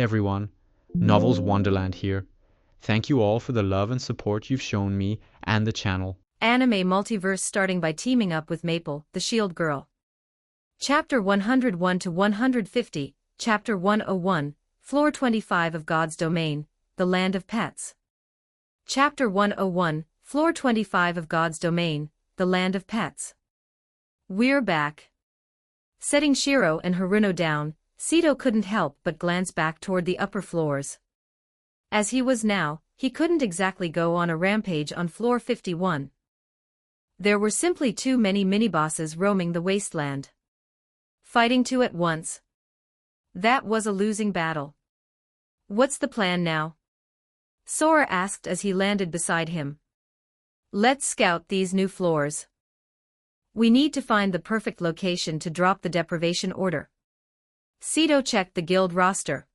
everyone, Novels Wonderland here. Thank you all for the love and support you've shown me and the channel. Anime Multiverse starting by teaming up with Maple, the Shield Girl. Chapter 101 to 150, Chapter 101, Floor 25 of God's Domain, the Land of Pets. Chapter 101, Floor 25 of God's Domain, the Land of Pets. We're back. Setting Shiro and Haruno down, Sito couldn't help but glance back toward the upper floors. As he was now, he couldn't exactly go on a rampage on floor 51. There were simply too many mini-bosses roaming the wasteland. Fighting two at once. That was a losing battle. What's the plan now? Sora asked as he landed beside him. Let's scout these new floors. We need to find the perfect location to drop the deprivation order. Sito checked the guild roster.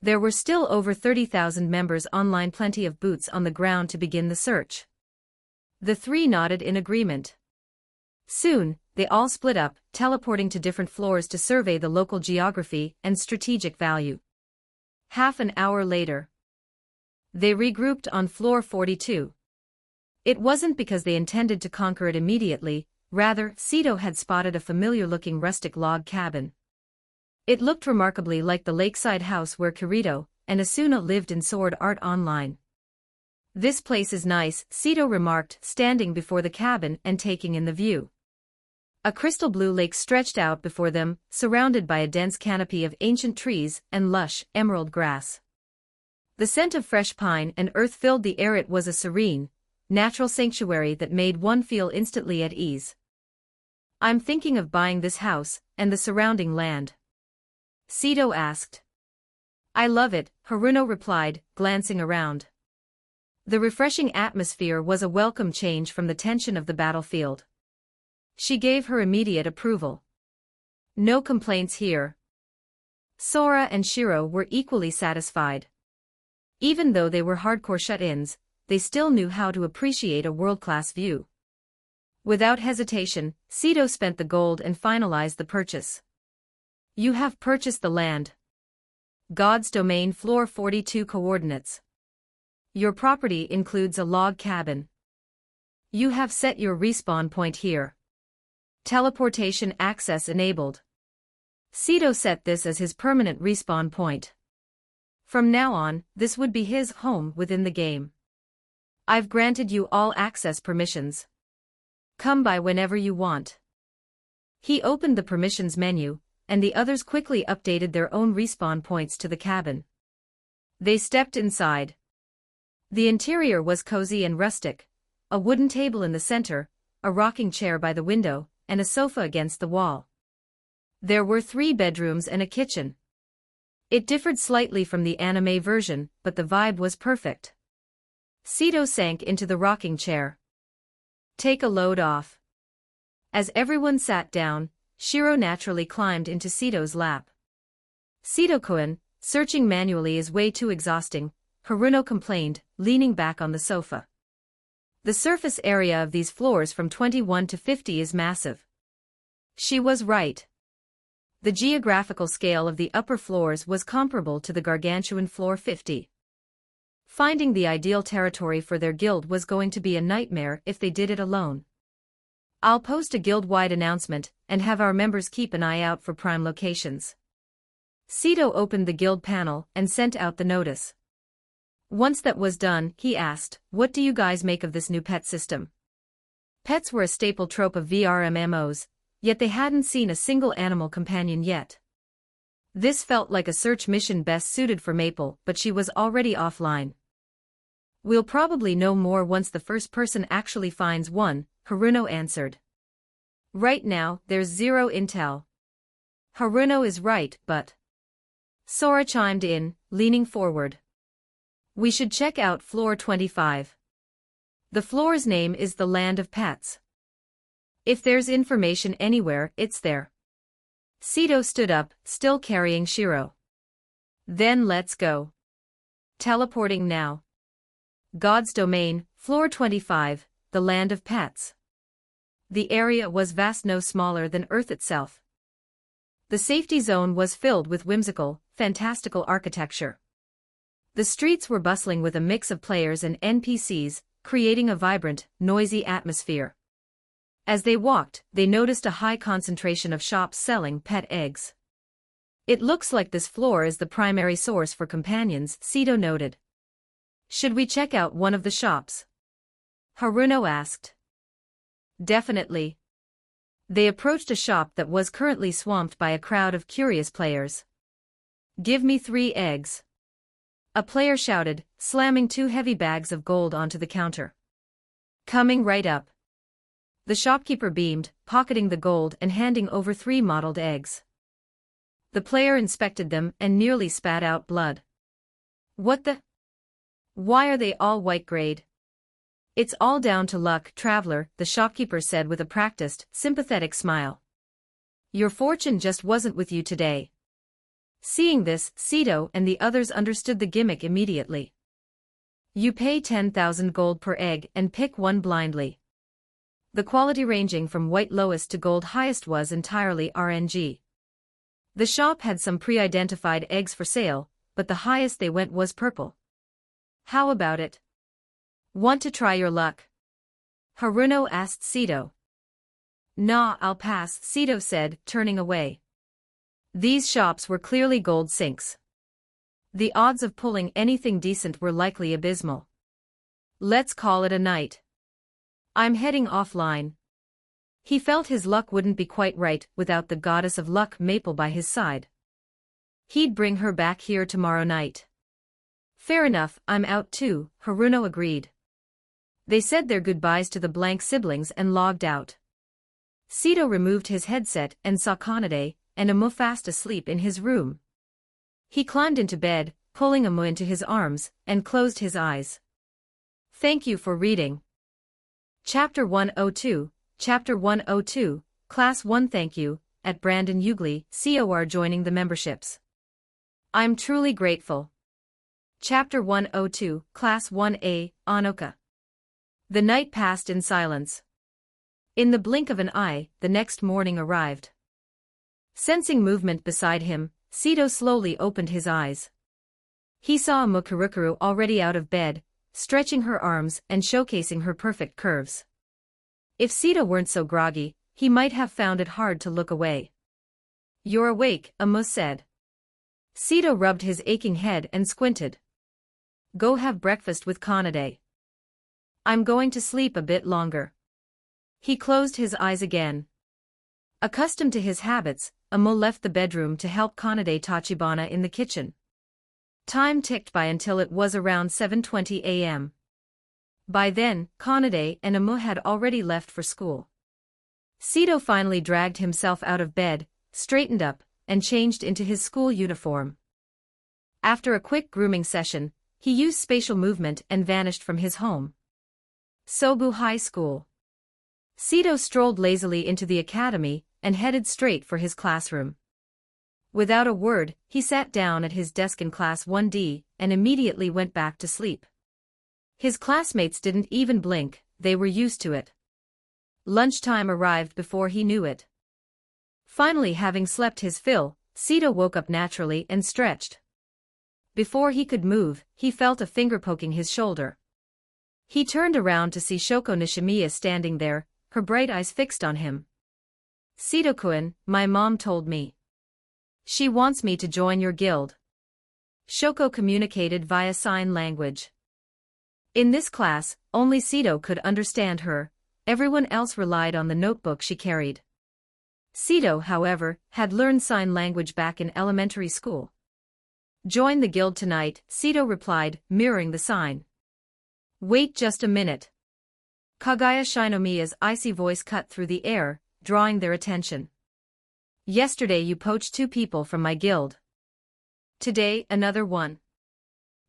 There were still over 30,000 members online, plenty of boots on the ground to begin the search. The three nodded in agreement. Soon, they all split up, teleporting to different floors to survey the local geography and strategic value. Half an hour later, they regrouped on floor 42. It wasn't because they intended to conquer it immediately, rather, Sito had spotted a familiar-looking rustic log cabin. It looked remarkably like the lakeside house where Kirito and Asuna lived in Sword Art Online. This place is nice, Sito remarked, standing before the cabin and taking in the view. A crystal blue lake stretched out before them, surrounded by a dense canopy of ancient trees and lush, emerald grass. The scent of fresh pine and earth filled the air. It was a serene, natural sanctuary that made one feel instantly at ease. I'm thinking of buying this house and the surrounding land. Sito asked. I love it, Haruno replied, glancing around. The refreshing atmosphere was a welcome change from the tension of the battlefield. She gave her immediate approval. No complaints here. Sora and Shiro were equally satisfied. Even though they were hardcore shut-ins, they still knew how to appreciate a world-class view. Without hesitation, Sito spent the gold and finalized the purchase. You have purchased the land. God's Domain, floor 42 coordinates. Your property includes a log cabin. You have set your respawn point here. Teleportation access enabled. Sito set this as his permanent respawn point. From now on, this would be his home within the game. I've granted you all access permissions. Come by whenever you want. He opened the permissions menu, and the others quickly updated their own respawn points to the cabin. They stepped inside. The interior was cozy and rustic, a wooden table in the center, a rocking chair by the window, and a sofa against the wall. There were 3 bedrooms and a kitchen. It differed slightly from the anime version, but the vibe was perfect. Sito sank into the rocking chair. Take a load off. As everyone sat down, Shiro naturally climbed into Sito's lap. Sito-kun, searching manually is way too exhausting, Haruno complained, leaning back on the sofa. The surface area of these floors from 21 to 50 is massive. She was right. The geographical scale of the upper floors was comparable to the gargantuan floor 50. Finding the ideal territory for their guild was going to be a nightmare if they did it alone. I'll post a guild-wide announcement and have our members keep an eye out for prime locations. Sito opened the guild panel and sent out the notice. Once that was done, he asked, what do you guys make of this new pet system? Pets were a staple trope of VR MMOs, yet they hadn't seen a single animal companion yet. This felt like a search mission best suited for Maple, but she was already offline. We'll probably know more once the first person actually finds one, Haruno answered. Right now, there's zero intel. Haruno is right, but... Sora chimed in, leaning forward. We should check out floor 25. The floor's name is the Land of Pets. If there's information anywhere, it's there. Sito stood up, still carrying Shiro. Then let's go. Teleporting now. God's Domain, floor 25, the Land of Pets. The area was vast, no smaller than Earth itself. The safety zone was filled with whimsical, fantastical architecture. The streets were bustling with a mix of players and NPCs, creating a vibrant, noisy atmosphere. As they walked, they noticed a high concentration of shops selling pet eggs. It looks like this floor is the primary source for companions, Sito noted. Should we check out one of the shops? Haruno asked. Definitely. They approached a shop that was currently swamped by a crowd of curious players. Give me 3 eggs. A player shouted, slamming 2 heavy bags of gold onto the counter. Coming right up. The shopkeeper beamed, pocketing the gold and handing over 3 mottled eggs. The player inspected them and nearly spat out blood. What the? Why are they all white grade? It's all down to luck, traveler, the shopkeeper said with a practiced, sympathetic smile. Your fortune just wasn't with you today. Seeing this, Sito and the others understood the gimmick immediately. You pay 10,000 gold per egg and pick one blindly. The quality ranging from white lowest to gold highest was entirely RNG. The shop had some pre-identified eggs for sale, but the highest they went was purple. How about it? Want to try your luck? Haruno asked Sito. Nah, I'll pass, Sito said, turning away. These shops were clearly gold sinks. The odds of pulling anything decent were likely abysmal. Let's call it a night. I'm heading offline. He felt his luck wouldn't be quite right without the goddess of luck Maple by his side. He'd bring her back here tomorrow night. Fair enough, I'm out too, Haruno agreed. They said their goodbyes to the blank siblings and logged out. Sito removed his headset and saw Kanade and Amu fast asleep in his room. He climbed into bed, pulling Amu into his arms, and closed his eyes. Thank you for reading. Chapter 102, Chapter 102, Class 1 Thank you, at Brandon Ugly, COR joining the memberships. I'm truly grateful. Chapter 102, Class 1A, Anoka. The night passed in silence. In the blink of an eye, the next morning arrived. Sensing movement beside him, Sito slowly opened his eyes. He saw Mukurukuru already out of bed, stretching her arms and showcasing her perfect curves. If Sito weren't so groggy, he might have found it hard to look away. You're awake, Amu said. Sito rubbed his aching head and squinted. Go have breakfast with Kanade. I'm going to sleep a bit longer. He closed his eyes again. Accustomed to his habits, Amu left the bedroom to help Kanade Tachibana in the kitchen. Time ticked by until it was around 7:20 a.m. By then, Kanade and Amu had already left for school. Sito finally dragged himself out of bed, straightened up, and changed into his school uniform. After a quick grooming session, he used spatial movement and vanished from his home. Sobu High School. Sito strolled lazily into the academy and headed straight for his classroom. Without a word, he sat down at his desk in Class 1D and immediately went back to sleep. His classmates didn't even blink, they were used to it. Lunchtime arrived before he knew it. Finally, having slept his fill, Sito woke up naturally and stretched. Before he could move, he felt a finger poking his shoulder. He turned around to see Shoko Nishimiya standing there, her bright eyes fixed on him. Sito-kun, my mom told me. She wants me to join your guild. Shoko communicated via sign language. In this class, only Sito could understand her, everyone else relied on the notebook she carried. Sito, however, had learned sign language back in elementary school. Join the guild tonight, Sito replied, mirroring the sign. Wait just a minute. Kagaya Shinomiya's icy voice cut through the air, drawing their attention. Yesterday you poached 2 people from my guild. Today, another one.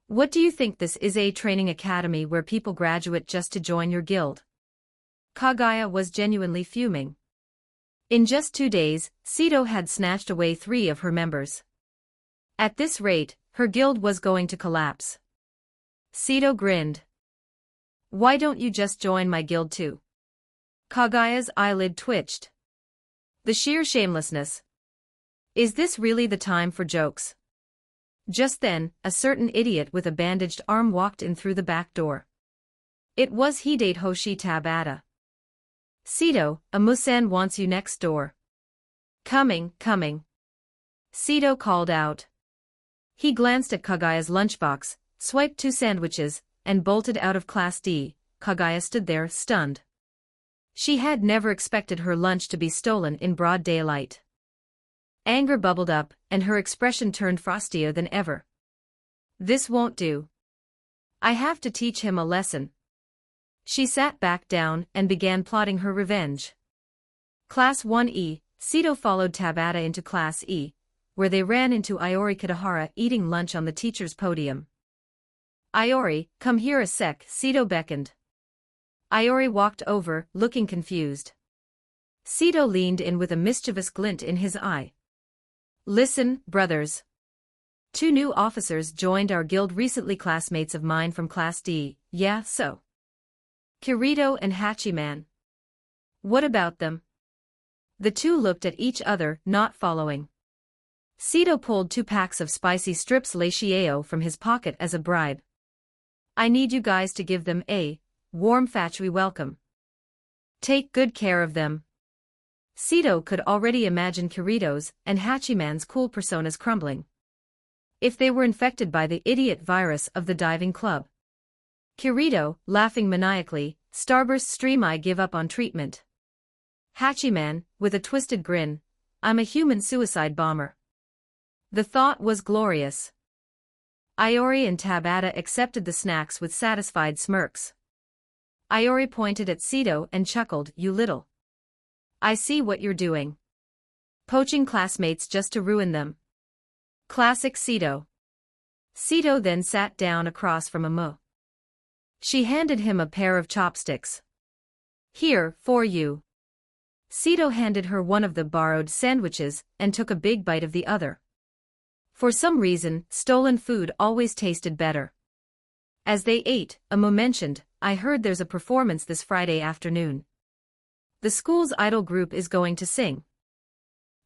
What do you think this is, a training academy where people graduate just to join your guild? Kagaya was genuinely fuming. In just 2 days, Sito had snatched away 3 of her members. At this rate, her guild was going to collapse. Sito grinned. Why don't you just join my guild too? Kagaya's eyelid twitched. The sheer shamelessness. Is this really the time for jokes? Just then, a certain idiot with a bandaged arm walked in through the back door. It was Hidate Hoshi Tabata. "Sito, a Musan wants you next door." "Coming, coming." Sito called out. He glanced at Kagaya's lunchbox, swiped 2 sandwiches, and bolted out of Class D. Kagaya stood there, stunned. She had never expected her lunch to be stolen in broad daylight. Anger bubbled up, and her expression turned frostier than ever. "This won't do. I have to teach him a lesson." She sat back down and began plotting her revenge. Class 1E, Sito followed Tabata into Class E, where they ran into Iori Kitahara eating lunch on the teacher's podium. "Iori, come here a sec," Sito beckoned. Iori walked over, looking confused. Sito leaned in with a mischievous glint in his eye. "Listen, brothers. 2 new officers joined our guild recently, classmates of mine from Class D, yeah, so. Kirito and Hachiman. What about them?" The 2 looked at each other, not following. Sito pulled 2 packs of spicy strips Lashio from his pocket as a bribe. "I need you guys to give them a warm factory welcome. Take good care of them." Sito could already imagine Kirito's and Hachiman's cool personas crumbling. If they were infected by the idiot virus of the diving club. Kirito, laughing maniacally, "Starburst stream, I give up on treatment." Hachiman, with a twisted grin, "I'm a human suicide bomber." The thought was glorious. Iori and Tabata accepted the snacks with satisfied smirks. Iori pointed at Sito and chuckled, "You little. I see what you're doing. Poaching classmates just to ruin them. Classic Sito." Sito then sat down across from Amu. She handed him a pair of chopsticks. "Here, for you." Sito handed her one of the borrowed sandwiches and took a big bite of the other. For some reason, stolen food always tasted better. As they ate, Amu mentioned, "I heard there's a performance this Friday afternoon. The school's idol group is going to sing."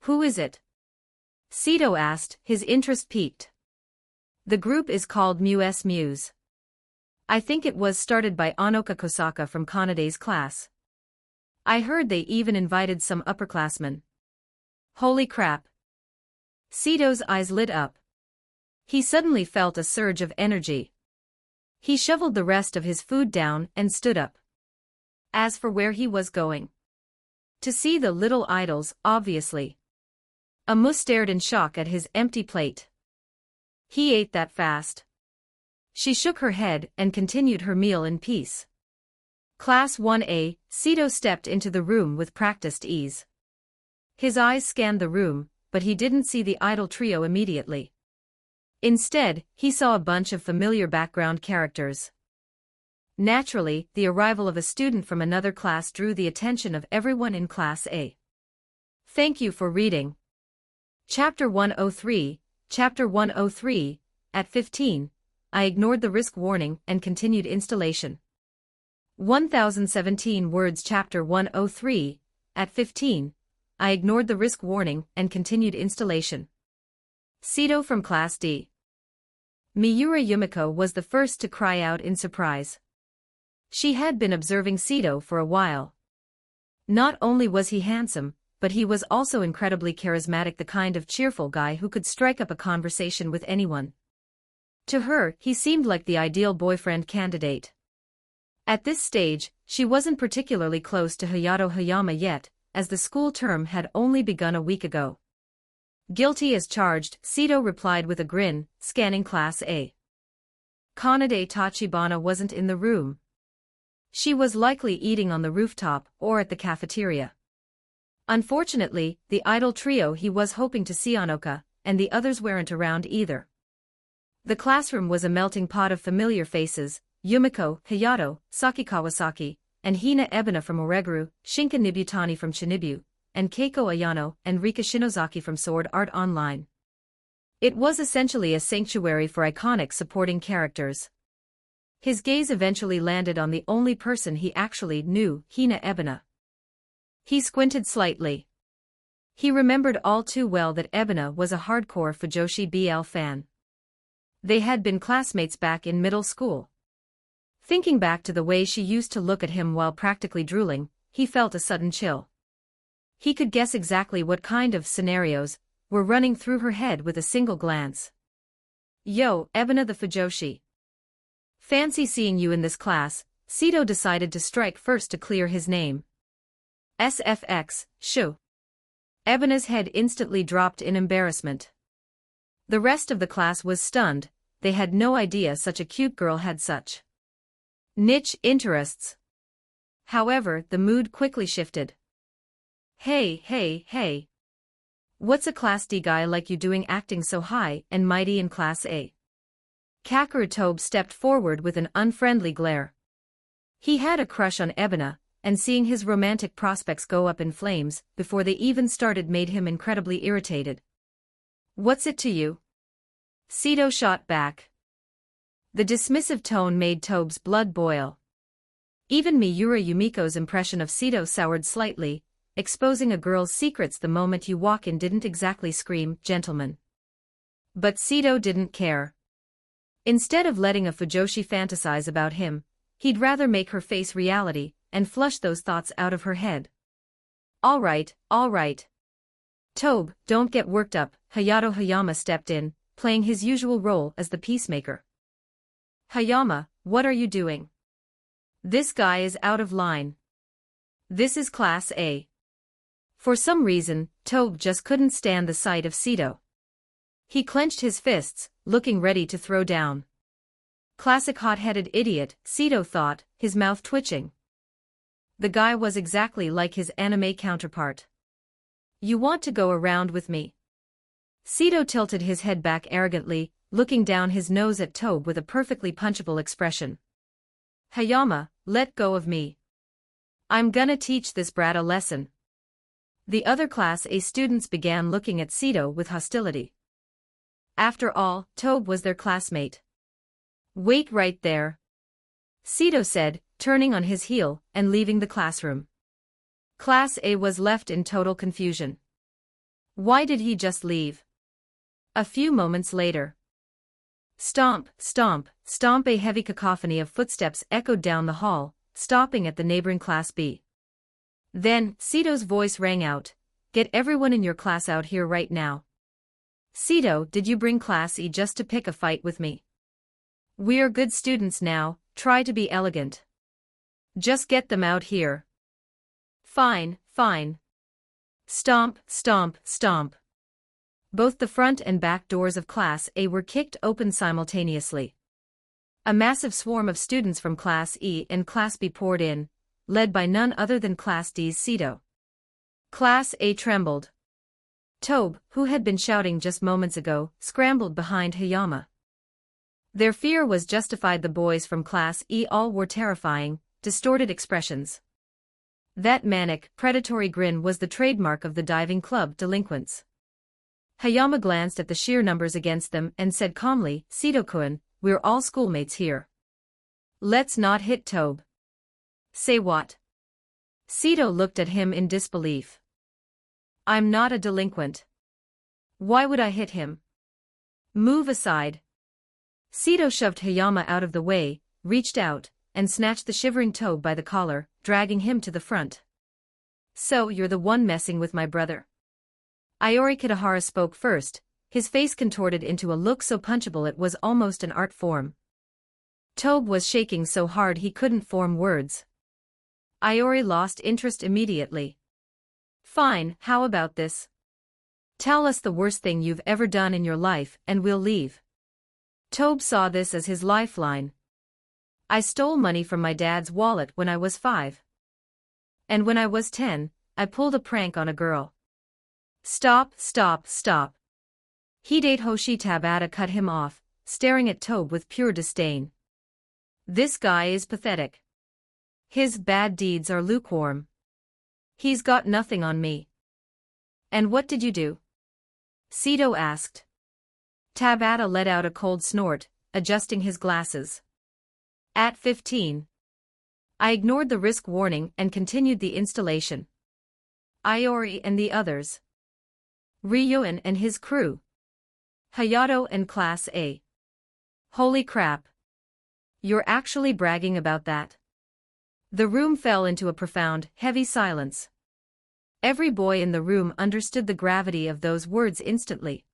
"Who is it?" Sito asked, his interest piqued. "The group is called Muse Muse. I think it was started by Anoka Kosaka from Kanade's class. I heard they even invited some upperclassmen." "Holy crap." Sito's eyes lit up. He suddenly felt a surge of energy. He shoveled the rest of his food down and stood up. As for where he was going. To see the little idols, obviously. Amu stared in shock at his empty plate. "He ate that fast." She shook her head and continued her meal in peace. Class 1A, Sito stepped into the room with practiced ease. His eyes scanned the room, but he didn't see the idol trio immediately. Instead, he saw a bunch of familiar background characters. Naturally, the arrival of a student from another class drew the attention of everyone in Class A. Thank you for reading. Chapter 103, Chapter 103, at 15, I ignored the risk warning and continued installation. 1017 words. Chapter 103, at 15, I ignored the risk warning and continued installation. Sito from Class D. Miura Yumiko was the first to cry out in surprise. She had been observing Sito for a while. Not only was he handsome, but he was also incredibly charismatic, the kind of cheerful guy who could strike up a conversation with anyone. To her, he seemed like the ideal boyfriend candidate. At this stage, she wasn't particularly close to Hayato Hayama yet, as the school term had only begun a week ago. Guilty as charged, Sito replied with a grin, scanning Class A. Kanade Tachibana wasn't in the room. She was likely eating on the rooftop or at the cafeteria. Unfortunately, the idol trio he was hoping to see, Anoka, and the others weren't around either. The classroom was a melting pot of familiar faces: Yumiko, Hayato, Saki Kawasaki, and Hina Ebina from Oreguru, Shinka Nibutani from Shinibu, and Keiko Ayano and Rika Shinozaki from Sword Art Online. It was essentially a sanctuary for iconic supporting characters. His gaze eventually landed on the only person he actually knew, Hina Ebina. He squinted slightly. He remembered all too well that Ebina was a hardcore Fujoshi BL fan. They had been classmates back in middle school. Thinking back to the way she used to look at him while practically drooling, he felt a sudden chill. He could guess exactly what kind of scenarios were running through her head with a single glance. Yo, Ebina the Fujoshi. Fancy seeing you in this class. Sito decided to strike first to clear his name. SFX, shoo. Ebina's head instantly dropped in embarrassment. The rest of the class was stunned. They had no idea such a cute girl had such niche interests. However, the mood quickly shifted. Hey. What's a Class D guy like you doing acting so high and mighty in Class A? Kakeru Tobe stepped forward with an unfriendly glare. He had a crush on Ebina, and seeing his romantic prospects go up in flames before they even started made him incredibly irritated. What's it to you? Sito shot back. The dismissive tone made Tobe's blood boil. Even Miura Yumiko's impression of Sito soured slightly. Exposing a girl's secrets the moment you walk in didn't exactly scream, gentleman. But Sito didn't care. Instead of letting a Fujoshi fantasize about him, he'd rather make her face reality and flush those thoughts out of her head. All right. Tobe, don't get worked up. Hayato Hayama stepped in, playing his usual role as the peacemaker. Hayama, what are you doing? This guy is out of line. This is Class A. For some reason, Tobe just couldn't stand the sight of Sito. He clenched his fists, looking ready to throw down. Classic hot-headed idiot, Sito thought, his mouth twitching. The guy was exactly like his anime counterpart. You want to go around with me? Sito tilted his head back arrogantly, looking down his nose at Tobe with a perfectly punchable expression. Hayama, let go of me. I'm gonna teach this brat a lesson. The other Class A students began looking at Sito with hostility. After all, Tobe was their classmate. Wait right there. Sito said, turning on his heel and leaving the classroom. Class A was left in total confusion. Why did he just leave? A few moments later. Stomp, stomp, stomp. A heavy cacophony of footsteps echoed down the hall, stopping at the neighboring Class B. Then, Sito's voice rang out. Get everyone in your class out here right now. Sito, did you bring Class E just to pick a fight with me? We're good students now, try to be elegant. Just get them out here. Fine. Stomp, stomp, stomp. Both the front and back doors of Class A were kicked open simultaneously. A massive swarm of students from Class E and Class B poured in, led by none other than Class D's Sito. Class A trembled. Tobe, who had been shouting just moments ago, scrambled behind Hayama. Their fear was justified. The boys from Class E all wore terrifying, distorted expressions. That manic, predatory grin was the trademark of the diving club delinquents. Hayama glanced at the sheer numbers against them and said calmly, Sito-kun, we're all schoolmates here. Let's not hit Tobe. Say what? Sito looked at him in disbelief. I'm not a delinquent. Why would I hit him? Move aside. Sito shoved Hayama out of the way, reached out, and snatched the shivering Tobe by the collar, dragging him to the front. So you're the one messing with my brother? Iori Kitahara spoke first, his face contorted into a look so punchable it was almost an art form. Tobe was shaking so hard he couldn't form words. Iori lost interest immediately. Fine, how about this? Tell us the worst thing you've ever done in your life and we'll leave. Tobe saw this as his lifeline. I stole money from my dad's wallet when I was 5. And when I was 10, I pulled a prank on a girl. Stop. Hidate Hoshi Tabata cut him off, staring at Tobe with pure disdain. This guy is pathetic. His bad deeds are lukewarm. He's got nothing on me. And what did you do? Sito asked. Tabata let out a cold snort, adjusting his glasses. At 15. I ignored the risk warning and continued the installation. Iori and the others. Ryuin and his crew. Hayato and Class A. Holy crap. You're actually bragging about that? The room fell into a profound, heavy silence. Every boy in the room understood the gravity of those words instantly.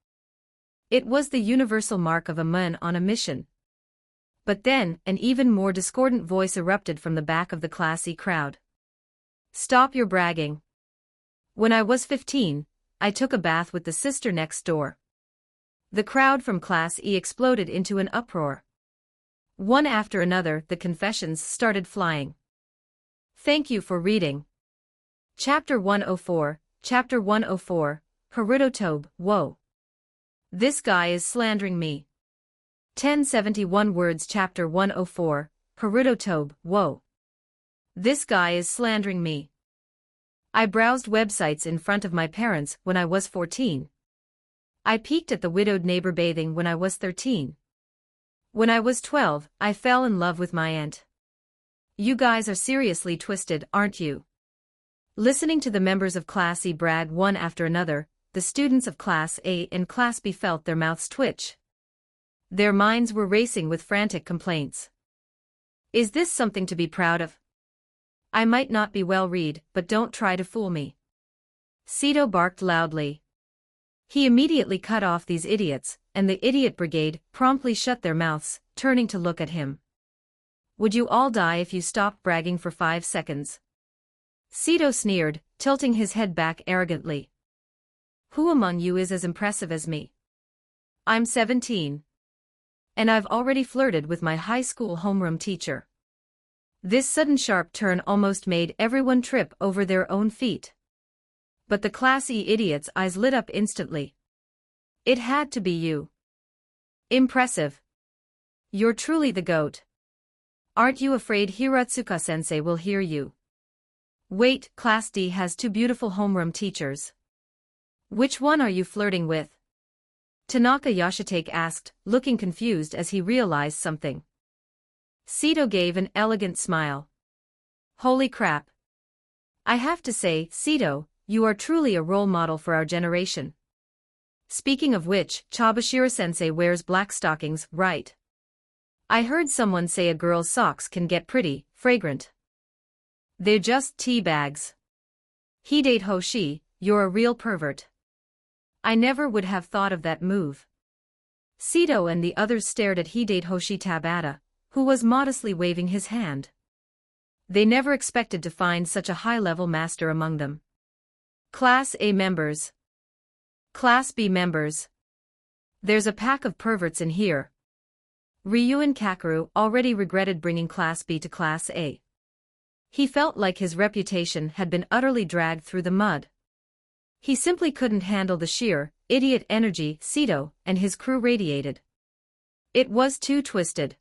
It was the universal mark of a man on a mission. But then, an even more discordant voice erupted from the back of the Class E crowd. Stop your bragging. When I was 15, I took a bath with the sister next door. The crowd from Class E exploded into an uproar. One after another, the confessions started flying. Thank you for reading. Chapter 104, Chapter 104, Harutotobe, whoa. This guy is slandering me. 1071 words. Chapter 104, Harutotobe, whoa. This guy is slandering me. I browsed websites in front of my parents when I was 14. I peeked at the widowed neighbor bathing when I was 13. When I was 12, I fell in love with my aunt. You guys are seriously twisted, aren't you? Listening to the members of Class E brag one after another, the students of Class A and Class B felt their mouths twitch. Their minds were racing with frantic complaints. Is this something to be proud of? I might not be well read, but don't try to fool me. Cito barked loudly. He immediately cut off these idiots, and the idiot brigade promptly shut their mouths, turning to look at him. Would you all die if you stopped bragging for 5 seconds? Cito sneered, tilting his head back arrogantly. Who among you is as impressive as me? I'm 17. And I've already flirted with my high school homeroom teacher. This sudden sharp turn almost made everyone trip over their own feet. But the Class E idiot's eyes lit up instantly. It had to be you. Impressive. You're truly the GOAT. Aren't you afraid Hiratsuka-sensei will hear you? Wait, Class D has 2 beautiful homeroom teachers. Which one are you flirting with? Tanaka Yoshitake asked, looking confused as he realized something. Cito gave an elegant smile. Holy crap. I have to say, Cito, you are truly a role model for our generation. Speaking of which, Chabashira-sensei wears black stockings, right? I heard someone say a girl's socks can get pretty fragrant. They're just tea bags. Hidate Hoshi, you're a real pervert. I never would have thought of that move. Cito and the others stared at Hidate Hoshi Tabata, who was modestly waving his hand. They never expected to find such a high-level master among them. Class A members. Class B members. There's a pack of perverts in here. Ryuen Kakeru already regretted bringing Class B to Class A. He felt like his reputation had been utterly dragged through the mud. He simply couldn't handle the sheer, idiot energy Cito and his crew radiated. It was too twisted.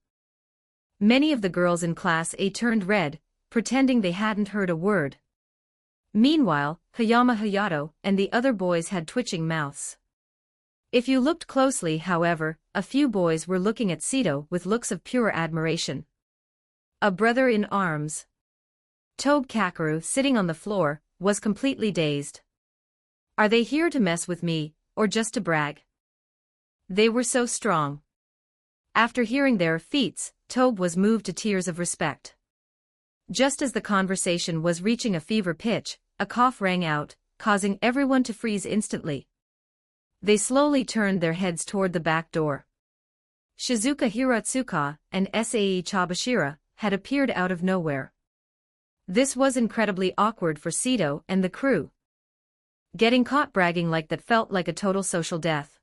Many of the girls in Class A turned red, pretending they hadn't heard a word. Meanwhile, Hayama Hayato and the other boys had twitching mouths. If you looked closely, however, a few boys were looking at Cito with looks of pure admiration. A brother in arms. Tobe Kakeru, sitting on the floor, was completely dazed. Are they here to mess with me, or just to brag? They were so strong. After hearing their feats, Tobe was moved to tears of respect. Just as the conversation was reaching a fever pitch, a cough rang out, causing everyone to freeze instantly. They slowly turned their heads toward the back door. Shizuka Hiratsuka and Sae Chabashira had appeared out of nowhere. This was incredibly awkward for Cito and the crew. Getting caught bragging like that felt like a total social death.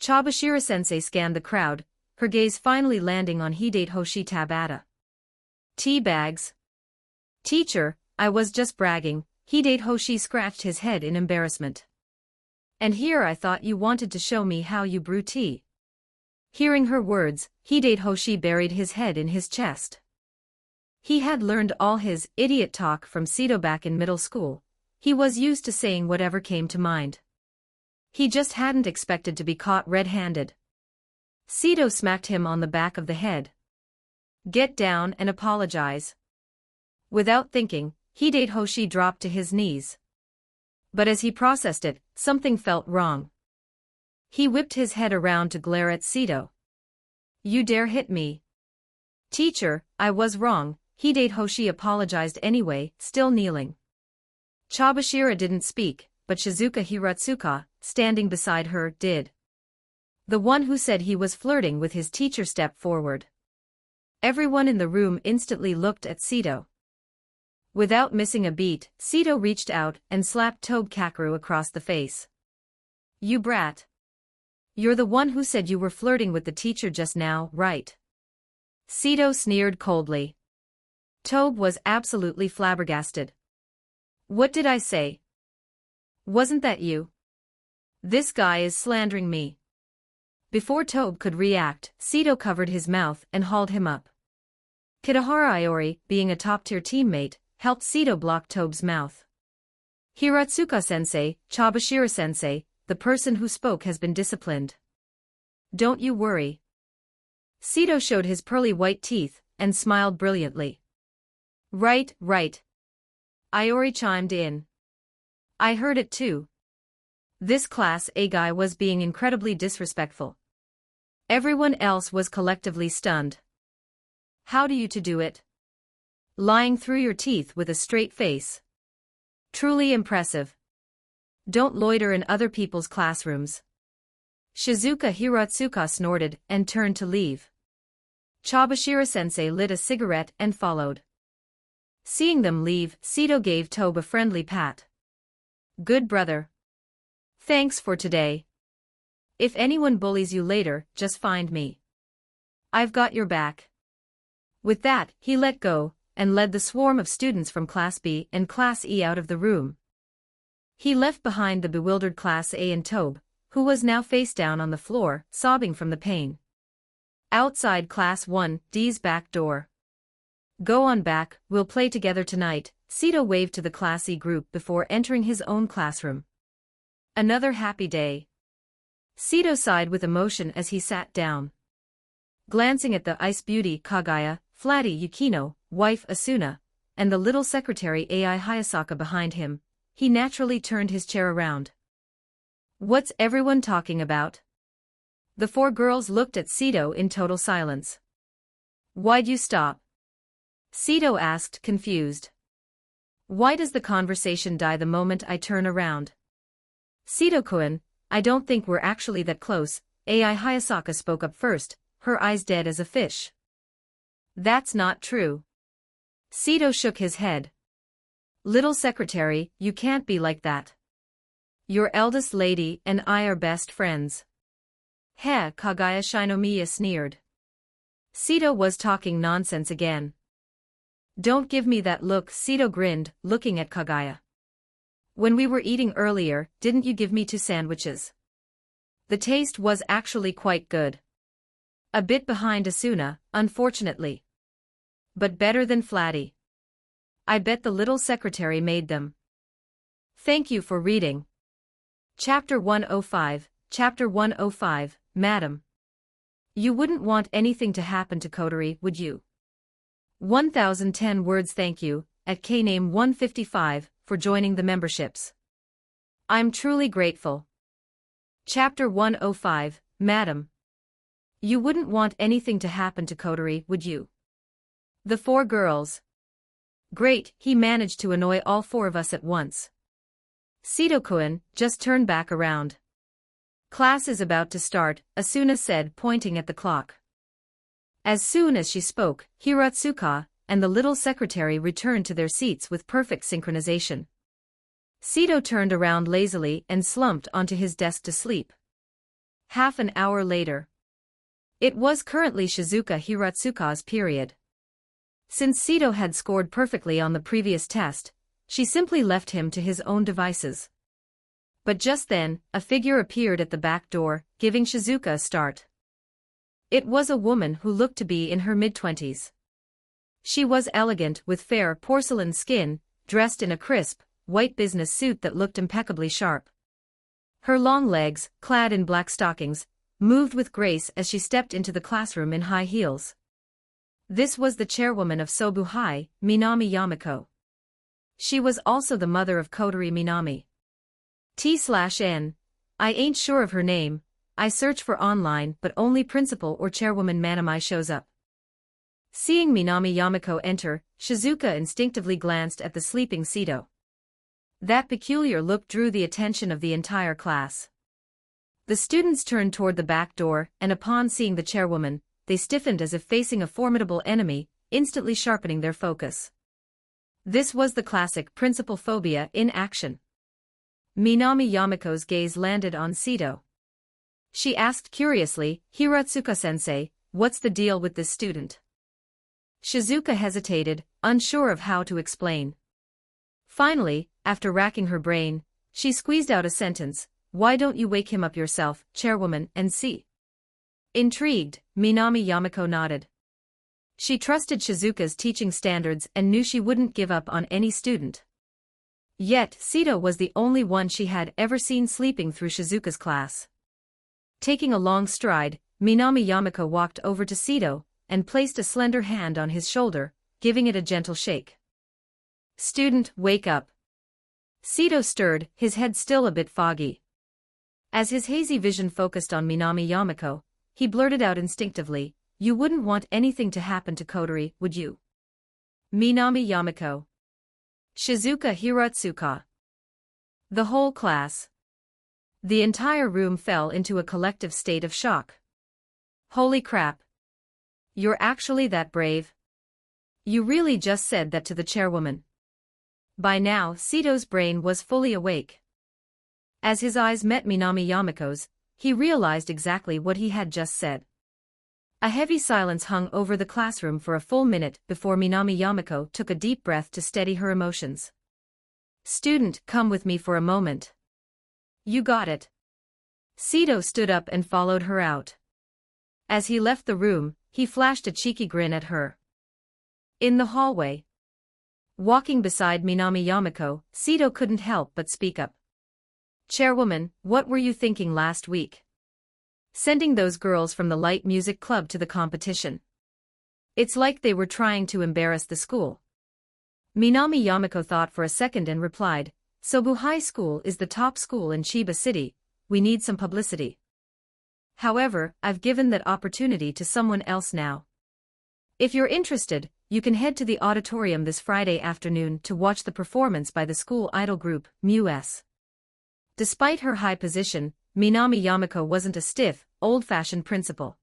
Chabashira-sensei scanned the crowd, her gaze finally landing on Hidate Hoshi Tabata. Tea bags. Teacher, I was just bragging. Hidate Hoshi scratched his head in embarrassment. And here I thought you wanted to show me how you brew tea. Hearing her words, Hidate Hoshi buried his head in his chest. He had learned all his idiot talk from Cito back in middle school. He was used to saying whatever came to mind. He just hadn't expected to be caught red-handed. Cito smacked him on the back of the head. Get down and apologize. Without thinking, Hidate Hoshi dropped to his knees. But as he processed it, something felt wrong. He whipped his head around to glare at Cito. You dare hit me? Teacher, I was wrong, Hide Hoshi apologized anyway, still kneeling. Chabashira didn't speak, but Shizuka Hiratsuka, standing beside her, did. The one who said he was flirting with his teacher stepped forward. Everyone in the room instantly looked at Sito. Without missing a beat, Sito reached out and slapped Tobe Kakeru across the face. You brat. You're the one who said you were flirting with the teacher just now, right? Sito sneered coldly. Tobe was absolutely flabbergasted. What did I say? Wasn't that you? This guy is slandering me. Before Tobe could react, Sito covered his mouth and hauled him up. Kitahara Iori, being a top-tier teammate, helped Sito block Tobe's mouth. Hiratsuka-sensei, Chabashira-sensei, the person who spoke has been disciplined. Don't you worry. Sito showed his pearly white teeth and smiled brilliantly. Right, right. Iori chimed in. I heard it too. This Class A guy was being incredibly disrespectful. Everyone else was collectively stunned. How do you two do it? Lying through your teeth with a straight face. Truly impressive. Don't loiter in other people's classrooms. Shizuka Hiratsuka snorted and turned to leave. Chabashira-sensei lit a cigarette and followed. Seeing them leave, Sito gave Tobe a friendly pat. Good brother. Thanks for today. If anyone bullies you later, just find me. I've got your back. With that, he let go, and led the swarm of students from Class B and Class E out of the room. He left behind the bewildered Class A and Tobe, who was now face down on the floor, sobbing from the pain. Outside Class 1D's back door. Go on back, we'll play together tonight, Sito waved to the Class E group before entering his own classroom. Another happy day. Sito sighed with emotion as he sat down. Glancing at the ice beauty Kagaya, Flatty Yukino, wife Asuna, and the little secretary Ai Hayasaka behind him, he naturally turned his chair around. What's everyone talking about? The four girls looked at Sito in total silence. Why'd you stop? Sito asked, confused. Why does the conversation die the moment I turn around? Sito-kun, I don't think we're actually that close, Ai Hayasaka spoke up first, her eyes dead as a fish. That's not true. Sito shook his head. Little secretary, you can't be like that. Your eldest lady and I are best friends. Heh, Kagaya Shinomiya sneered. Sito was talking nonsense again. Don't give me that look, Sito grinned, looking at Kagaya. When we were eating earlier, didn't you give me 2 sandwiches? The taste was actually quite good. A bit behind Asuna, unfortunately. But better than Flatty. I bet the little secretary made them. Thank you for reading. Chapter 105, Chapter 105, Madam. You wouldn't want anything to happen to Kotori, would you? 1010 words. Thank you, at K-Name 155, for joining the memberships. I'm truly grateful. Chapter 105, Madam. You wouldn't want anything to happen to Kotori, would you? The 4 girls. Great, he managed to annoy all 4 of us at once. Sito-kun, just turn back around. Class is about to start, Asuna said, pointing at the clock. As soon as she spoke, Hiratsuka and the little secretary returned to their seats with perfect synchronization. Sito turned around lazily and slumped onto his desk to sleep. Half an hour later. It was currently Shizuka Hiratsuka's period. Since Sito had scored perfectly on the previous test, she simply left him to his own devices. But just then, a figure appeared at the back door, giving Shizuka a start. It was a woman who looked to be in her mid-20s. She was elegant with fair porcelain skin, dressed in a crisp, white business suit that looked impeccably sharp. Her long legs, clad in black stockings, moved with grace as she stepped into the classroom in high heels. This was the chairwoman of Sobu High, Minami Yamako. She was also the mother of Kotori Minami. T/N. I ain't sure of her name, I search for online but only principal or chairwoman Manamai shows up. Seeing Minami Yamako enter, Shizuka instinctively glanced at the sleeping Sito. That peculiar look drew the attention of the entire class. The students turned toward the back door, and upon seeing the chairwoman, they stiffened as if facing a formidable enemy, instantly sharpening their focus. This was the classic principal phobia in action. Minami Yamako's gaze landed on Sito. She asked curiously, "Hiratsuka-sensei, what's the deal with this student?" Shizuka hesitated, unsure of how to explain. Finally, after racking her brain, she squeezed out a sentence, "Why don't you wake him up yourself, chairwoman, and see?" Intrigued, Minami Yamako nodded. She trusted Shizuka's teaching standards and knew she wouldn't give up on any student. Yet, Sito was the only one she had ever seen sleeping through Shizuka's class. Taking a long stride, Minami Yamako walked over to Sito and placed a slender hand on his shoulder, giving it a gentle shake. "Student, wake up." Sito stirred, his head still a bit foggy. As his hazy vision focused on Minami Yamako, he blurted out instinctively, "You wouldn't want anything to happen to Kotori, would you?" Minami Yamako. Shizuka Hiratsuka. The whole class. The entire room fell into a collective state of shock. Holy crap. You're actually that brave? You really just said that to the chairwoman. By now, Sito's brain was fully awake. As his eyes met Minami Yamako's, he realized exactly what he had just said. A heavy silence hung over the classroom for a full minute before Minami Yamako took a deep breath to steady her emotions. "Student, come with me for a moment." "You got it." Sito stood up and followed her out. As he left the room, he flashed a cheeky grin at her. In the hallway, walking beside Minami Yamako, Sito couldn't help but speak up. "Chairwoman, what were you thinking last week? Sending those girls from the light music club to the competition. It's like they were trying to embarrass the school." Minami Yamako thought for a second and replied, "Sobu High School is the top school in Chiba City, we need some publicity. However, I've given that opportunity to someone else now. If you're interested, you can head to the auditorium this Friday afternoon to watch the performance by the school idol group, MUS." Despite her high position, Minami Yamako wasn't a stiff, old-fashioned principal.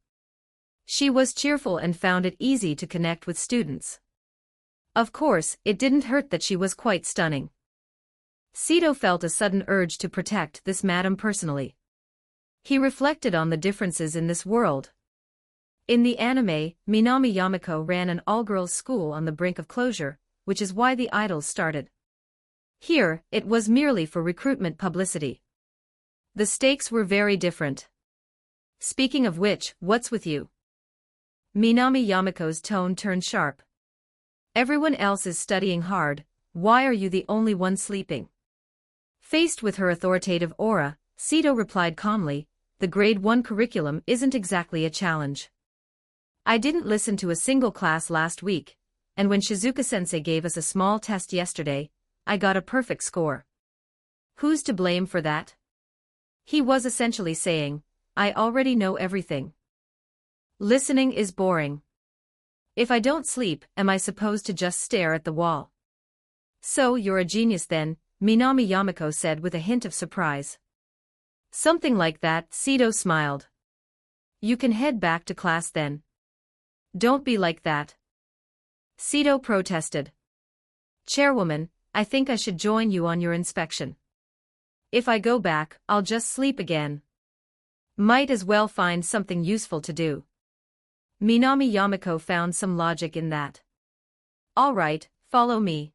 She was cheerful and found it easy to connect with students. Of course, it didn't hurt that she was quite stunning. Sito felt a sudden urge to protect this madam personally. He reflected on the differences in this world. In the anime, Minami Yamako ran an all-girls school on the brink of closure, which is why the idols started. Here, it was merely for recruitment publicity. The stakes were very different. "Speaking of which, what's with you?" Minami Yamako's tone turned sharp. "Everyone else is studying hard, why are you the only one sleeping?" Faced with her authoritative aura, Sito replied calmly, "The grade 1 curriculum isn't exactly a challenge. I didn't listen to a single class last week, and when Shizuka-sensei gave us a small test yesterday, I got a perfect score. Who's to blame for that?" He was essentially saying, "I already know everything. Listening is boring. If I don't sleep, am I supposed to just stare at the wall?" "So you're a genius then," Minami Yamako said with a hint of surprise. "Something like that," Sito smiled. "You can head back to class then." "Don't be like that." Sito protested. "Chairwoman, I think I should join you on your inspection. If I go back, I'll just sleep again. Might as well find something useful to do." Minami Yamako found some logic in that. "All right, follow me."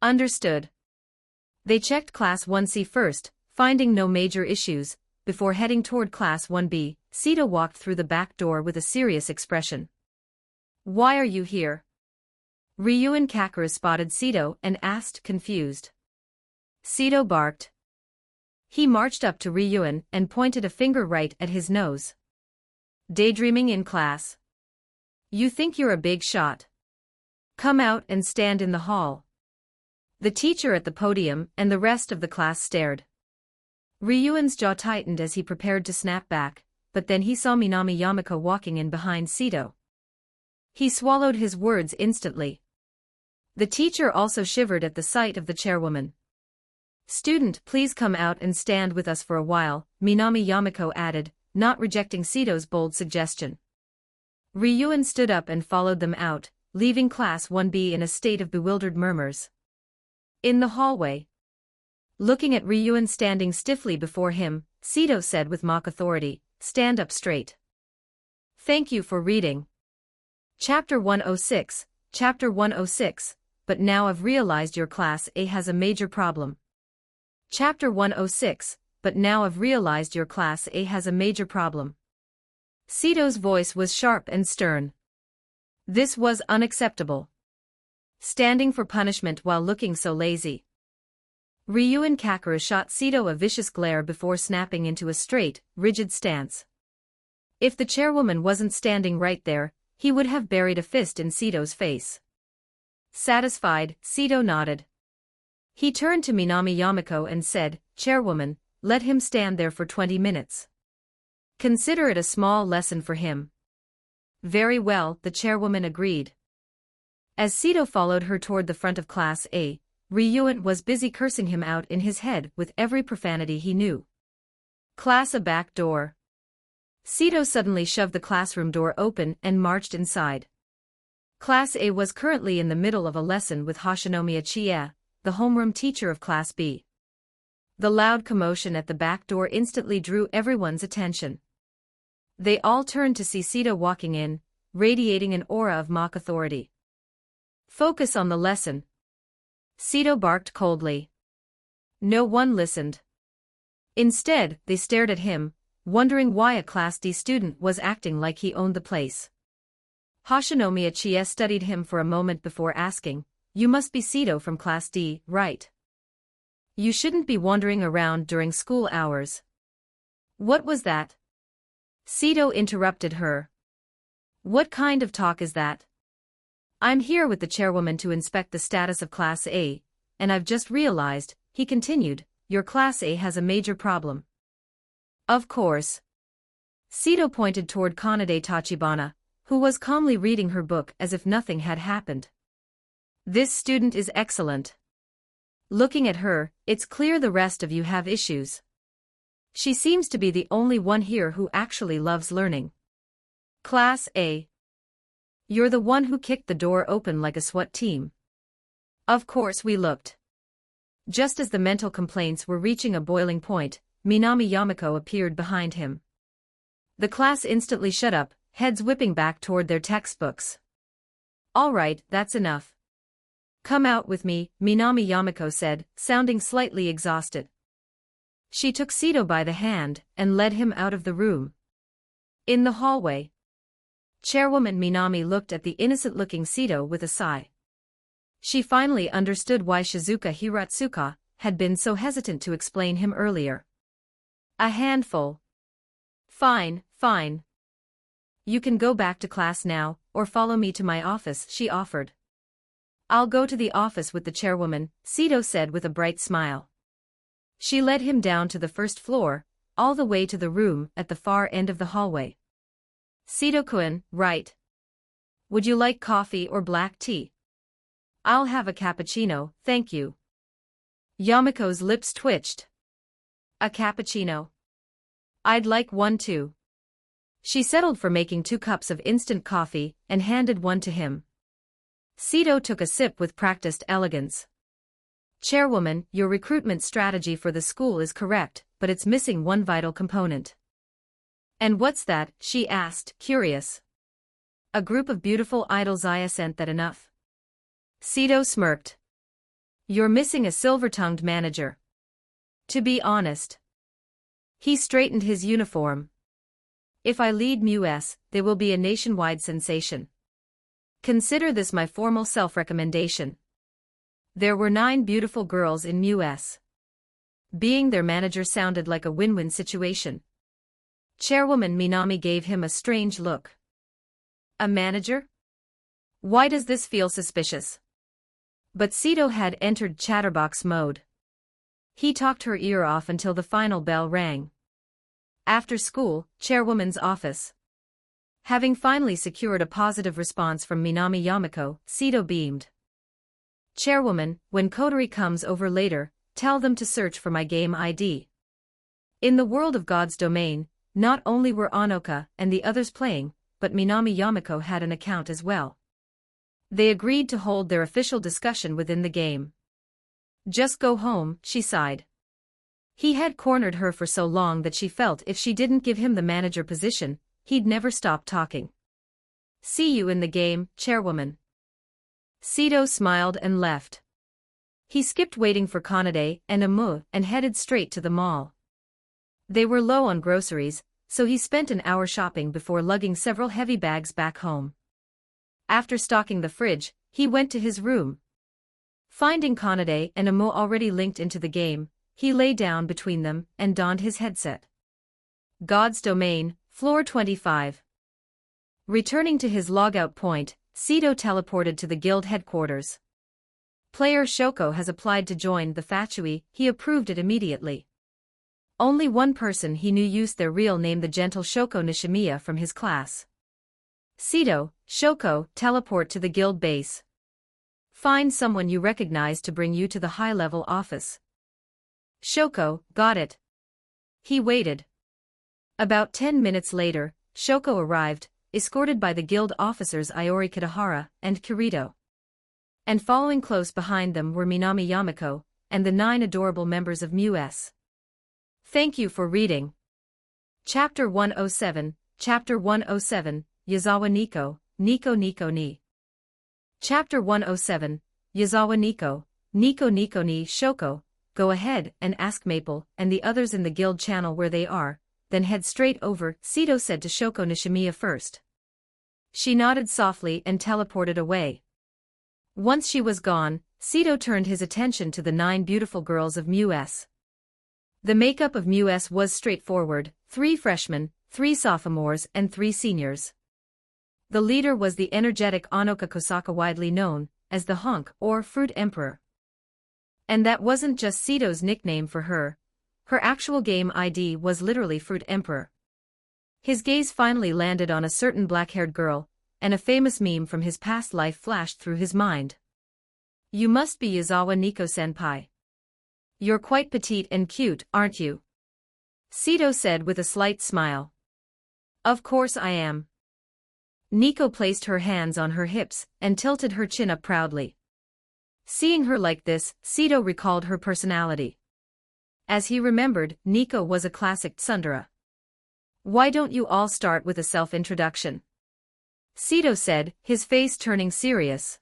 Understood. They checked Class 1C first, finding no major issues. Before heading toward Class 1B, Sito walked through the back door with a serious expression. "Why are you here?" Ryuin Kakura spotted Sito and asked, confused. Sito barked. He marched up to Ryuin and pointed a finger right at his nose. "Daydreaming in class? You think you're a big shot? Come out and stand in the hall." The teacher at the podium and the rest of the class stared. Ryuan's jaw tightened as he prepared to snap back, but then he saw Minami Yamako walking in behind Sito. He swallowed his words instantly. The teacher also shivered at the sight of the chairwoman. "Student, please come out and stand with us for a while," Minami Yamako added, not rejecting Sito's bold suggestion. Ryuan stood up and followed them out, leaving Class 1B in a state of bewildered murmurs. In the hallway, looking at Ryuan standing stiffly before him, Sito said with mock authority, "Stand up straight. Thank you for reading. Chapter 106, Chapter 106, but now I've realized your Class A has a major problem. Chapter 106, but now I've realized your Class A has a major problem." Sito's voice was sharp and stern. This was unacceptable. Standing for punishment while looking so lazy. Ryuan Kakura shot Sito a vicious glare before snapping into a straight, rigid stance. If the chairwoman wasn't standing right there, he would have buried a fist in Sito's face. Satisfied, Sito nodded. He turned to Minami Yamako and said, "Chairwoman, let him stand there for 20 minutes. Consider it a small lesson for him." "Very well," the chairwoman agreed. As Sito followed her toward the front of Class A, Ryuan was busy cursing him out in his head with every profanity he knew. Class A back door. Sito suddenly shoved the classroom door open and marched inside. Class A was currently in the middle of a lesson with Hoshinomiya Chie, the homeroom teacher of Class B. The loud commotion at the back door instantly drew everyone's attention. They all turned to see Sito walking in, radiating an aura of mock authority. "Focus on the lesson," Sito barked coldly. No one listened. Instead, they stared at him, wondering why a Class D student was acting like he owned the place. Hoshinomiya Chie studied him for a moment before asking, "You must be Sito from Class D, right? You shouldn't be wandering around during school hours." "What was that?" Sito interrupted her. "What kind of talk is that? I'm here with the chairwoman to inspect the status of Class A, and I've just realized," he continued, "your Class A has a major problem." "Of course." Sito pointed toward Kanade Tachibana, who was calmly reading her book as if nothing had happened. "This student is excellent. Looking at her, it's clear the rest of you have issues. She seems to be the only one here who actually loves learning. Class A. You're the one who kicked the door open like a SWAT team." Of course we looked. Just as the mental complaints were reaching a boiling point, Minami Yamako appeared behind him. The class instantly shut up, heads whipping back toward their textbooks. "All right, that's enough. Come out with me," Minami Yamako said, sounding slightly exhausted. She took Sito by the hand and led him out of the room. In the hallway, Chairwoman Minami looked at the innocent-looking Sito with a sigh. She finally understood why Shizuka Hiratsuka had been so hesitant to explain him earlier. "A handful. Fine, fine. You can go back to class now, or follow me to my office," she offered. "I'll go to the office with the chairwoman," Sito said with a bright smile. She led him down to the first floor, all the way to the room at the far end of the hallway. "Sito-kun, right. Would you like coffee or black tea?" "I'll have a cappuccino, thank you." Yamako's lips twitched. "A cappuccino? I'd like one too." She settled for making 2 cups of instant coffee and handed one to him. Sito took a sip with practiced elegance. "Chairwoman, your recruitment strategy for the school is correct, but it's missing one vital component." "And what's that?" she asked, curious. "A group of beautiful idols. Isn't that enough?" Sito smirked. "You're missing a silver-tongued manager. To be honest." He straightened his uniform. "If I lead MUS, they will be a nationwide sensation. Consider this my formal self-recommendation." There were 9 beautiful girls in MUS. Being their manager sounded like a win-win situation. Chairwoman Minami gave him a strange look. "A manager? Why does this feel suspicious?" But Sito had entered chatterbox mode. He talked her ear off until the final bell rang. After school, chairwoman's office. Having finally secured a positive response from Minami Yamako, Sito beamed. Chairwoman, when Kodori comes over later, tell them to search for my game ID. In the world of God's domain, not only were Anoka and the others playing, but Minami Yamako had an account as well. They agreed to hold their official discussion within the game. Just go home, she sighed. He had cornered her for so long that she felt if she didn't give him the manager position, he'd never stop talking. See you in the game, chairwoman. Sito smiled and left. He skipped waiting for Kanade and Amu and headed straight to the mall. They were low on groceries, so he spent an hour shopping before lugging several heavy bags back home. After stocking the fridge, he went to his room. Finding Kanade and Amu already linked into the game, he lay down between them and donned his headset. God's Domain, Floor 25. Returning to his logout point, Sito teleported to the guild headquarters. Player Shoko has applied to join the Fatui, he approved it immediately. Only one person he knew used their real name, the gentle Shoko Nishimiya from his class. Sito, Shoko, teleport to the guild base. Find someone you recognize to bring you to the high-level office. Shoko, got it. He waited. About 10 minutes later, Shoko arrived, escorted by the guild officers Iori Kitahara and Kirito. And following close behind them were Minami Yamako, and the 9 adorable members of MUS. Thank you for reading. Chapter 107, Chapter 107, Yazawa Nico, Nico Nico ni. Chapter 107, Yazawa Nico, Nico Nico ni. Shoko, go ahead and ask Maple and the others in the guild channel where they are, then head straight over, Sito said to Shoko Nishimiya first. She nodded softly and teleported away. Once she was gone, Sito turned his attention to the 9 beautiful girls of MUS. The makeup of MUS was straightforward, 3 freshmen, 3 sophomores and 3 seniors. The leader was the energetic Anoka Kosaka, widely known as the Hunk or Fruit Emperor. And that wasn't just Sito's nickname for her. Her actual game ID was literally Fruit Emperor. His gaze finally landed on a certain black-haired girl, and a famous meme from his past life flashed through his mind. You must be Yazawa Nico-senpai. You're quite petite and cute, aren't you? Sito said with a slight smile. Of course I am. Nico placed her hands on her hips and tilted her chin up proudly. Seeing her like this, Sito recalled her personality. As he remembered, Nico was a classic tsundere. Why don't you all start with a self-introduction? Sito said, his face turning serious.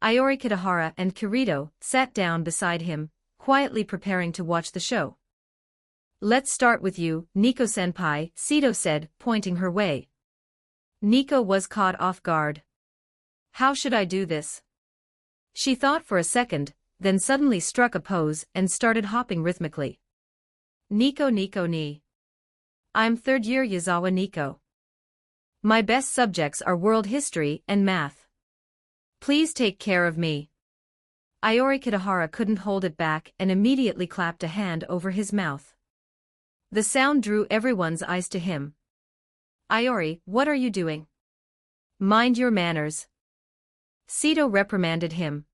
Iori Kitahara and Kirito sat down beside him, quietly preparing to watch the show. Let's start with you, Nico-senpai, Sito said, pointing her way. Nico was caught off guard. How should I do this? She thought for a second, then suddenly struck a pose and started hopping rhythmically. Nico Nico ni. I'm 3rd year Yazawa Nico. My best subjects are world history and math. Please take care of me. Iori Kitahara couldn't hold it back and immediately clapped a hand over his mouth. The sound drew everyone's eyes to him. Iori, what are you doing? Mind your manners. Sito reprimanded him.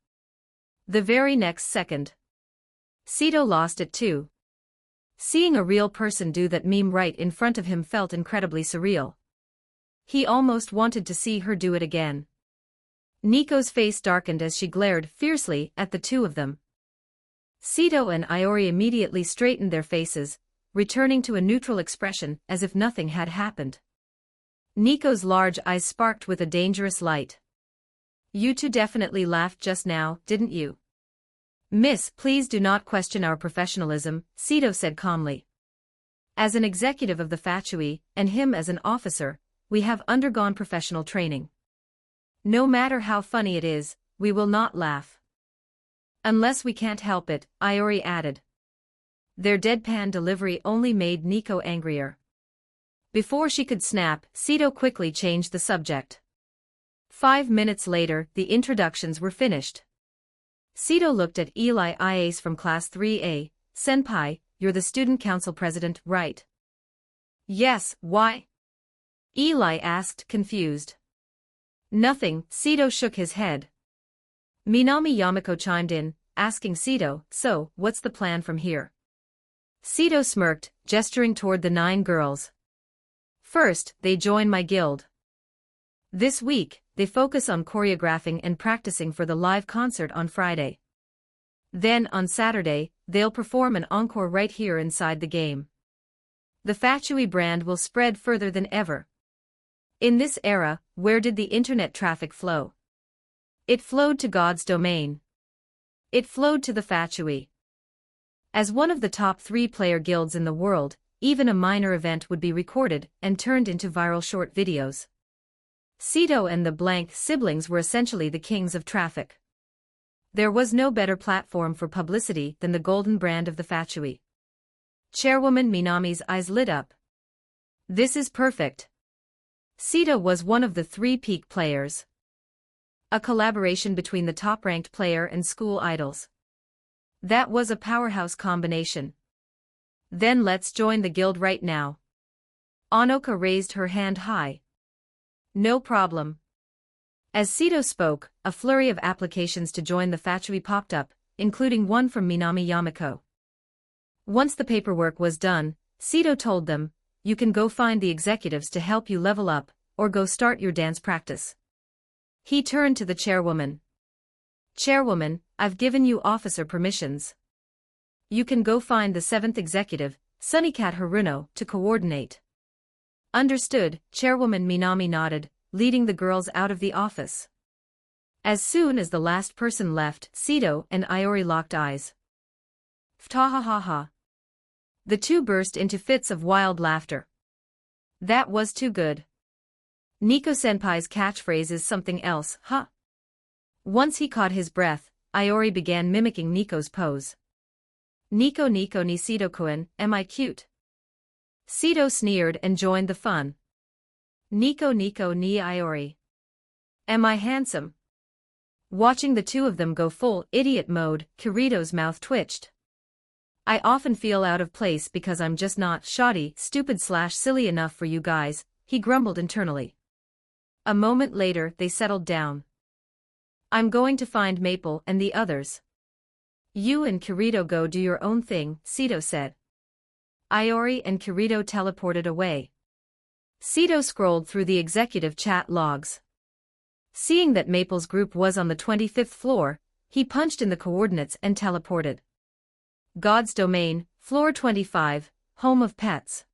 The very next second, Sito lost it too. Seeing a real person do that meme right in front of him felt incredibly surreal. He almost wanted to see her do it again. Nico's face darkened as she glared fiercely at the two of them. Sito and Iori immediately straightened their faces, returning to a neutral expression as if nothing had happened. Nico's large eyes sparked with a dangerous light. You two definitely laughed just now, didn't you? Miss, please do not question our professionalism, Sito said calmly. As an executive of the Fatui, and him as an officer, we have undergone professional training. No matter how funny it is, we will not laugh. Unless we can't help it, Iori added. Their deadpan delivery only made Nico angrier. Before she could snap, Sito quickly changed the subject. 5 minutes later, the introductions were finished. Sito looked at Eli Ias from Class 3A, Senpai, you're the student council president, right? Yes, why? Eli asked, confused. Nothing, Sito shook his head. Minami Yamako chimed in, asking Sito, so, what's the plan from here? Sito smirked, gesturing toward the 9 girls. First, they join my guild. This week, they focus on choreographing and practicing for the live concert on Friday. Then, on Saturday, they'll perform an encore right here inside the game. The Fatui brand will spread further than ever. In this era, where did the internet traffic flow? It flowed to God's domain. It flowed to the Fatui. As one of the top 3 player guilds in the world, even a minor event would be recorded and turned into viral short videos. Sito and the blank siblings were essentially the kings of traffic. There was no better platform for publicity than the golden brand of the Fatui. Chairwoman Minami's eyes lit up. This is perfect. Sito was one of the 3 peak players. A collaboration between the top-ranked player and school idols. That was a powerhouse combination. Then let's join the guild right now. Anoka raised her hand high. No problem. As Sito spoke, a flurry of applications to join the Fatui popped up, including one from Minami Yamako. Once the paperwork was done, Sito told them, you can go find the executives to help you level up, or go start your dance practice. He turned to the chairwoman. Chairwoman, I've given you officer permissions. You can go find the 7th executive, Sunnycat Haruno, to coordinate. Understood, Chairwoman Minami nodded, leading the girls out of the office. As soon as the last person left, Sito and Iori locked eyes. Ftahahaha. The 2 burst into fits of wild laughter. That was too good. Nico-senpai's catchphrase is something else, huh? Once he caught his breath, Iori began mimicking Nico's pose. Nico ni Sito-kun, am I cute? Sito sneered and joined the fun. Nico ni Iori. Am I handsome? Watching the 2 of them go full idiot mode, Kirito's mouth twitched. I often feel out of place because I'm just not shoddy, stupid/silly enough for you guys, he grumbled internally. A moment later, they settled down. I'm going to find Maple and the others. You and Kirito go do your own thing, Sito said. Iori and Kirito teleported away. Sito scrolled through the executive chat logs. Seeing that Maple's group was on the 25th floor, he punched in the coordinates and teleported. God's domain, floor 25, home of pets.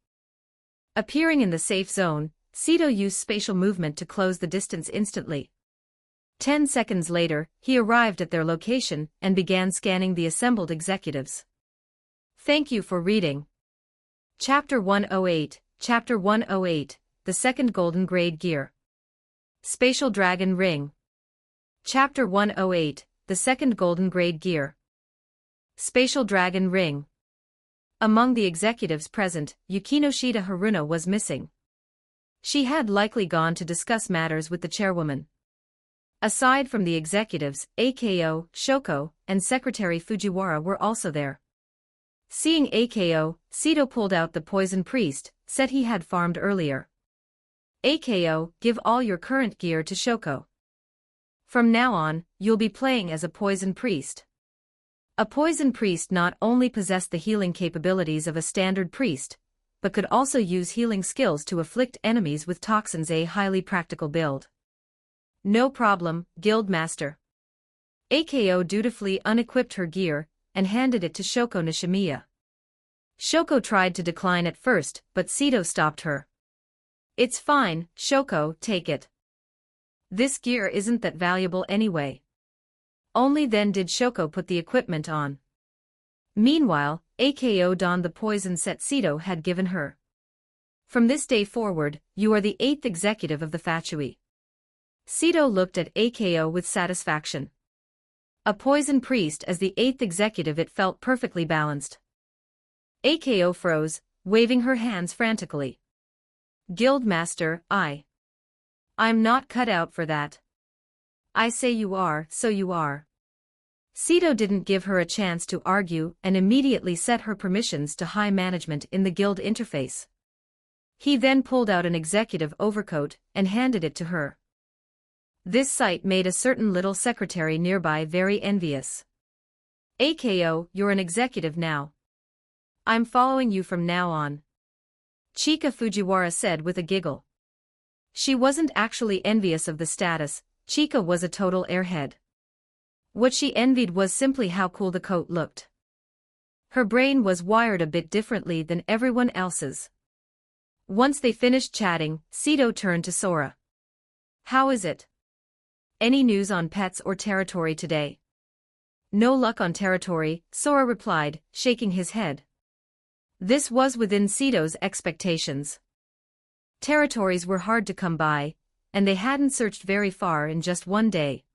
Appearing in the safe zone, Sito used spatial movement to close the distance instantly. 10 seconds later, he arrived at their location and began scanning the assembled executives. Thank you for reading. Chapter 108, Chapter 108, The Second Golden Grade Gear. Spatial Dragon Ring. Chapter 108, The Second Golden Grade Gear. Spatial Dragon Ring. Among the executives present, Yukinoshita Haruno was missing. She had likely gone to discuss matters with the chairwoman. Aside from the executives, AKO, Shoko, and Secretary Fujiwara were also there. Seeing AKO, Sito pulled out the poison priest, said he had farmed earlier. AKO, give all your current gear to Shoko. From now on, you'll be playing as a poison priest. A poison priest not only possessed the healing capabilities of a standard priest, but could also use healing skills to afflict enemies with toxins, a highly practical build. No problem, Guildmaster. AKO dutifully unequipped her gear, and handed it to Shoko Nishimiya. Shoko tried to decline at first, but Sito stopped her. It's fine, Shoko, take it. This gear isn't that valuable anyway. Only then did Shoko put the equipment on. Meanwhile, AKO donned the poison set Sito had given her. From this day forward, you are the 8th executive of the Fatui. Sito looked at AKO with satisfaction. A poison priest as the 8th executive, it felt perfectly balanced. AKO froze, waving her hands frantically. Guildmaster, I'm not cut out for that. I say you are, so you are. Sito didn't give her a chance to argue and immediately set her permissions to high management in the guild interface. He then pulled out an executive overcoat and handed it to her. This sight made a certain little secretary nearby very envious. "AKO, you're an executive now. I'm following you from now on," Chika Fujiwara said with a giggle. She wasn't actually envious of the status. Chika was a total airhead. What she envied was simply how cool the coat looked. Her brain was wired a bit differently than everyone else's. Once they finished chatting, Sito turned to Sora. "How is it? Any news on pets or territory today?" "No luck on territory," Sora replied, shaking his head. This was within Sito's expectations. Territories were hard to come by, and they hadn't searched very far in just one day.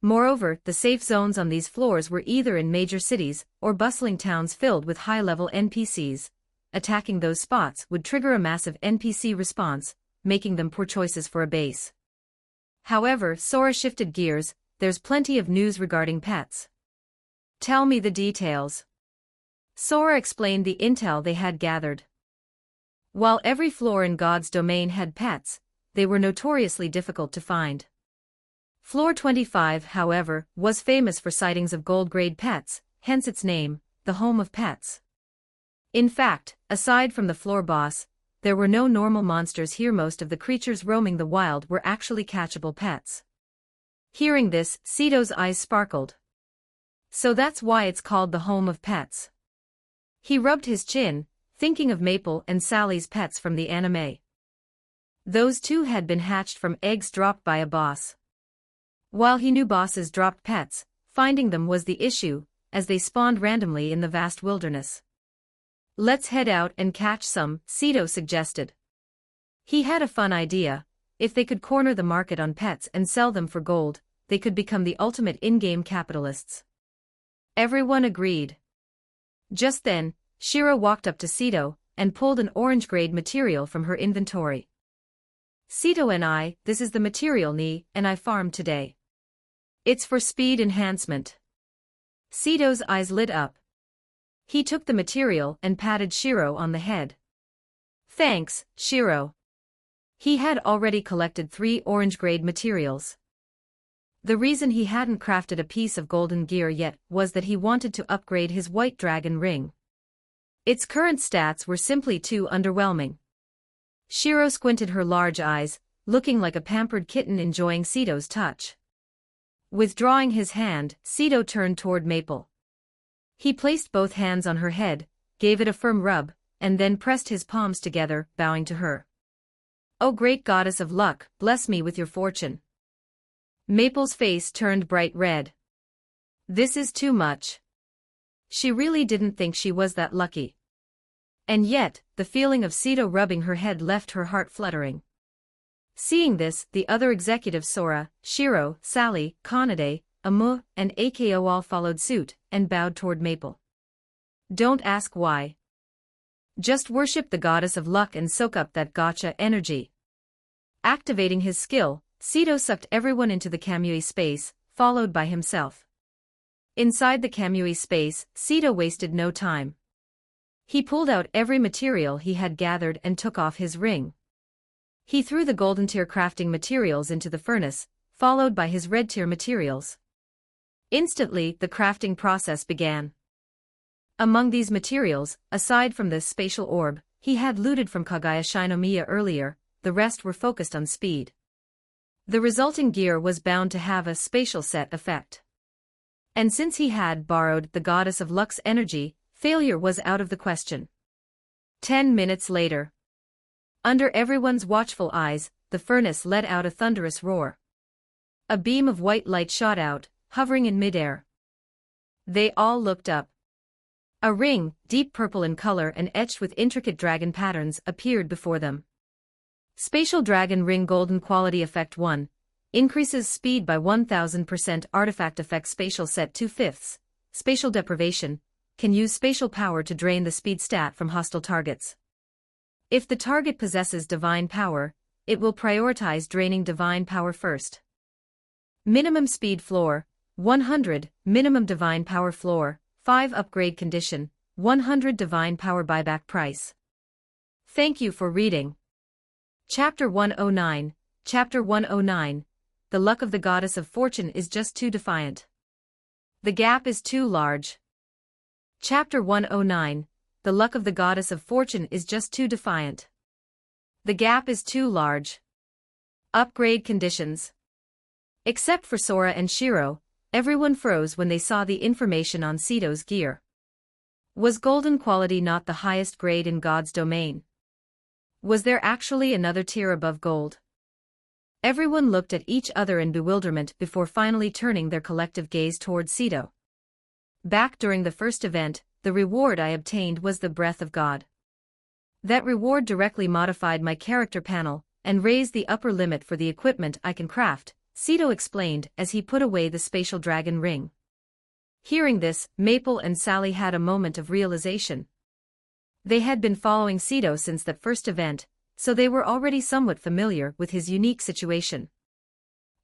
Moreover, the safe zones on these floors were either in major cities or bustling towns filled with high-level NPCs. Attacking those spots would trigger a massive NPC response, making them poor choices for a base. However, Sora shifted gears. "There's plenty of news regarding pets." "Tell me the details." Sora explained the intel they had gathered. While every floor in God's domain had pets, they were notoriously difficult to find. Floor 25, however, was famous for sightings of gold-grade pets, hence its name, the home of pets. In fact, aside from the floor boss, there were no normal monsters here. Most of the creatures roaming the wild were actually catchable pets. Hearing this, Sito's eyes sparkled. "So that's why it's called the home of pets." He rubbed his chin, thinking of Maple and Sally's pets from the anime. Those two had been hatched from eggs dropped by a boss. While he knew bosses dropped pets, finding them was the issue, as they spawned randomly in the vast wilderness. "Let's head out and catch some," Sito suggested. He had a fun idea. If they could corner the market on pets and sell them for gold, they could become the ultimate in-game capitalists. Everyone agreed. Just then, Shiro walked up to Sito and pulled an orange-grade material from her inventory. "Sito and this is the material and I farmed today. It's for speed enhancement." Sito's eyes lit up. He took the material and patted Shiro on the head. "Thanks, Shiro." He had already collected 3 orange-grade materials. The reason he hadn't crafted a piece of golden gear yet was that he wanted to upgrade his white dragon ring. Its current stats were simply too underwhelming. Shiro squinted her large eyes, looking like a pampered kitten enjoying Sito's touch. Withdrawing his hand, Sito turned toward Maple. He placed both hands on her head, gave it a firm rub, and then pressed his palms together, bowing to her. "Oh great goddess of luck, bless me with your fortune." Maple's face turned bright red. This is too much. She really didn't think she was that lucky. And yet, the feeling of Sito rubbing her head left her heart fluttering. Seeing this, the other executives Sora, Shiro, Sally, Kanade, Amu, and Ako all followed suit, and bowed toward Maple. "Don't ask why. Just worship the goddess of luck and soak up that gotcha energy." Activating his skill, Sito sucked everyone into the Kamui space, followed by himself. Inside the Kamui space, Sito wasted no time. He pulled out every material he had gathered and took off his ring. He threw the golden tier crafting materials into the furnace, followed by his red tier materials. Instantly, the crafting process began. Among these materials, aside from the spatial orb he had looted from Kaguya Shinomiya earlier, the rest were focused on speed. The resulting gear was bound to have a spatial set effect. And since he had borrowed the goddess of luck's energy, failure was out of the question. 10 minutes later. Under everyone's watchful eyes, the furnace let out a thunderous roar. A beam of white light shot out, hovering in midair. They all looked up. A ring, deep purple in color and etched with intricate dragon patterns, appeared before them. Spatial Dragon Ring Golden Quality Effect 1. Increases speed by 1000%. Artifact Effect Spatial Set 2/5. Spatial Deprivation. Can use spatial power to drain the speed stat from hostile targets. If the target possesses divine power, it will prioritize draining divine power first. Minimum speed floor. 100, minimum divine power floor, 5 upgrade condition, 100 divine power buyback price. Thank you for reading. Chapter 109, Chapter 109, The luck of the goddess of fortune is just too defiant. The gap is too large. Chapter 109, The luck of the goddess of fortune is just too defiant. The gap is too large. Upgrade conditions. Except for Sora and Shiro, everyone froze when they saw the information on Sito's gear. Was golden quality not the highest grade in God's domain? Was there actually another tier above gold? Everyone looked at each other in bewilderment before finally turning their collective gaze toward Sito. Back during the first event, the reward I obtained was the Breath of God. That reward directly modified my character panel and raised the upper limit for the equipment I can craft, Sito explained as he put away the spatial dragon ring. Hearing this, Maple and Sally had a moment of realization. They had been following Sito since that first event, so they were already somewhat familiar with his unique situation.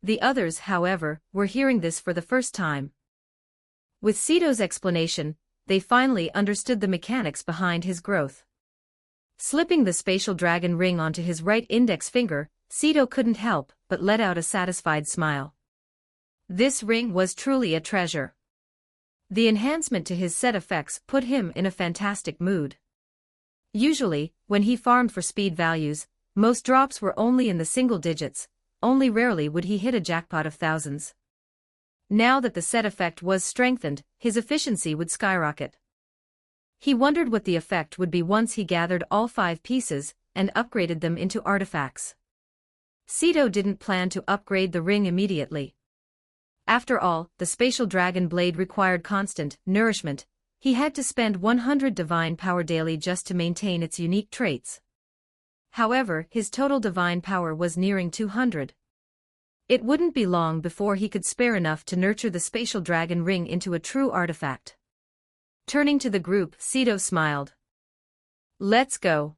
The others, however, were hearing this for the first time. With Sito's explanation, they finally understood the mechanics behind his growth. Slipping the spatial dragon ring onto his right index finger, Sito couldn't help but let out a satisfied smile. This ring was truly a treasure. The enhancement to his set effects put him in a fantastic mood. Usually, when he farmed for speed values, most drops were only in the single digits, only rarely would he hit a jackpot of thousands. Now that the set effect was strengthened, his efficiency would skyrocket. He wondered what the effect would be once he gathered all 5 pieces and upgraded them into artifacts. Sito didn't plan to upgrade the ring immediately. After all, the spatial dragon blade required constant nourishment. He had to spend 100 divine power daily just to maintain its unique traits. However, his total divine power was nearing 200. It wouldn't be long before he could spare enough to nurture the spatial dragon ring into a true artifact. Turning to the group, Sito smiled. Let's go.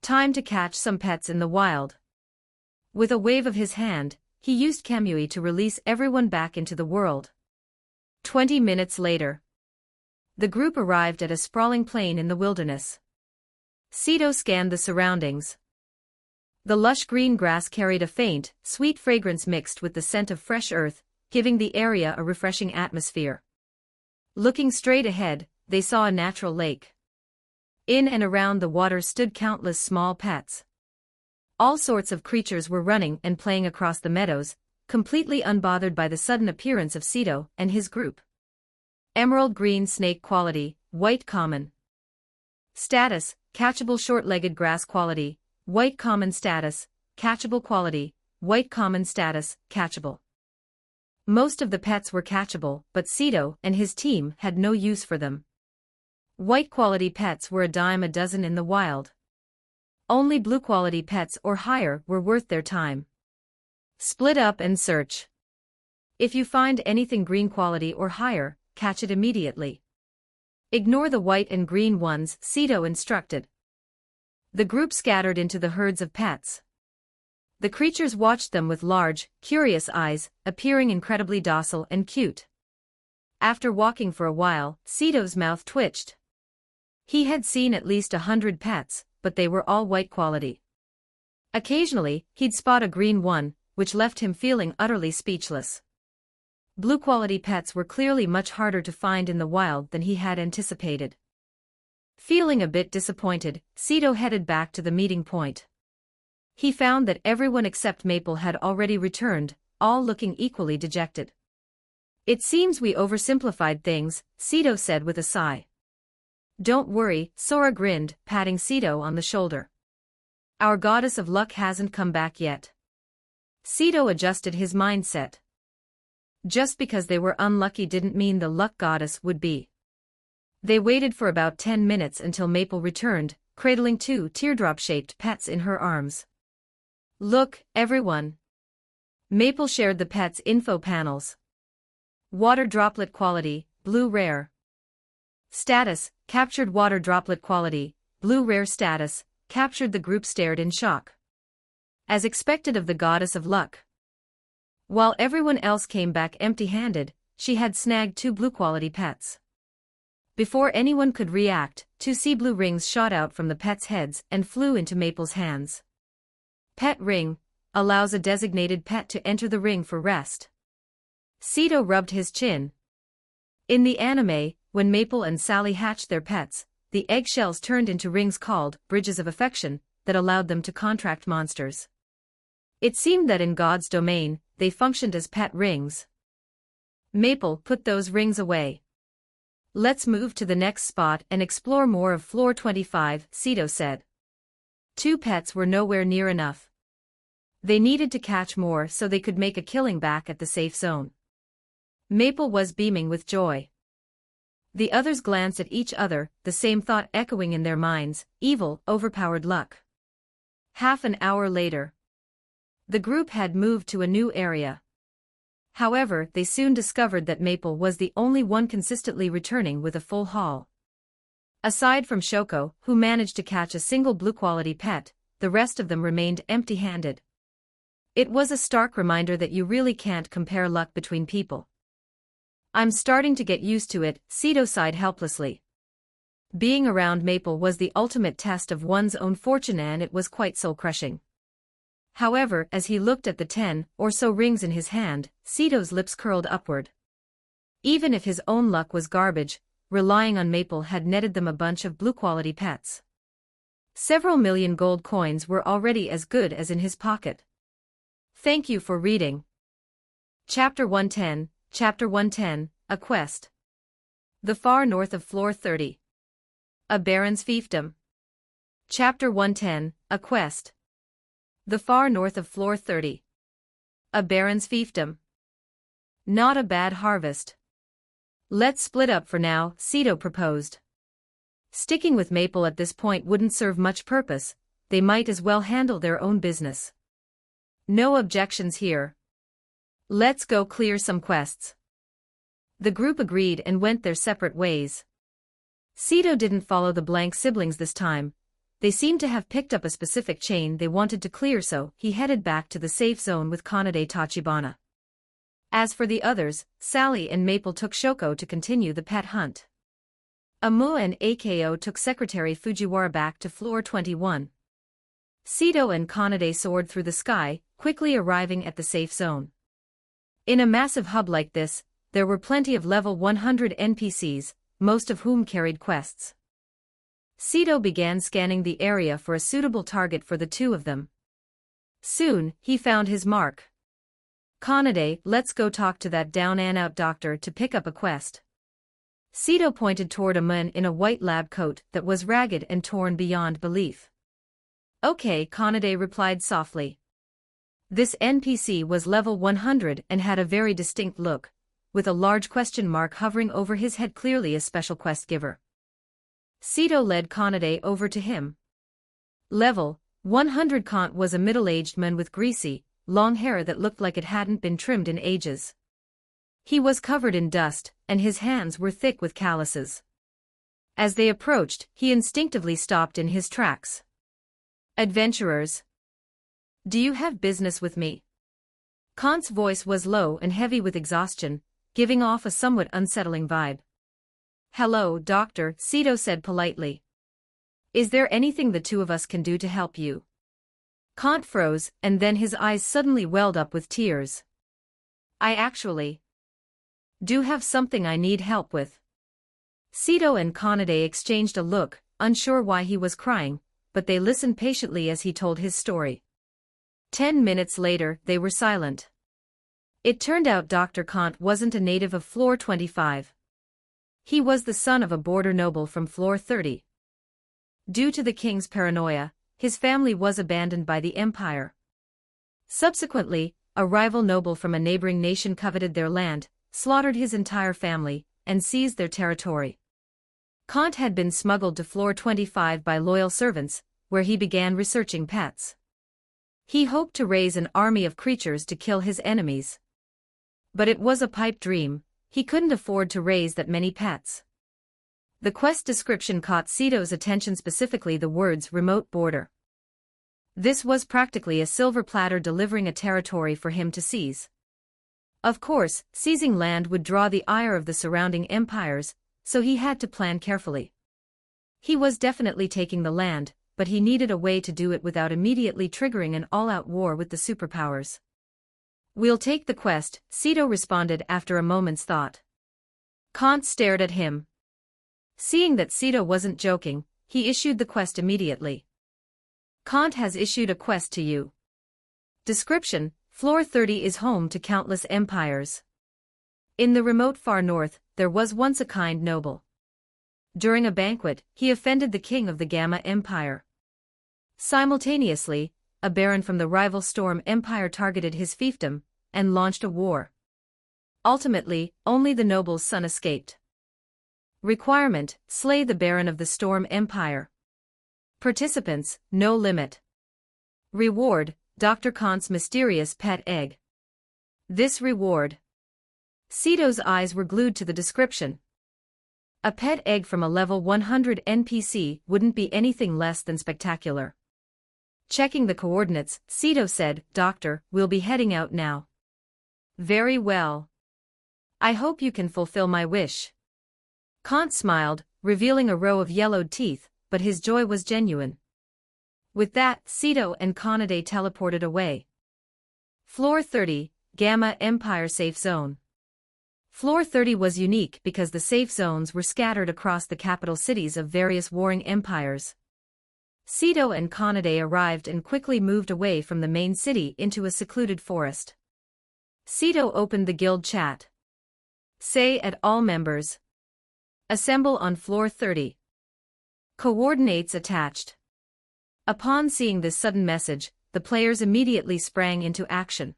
Time to catch some pets in the wild. With a wave of his hand, he used Kamui to release everyone back into the world. 20 minutes later. The group arrived at a sprawling plain in the wilderness. Sito scanned the surroundings. The lush green grass carried a faint, sweet fragrance mixed with the scent of fresh earth, giving the area a refreshing atmosphere. Looking straight ahead, they saw a natural lake. In and around the water stood countless small pets. All sorts of creatures were running and playing across the meadows, completely unbothered by the sudden appearance of Sito and his group. Emerald green snake quality, white common. Status, catchable short-legged grass quality, white common status, catchable quality, white common status, catchable. Most of the pets were catchable, but Sito and his team had no use for them. White quality pets were a dime a dozen in the wild. Only blue quality pets or higher were worth their time. Split up and search. If you find anything green quality or higher, catch it immediately. Ignore the white and green ones, Sito instructed. The group scattered into the herds of pets. The creatures watched them with large, curious eyes, appearing incredibly docile and cute. After walking for a while, Sito's mouth twitched. He had seen at least 100 pets, but they were all white quality. Occasionally, he'd spot a green one, which left him feeling utterly speechless. Blue quality pets were clearly much harder to find in the wild than he had anticipated. Feeling a bit disappointed, Sito headed back to the meeting point. He found that everyone except Maple had already returned, all looking equally dejected. It seems we oversimplified things, Sito said with a sigh. Don't worry, Sora grinned, patting Sito on the shoulder. Our goddess of luck hasn't come back yet. Sito adjusted his mindset. Just because they were unlucky didn't mean the luck goddess would be. They waited for about 10 minutes until Maple returned, cradling 2 teardrop-shaped pets in her arms. Look, everyone. Maple shared the pets' info panels. Water droplet quality, blue rare. Status, captured water droplet quality, blue rare status, captured. The group stared in shock. As expected of the goddess of luck. While everyone else came back empty-handed, she had snagged 2 blue-quality pets. Before anyone could react, 2 sea blue rings shot out from the pets' heads and flew into Maple's hands. Pet ring allows a designated pet to enter the ring for rest. Sito rubbed his chin. In the anime, when Maple and Sally hatched their pets, the eggshells turned into rings called bridges of affection that allowed them to contract monsters. It seemed that in God's domain, they functioned as pet rings. Maple put those rings away. Let's move to the next spot and explore more of Floor 25, Sito said. 2 pets were nowhere near enough. They needed to catch more so they could make a killing back at the safe zone. Maple was beaming with joy. The others glanced at each other, the same thought echoing in their minds: evil, overpowered luck. Half an hour later, the group had moved to a new area. However, they soon discovered that Maple was the only one consistently returning with a full haul. Aside from Shoko, who managed to catch a single blue-quality pet, the rest of them remained empty-handed. It was a stark reminder that you really can't compare luck between people. I'm starting to get used to it, Sito sighed helplessly. Being around Maple was the ultimate test of one's own fortune, and it was quite soul-crushing. However, as he looked at the 10 or so rings in his hand, Sito's lips curled upward. Even if his own luck was garbage, relying on Maple had netted them a bunch of blue-quality pets. Several million gold coins were already as good as in his pocket. Thank you for reading. Chapter 110, Chapter 110, A Quest. The far north of Floor 30. A Baron's Fiefdom. Chapter 110, A Quest. The far north of Floor 30. A Baron's Fiefdom. Not a bad harvest. Let's split up for now, Sito proposed. Sticking with Maple at this point wouldn't serve much purpose, they might as well handle their own business. No objections here. Let's go clear some quests. The group agreed and went their separate ways. Sito didn't follow the blank siblings this time. They seemed to have picked up a specific chain they wanted to clear, so he headed back to the safe zone with Kanade Tachibana. As for the others, Sally and Maple took Shoko to continue the pet hunt. Amu and Ako took Secretary Fujiwara back to Floor 21. Sito and Kanade soared through the sky, quickly arriving at the safe zone. In a massive hub like this, there were plenty of level 100 NPCs, most of whom carried quests. Sito began scanning the area for a suitable target for the 2 of them. Soon, he found his mark. Kanade, let's go talk to that down-and-out doctor to pick up a quest. Sito pointed toward a man in a white lab coat that was ragged and torn beyond belief. Okay, Kanade replied softly. This NPC was level 100 and had a very distinct look, with a large question mark hovering over his head, clearly a special quest giver. Sito led Kanade over to him. Level 100 Kant was a middle-aged man with greasy, long hair that looked like it hadn't been trimmed in ages. He was covered in dust, and his hands were thick with calluses. As they approached, he instinctively stopped in his tracks. Adventurers. Do you have business with me? Kant's voice was low and heavy with exhaustion, giving off a somewhat unsettling vibe. Hello, Doctor, Sito said politely. Is there anything the 2 of us can do to help you? Kant froze, and then his eyes suddenly welled up with tears. I actually do have something I need help with. Sito and Kanade exchanged a look, unsure why he was crying, but they listened patiently as he told his story. 10 minutes later, they were silent. It turned out Dr. Kant wasn't a native of Floor 25. He was the son of a border noble from Floor 30. Due to the king's paranoia, his family was abandoned by the empire. Subsequently, a rival noble from a neighboring nation coveted their land, slaughtered his entire family, and seized their territory. Kant had been smuggled to Floor 25 by loyal servants, where he began researching pets. He hoped to raise an army of creatures to kill his enemies. But it was a pipe dream, he couldn't afford to raise that many pets. The quest description caught Sito's attention, specifically the words remote border. This was practically a silver platter delivering a territory for him to seize. Of course, seizing land would draw the ire of the surrounding empires, so he had to plan carefully. He was definitely taking the land, but he needed a way to do it without immediately triggering an all-out war with the superpowers. "We'll take the quest," Sito responded after a moment's thought. Kant stared at him. Seeing that Sito wasn't joking, he issued the quest immediately. "Kant has issued a quest to you. Description: Floor 30 is home to countless empires. In the remote far north, there was once a kind noble. During a banquet, he offended the king of the Gamma Empire. Simultaneously, a baron from the rival Storm Empire targeted his fiefdom and launched a war. Ultimately, only the noble's son escaped. Requirement: slay the baron of the Storm Empire. Participants: no limit. Reward: Dr. Kant's mysterious pet egg. This reward." Sito's eyes were glued to the description. A pet egg from a level 100 NPC wouldn't be anything less than spectacular. Checking the coordinates, Sito said, "Doctor, we'll be heading out now." "Very well. I hope you can fulfill my wish." Kant smiled, revealing a row of yellowed teeth, but his joy was genuine. With that, Sito and Kanade teleported away. Floor 30, Gamma Empire Safe Zone. Floor 30 was unique because the safe zones were scattered across the capital cities of various warring empires. Sito and Kanade arrived and quickly moved away from the main city into a secluded forest. Sito opened the guild chat. "Say at all members. Assemble on floor 30. Coordinates attached." Upon seeing this sudden message, the players immediately sprang into action.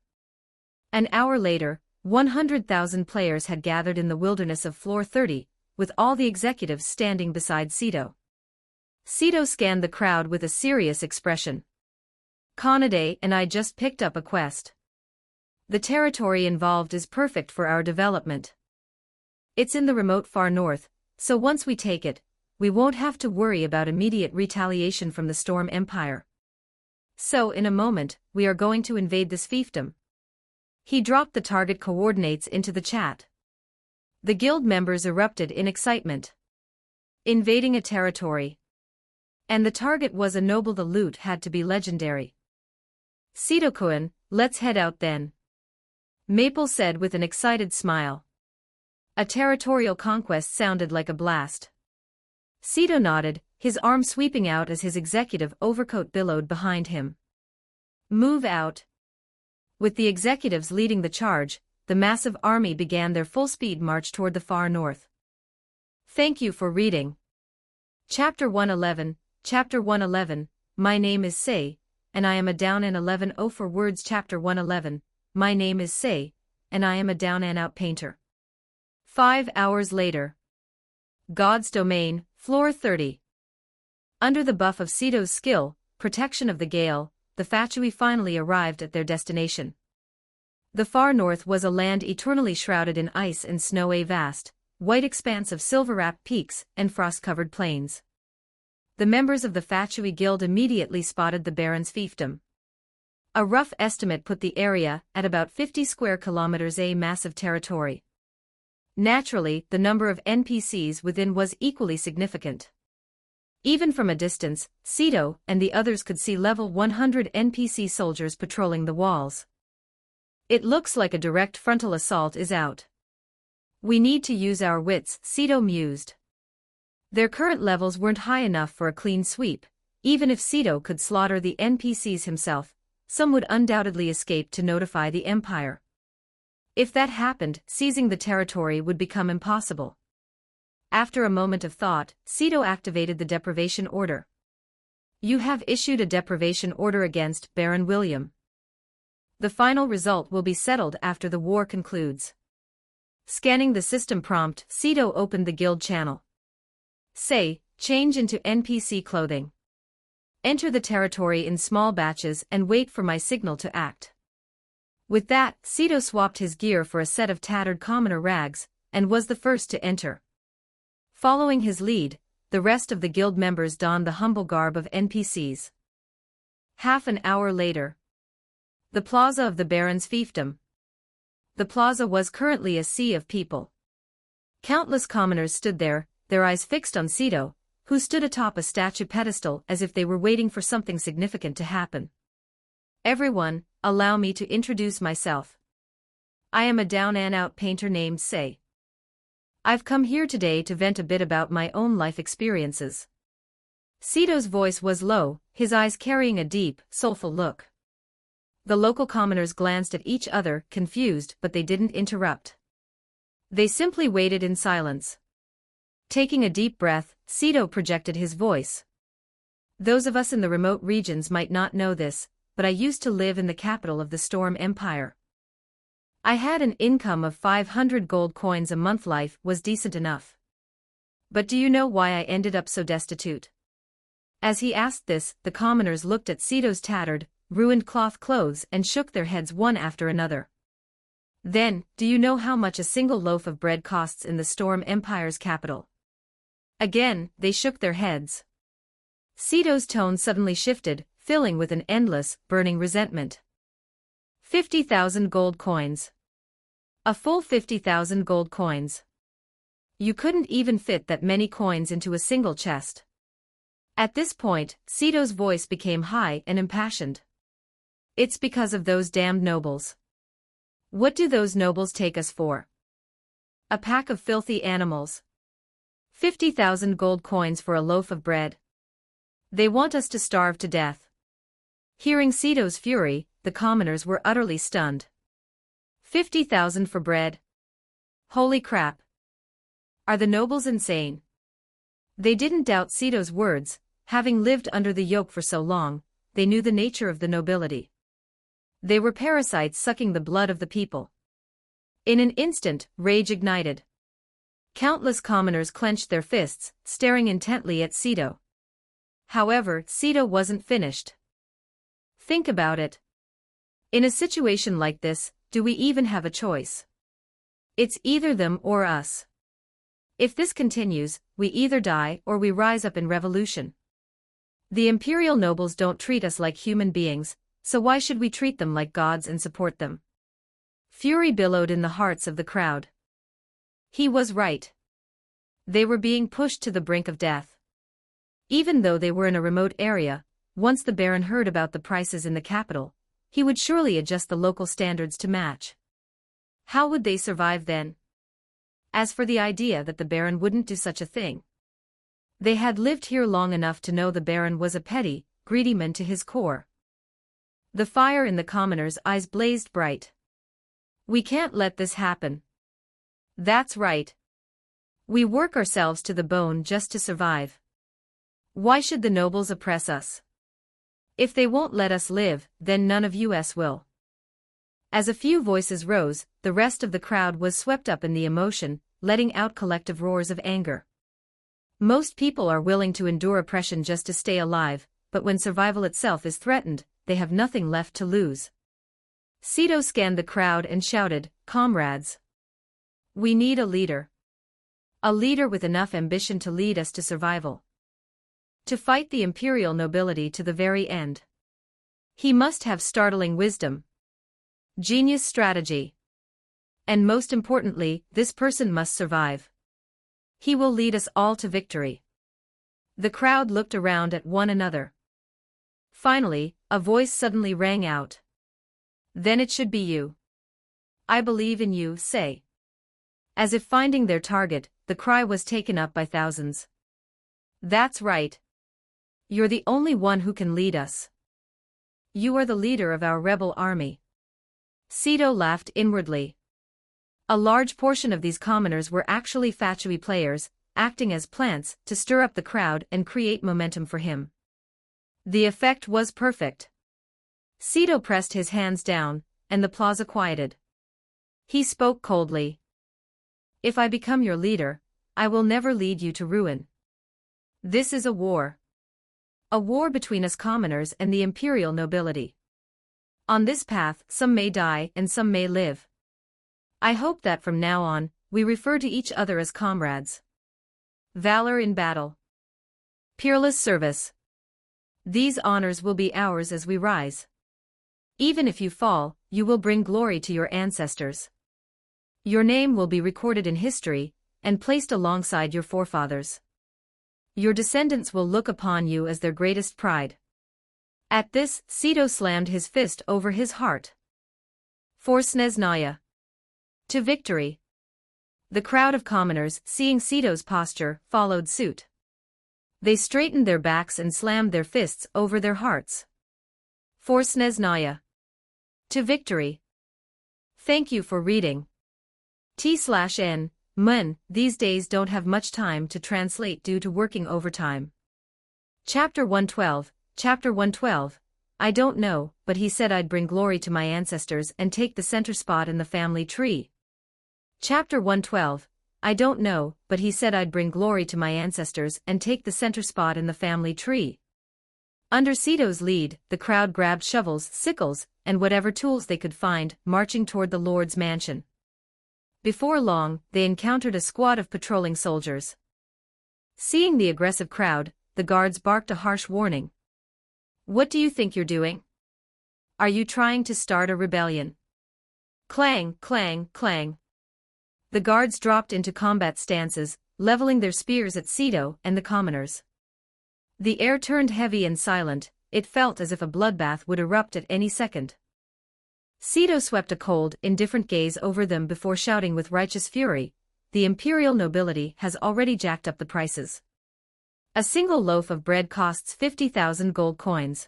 An hour later, 100,000 players had gathered in the wilderness of floor 30, with all the executives standing beside Sito. Sito scanned the crowd with a serious expression. "Kanade and I just picked up a quest. The territory involved is perfect for our development. It's in the remote far north, so once we take it, we won't have to worry about immediate retaliation from the Storm Empire. So in a moment, we are going to invade this fiefdom." He dropped the target coordinates into the chat. The guild members erupted in excitement. Invading a territory. And the target was a noble. The loot had to be legendary. "Sito-kun, let's head out then," Maple said with an excited smile. A territorial conquest sounded like a blast. Sito nodded, his arm sweeping out as his executive overcoat billowed behind him. "Move out." With the executives leading the charge, the massive army began their full-speed march toward the far north. Thank you for reading. Chapter 111, Chapter 111, My name is Sei, and I am a down and 11 0 for words. Chapter 111, My name is Sei, and I am a down and out painter. 5 hours later. God's Domain, Floor 30. Under the buff of Sito's skill, Protection of the Gale, the Fatui finally arrived at their destination. The far north was a land eternally shrouded in ice and snow, a vast, white expanse of silver-wrapped peaks and frost-covered plains. The members of the Fatui Guild immediately spotted the Baron's fiefdom. A rough estimate put the area at about 50 square kilometers, a massive territory. Naturally, the number of NPCs within was equally significant. Even from a distance, Sito and the others could see level 100 NPC soldiers patrolling the walls. "It looks like a direct frontal assault is out. We need to use our wits," Sito mused. Their current levels weren't high enough for a clean sweep. Even if Sito could slaughter the NPCs himself, some would undoubtedly escape to notify the Empire. If that happened, seizing the territory would become impossible. After a moment of thought, Sito activated the deprivation order. "You have issued a deprivation order against Baron William. The final result will be settled after the war concludes." Scanning the system prompt, Sito opened the guild channel. "Say, change into NPC clothing. Enter the territory in small batches and wait for my signal to act." With that, Sito swapped his gear for a set of tattered commoner rags, and was the first to enter. Following his lead, the rest of the guild members donned the humble garb of NPCs. Half an hour later. The plaza of the Baron's fiefdom. The plaza was currently a sea of people. Countless commoners stood there, their eyes fixed on Cito, who stood atop a statue pedestal as if they were waiting for something significant to happen. Everyone, allow me to introduce myself. I am a down-and-out painter named Sei. I've come here today to vent a bit about my own life experiences. Cito's voice was low, his eyes carrying a deep, soulful look. The local commoners glanced at each other, confused, but they didn't interrupt. They simply waited in silence. Taking a deep breath, Cito projected his voice. Those of us in the remote regions might not know this, but I used to live in the capital of the Storm Empire. I had an income of 500 gold coins a month. Life was decent enough. But do you know why I ended up so destitute? As he asked this, the commoners looked at Cito's tattered, ruined cloth clothes and shook their heads one after another. Then, do you know how much a single loaf of bread costs in the Storm Empire's capital? Again, they shook their heads. Cito's tone suddenly shifted, filling with an endless, burning resentment. 50,000 gold coins. A full 50,000 gold coins. You couldn't even fit that many coins into a single chest. At this point, Cito's voice became high and impassioned. It's because of those damned nobles. What do those nobles take us for? A pack of filthy animals. 50,000 gold coins for a loaf of bread. They want us to starve to death. Hearing Cito's fury, the commoners were utterly stunned. 50,000 for bread? Holy crap! Are the nobles insane? They didn't doubt Cito's words, having lived under the yoke for so long, they knew the nature of the nobility. They were parasites sucking the blood of the people. In an instant, rage ignited. Countless commoners clenched their fists, staring intently at Cito. However, Cito wasn't finished. Think about it. In a situation like this, do we even have a choice? It's either them or us. If this continues, we either die or we rise up in revolution. The imperial nobles don't treat us like human beings, so why should we treat them like gods and support them? Fury billowed in the hearts of the crowd. He was right. They were being pushed to the brink of death. Even though they were in a remote area, once the Baron heard about the prices in the capital, he would surely adjust the local standards to match. How would they survive then? As for the idea that the Baron wouldn't do such a thing. They had lived here long enough to know the Baron was a petty, greedy man to his core. The fire in the commoners' eyes blazed bright. We can't let this happen. That's right. We work ourselves to the bone just to survive. Why should the nobles oppress us? If they won't let us live, then none of us will. As a few voices rose, the rest of the crowd was swept up in the emotion, letting out collective roars of anger. Most people are willing to endure oppression just to stay alive, but when survival itself is threatened, they have nothing left to lose. Cito scanned the crowd and shouted, "Comrades! We need a leader. A leader with enough ambition to lead us to survival. To fight the imperial nobility to the very end. He must have startling wisdom. Genius strategy. And most importantly, this person must survive. He will lead us all to victory." The crowd looked around at one another. Finally, a voice suddenly rang out. "Then it should be you. I believe in you, Sei." As if finding their target, the cry was taken up by thousands. "That's right. You're the only one who can lead us. You are the leader of our rebel army." Cito laughed inwardly. A large portion of these commoners were actually Fatui players, acting as plants to stir up the crowd and create momentum for him. The effect was perfect. Cito pressed his hands down, and the plaza quieted. He spoke coldly. "If I become your leader, I will never lead you to ruin. This is a war. A war between us commoners and the imperial nobility. On this path, some may die and some may live. I hope that from now on, we refer to each other as comrades. Valor in battle. Peerless service. These honors will be ours as we rise. Even if you fall, you will bring glory to your ancestors." Your name will be recorded in history, and placed alongside your forefathers. Your descendants will look upon you as their greatest pride. At this, Sito slammed his fist over his heart. For Snezhnaya. To victory. The crowd of commoners, seeing Sito's posture, followed suit. They straightened their backs and slammed their fists over their hearts. For Snezhnaya. To victory. Thank you for reading. T/N, men, these days don't have much time to translate due to working overtime. Chapter 112, Chapter 112. I don't know, but he said I'd bring glory to my ancestors and take the center spot in the family tree. Chapter 112. I don't know, but he said I'd bring glory to my ancestors and take the center spot in the family tree. Under Sito's lead, the crowd grabbed shovels, sickles, and whatever tools they could find, marching toward the Lord's mansion. Before long, they encountered a squad of patrolling soldiers. Seeing the aggressive crowd, the guards barked a harsh warning. What do you think you're doing? Are you trying to start a rebellion? Clang, clang, clang. The guards dropped into combat stances, leveling their spears at Sito and the commoners. The air turned heavy and silent, it felt as if a bloodbath would erupt at any second. Sito swept a cold, indifferent gaze over them before shouting with righteous fury, the imperial nobility has already jacked up the prices. A single loaf of bread costs 50,000 gold coins.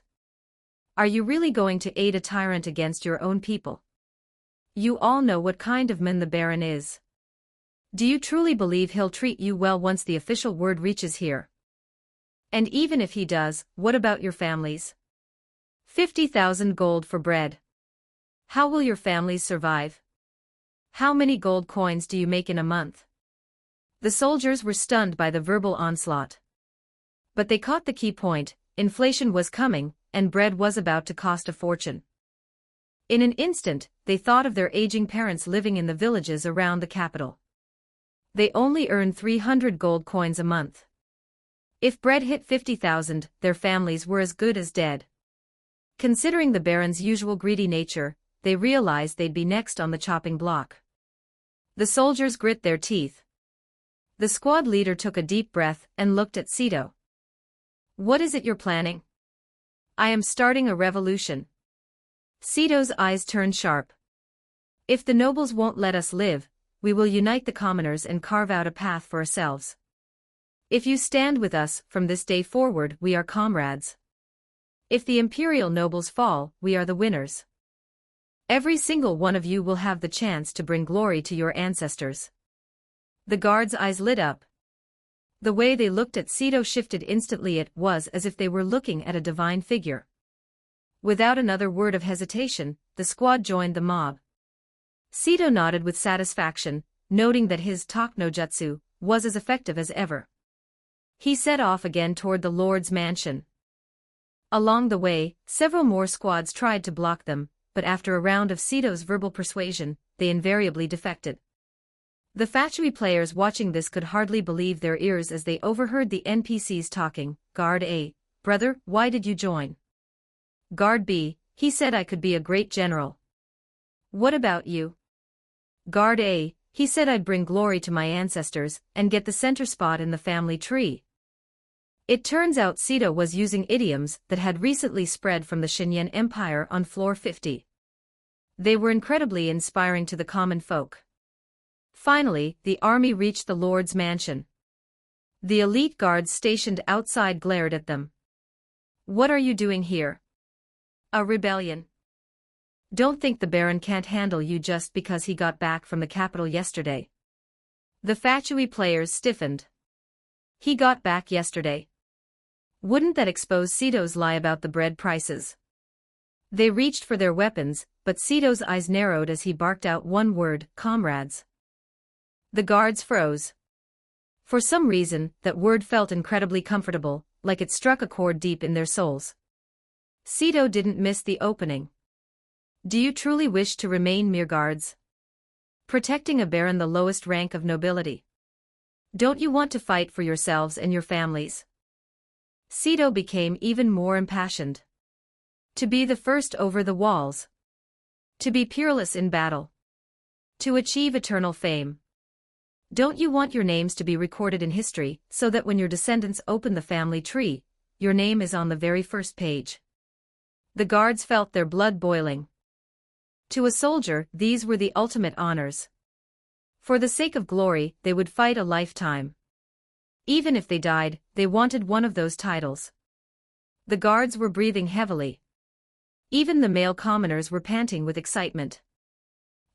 Are you really going to aid a tyrant against your own people? You all know what kind of man the Baron is. Do you truly believe he'll treat you well once the official word reaches here? And even if he does, what about your families? 50,000 gold for bread. How will your families survive? How many gold coins do you make in a month? The soldiers were stunned by the verbal onslaught. But they caught the key point, inflation was coming, and bread was about to cost a fortune. In an instant, they thought of their aging parents living in the villages around the capital. They only earned 300 gold coins a month. If bread hit 50,000, their families were as good as dead. Considering the Baron's usual greedy nature, they realized they'd be next on the chopping block. The soldiers grit their teeth. The squad leader took a deep breath and looked at Sito. What is it you're planning? I am starting a revolution. Sito's eyes turned sharp. If the nobles won't let us live, we will unite the commoners and carve out a path for ourselves. If you stand with us, from this day forward we are comrades. If the imperial nobles fall, we are the winners. Every single one of you will have the chance to bring glory to your ancestors. The guards' eyes lit up. The way they looked at Sito shifted instantly. It was as if they were looking at a divine figure. Without another word of hesitation, the squad joined the mob. Sito nodded with satisfaction, noting that his talk no jutsu was as effective as ever. He set off again toward the Lord's mansion. Along the way, several more squads tried to block them, but after a round of Sito's verbal persuasion, they invariably defected. The Fatui players watching this could hardly believe their ears as they overheard the NPCs talking. Guard A, brother, why did you join? Guard B, he said I could be a great general. What about you? Guard A, he said I'd bring glory to my ancestors and get the center spot in the family tree. It turns out Sito was using idioms that had recently spread from the Shinyan Empire on floor 50. They were incredibly inspiring to the common folk. Finally, the army reached the Lord's mansion. The elite guards stationed outside glared at them. What are you doing here? A rebellion. Don't think the Baron can't handle you just because he got back from the capital yesterday. The Fatui players stiffened. He got back yesterday. Wouldn't that expose Sito's lie about the bread prices? They reached for their weapons, but Sito's eyes narrowed as he barked out one word, comrades. The guards froze. For some reason, that word felt incredibly comfortable, like it struck a chord deep in their souls. Sito didn't miss the opening. Do you truly wish to remain mere guards? Protecting a baron, the lowest rank of nobility. Don't you want to fight for yourselves and your families? Sito became even more impassioned. To be the first over the walls. To be peerless in battle. To achieve eternal fame. Don't you want your names to be recorded in history, so that when your descendants open the family tree, your name is on the very first page? The guards felt their blood boiling. To a soldier, these were the ultimate honors. For the sake of glory, they would fight a lifetime. Even if they died, they wanted one of those titles. The guards were breathing heavily. Even the male commoners were panting with excitement.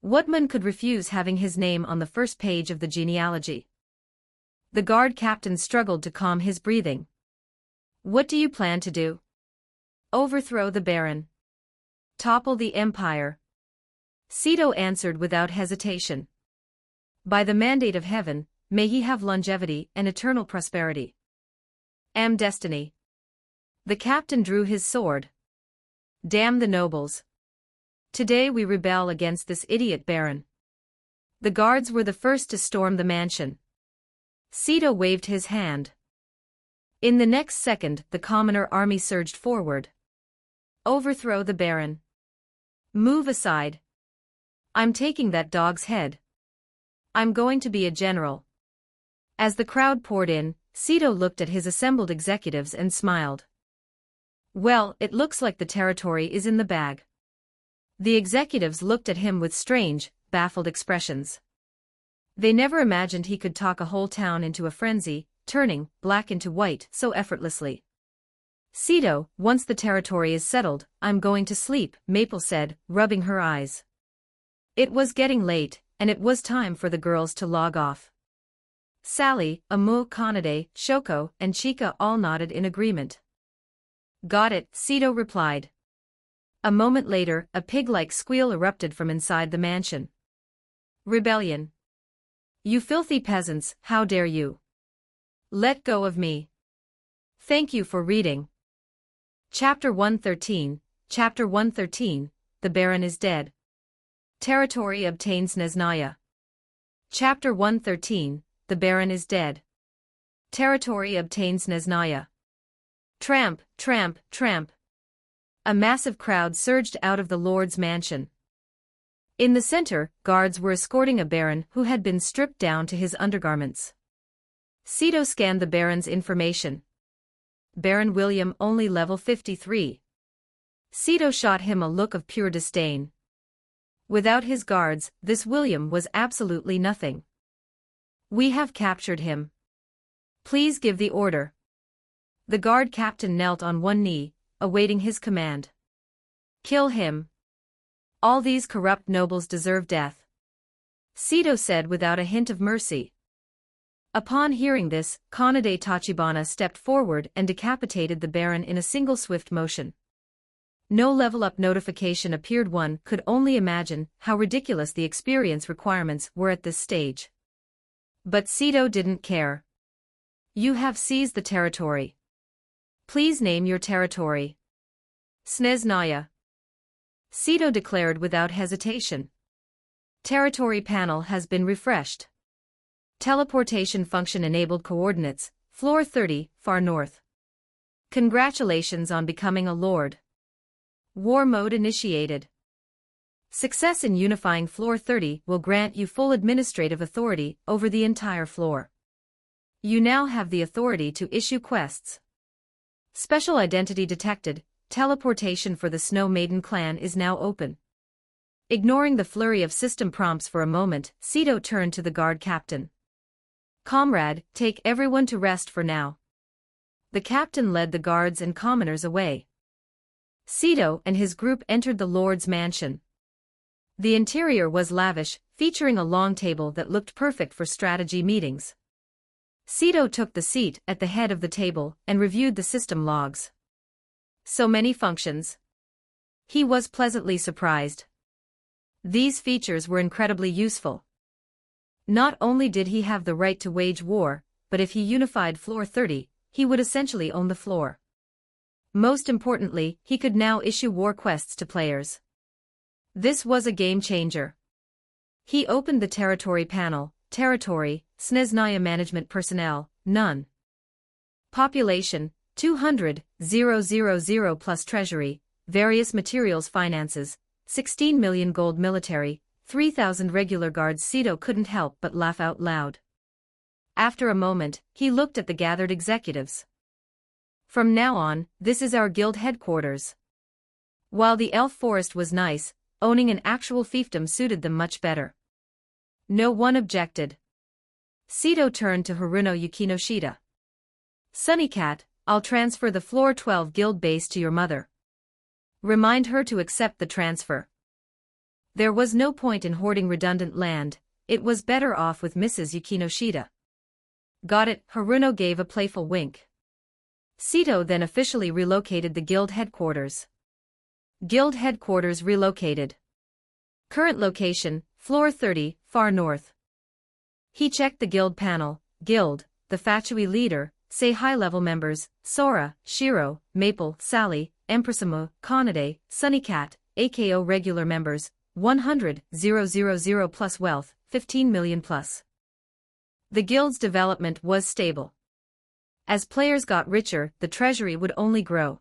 What man could refuse having his name on the first page of the genealogy? The guard captain struggled to calm his breathing. What do you plan to do? Overthrow the Baron. Topple the Empire. Ceto answered without hesitation. By the mandate of heaven, may he have longevity and eternal prosperity. Am destiny. The captain drew his sword. Damn the nobles. Today we rebel against this idiot Baron. The guards were the first to storm the mansion. Ceto waved his hand. In the next second, the commoner army surged forward. Overthrow the Baron. Move aside. I'm taking that dog's head. I'm going to be a general. As the crowd poured in, Ceto looked at his assembled executives and smiled. Well, it looks like the territory is in the bag. The executives looked at him with strange, baffled expressions. They never imagined he could talk a whole town into a frenzy, turning black into white so effortlessly. Ceto, once the territory is settled, I'm going to sleep, Maple said, rubbing her eyes. It was getting late, and it was time for the girls to log off. Sally, Amu, Kanade, Shoko, and Chika all nodded in agreement. Got it, Ceto replied. A moment later, a pig-like squeal erupted from inside the mansion. Rebellion. You filthy peasants, how dare you? Let go of me. Thank you for reading. Chapter 113, Chapter 113, The Baron is dead. Territory obtains Nesnaya. Chapter 113, The Baron is dead. Territory obtains Nesnaya. Tramp, tramp, tramp. A massive crowd surged out of the Lord's mansion. In the center, guards were escorting a Baron who had been stripped down to his undergarments. Ceto scanned the Baron's information. Baron William only level 53. Ceto shot him a look of pure disdain. Without his guards, this William was absolutely nothing. We have captured him. Please give the order. The guard captain knelt on one knee, awaiting his command. Kill him. All these corrupt nobles deserve death. Ceto said without a hint of mercy. Upon hearing this, Kanade Tachibana stepped forward and decapitated the Baron in a single swift motion. No level-up notification appeared. One could only imagine how ridiculous the experience requirements were at this stage. But Ceto didn't care. You have seized the territory. Please name your territory. Snezhnaya. Ceto declared without hesitation. Territory panel has been refreshed. Teleportation function enabled. Coordinates, floor 30, far north. Congratulations on becoming a lord. War mode initiated. Success in unifying floor 30 will grant you full administrative authority over the entire floor. You now have the authority to issue quests. Special identity detected. Teleportation for the Snow Maiden clan is now open. Ignoring the flurry of system prompts for a moment, Ceto turned to the guard captain. Comrade, take everyone to rest for now. The captain led the guards and commoners away. Ceto and his group entered the Lord's mansion. The interior was lavish, featuring a long table that looked perfect for strategy meetings. Ceto took the seat at the head of the table and reviewed the system logs. So many functions. He was pleasantly surprised. These features were incredibly useful. Not only did he have the right to wage war, but if he unified floor 30, he would essentially own the floor. Most importantly, he could now issue war quests to players. This was a game changer. He opened the territory panel. Territory, Snezhnaya management personnel, none. Population, 200,000 plus treasury, various materials finances, 16 million gold military, 3,000 regular guards. Sito couldn't help but laugh out loud. After a moment, he looked at the gathered executives. From now on, this is our guild headquarters. While the elf forest was nice, owning an actual fiefdom suited them much better. No one objected. Sito turned to Haruno Yukinoshita. Sunnycat, I'll transfer the floor 12 guild base to your mother. Remind her to accept the transfer. There was no point in hoarding redundant land, it was better off with Mrs. Yukinoshita. Got it, Haruno gave a playful wink. Sito then officially relocated the guild headquarters. Guild headquarters relocated. Current location, floor 30, far north. He checked the guild panel. Guild, the Fatui leader, say high-level members, Sora, Shiro, Maple, Sally, Empressimu, Kanade, Sunnycat, AKO regular members, 100,000 plus wealth, 15 million plus. The guild's development was stable. As players got richer, the treasury would only grow.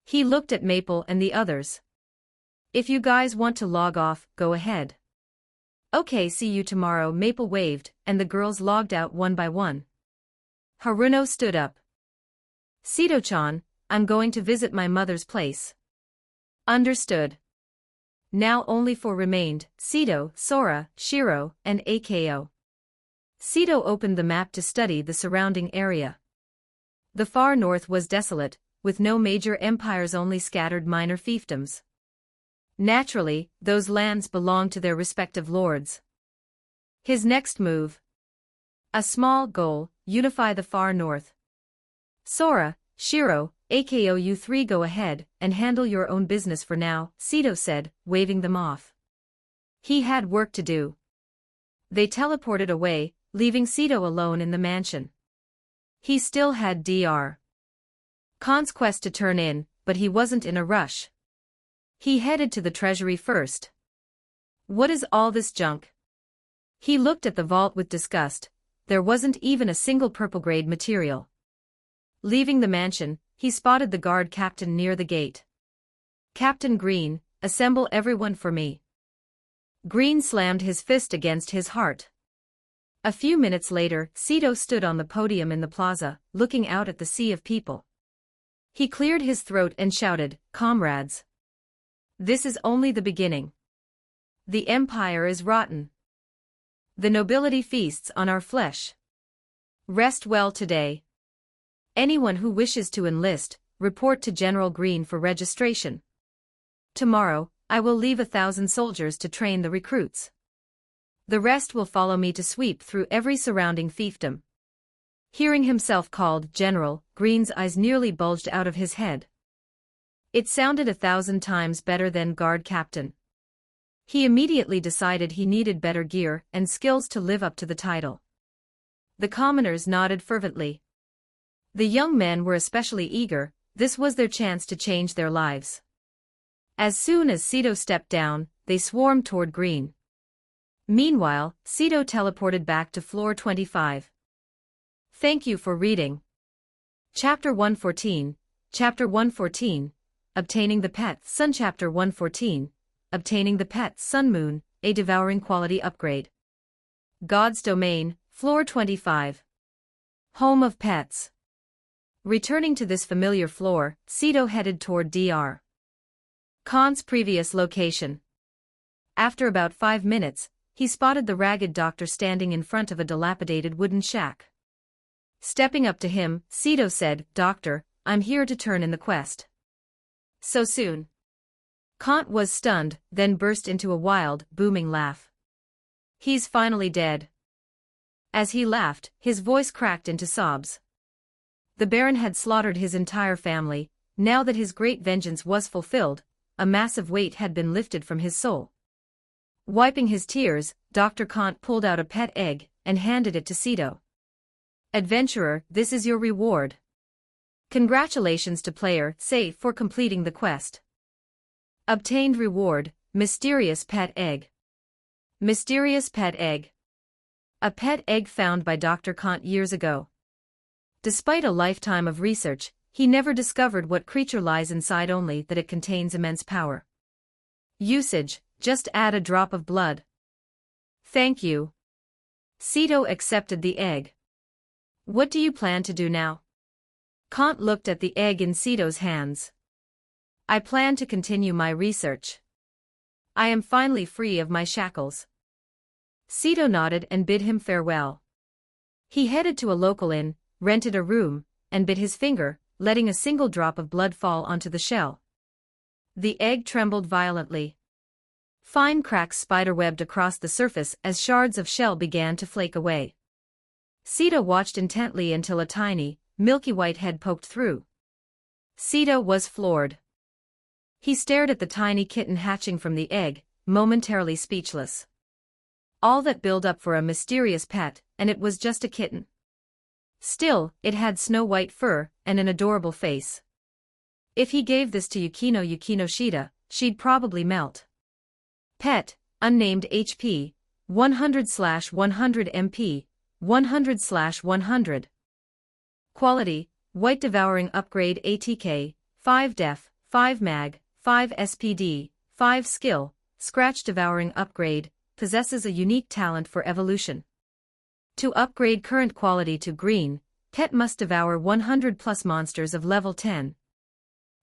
He looked at Maple and the others. If you guys want to log off, go ahead. Okay, see you tomorrow. Maple waved, and the girls logged out one by one. Haruno stood up. Sito-chan, I'm going to visit my mother's place. Understood. Now only four remained, Sito, Sora, Shiro, and AKO. Sito opened the map to study the surrounding area. The far north was desolate, with no major empires, only scattered minor fiefdoms. Naturally, those lands belonged to their respective lords. His next move. A small goal, unify the far north. Sora, Shiro, AKO, you three go ahead and handle your own business for now, Sito said, waving them off. He had work to do. They teleported away, leaving Sito alone in the mansion. He still had Dr. Khan's quest to turn in, but he wasn't in a rush. He headed to the treasury first. What is all this junk? He looked at the vault with disgust. There wasn't even a single purple-grade material. Leaving the mansion, he spotted the guard captain near the gate. Captain Green, assemble everyone for me. Green slammed his fist against his heart. A few minutes later, Sito stood on the podium in the plaza, looking out at the sea of people. He cleared his throat and shouted, "Comrades! This is only the beginning. The empire is rotten. The nobility feasts on our flesh. Rest well today. Anyone who wishes to enlist, report to General Green for registration. Tomorrow, I will leave 1,000 soldiers to train the recruits. The rest will follow me to sweep through every surrounding fiefdom." Hearing himself called General, Green's eyes nearly bulged out of his head. It sounded 1,000 times better than guard captain. He immediately decided he needed better gear and skills to live up to the title. The commoners nodded fervently. The young men were especially eager, this was their chance to change their lives. As soon as Sito stepped down, they swarmed toward Green. Meanwhile, Sito teleported back to floor 25. Thank you for reading. Chapter 114, Chapter 114, Obtaining the Pet Sun. Chapter 114, Obtaining the Pet Sun Moon, a devouring quality upgrade. God's Domain, floor 25. Home of Pets. Returning to this familiar floor, Sito headed toward Dr. Khan's previous location. After about 5 minutes, he spotted the ragged doctor standing in front of a dilapidated wooden shack. Stepping up to him, Sito said, "Doctor, I'm here to turn in the quest." "So soon?" Khan was stunned, then burst into a wild, booming laugh. "He's finally dead." As he laughed, his voice cracked into sobs. The Baron had slaughtered his entire family. Now that his great vengeance was fulfilled, a massive weight had been lifted from his soul. Wiping his tears, Dr. Kant pulled out a pet egg and handed it to Sito. "Adventurer, this is your reward. Congratulations to player safe for completing the quest. Obtained reward, Mysterious Pet Egg." Mysterious Pet Egg. A pet egg found by Dr. Kant years ago. Despite a lifetime of research, he never discovered what creature lies inside, only that it contains immense power. Usage: Just add a drop of blood. Thank you. Sito accepted the egg. What do you plan to do now? Kant looked at the egg in Sito's hands. I plan to continue my research. I am finally free of my shackles. Sito nodded and bid him farewell. He headed to a local inn, rented a room, and bit his finger, letting a single drop of blood fall onto the shell. The egg trembled violently. Fine cracks spiderwebbed across the surface as shards of shell began to flake away. Sito watched intently until a tiny, milky white head poked through. Sito was floored. He stared at the tiny kitten hatching from the egg, momentarily speechless. All that built up for a mysterious pet, and it was just a kitten. Still, it had snow-white fur and an adorable face. If he gave this to Yukino Shida, she'd probably melt. Pet, unnamed HP, 100/100 MP, 100/100. Quality, White Devouring Upgrade ATK, 5 Def, 5 Mag, 5 SPD, 5 Skill, Scratch Devouring Upgrade, possesses a unique talent for evolution. To upgrade current quality to green, pet must devour 100+ monsters of level 10.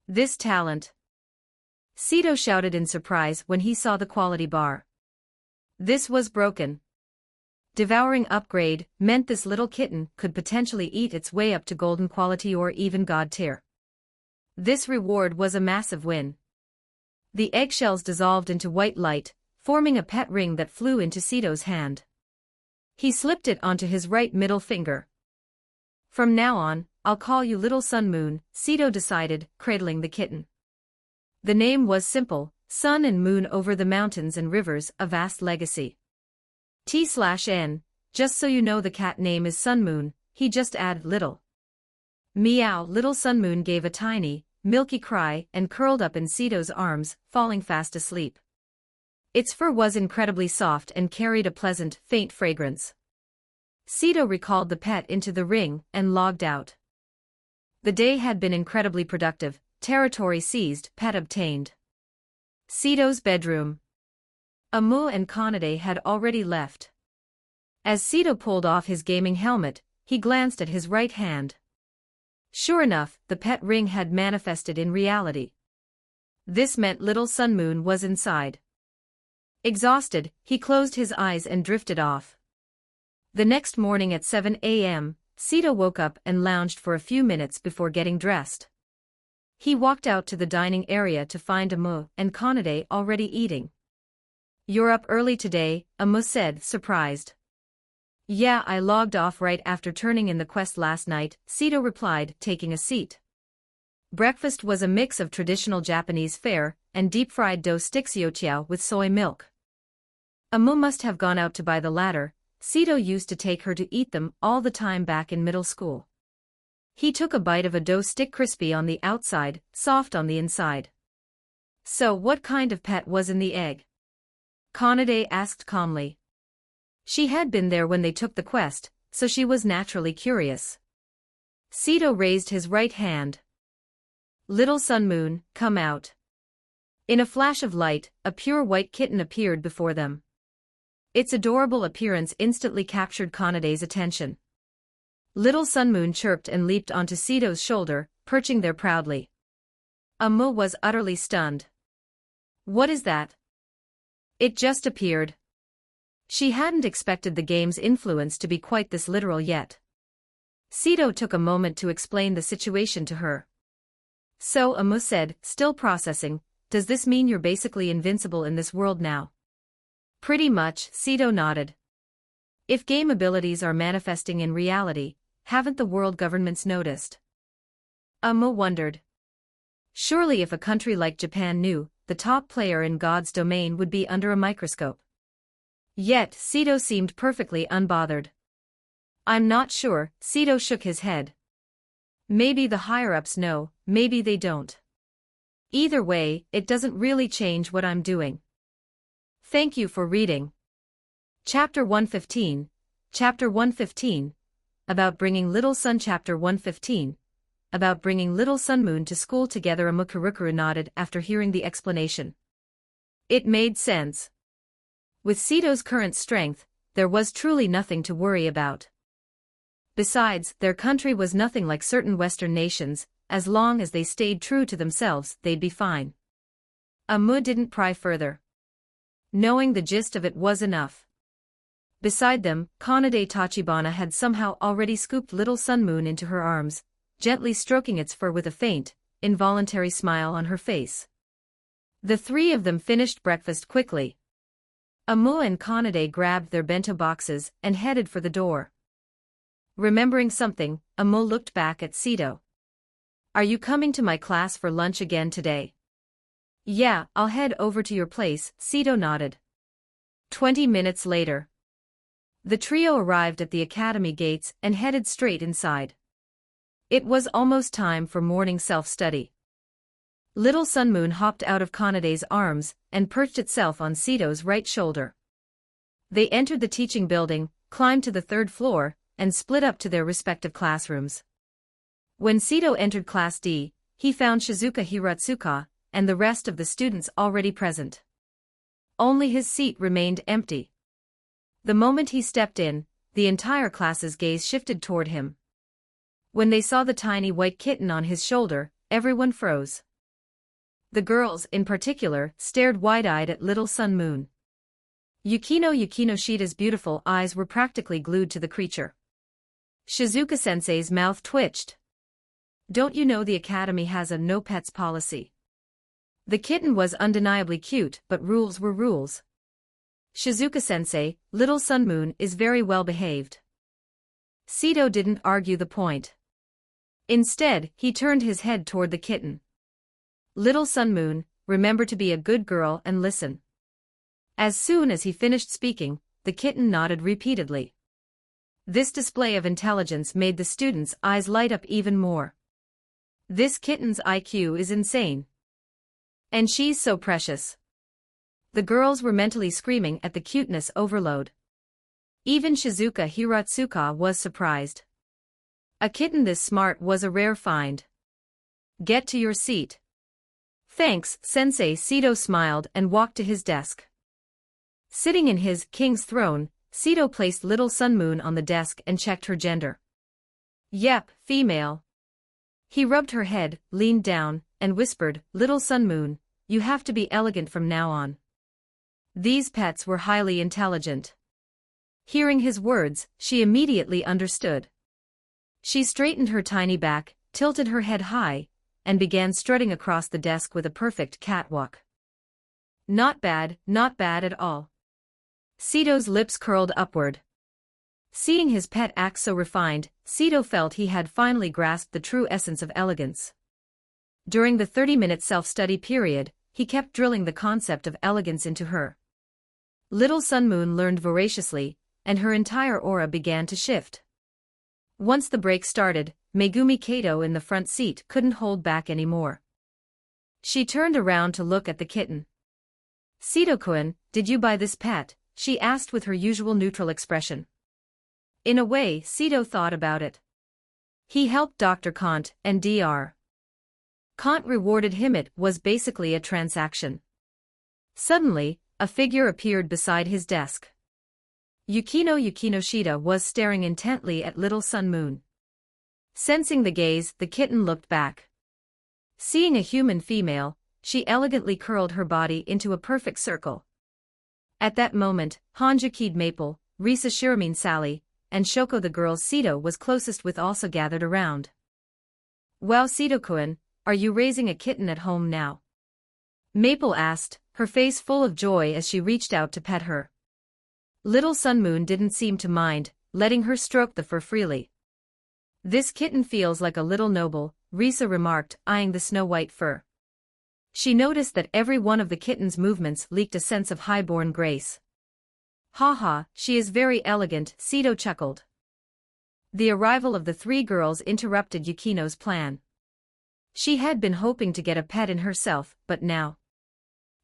This talent. Sito shouted in surprise when he saw the quality bar. This was broken. Devouring upgrade meant this little kitten could potentially eat its way up to golden quality or even god tier. This reward was a massive win. The eggshells dissolved into white light, forming a pet ring that flew into Sito's hand. He slipped it onto his right middle finger. From now on, I'll call you Little Sun Moon, Sito decided, cradling the kitten. The name was simple, sun and moon over the mountains and rivers, a vast legacy. T/N, just so you know the cat name is Sun Moon, he just added little. Meow. Little Sun Moon gave a tiny, milky cry and curled up in Sito's arms, falling fast asleep. Its fur was incredibly soft and carried a pleasant, faint fragrance. Sito recalled the pet into the ring and logged out. The day had been incredibly productive, territory seized, pet obtained. Sito's bedroom. Amu and Kanade had already left. As Sito pulled off his gaming helmet, he glanced at his right hand. Sure enough, the pet ring had manifested in reality. This meant Little Sun Moon was inside. Exhausted, he closed his eyes and drifted off. The next morning at 7 a.m., Sito woke up and lounged for a few minutes before getting dressed. He walked out to the dining area to find Amu and Kanade already eating. You're up early today, Amu said, surprised. Yeah, I logged off right after turning in the quest last night, Sito replied, taking a seat. Breakfast was a mix of traditional Japanese fare and deep-fried dough sticks youtiao with soy milk. Amu must have gone out to buy the latter. Sito used to take her to eat them all the time back in middle school. He took a bite of a dough stick, crispy on the outside, soft on the inside. So what kind of pet was in the egg? Kanade asked calmly. She had been there when they took the quest, so she was naturally curious. Sito raised his right hand. Little Sun Moon, come out. In a flash of light, a pure white kitten appeared before them. Its adorable appearance instantly captured Kanade's attention. Little Sun Moon chirped and leaped onto Sito's shoulder, perching there proudly. Amu was utterly stunned. What is that? It just appeared. She hadn't expected the game's influence to be quite this literal yet. Sito took a moment to explain the situation to her. So Amu said, still processing, does this mean you're basically invincible in this world now? Pretty much, Sito nodded. If game abilities are manifesting in reality, haven't the world governments noticed? Amu wondered. Surely if a country like Japan knew, the top player in God's domain would be under a microscope. Yet, Sito seemed perfectly unbothered. I'm not sure, Sito shook his head. Maybe the higher-ups know, maybe they don't. Either way, it doesn't really change what I'm doing. Thank you for reading. Chapter 115, Chapter 115, about bringing Little Sun. Chapter 115, about bringing Little Sun Moon to school together. Amu Kurukuru nodded after hearing the explanation. It made sense. With Sito's current strength, there was truly nothing to worry about. Besides, their country was nothing like certain Western nations. As long as they stayed true to themselves, they'd be fine. Amu didn't pry further. Knowing the gist of it was enough. Beside them, Kanade Tachibana had somehow already scooped little Sun Moon into her arms, gently stroking its fur with a faint, involuntary smile on her face. The three of them finished breakfast quickly. Amu and Kanade grabbed their bento boxes and headed for the door. Remembering something, Amu looked back at Sito. "Are you coming to my class for lunch again today?" "Yeah, I'll head over to your place," Sito nodded. 20 minutes later. The trio arrived at the academy gates and headed straight inside. It was almost time for morning self-study. Little Sun Moon hopped out of Kanade's arms and perched itself on Sito's right shoulder. They entered the teaching building, climbed to the third floor, and split up to their respective classrooms. When Sito entered Class D, he found Shizuka Hiratsuka and the rest of the students already present. Only his seat remained empty. The moment he stepped in, the entire class's gaze shifted toward him. When they saw the tiny white kitten on his shoulder, everyone froze. The girls, in particular, stared wide-eyed at little Sun Moon. Yukino Shida's beautiful eyes were practically glued to the creature. Shizuka-sensei's mouth twitched. "Don't you know the academy has a no-pets policy?" The kitten was undeniably cute, but rules were rules. "Shizuka-sensei, little Sun Moon is very well behaved." Sito didn't argue the point. Instead, he turned his head toward the kitten. "Little Sun Moon, remember to be a good girl and listen." As soon as he finished speaking, the kitten nodded repeatedly. This display of intelligence made the students' eyes light up even more. This kitten's IQ is insane. And she's so precious. The girls were mentally screaming at the cuteness overload. Even Shizuka Hiratsuka was surprised. A kitten this smart was a rare find. "Get to your seat." "Thanks, Sensei." Sito smiled and walked to his desk. Sitting in his king's throne, Sito placed little Sun Moon on the desk and checked her gender. "Yep, female." He rubbed her head, leaned down, and whispered, "Little Sun Moon, you have to be elegant from now on." These pets were highly intelligent. Hearing his words, she immediately understood. She straightened her tiny back, tilted her head high, and began strutting across the desk with a perfect catwalk. Not bad at all." Sito's lips curled upward. Seeing his pet act so refined, Sito felt he had finally grasped the true essence of elegance. During the 30-minute self-study period, he kept drilling the concept of elegance into her. Little Sun Moon learned voraciously, and her entire aura began to shift. Once the break started, Megumi Kato in the front seat couldn't hold back anymore. She turned around to look at the kitten. "Sito-kun, did you buy this pet?" she asked with her usual neutral expression. In a way, Sito thought about it. He helped Dr. Kant and Dr. Kant rewarded him. It was basically a transaction. Suddenly, a figure appeared beside his desk. Yukino Shida was staring intently at little Sun Moon. Sensing the gaze, the kitten looked back. Seeing a human female, she elegantly curled her body into a perfect circle. At that moment, Hanjuki'd Maple, Risa Shiramin Sally, and Shoko the girls Sito was closest with also gathered around. "Wow, Sito-kun, are you raising a kitten at home now?" Maple asked, her face full of joy as she reached out to pet her. Little Sun Moon didn't seem to mind, letting her stroke the fur freely. "This kitten feels like a little noble," Risa remarked, eyeing the snow-white fur. She noticed that every one of the kitten's movements leaked a sense of high-born grace. "Haha, she is very elegant," Sito chuckled. The arrival of the three girls interrupted Yukino's plan. She had been hoping to get a pet in herself, but now.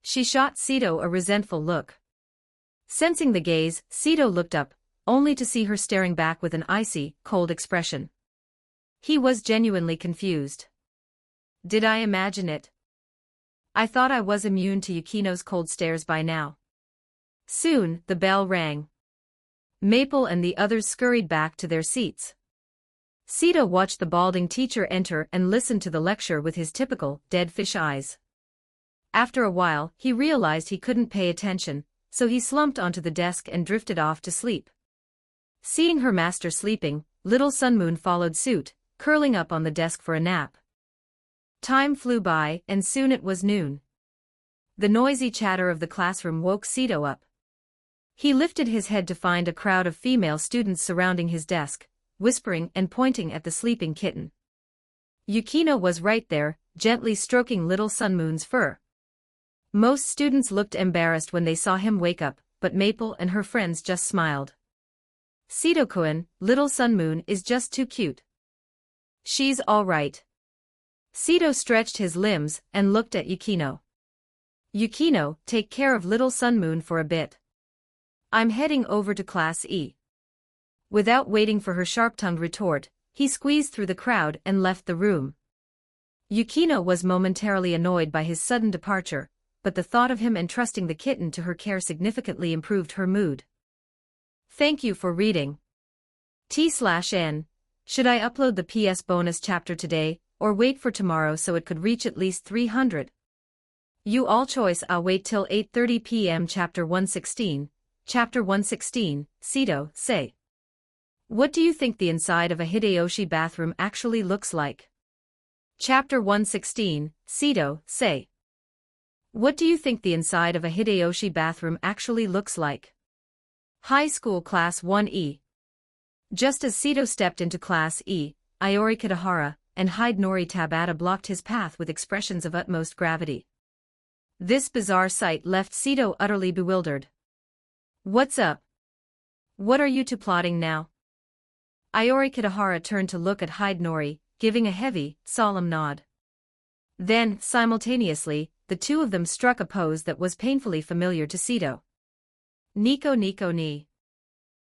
She shot Sito a resentful look. Sensing the gaze, Sito looked up, only to see her staring back with an icy, cold expression. He was genuinely confused. Did I imagine it? I thought I was immune to Yukino's cold stares by now. Soon, the bell rang. Maple and the others scurried back to their seats. Sito watched the balding teacher enter and listened to the lecture with his typical, dead fish eyes. After a while, he realized he couldn't pay attention, so he slumped onto the desk and drifted off to sleep. Seeing her master sleeping, little Sunmoon followed suit, curling up on the desk for a nap. Time flew by, and soon it was noon. The noisy chatter of the classroom woke Sito up. He lifted his head to find a crowd of female students surrounding his desk, whispering and pointing at the sleeping kitten. Yukino was right there, gently stroking little Sunmoon's fur. Most students looked embarrassed when they saw him wake up, but Maple and her friends just smiled. Sito-kun, little Sunmoon is just too cute. She's all right. Sito stretched his limbs and looked at Yukino. Yukino, take care of little Sunmoon for a bit. I'm heading over to Class E. Without waiting for her sharp-tongued retort, he squeezed through the crowd and left the room. Yukino was momentarily annoyed by his sudden departure, but the thought of him entrusting the kitten to her care significantly improved her mood. Thank you for reading. T/N. Should I upload the PS bonus chapter today, or wait for tomorrow so it could reach at least 300? You all choice. I'll wait till 8:30 p.m. Chapter 116. Chapter 116, Sito, say. What do you think the inside of a Hideyoshi bathroom actually looks like? Chapter 116, Sito, say. What do you think the inside of a Hideyoshi bathroom actually looks like? High School Class 1E. Just as Sito stepped into Class E, Iori Kitahara and Hidenori Tabata blocked his path with expressions of utmost gravity. This bizarre sight left Sito utterly bewildered. What's up? What are you two plotting now? Iori Kitahara turned to look at Hidenori, giving a heavy, solemn nod. Then, simultaneously, the two of them struck a pose that was painfully familiar to Sito. Nico Nico ni.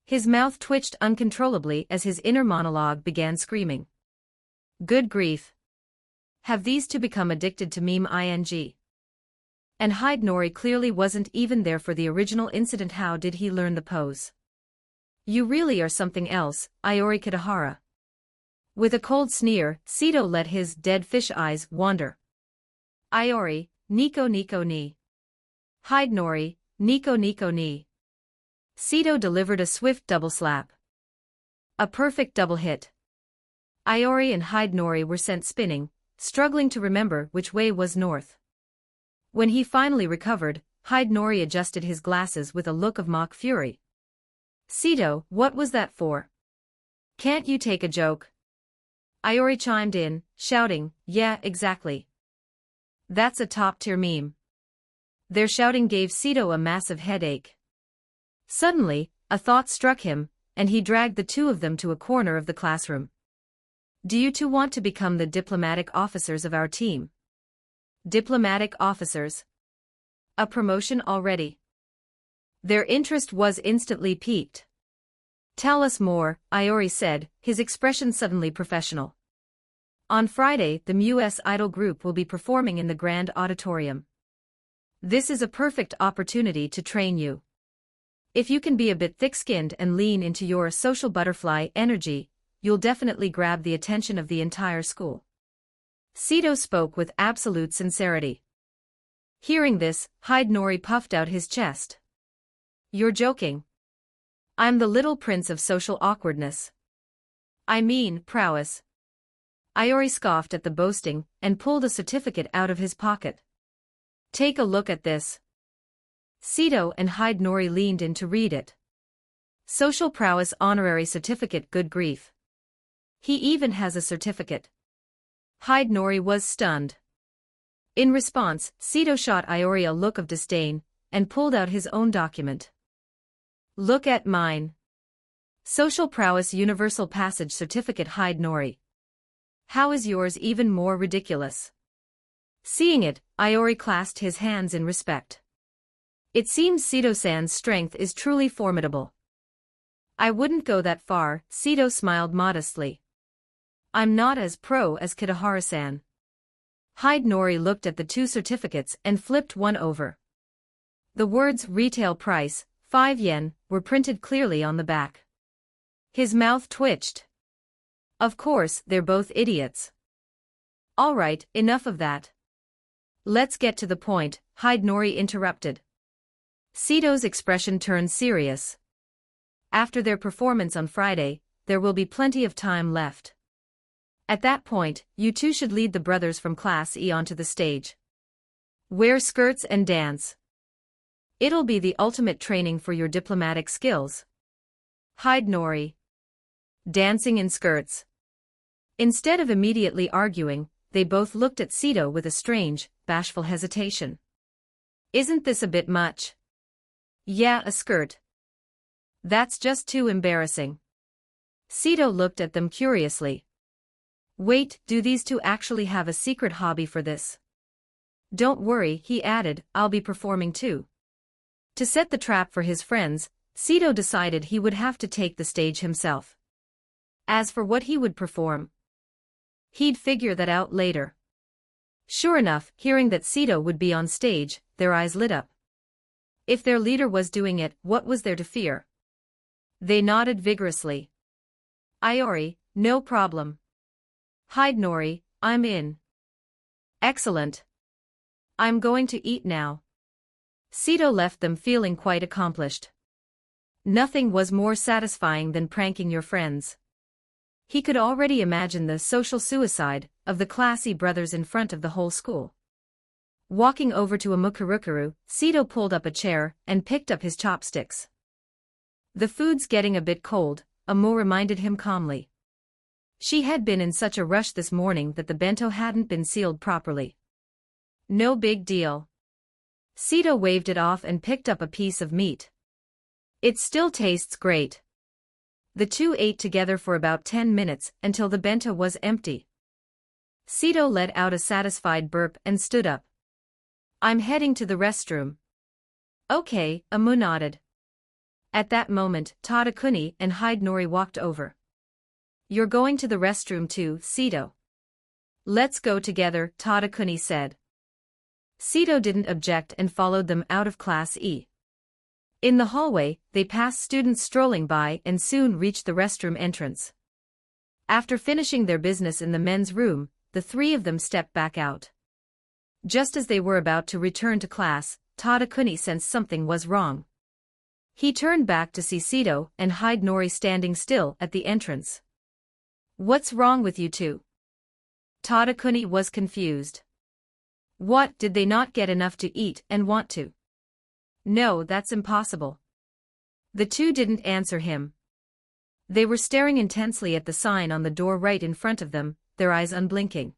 His mouth twitched uncontrollably as his inner monologue began screaming. Good grief. Have these two become addicted to meme ing? And Hidenori clearly wasn't even there for the original incident. How did he learn the pose? You really are something else, Iori Kitahara. With a cold sneer, Sito let his dead fish eyes wander. Iori, Nico Nico ni. Hidenori, Nico Nico ni. Sito delivered a swift double slap. A perfect double hit. Iori and Hidenori were sent spinning, struggling to remember which way was north. When he finally recovered, Hidenori adjusted his glasses with a look of mock fury. Sito, what was that for? Can't you take a joke? Iori chimed in, shouting, yeah, exactly. That's a top-tier meme. Their shouting gave Sito a massive headache. Suddenly, a thought struck him, and he dragged the two of them to a corner of the classroom. Do you two want to become the diplomatic officers of our team? Diplomatic officers? A promotion already? Their interest was instantly piqued. Tell us more, Iori said, his expression suddenly professional. On Friday, the MUS Idol group will be performing in the Grand Auditorium. This is a perfect opportunity to train you. If you can be a bit thick-skinned and lean into your social butterfly energy, you'll definitely grab the attention of the entire school. Sito spoke with absolute sincerity. Hearing this, Hidenori puffed out his chest. You're joking. I'm the little prince of social awkwardness. I mean, prowess. Iori scoffed at the boasting and pulled a certificate out of his pocket. Take a look at this. Sito and Hidenori leaned in to read it. Social prowess honorary certificate. Good grief. He even has a certificate. Hidenori was stunned. In response, Sito shot Iori a look of disdain and pulled out his own document. Look at mine. Social prowess universal passage certificate. Hidenori. How is yours even more ridiculous? Seeing it, Iori clasped his hands in respect. It seems Sito-san's strength is truly formidable. I wouldn't go that far, Sito smiled modestly. I'm not as pro as Kitahara-san. Hidenori looked at the two certificates and flipped one over. The words "retail price, 5 yen," were printed clearly on the back. His mouth twitched. Of course, they're both idiots. All right, enough of that. Let's get to the point, Hidenori interrupted. Sito's expression turned serious. After their performance on Friday, there will be plenty of time left. At that point, you two should lead the brothers from Class E onto the stage. Wear skirts and dance. It'll be the ultimate training for your diplomatic skills. Hidenori. Dancing in skirts. Instead of immediately arguing, they both looked at Sito with a strange, bashful hesitation. Isn't this a bit much? Yeah, a skirt. That's just too embarrassing. Sito looked at them curiously. Wait, do these two actually have a secret hobby for this? Don't worry, he added, I'll be performing too. To set the trap for his friends, Sito decided he would have to take the stage himself. As for what he would perform, he'd figure that out later. Sure enough, hearing that Sito would be on stage, their eyes lit up. If their leader was doing it, what was there to fear? They nodded vigorously. Iori, no problem. Hidenori, I'm in. Excellent. I'm going to eat now. Sito left them feeling quite accomplished. Nothing was more satisfying than pranking your friends. He could already imagine the social suicide of the classy brothers in front of the whole school. Walking over to a Mukurukuru, Sito pulled up a chair and picked up his chopsticks. The food's getting a bit cold, Amo reminded him calmly. She had been in such a rush this morning that the bento hadn't been sealed properly. No big deal. Sito waved it off and picked up a piece of meat. It still tastes great. The two ate together for about 10 minutes until the bento was empty. Sito let out a satisfied burp and stood up. I'm heading to the restroom. Okay, Amo nodded. At that moment, Tadakuni and Hidenori walked over. You're going to the restroom too, Sito. Let's go together, Tadakuni said. Sito didn't object and followed them out of Class E. In the hallway, they passed students strolling by and soon reached the restroom entrance. After finishing their business in the men's room, the three of them stepped back out. Just as they were about to return to class, Tadakuni sensed something was wrong. He turned back to see Sito and Hidenori standing still at the entrance. What's wrong with you two? Tadakuni was confused. What, did they not get enough to eat and want to? No, that's impossible. The two didn't answer him. They were staring intensely at the sign on the door right in front of them, their eyes unblinking.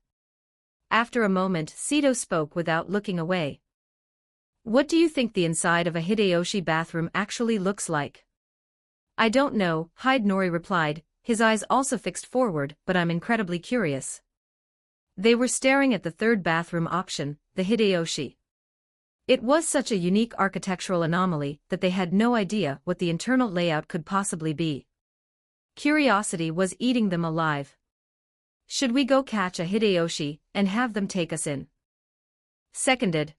After a moment, Sito spoke without looking away. What do you think the inside of a Hideyoshi bathroom actually looks like? I don't know, Hidenori replied, his eyes also fixed forward, but I'm incredibly curious. They were staring at the third bathroom option, the Hideyoshi. It was such a unique architectural anomaly that they had no idea what the internal layout could possibly be. Curiosity was eating them alive. Should we go catch a Hideyoshi and have them take us in? Seconded.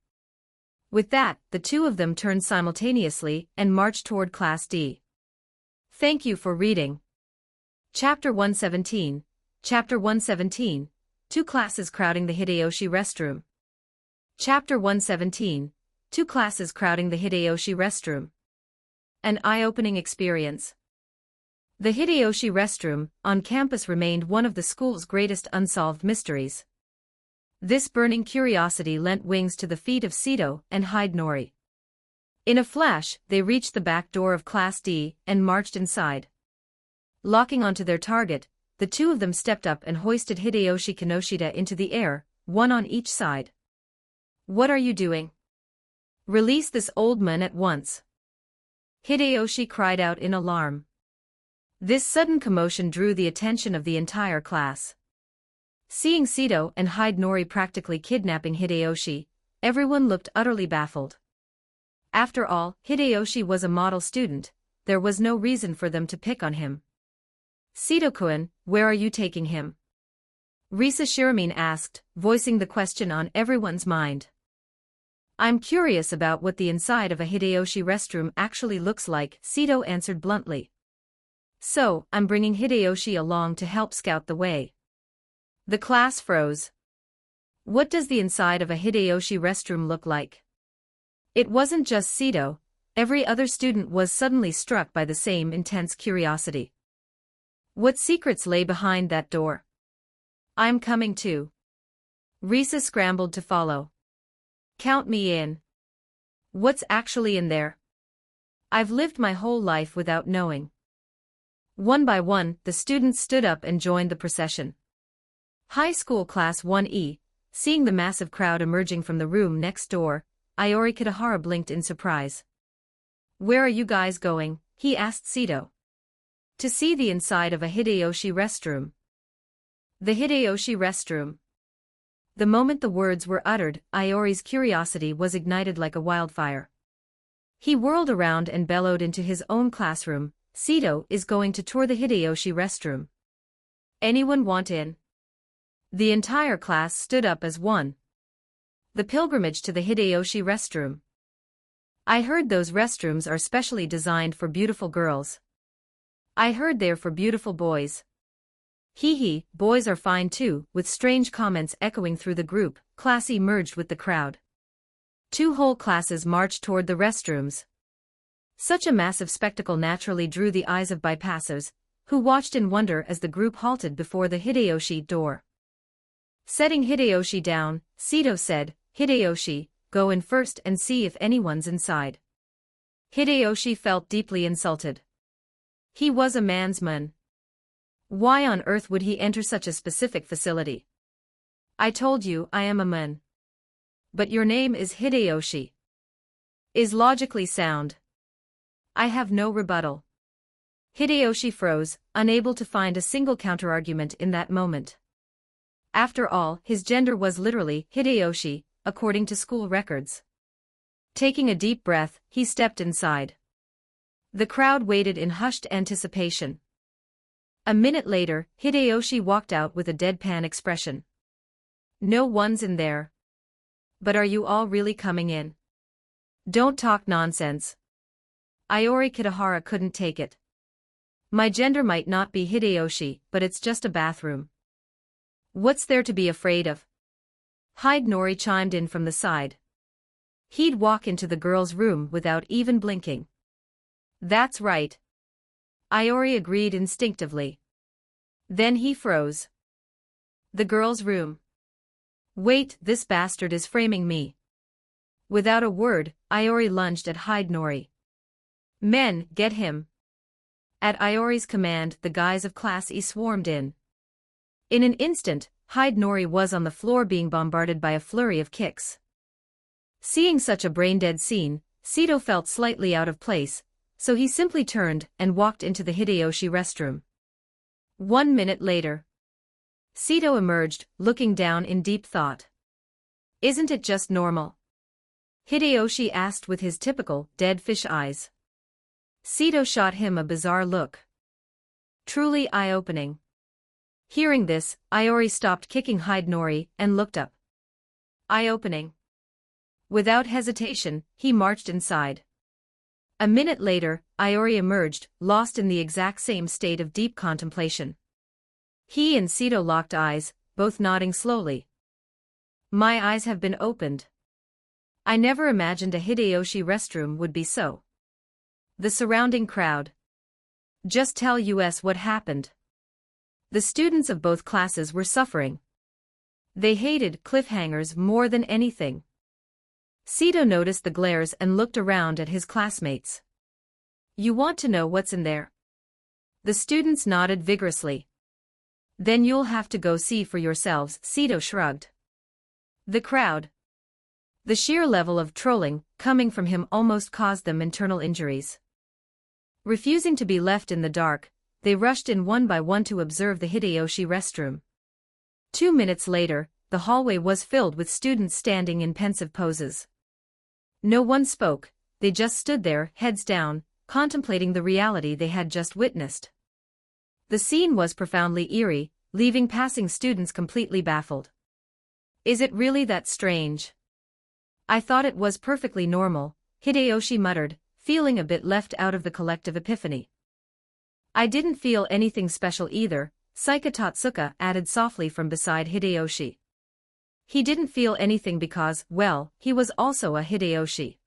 With that, the two of them turned simultaneously and marched toward Class D. Thank you for reading. Chapter 117. Chapter 117. Two classes crowding the Hideyoshi restroom. Chapter 117. Two classes crowding the Hideyoshi restroom. An eye-opening experience. The Hideyoshi restroom on campus remained one of the school's greatest unsolved mysteries. This burning curiosity lent wings to the feet of Sito and Hidenori. In a flash, they reached the back door of Class D and marched inside. Locking onto their target, the two of them stepped up and hoisted Hideyoshi Kinoshita into the air, one on each side. What are you doing? Release this old man at once. Hideyoshi cried out in alarm. This sudden commotion drew the attention of the entire class. Seeing Sito and Hidenori practically kidnapping Hideyoshi, everyone looked utterly baffled. After all, Hideyoshi was a model student, there was no reason for them to pick on him. Sito-kun, where are you taking him? Risa Shiramin asked, voicing the question on everyone's mind. I'm curious about what the inside of a Hideyoshi restroom actually looks like, Sito answered bluntly. So, I'm bringing Hideyoshi along to help scout the way. The class froze. What does the inside of a Hideyoshi restroom look like? It wasn't just Sito, every other student was suddenly struck by the same intense curiosity. What secrets lay behind that door? I'm coming too. Risa scrambled to follow. Count me in. What's actually in there? I've lived my whole life without knowing. One by one, the students stood up and joined the procession. High School Class 1E, seeing the massive crowd emerging from the room next door, Iori Kitahara blinked in surprise. Where are you guys going? He asked Sito. To see the inside of a Hideyoshi restroom. The Hideyoshi restroom. The moment the words were uttered, Iori's curiosity was ignited like a wildfire. He whirled around and bellowed into his own classroom, Sito is going to tour the Hideyoshi restroom. Anyone want in? The entire class stood up as one. The pilgrimage to the Hideyoshi restroom. I heard those restrooms are specially designed for beautiful girls. I heard they're for beautiful boys. Hee, boys are fine too, with strange comments echoing through the group. Classy merged with the crowd. 2 whole classes marched toward the restrooms. Such a massive spectacle naturally drew the eyes of bypassers, who watched in wonder as the group halted before the Hideyoshi door. Setting Hideyoshi down, Sito said, Hideyoshi, go in first and see if anyone's inside. Hideyoshi felt deeply insulted. He was a man's man. Why on earth would he enter such a specific facility? I told you I am a man. But your name is Hideyoshi. Is logically sound. I have no rebuttal. Hideyoshi froze, unable to find a single counterargument in that moment. After all, his gender was literally Hideyoshi, according to school records. Taking a deep breath, he stepped inside. The crowd waited in hushed anticipation. A minute later, Hideyoshi walked out with a deadpan expression. No one's in there. But are you all really coming in? Don't talk nonsense. Iori Kitahara couldn't take it. My gender might not be Hideyoshi, but it's just a bathroom. What's there to be afraid of? Hidenori chimed in from the side. He'd walk into the girl's room without even blinking. That's right. Iori agreed instinctively. Then he froze. The girl's room. Wait, this bastard is framing me. Without a word, Iori lunged at Hidenori. Men, get him. At Iori's command, the guys of Class E swarmed in. In an instant, Hidenori was on the floor being bombarded by a flurry of kicks. Seeing such a brain-dead scene, Sito felt slightly out of place, so he simply turned and walked into the Hideyoshi restroom. 1 minute later, Sito emerged, looking down in deep thought. Isn't it just normal? Hideyoshi asked with his typical dead fish eyes. Sito shot him a bizarre look. Truly eye-opening. Hearing this, Iori stopped kicking Hidenori and looked up. Eye-opening. Without hesitation, he marched inside. A minute later, Iori emerged, lost in the exact same state of deep contemplation. He and Sito locked eyes, both nodding slowly. My eyes have been opened. I never imagined a Hideyoshi restroom would be so. The surrounding crowd. Just tell us what happened. The students of both classes were suffering. They hated cliffhangers more than anything. Sito noticed the glares and looked around at his classmates. You want to know what's in there? The students nodded vigorously. Then you'll have to go see for yourselves, Sito shrugged. The crowd. The sheer level of trolling coming from him almost caused them internal injuries. Refusing to be left in the dark, they rushed in one by one to observe the Hideyoshi restroom. 2 minutes later, the hallway was filled with students standing in pensive poses. No one spoke, they just stood there, heads down, contemplating the reality they had just witnessed. The scene was profoundly eerie, leaving passing students completely baffled. Is it really that strange? I thought it was perfectly normal, Hideyoshi muttered, feeling a bit left out of the collective epiphany. I didn't feel anything special either, Saika Tatsuka added softly from beside Hideyoshi. He didn't feel anything because, well, he was also a Hideyoshi.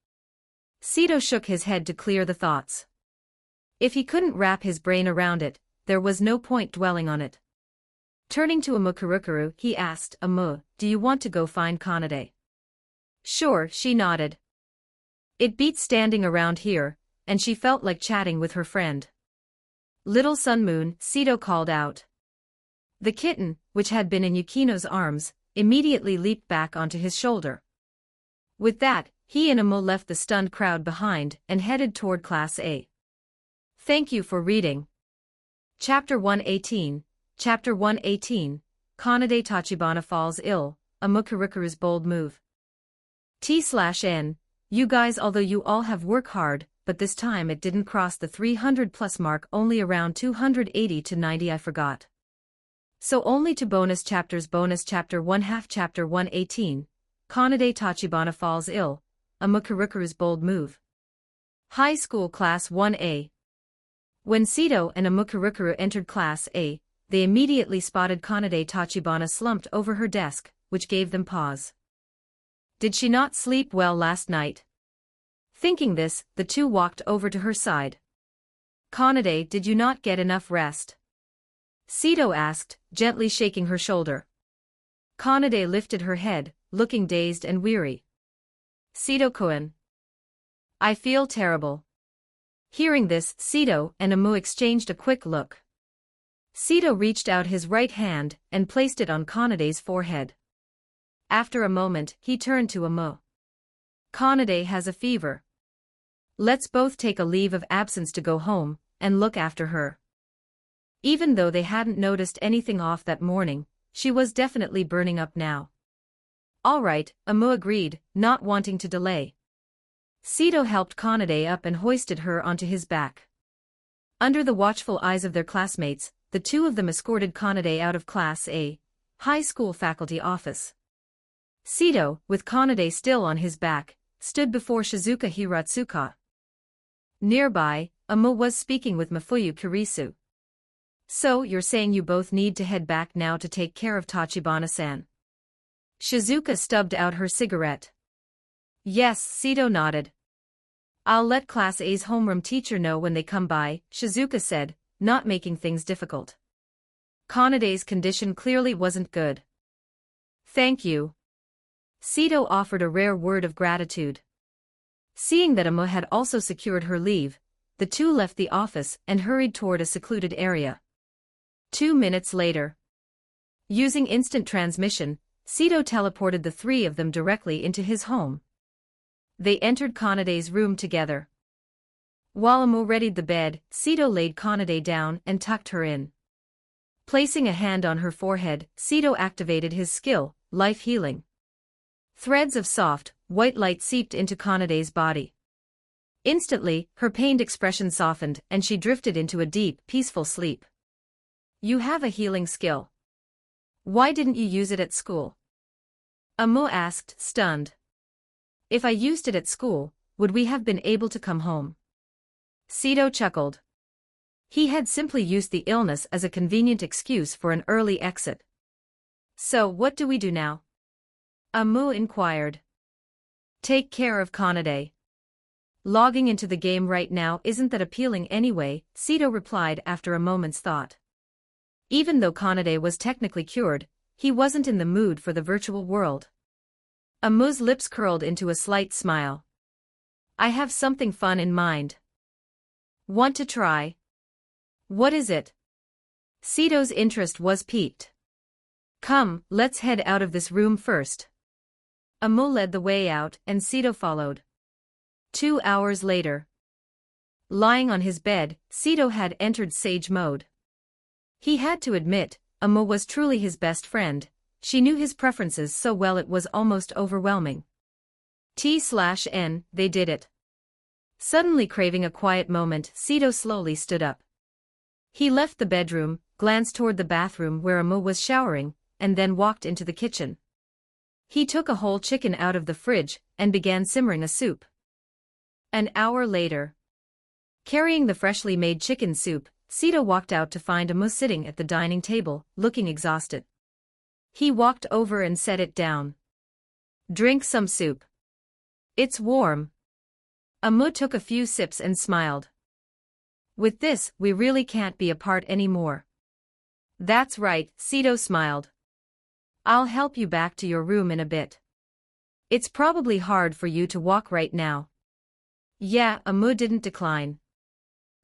Sito shook his head to clear the thoughts. If he couldn't wrap his brain around it, there was no point dwelling on it. Turning to Amu Kurukuru, he asked, Amu, do you want to go find Kanade? Sure, she nodded. It beats standing around here, and she felt like chatting with her friend. Little Sun Moon, Sito called out. The kitten, which had been in Yukino's arms, immediately leaped back onto his shoulder. With that, he and Amu left the stunned crowd behind and headed toward Class A. Thank you for reading. Chapter 118, Chapter 118, Kanade Tachibana falls ill, Amu Kurukuru's bold move. T/N, you guys, although you all have worked hard, but this time it didn't cross the 300 plus mark, only around 280 to 90 I forgot. So only to bonus chapter 1/2 chapter 118, Kanade Tachibana falls ill, Amu Kurukuru's bold move. High School Class 1A. When Sito and Amu Kurukuru entered Class A, they immediately spotted Kanade Tachibana slumped over her desk, which gave them pause. Did she not sleep well last night? Thinking this, the two walked over to her side. Kanade, did you not get enough rest? Sito asked, gently shaking her shoulder. Kanade lifted her head, looking dazed and weary. Sito-kun. I feel terrible. Hearing this, Sito and Amu exchanged a quick look. Sito reached out his right hand and placed it on Kanade's forehead. After a moment, he turned to Amu. Kanade has a fever. Let's both take a leave of absence to go home and look after her. Even though they hadn't noticed anything off that morning, she was definitely burning up now. All right, Amu agreed, not wanting to delay. Sito helped Kanade up and hoisted her onto his back. Under the watchful eyes of their classmates, the two of them escorted Kanade out of Class A, high school faculty office. Sito, with Kanade still on his back, stood before Shizuka Hiratsuka. Nearby, Amu was speaking with Mafuyu Kurisu. So you're saying you both need to head back now to take care of Tachibana-san? Shizuka stubbed out her cigarette. Yes, Sito nodded. I'll let Class A's homeroom teacher know when they come by, Shizuka said, not making things difficult. Kanade's condition clearly wasn't good. Thank you. Sito offered a rare word of gratitude. Seeing that Amu had also secured her leave, the two left the office and hurried toward a secluded area. 2 minutes later. Using instant transmission, Sito teleported the three of them directly into his home. They entered Kanade's room together. While Amu readied the bed, Sito laid Kanade down and tucked her in. Placing a hand on her forehead, Sito activated his skill, Life Healing. Threads of soft, white light seeped into Kanade's body. Instantly, her pained expression softened and she drifted into a deep, peaceful sleep. You have a healing skill. Why didn't you use it at school? Amu asked, stunned. If I used it at school, would we have been able to come home? Sito chuckled. He had simply used the illness as a convenient excuse for an early exit. So what do we do now? Amu inquired. Take care of Kanade. Logging into the game right now isn't that appealing anyway, Sito replied after a moment's thought. Even though Kanade was technically cured, he wasn't in the mood for the virtual world. Amu's lips curled into a slight smile. I have something fun in mind. Want to try? What is it? Sito's interest was piqued. Come, let's head out of this room first. Amu led the way out and Sito followed. 2 hours later. Lying on his bed, Sito had entered sage mode. He had to admit, Amu was truly his best friend. She knew his preferences so well it was almost overwhelming. T/N, they did it. Suddenly craving a quiet moment, Sito slowly stood up. He left the bedroom, glanced toward the bathroom where Amu was showering, and then walked into the kitchen. He took a whole chicken out of the fridge and began simmering a soup. An hour later, carrying the freshly made chicken soup, Sito walked out to find Amu sitting at the dining table, looking exhausted. He walked over and set it down. "Drink some soup. It's warm." Amu took a few sips and smiled. "With this, we really can't be apart anymore." "That's right," Sito smiled. "I'll help you back to your room in a bit. It's probably hard for you to walk right now." "Yeah," Amu didn't decline.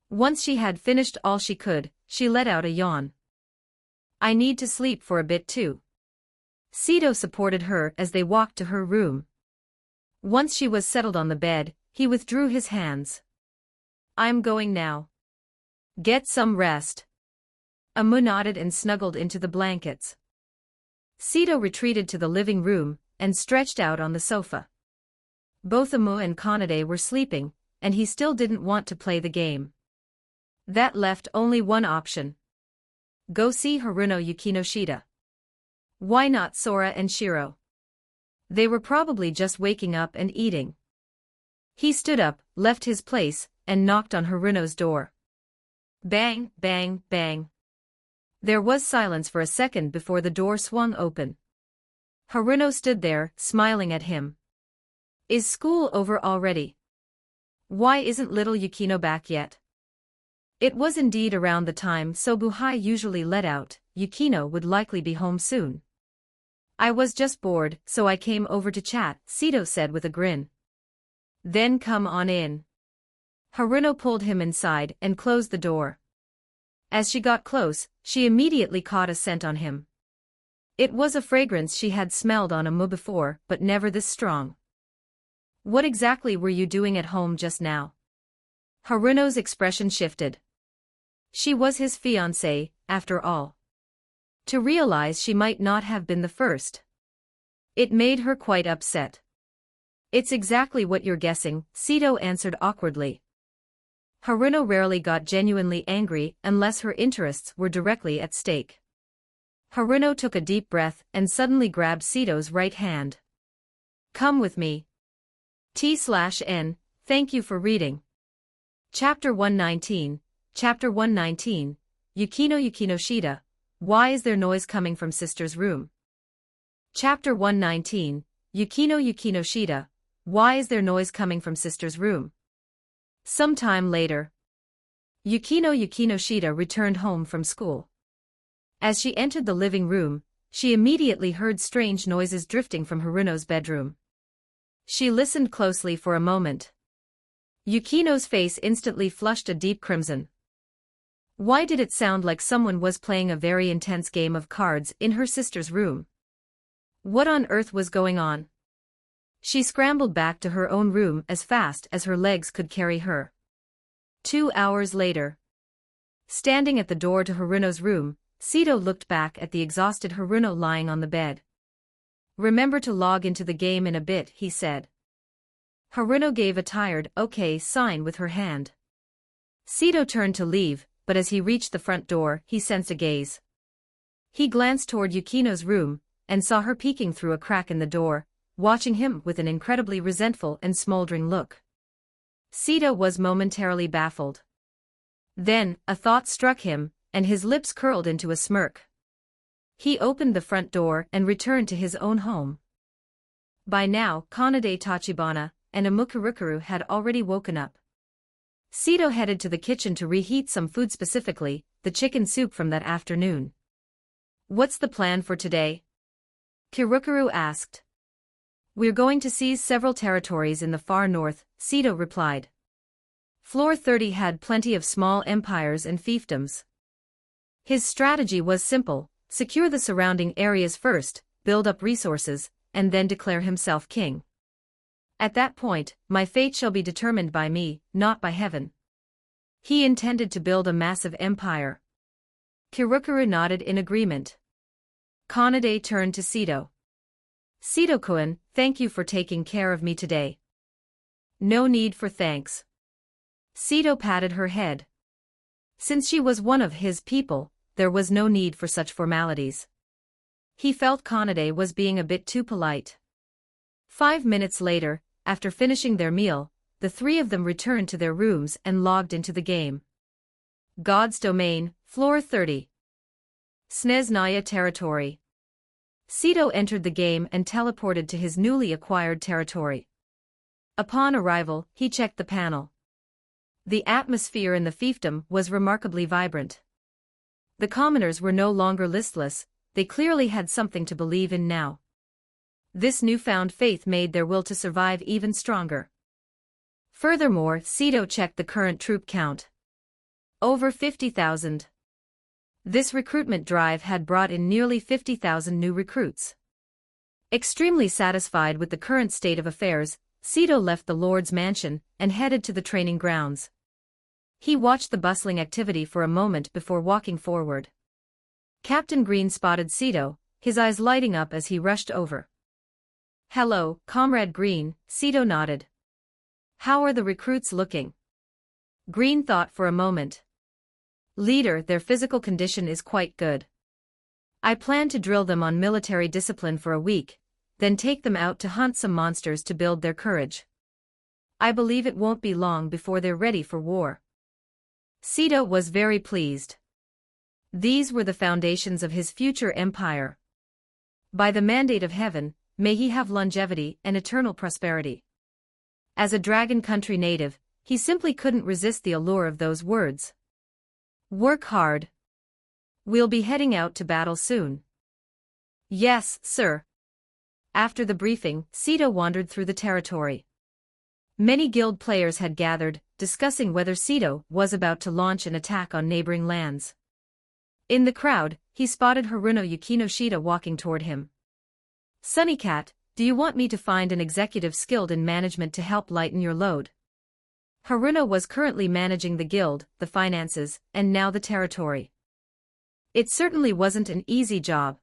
Once she had finished all she could, she let out a yawn. "I need to sleep for a bit too." Sito supported her as they walked to her room. Once she was settled on the bed, he withdrew his hands. "I'm going now. Get some rest." Amu nodded and snuggled into the blankets. Sito retreated to the living room and stretched out on the sofa. Both Amu and Kanade were sleeping, and he still didn't want to play the game. That left only one option. Go see Haruno Yukinoshita. Why not Sora and Shiro? They were probably just waking up and eating. He stood up, left his place, and knocked on Haruno's door. Bang, bang, bang. There was silence for a second before the door swung open. Haruno stood there, smiling at him. "Is school over already? Why isn't little Yukino back yet?" It was indeed around the time Sobuhai usually let out. Yukino would likely be home soon. "I was just bored, so I came over to chat," Sito said with a grin. "Then come on in." Haruno pulled him inside and closed the door. As she got close, she immediately caught a scent on him. It was a fragrance she had smelled on Amu before, but never this strong. "What exactly were you doing at home just now?" Haruno's expression shifted. She was his fiancée, after all. To realize she might not have been the first. It made her quite upset. "It's exactly what you're guessing," Sito answered awkwardly. Haruno rarely got genuinely angry unless her interests were directly at stake. Haruno took a deep breath and suddenly grabbed Sito's right hand. "Come with me." T/N, thank you for reading. Chapter 119, Chapter 119, Yukino Yukinoshita, why is there noise coming from sister's room? Chapter 119, Yukino Yukinoshita, why is there noise coming from sister's room? Some time later, Yukino Yukinoshita returned home from school. As she entered the living room, she immediately heard strange noises drifting from Haruno's bedroom. She listened closely for a moment. Yukino's face instantly flushed a deep crimson. Why did it sound like someone was playing a very intense game of cards in her sister's room? What on earth was going on? She scrambled back to her own room as fast as her legs could carry her. 2 hours later, standing at the door to Haruno's room, Sito looked back at the exhausted Haruno lying on the bed. "Remember to log into the game in a bit," he said. Haruno gave a tired, "okay" sign with her hand. Sito turned to leave, but as he reached the front door, he sensed a gaze. He glanced toward Yukino's room, and saw her peeking through a crack in the door, watching him with an incredibly resentful and smoldering look. Sito was momentarily baffled. Then, a thought struck him, and his lips curled into a smirk. He opened the front door and returned to his own home. By now, Kanade Tachibana and Amukurukuru had already woken up. Sito headed to the kitchen to reheat some food, specifically the chicken soup from that afternoon. "What's the plan for today?" Kirukuru asked. "We're going to seize several territories in the far north," Sito replied. Floor 30 had plenty of small empires and fiefdoms. His strategy was simple: secure the surrounding areas first, build up resources, and then declare himself king. "At that point, my fate shall be determined by me, not by heaven." He intended to build a massive empire. Kirukuru nodded in agreement. Kanade turned to Sito. "Sito-kun, thank you for taking care of me today." "No need for thanks." Sito patted her head. Since she was one of his people, there was no need for such formalities. He felt Kanade was being a bit too polite. 5 minutes later, after finishing their meal, the three of them returned to their rooms and logged into the game. God's Domain, Floor 30. Sneznaya Territory. Sito entered the game and teleported to his newly acquired territory. Upon arrival, he checked the panel. The atmosphere in the fiefdom was remarkably vibrant. The commoners were no longer listless, they clearly had something to believe in now. This newfound faith made their will to survive even stronger. Furthermore, Sito checked the current troop count. Over 50,000. This recruitment drive had brought in nearly 50,000 new recruits. Extremely satisfied with the current state of affairs, Sito left the Lord's mansion and headed to the training grounds. He watched the bustling activity for a moment before walking forward. Captain Green spotted Sito, his eyes lighting up as he rushed over. "Hello, Comrade Green," Sito nodded. "How are the recruits looking?" Green thought for a moment. "Leader, their physical condition is quite good. I plan to drill them on military discipline for a week, then take them out to hunt some monsters to build their courage. I believe it won't be long before they're ready for war." Sito was very pleased. These were the foundations of his future empire. By the mandate of heaven, may he have longevity and eternal prosperity. As a Dragon Country native, he simply couldn't resist the allure of those words. "Work hard. We'll be heading out to battle soon." "Yes, sir." After the briefing, Sito wandered through the territory. Many guild players had gathered, discussing whether Sito was about to launch an attack on neighboring lands. In the crowd, he spotted Haruno Yukinoshita walking toward him. "Sunnycat, do you want me to find an executive skilled in management to help lighten your load?" Haruno was currently managing the guild, the finances, and now the territory. It certainly wasn't an easy job.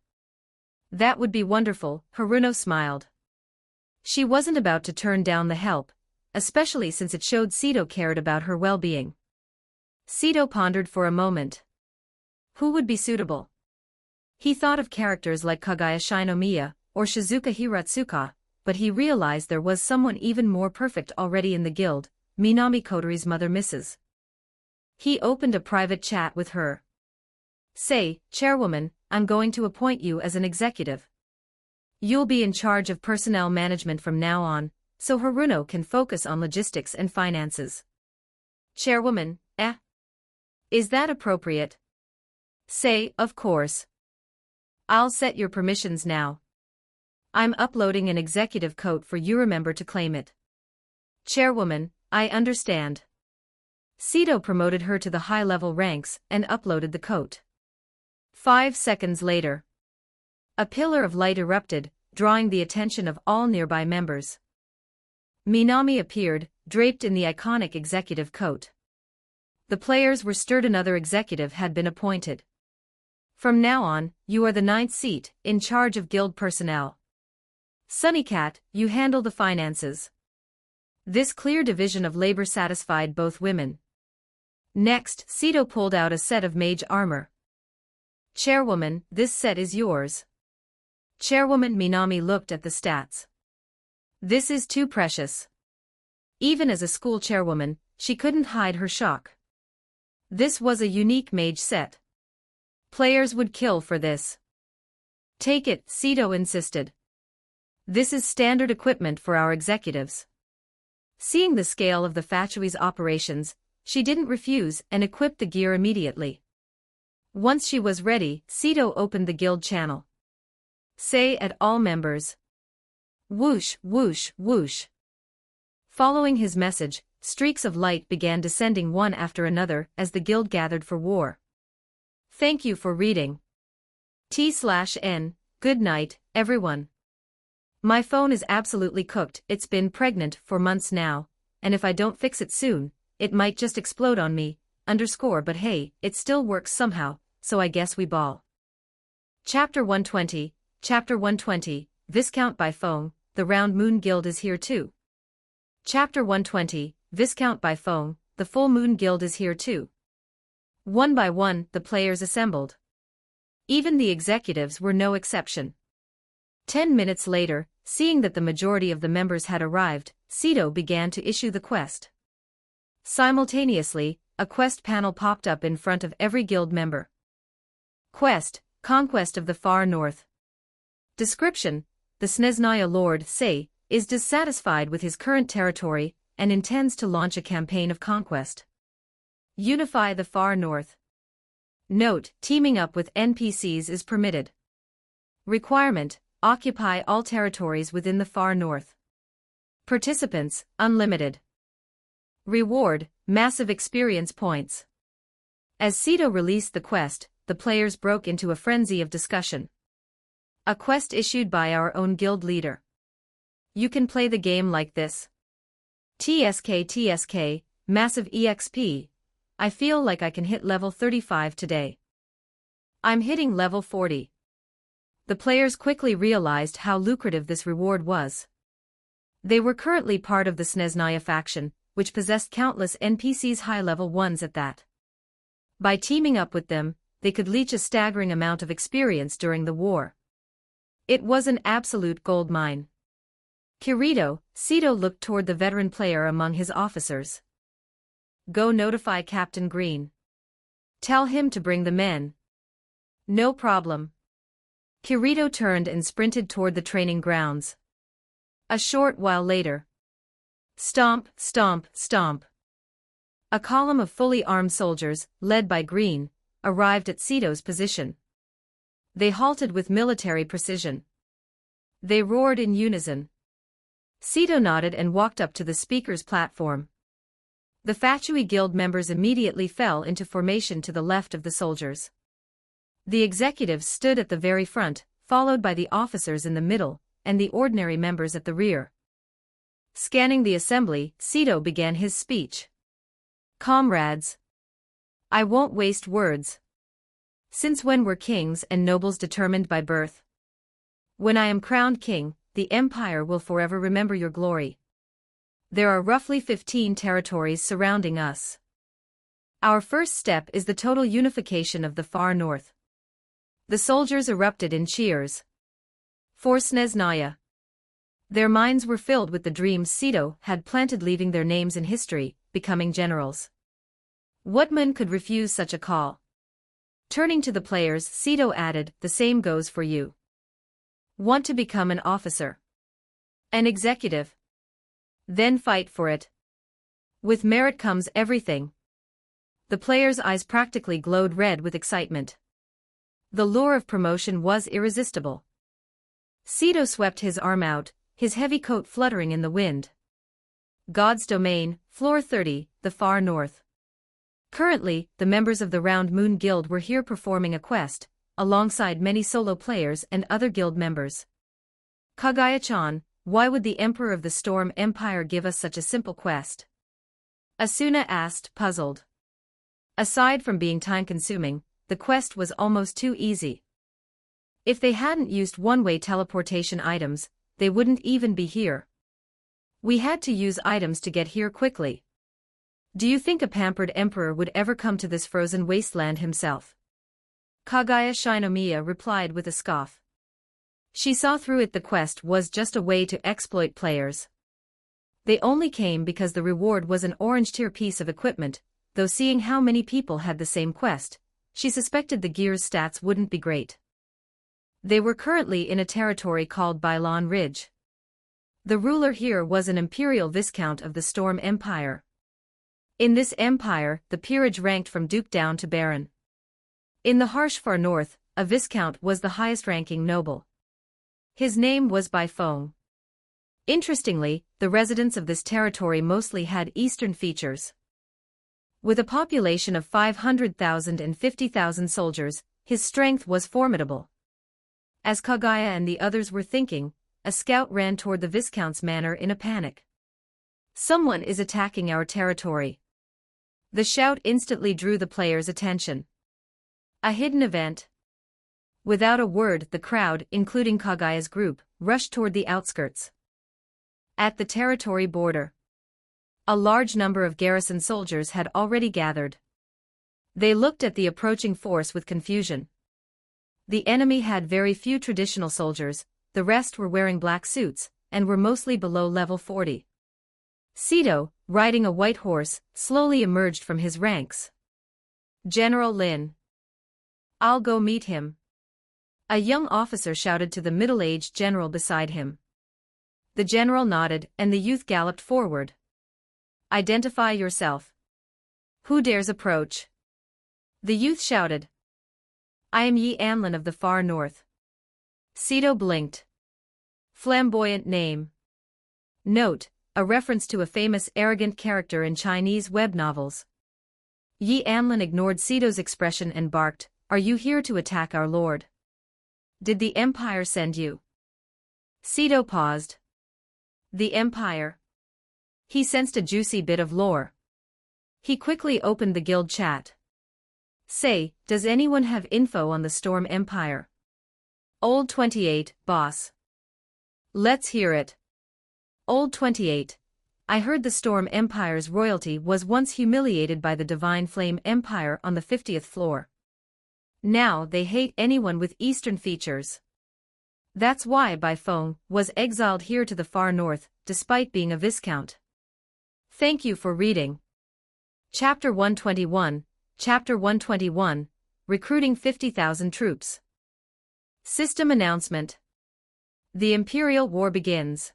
"That would be wonderful," Haruno smiled. She wasn't about to turn down the help, especially since it showed Sito cared about her well-being. Sito pondered for a moment. Who would be suitable? He thought of characters like Kagaya Shinomiya or Shizuka Hiratsuka, but he realized there was someone even more perfect already in the guild, Minami Kotori's mother Mrs. He opened a private chat with her. "Say, Chairwoman, I'm going to appoint you as an executive. You'll be in charge of personnel management from now on, so Haruno can focus on logistics and finances." "Chairwoman, is that appropriate?" "Say, of course. I'll set your permissions now. I'm uploading an executive code for you, remember to claim it." "Chairwoman, I understand." Sito promoted her to the high-level ranks and uploaded the code. 5 seconds later, a pillar of light erupted, drawing the attention of all nearby members. Minami appeared, draped in the iconic executive coat. The players were stirred. Another executive had been appointed. "From now on, you are the 9th seat, in charge of guild personnel. Sunnycat, you handle the finances." This clear division of labor satisfied both women. Next, Sito pulled out a set of mage armor. "Chairwoman, this set is yours." Chairwoman Minami looked at the stats. "This is too precious." Even as a school chairwoman, she couldn't hide her shock. This was a unique mage set. Players would kill for this. "Take it," Sito insisted. "This is standard equipment for our executives." Seeing the scale of the Fachui's operations, she didn't refuse and equipped the gear immediately. Once she was ready, Sito opened the guild channel. "Say at all members. Whoosh, whoosh, whoosh." Following his message, streaks of light began descending one after another as the guild gathered for war. "Thank you for reading. T/N, good night, everyone. My phone is absolutely cooked. It's been pregnant for months now, and if I don't fix it soon, it might just explode on me, but hey, it still works somehow, so I guess we ball." Chapter 120, Viscount by Phone, the Round Moon Guild is here too. Chapter 120, Viscount by Phone, the Full Moon Guild is here too. One by one, the players assembled. Even the executives were no exception. 10 minutes later, seeing that the majority of the members had arrived, Sito began to issue the quest. Simultaneously, a quest panel popped up in front of every guild member. Quest: Conquest of the Far North. Description: the Snezhnaya Lord, say, is dissatisfied with his current territory and intends to launch a campaign of conquest. Unify the Far North. Note: teaming up with NPCs is permitted. Requirement: occupy all territories within the Far North. Participants: unlimited. Reward: massive experience points. As Sito released the quest, the players broke into a frenzy of discussion. A quest issued by our own guild leader. You can play the game like this. TSK, massive EXP. I feel like I can hit level 35 today. I'm hitting level 40. The players quickly realized how lucrative this reward was. They were currently part of the Snezhnaya faction, which possessed countless NPCs, high-level ones at that. By teaming up with them, they could leech a staggering amount of experience during the war. It was an absolute goldmine. Kirito, Sito looked toward the veteran player among his officers. Go notify Captain Green. Tell him to bring the men. No problem. Kirito turned and sprinted toward the training grounds. A short while later. Stomp, stomp, stomp. A column of fully armed soldiers, led by Green, arrived at Sito's position. They halted with military precision. They roared in unison. Sito nodded and walked up to the speaker's platform. The Fatui Guild members immediately fell into formation to the left of the soldiers. The executives stood at the very front, followed by the officers in the middle, and the ordinary members at the rear. Scanning the assembly, Sito began his speech. Comrades, I won't waste words. Since when were kings and nobles determined by birth? When I am crowned king, the empire will forever remember your glory. There are roughly 15 territories surrounding us. Our first step is the total unification of the Far North. The soldiers erupted in cheers. For Snezhnaya. Their minds were filled with the dreams Sito had planted, leaving their names in history, becoming generals. What man could refuse such a call? Turning to the players, Sito added, the same goes for you. Want to become an officer? An executive? Then fight for it. With merit comes everything. The players' eyes practically glowed red with excitement. The lure of promotion was irresistible. Sito swept his arm out, his heavy coat fluttering in the wind. God's Domain, Floor 30, the Far North. Currently, the members of the Round Moon Guild were here performing a quest, alongside many solo players and other guild members. Kagaya-chan, why would the Emperor of the Storm Empire give us such a simple quest? Asuna asked, puzzled. Aside from being time-consuming, the quest was almost too easy. If they hadn't used one-way teleportation items, they wouldn't even be here. We had to use items to get here quickly. Do you think a pampered emperor would ever come to this frozen wasteland himself? Kagaya Shinomiya replied with a scoff. She saw through it. The quest was just a way to exploit players. They only came because the reward was an orange-tier piece of equipment, though seeing how many people had the same quest, she suspected the gear's stats wouldn't be great. They were currently in a territory called Bylon Ridge. The ruler here was an imperial viscount of the Storm Empire. In this empire, the peerage ranked from duke down to baron. In the harsh far north, a viscount was the highest-ranking noble. His name was Baifeng. Interestingly, the residents of this territory mostly had eastern features. With a population of 500,000 and 50,000 soldiers, his strength was formidable. As Kagaya and the others were thinking, a scout ran toward the Viscount's manor in a panic. Someone is attacking our territory. The shout instantly drew the players' attention. A hidden event. Without a word, the crowd, including Kagaya's group, rushed toward the outskirts. At the territory border, a large number of garrison soldiers had already gathered. They looked at the approaching force with confusion. The enemy had very few traditional soldiers, the rest were wearing black suits, and were mostly below level 40. Sito, riding a white horse, slowly emerged from his ranks. General Lin. I'll go meet him. A young officer shouted to the middle-aged general beside him. The general nodded, and the youth galloped forward. Identify yourself. Who dares approach? The youth shouted. I am Yi Anlin of the far north. Sito blinked. Flamboyant name. Note, a reference to a famous arrogant character in Chinese web novels. Yi Anlin ignored Sito's expression and barked, Are you here to attack our lord? Did the Empire send you? Sito paused. The Empire? He sensed a juicy bit of lore. He quickly opened the guild chat. Say, does anyone have info on the Storm Empire? Old 28, boss. Let's hear it. Old 28. I heard the Storm Empire's royalty was once humiliated by the Divine Flame Empire on the 50th floor. Now they hate anyone with Eastern features. That's why Bai Feng was exiled here to the far north, despite being a viscount. Thank you for reading. Chapter 121, Chapter 121, Recruiting 50,000 Troops. System Announcement. The Imperial War begins.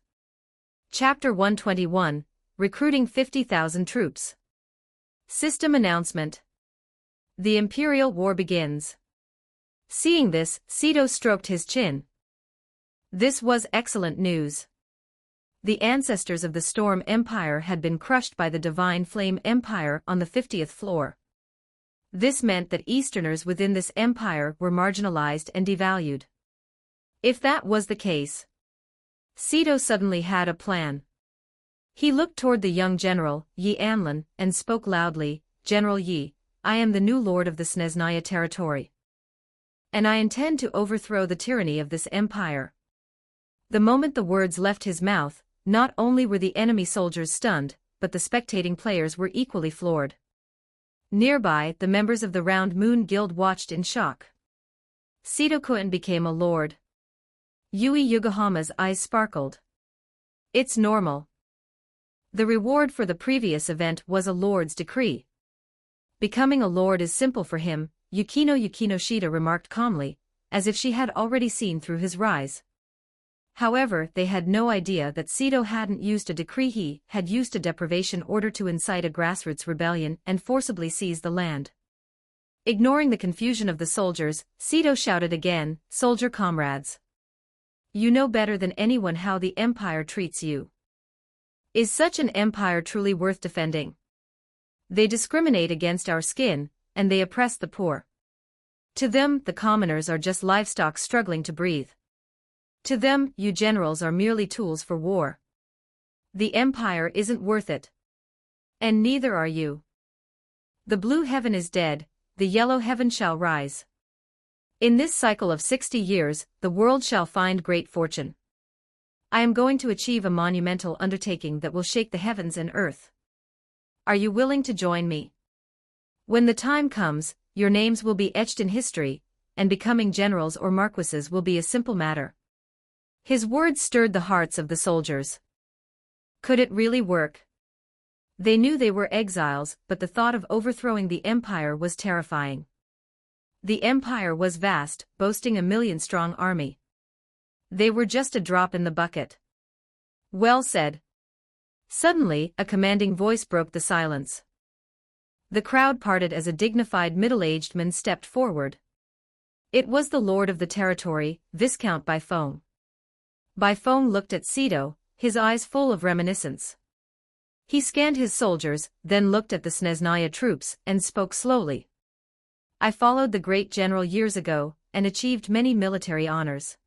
Chapter 121, Recruiting 50,000 Troops. System Announcement. The Imperial War begins. Seeing this, Sito stroked his chin. This was excellent news. The ancestors of the Storm Empire had been crushed by the Divine Flame Empire on the 50th floor. This meant that Easterners within this empire were marginalized and devalued. If that was the case, Sito suddenly had a plan. He looked toward the young general, Yi Anlin, and spoke loudly, General Yi, I am the new lord of the Snezhnaya territory. And I intend to overthrow the tyranny of this empire. The moment the words left his mouth, not only were the enemy soldiers stunned, but the spectating players were equally floored. Nearby, the members of the Round Moon Guild watched in shock. Sito-kun became a lord. Yui Yokohama's eyes sparkled. It's normal. The reward for the previous event was a lord's decree. Becoming a lord is simple for him, Yukino Shida remarked calmly, as if she had already seen through his rise. However, they had no idea that Sito hadn't used a decree, he had used a deprivation order to incite a grassroots rebellion and forcibly seize the land. Ignoring the confusion of the soldiers, Sito shouted again, Soldier comrades. You know better than anyone how the empire treats you. Is such an empire truly worth defending? They discriminate against our skin, and they oppress the poor. To them, the commoners are just livestock struggling to breathe. To them, you generals are merely tools for war. The empire isn't worth it. And neither are you. The blue heaven is dead, the yellow heaven shall rise. In this cycle of 60 years, the world shall find great fortune. I am going to achieve a monumental undertaking that will shake the heavens and earth. Are you willing to join me? When the time comes, your names will be etched in history, and becoming generals or marquises will be a simple matter. His words stirred the hearts of the soldiers. Could it really work? They knew they were exiles, but the thought of overthrowing the empire was terrifying. The empire was vast, boasting a 1,000,000-strong army. They were just a drop in the bucket. Well said. Suddenly, a commanding voice broke the silence. The crowd parted as a dignified middle-aged man stepped forward. It was the lord of the territory, Viscount Bai Feng. Bai Feng looked at Sito, his eyes full of reminiscence. He scanned his soldiers, then looked at the Snezhnaya troops, and spoke slowly. I followed the great general years ago, and achieved many military honors.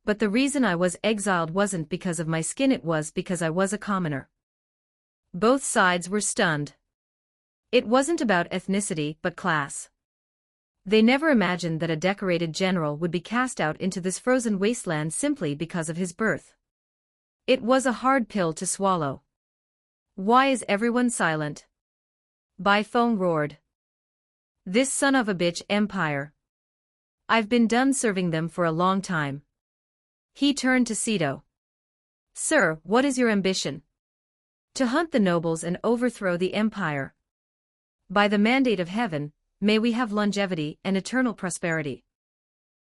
But the reason I was exiled wasn't because of my skin, it was because I was a commoner. Both sides were stunned. It wasn't about ethnicity but class. They never imagined that a decorated general would be cast out into this frozen wasteland simply because of his birth. It was a hard pill to swallow. Why is everyone silent? Bai Feng roared. This son of a bitch empire. I've been done serving them for a long time. He turned to Sito. Sir, what is your ambition? To hunt the nobles and overthrow the empire. By the mandate of heaven, may we have longevity and eternal prosperity.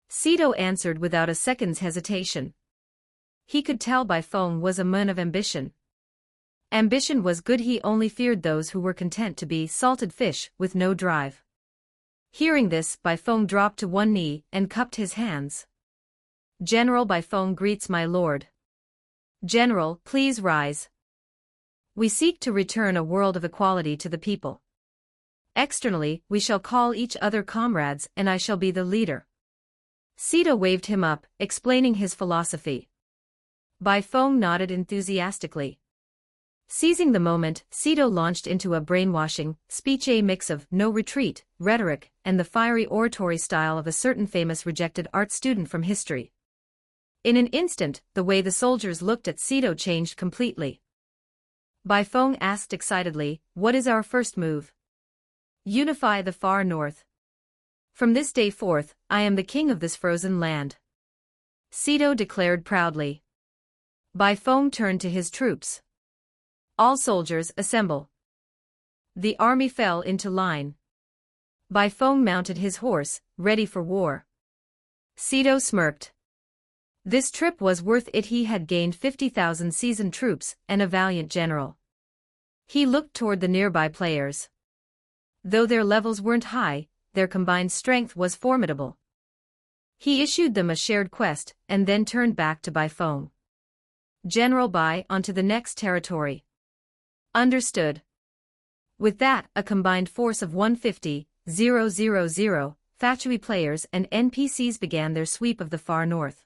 Sito answered without a second's hesitation. He could tell Bai Feng was a man of ambition. Ambition was good, he only feared those who were content to be salted fish with no drive. Hearing this, Bai Feng dropped to one knee and cupped his hands. General Bai Feng greets my lord. General, please rise. We seek to return a world of equality to the people. Externally, we shall call each other comrades and I shall be the leader. Sito waved him up, explaining his philosophy. Bai Feng nodded enthusiastically. Seizing the moment, Sito launched into a brainwashing speech, a mix of no retreat, rhetoric, and the fiery oratory style of a certain famous rejected art student from history. In an instant, the way the soldiers looked at Sito changed completely. Bai Feng asked excitedly, "What is our first move?" "Unify the far north. From this day forth, I am the king of this frozen land," Sito declared proudly. Bai Feng turned to his troops. "All soldiers, assemble." The army fell into line. Bai Feng mounted his horse, ready for war. Sito smirked. This trip was worth it, he had gained 50,000 seasoned troops and a valiant general. He looked toward the nearby players. Though their levels weren't high, their combined strength was formidable. He issued them a shared quest, and then turned back to Bai Feng. "General Bai, on to the next territory." "Understood." With that, a combined force of 150,000 Fatui players and NPCs began their sweep of the far north.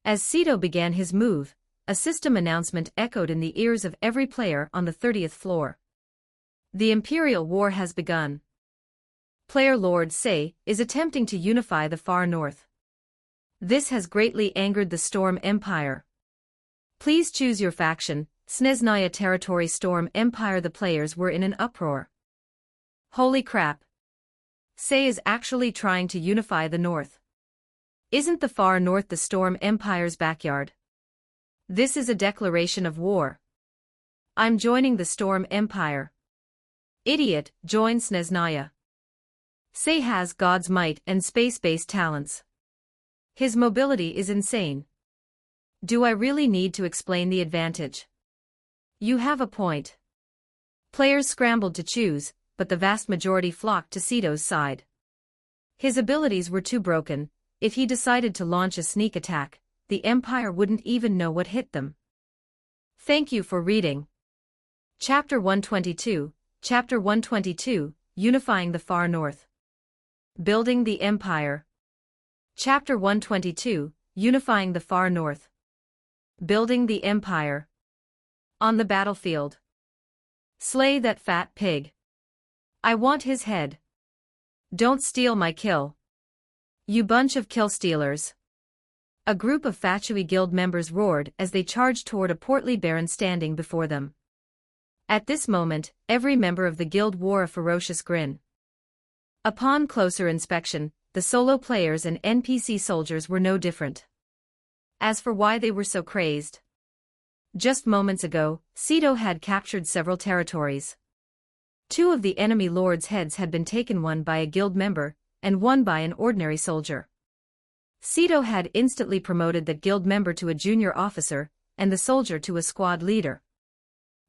As Sito began his move, a system announcement echoed in the ears of every player on the 30th floor. "The Imperial War has begun. Player Lord Se is attempting to unify the far north. This has greatly angered the Storm Empire. Please choose your faction." Snezhnaya Territory Storm Empire. The players were in an uproar. Holy crap! Se is actually trying to unify the north. Isn't the far north the Storm Empire's backyard? This is a declaration of war. I'm joining the Storm Empire. Idiot, join Snezhnaya. Se has God's might and space-based talents. His mobility is insane. Do I really need to explain the advantage? You have a point. Players scrambled to choose, but the vast majority flocked to Sito's side. His abilities were too broken. If he decided to launch a sneak attack, the Empire wouldn't even know what hit them. Thank you for reading. Chapter 122, Chapter 122, Unifying the Far North. Building the Empire. Chapter 122, Unifying the Far North. Building the Empire. On the battlefield. Slay that fat pig. I want his head. Don't steal my kill. You bunch of kill stealers. A group of Fatui Guild members roared as they charged toward a portly baron standing before them. At this moment, every member of the guild wore a ferocious grin. Upon closer inspection, the solo players and NPC soldiers were no different. As for why they were so crazed. Just moments ago, Sito had captured several territories. 2 of the enemy lords' heads had been taken, one by a guild member, and one by an ordinary soldier. Sito had instantly promoted that guild member to a junior officer, and the soldier to a squad leader.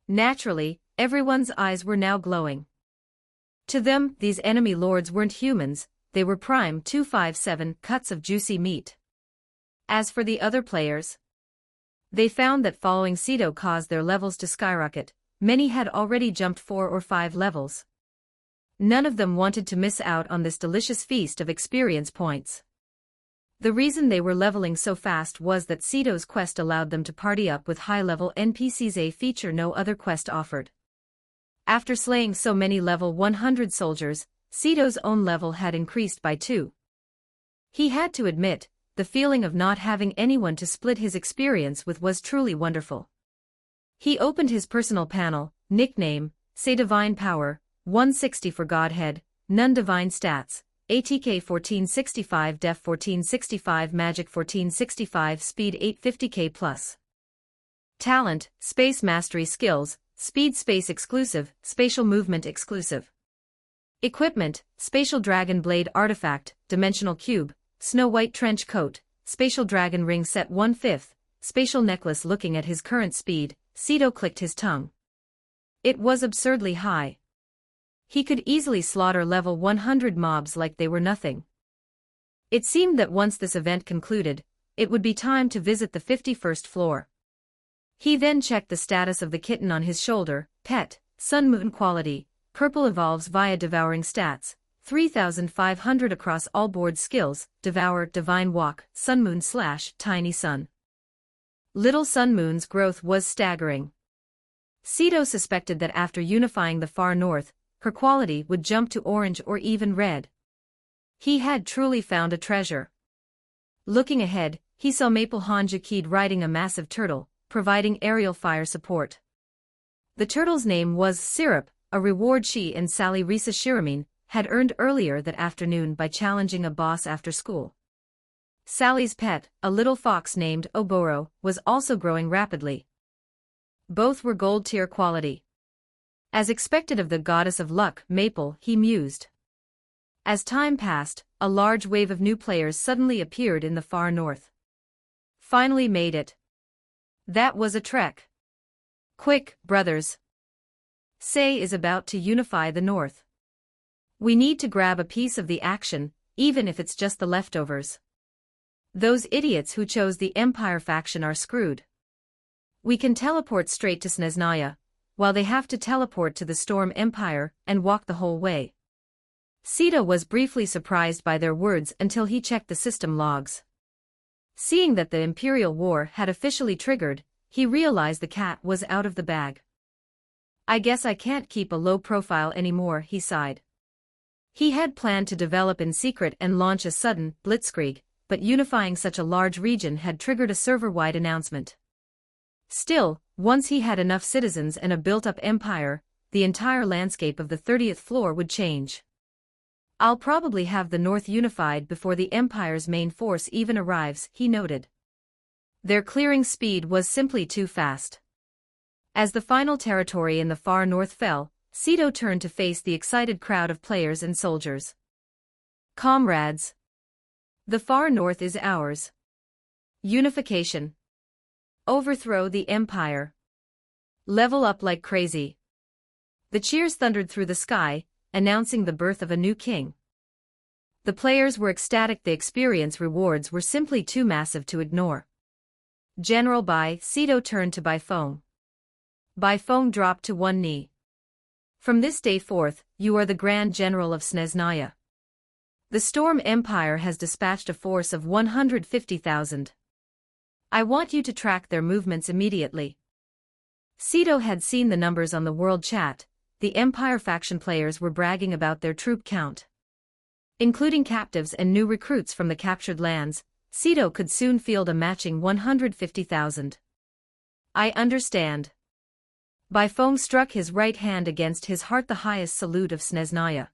Naturally, everyone's eyes were now glowing. To them, these enemy lords weren't humans, they were prime 257 cuts of juicy meat. As for the other players, they found that following Sito caused their levels to skyrocket. Many had already jumped 4 or 5 levels. None of them wanted to miss out on this delicious feast of experience points. The reason they were leveling so fast was that Sito's quest allowed them to party up with high-level NPCs, a feature no other quest offered. After slaying so many level 100 soldiers, Sito's own level had increased by 2. He had to admit, the feeling of not having anyone to split his experience with was truly wonderful. He opened his personal panel, nickname, Say Divine Power, 160 for Godhead, none divine stats, ATK 1465 Def 1465 Magic 1465 Speed 850K Plus. Talent, Space Mastery Skills, Speed Space Exclusive, Spatial Movement Exclusive. Equipment, Spatial Dragon Blade Artifact, Dimensional Cube, Snow White Trench Coat, Spatial Dragon Ring Set 1/5, Spatial Necklace. Looking at his current speed, Sito clicked his tongue. It was absurdly high. He could easily slaughter level 100 mobs like they were nothing. It seemed that once this event concluded, it would be time to visit the 51st floor. He then checked the status of the kitten on his shoulder. Pet, Sun Moon Quality, Purple evolves via Devouring Stats, 3,500 across all board skills, Devour, Divine Walk, Sun Moon / Tiny Sun. Little Sun Moon's growth was staggering. Sito suspected that after unifying the far north, her quality would jump to orange or even red. He had truly found a treasure. Looking ahead, he saw Maple Hanjakid riding a massive turtle, providing aerial fire support. The turtle's name was Syrup, a reward she and Sally Risa Shiramin had earned earlier that afternoon by challenging a boss after school. Sally's pet, a little fox named Oboro, was also growing rapidly. Both were gold-tier quality. As expected of the goddess of luck, Maple, he mused. As time passed, a large wave of new players suddenly appeared in the far north. Finally made it. That was a trek. Quick, brothers. Say is about to unify the north. We need to grab a piece of the action, even if it's just the leftovers. Those idiots who chose the Empire faction are screwed. We can teleport straight to Snezhnaya, while they have to teleport to the Storm Empire and walk the whole way. Sito was briefly surprised by their words until he checked the system logs. Seeing that the Imperial War had officially triggered, he realized the cat was out of the bag. I guess I can't keep a low profile anymore, he sighed. He had planned to develop in secret and launch a sudden blitzkrieg, but unifying such a large region had triggered a server-wide announcement. Still, once he had enough citizens and a built-up empire, the entire landscape of the 30th floor would change. I'll probably have the North unified before the Empire's main force even arrives, he noted. Their clearing speed was simply too fast. As the final territory in the far north fell, Sito turned to face the excited crowd of players and soldiers. Comrades. The far north is ours. Unification. Overthrow the Empire. Level up like crazy. The cheers thundered through the sky, announcing the birth of a new king. The players were ecstatic. The experience rewards were simply too massive to ignore. General Bai, Sito turned to Baifeng. Baifeng dropped to one knee. From this day forth, you are the Grand General of Snezhnaya. The Storm Empire has dispatched a force of 150,000. I want you to track their movements immediately. Sito had seen the numbers on the world chat. The Empire faction players were bragging about their troop count. Including captives and new recruits from the captured lands, Sito could soon field a matching 150,000. I understand. Baifeng struck his right hand against his heart, the highest salute of Snezhnaya.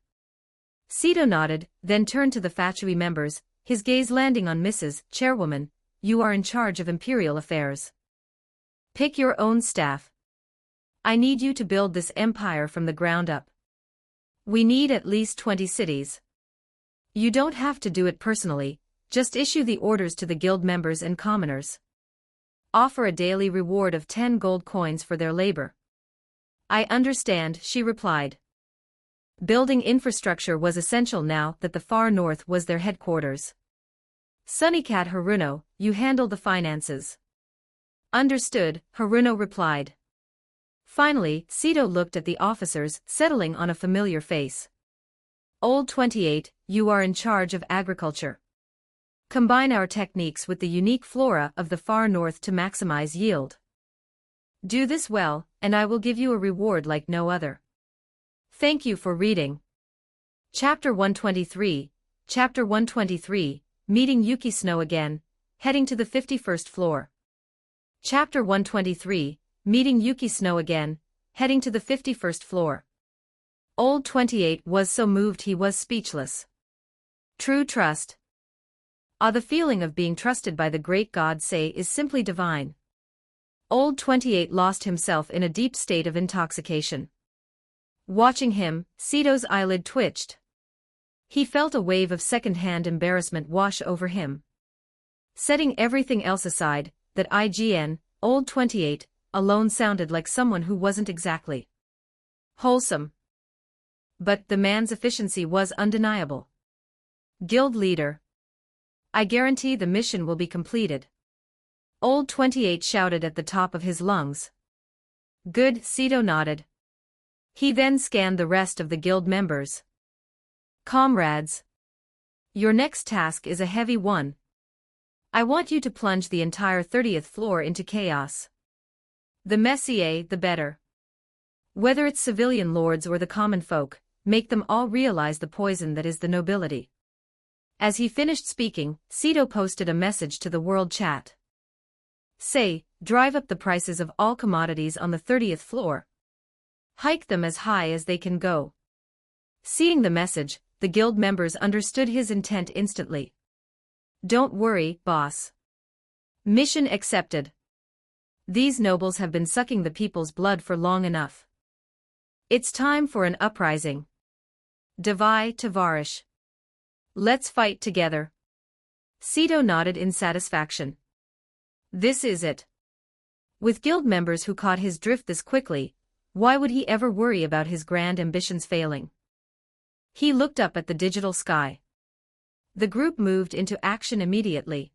Sito nodded, then turned to the Fatui members, his gaze landing on Mrs. Chairwoman. You are in charge of Imperial affairs. Pick your own staff. I need you to build this empire from the ground up. We need at least 20 cities. You don't have to do it personally, just issue the orders to the guild members and commoners. Offer a daily reward of 10 gold coins for their labor. I understand, she replied. Building infrastructure was essential now that the far north was their headquarters. Sunnycat Haruno, you handle the finances. Understood, Haruno replied. Finally, Sito looked at the officers, settling on a familiar face. Old 28, you are in charge of agriculture. Combine our techniques with the unique flora of the far north to maximize yield. Do this well, and I will give you a reward like no other. Thank you for reading. Chapter 123, Chapter 123, Meeting Yuki Snow again, heading to the 51st floor. Chapter 123, Meeting Yuki Snow again, heading to the 51st floor. Old 28 was so moved he was speechless. True trust. Ah, the feeling of being trusted by the great god Say is simply divine. Old 28 lost himself in a deep state of intoxication. Watching him, Sito's eyelid twitched. He felt a wave of second-hand embarrassment wash over him. Setting everything else aside, that IGN, Old 28, alone sounded like someone who wasn't exactly wholesome. But the man's efficiency was undeniable. Guild leader. I guarantee the mission will be completed. Old 28 shouted at the top of his lungs. Good, Sito nodded. He then scanned the rest of the guild members. Comrades. Your next task is a heavy one. I want you to plunge the entire 30th floor into chaos. The messier, the better. Whether it's civilian lords or the common folk, make them all realize the poison that is the nobility. As he finished speaking, Sito posted a message to the world chat. Say, drive up the prices of all commodities on the 30th floor. Hike them as high as they can go. Seeing the message, the guild members understood his intent instantly. Don't worry, boss. Mission accepted. These nobles have been sucking the people's blood for long enough. It's time for an uprising. Davai Tavarish. Let's fight together. Sito nodded in satisfaction. This is it. With guild members who caught his drift this quickly, why would he ever worry about his grand ambitions failing? He looked up at the digital sky. The group moved into action immediately.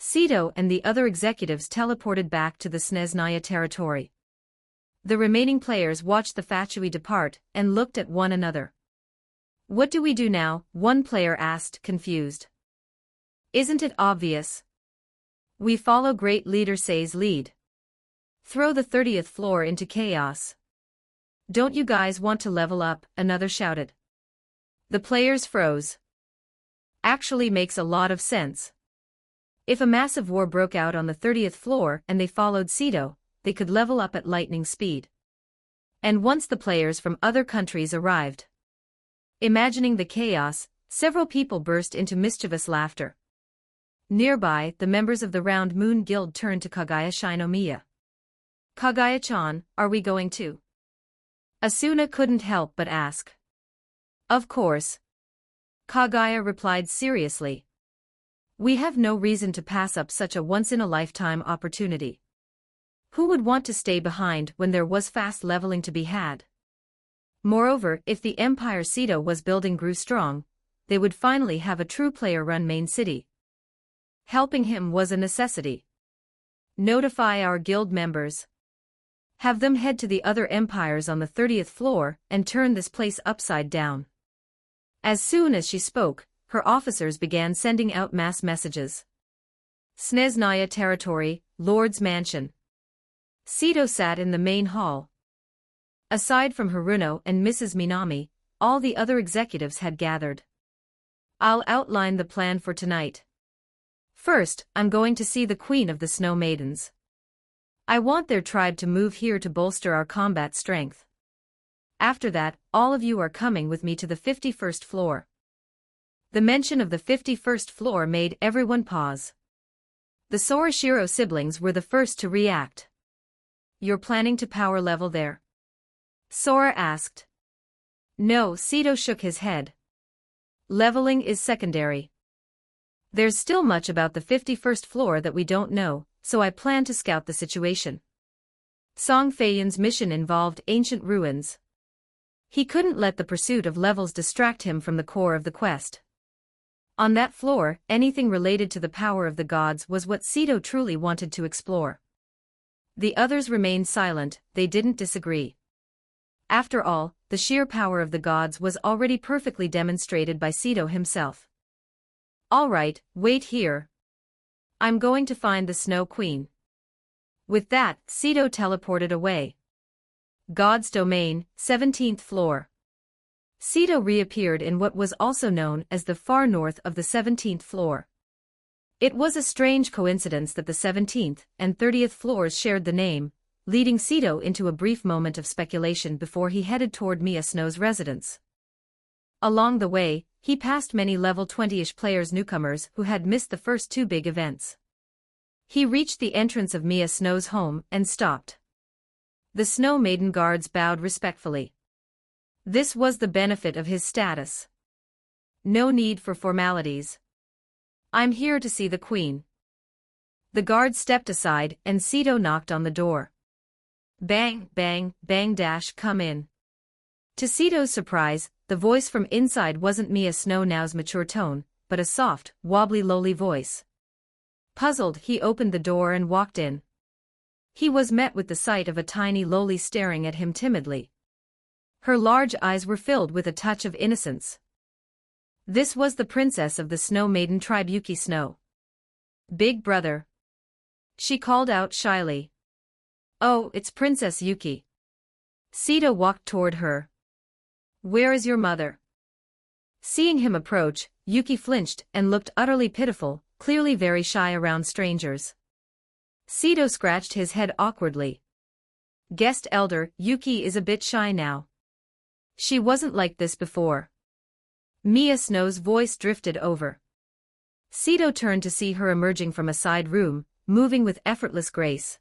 Sito and the other executives teleported back to the Snezhnaya territory. The remaining players watched the Fatui depart and looked at one another. What do we do now? One player asked, confused. Isn't it obvious? We follow great leader Say's lead. Throw the 30th floor into chaos. Don't you guys want to level up? Another shouted. The players froze. Actually makes a lot of sense. If a massive war broke out on the 30th floor and they followed Sito, they could level up at lightning speed. And once the players from other countries arrived. Imagining the chaos, several people burst into mischievous laughter. Nearby, the members of the Round Moon Guild turned to Kagaya Shinomiya. Kagaya-chan, are we going to? Asuna couldn't help but ask. Of course. Kagaya replied seriously. We have no reason to pass up such a once-in-a-lifetime opportunity. Who would want to stay behind when there was fast leveling to be had? Moreover, if the empire Sito was building grew strong, they would finally have a true player-run main city. Helping him was a necessity. Notify our guild members. Have them head to the other empires on the 30th floor and turn this place upside down. As soon as she spoke, her officers began sending out mass messages. Snezhnaya territory, Lord's mansion. Sito sat in the main hall. Aside from Haruno and Mrs. Minami, all the other executives had gathered. I'll outline the plan for tonight. First, I'm going to see the Queen of the Snow Maidens. I want their tribe to move here to bolster our combat strength. After that, all of you are coming with me to the 51st floor. The mention of the 51st floor made everyone pause. The Sorashiro siblings were the first to react. You're planning to power level there? Sora asked. No, Sito shook his head. Leveling is secondary. There's still much about the 51st floor that we don't know, so I plan to scout the situation. Song Feiyan's mission involved ancient ruins. He couldn't let the pursuit of levels distract him from the core of the quest. On that floor, anything related to the power of the gods was what Sito truly wanted to explore. The others remained silent, they didn't disagree. After all, the sheer power of the gods was already perfectly demonstrated by Sito himself. All right, wait here. I'm going to find the Snow Queen. With that, Sito teleported away. God's Domain, 17th floor. Sito reappeared in what was also known as the far north of the 17th floor. It was a strange coincidence that the 17th and 30th floors shared the name, leading Sito into a brief moment of speculation before he headed toward Mia Snow's residence. Along the way, he passed many level 20-ish players newcomers who had missed the first two big events. He reached the entrance of Mia Snow's home and stopped. The Snow Maiden guards bowed respectfully. This was the benefit of his status. No need for formalities. I'm here to see the Queen. The guard stepped aside and Sito knocked on the door. Bang, bang, bang dash, come in. To Sito's surprise, the voice from inside wasn't Mia Snow now's mature tone, but a soft, wobbly lowly voice. Puzzled, he opened the door and walked in. He was met with the sight of a tiny lowly staring at him timidly. Her large eyes were filled with a touch of innocence. This was the princess of the Snow Maiden tribe, Yuki Snow. Big brother. She called out shyly. Oh, it's Princess Yuki. Sito walked toward her. Where is your mother? Seeing him approach, Yuki flinched and looked utterly pitiful, clearly very shy around strangers. Sito scratched his head awkwardly. Guessed elder, Yuki is a bit shy now. She wasn't like this before. Mia Snow's voice drifted over. Sito turned to see her emerging from a side room, moving with effortless grace.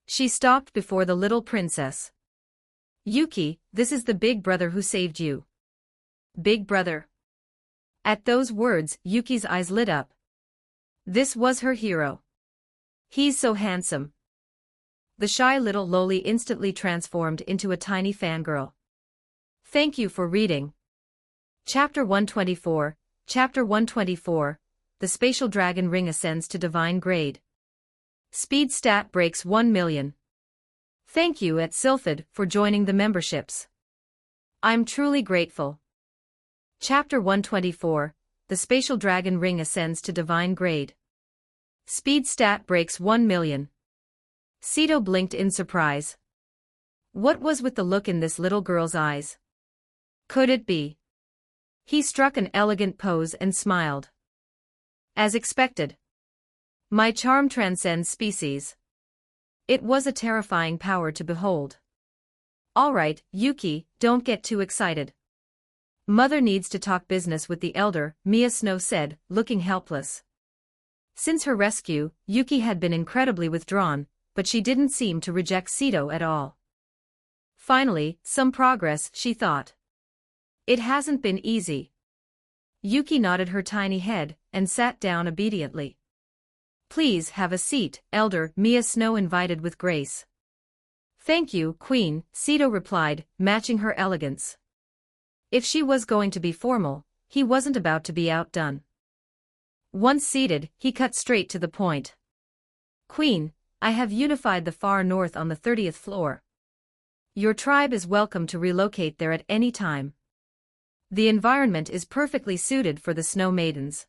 She stopped before the little princess. Yuki, this is the big brother who saved you. Big brother. At those words, Yuki's eyes lit up. This was her hero. He's so handsome. The shy little lowly instantly transformed into a tiny fangirl. Thank you for reading. Chapter 124, Chapter 124, The Spatial Dragon Ring Ascends to Divine Grade. Speed stat breaks 1 million. Thank you at Sylphid for joining the memberships. I'm truly grateful. Chapter 124, The Spatial Dragon Ring Ascends to Divine Grade. Speed stat breaks 1 million. Sito blinked in surprise. What was with the look in this little girl's eyes? Could it be? He struck an elegant pose and smiled. As expected. My charm transcends species. It was a terrifying power to behold. All right, Yuki, don't get too excited. Mother needs to talk business with the elder, Mia Snow said, looking helpless. Since her rescue, Yuki had been incredibly withdrawn, but she didn't seem to reject Sito at all. Finally, some progress, she thought. It hasn't been easy. Yuki nodded her tiny head and sat down obediently. Please have a seat, elder, Mia Snow invited with grace. Thank you, Queen, Sito replied, matching her elegance. If she was going to be formal, he wasn't about to be outdone. Once seated, he cut straight to the point. Queen, I have unified the far north on the 30th floor. Your tribe is welcome to relocate there at any time. The environment is perfectly suited for the Snow Maidens.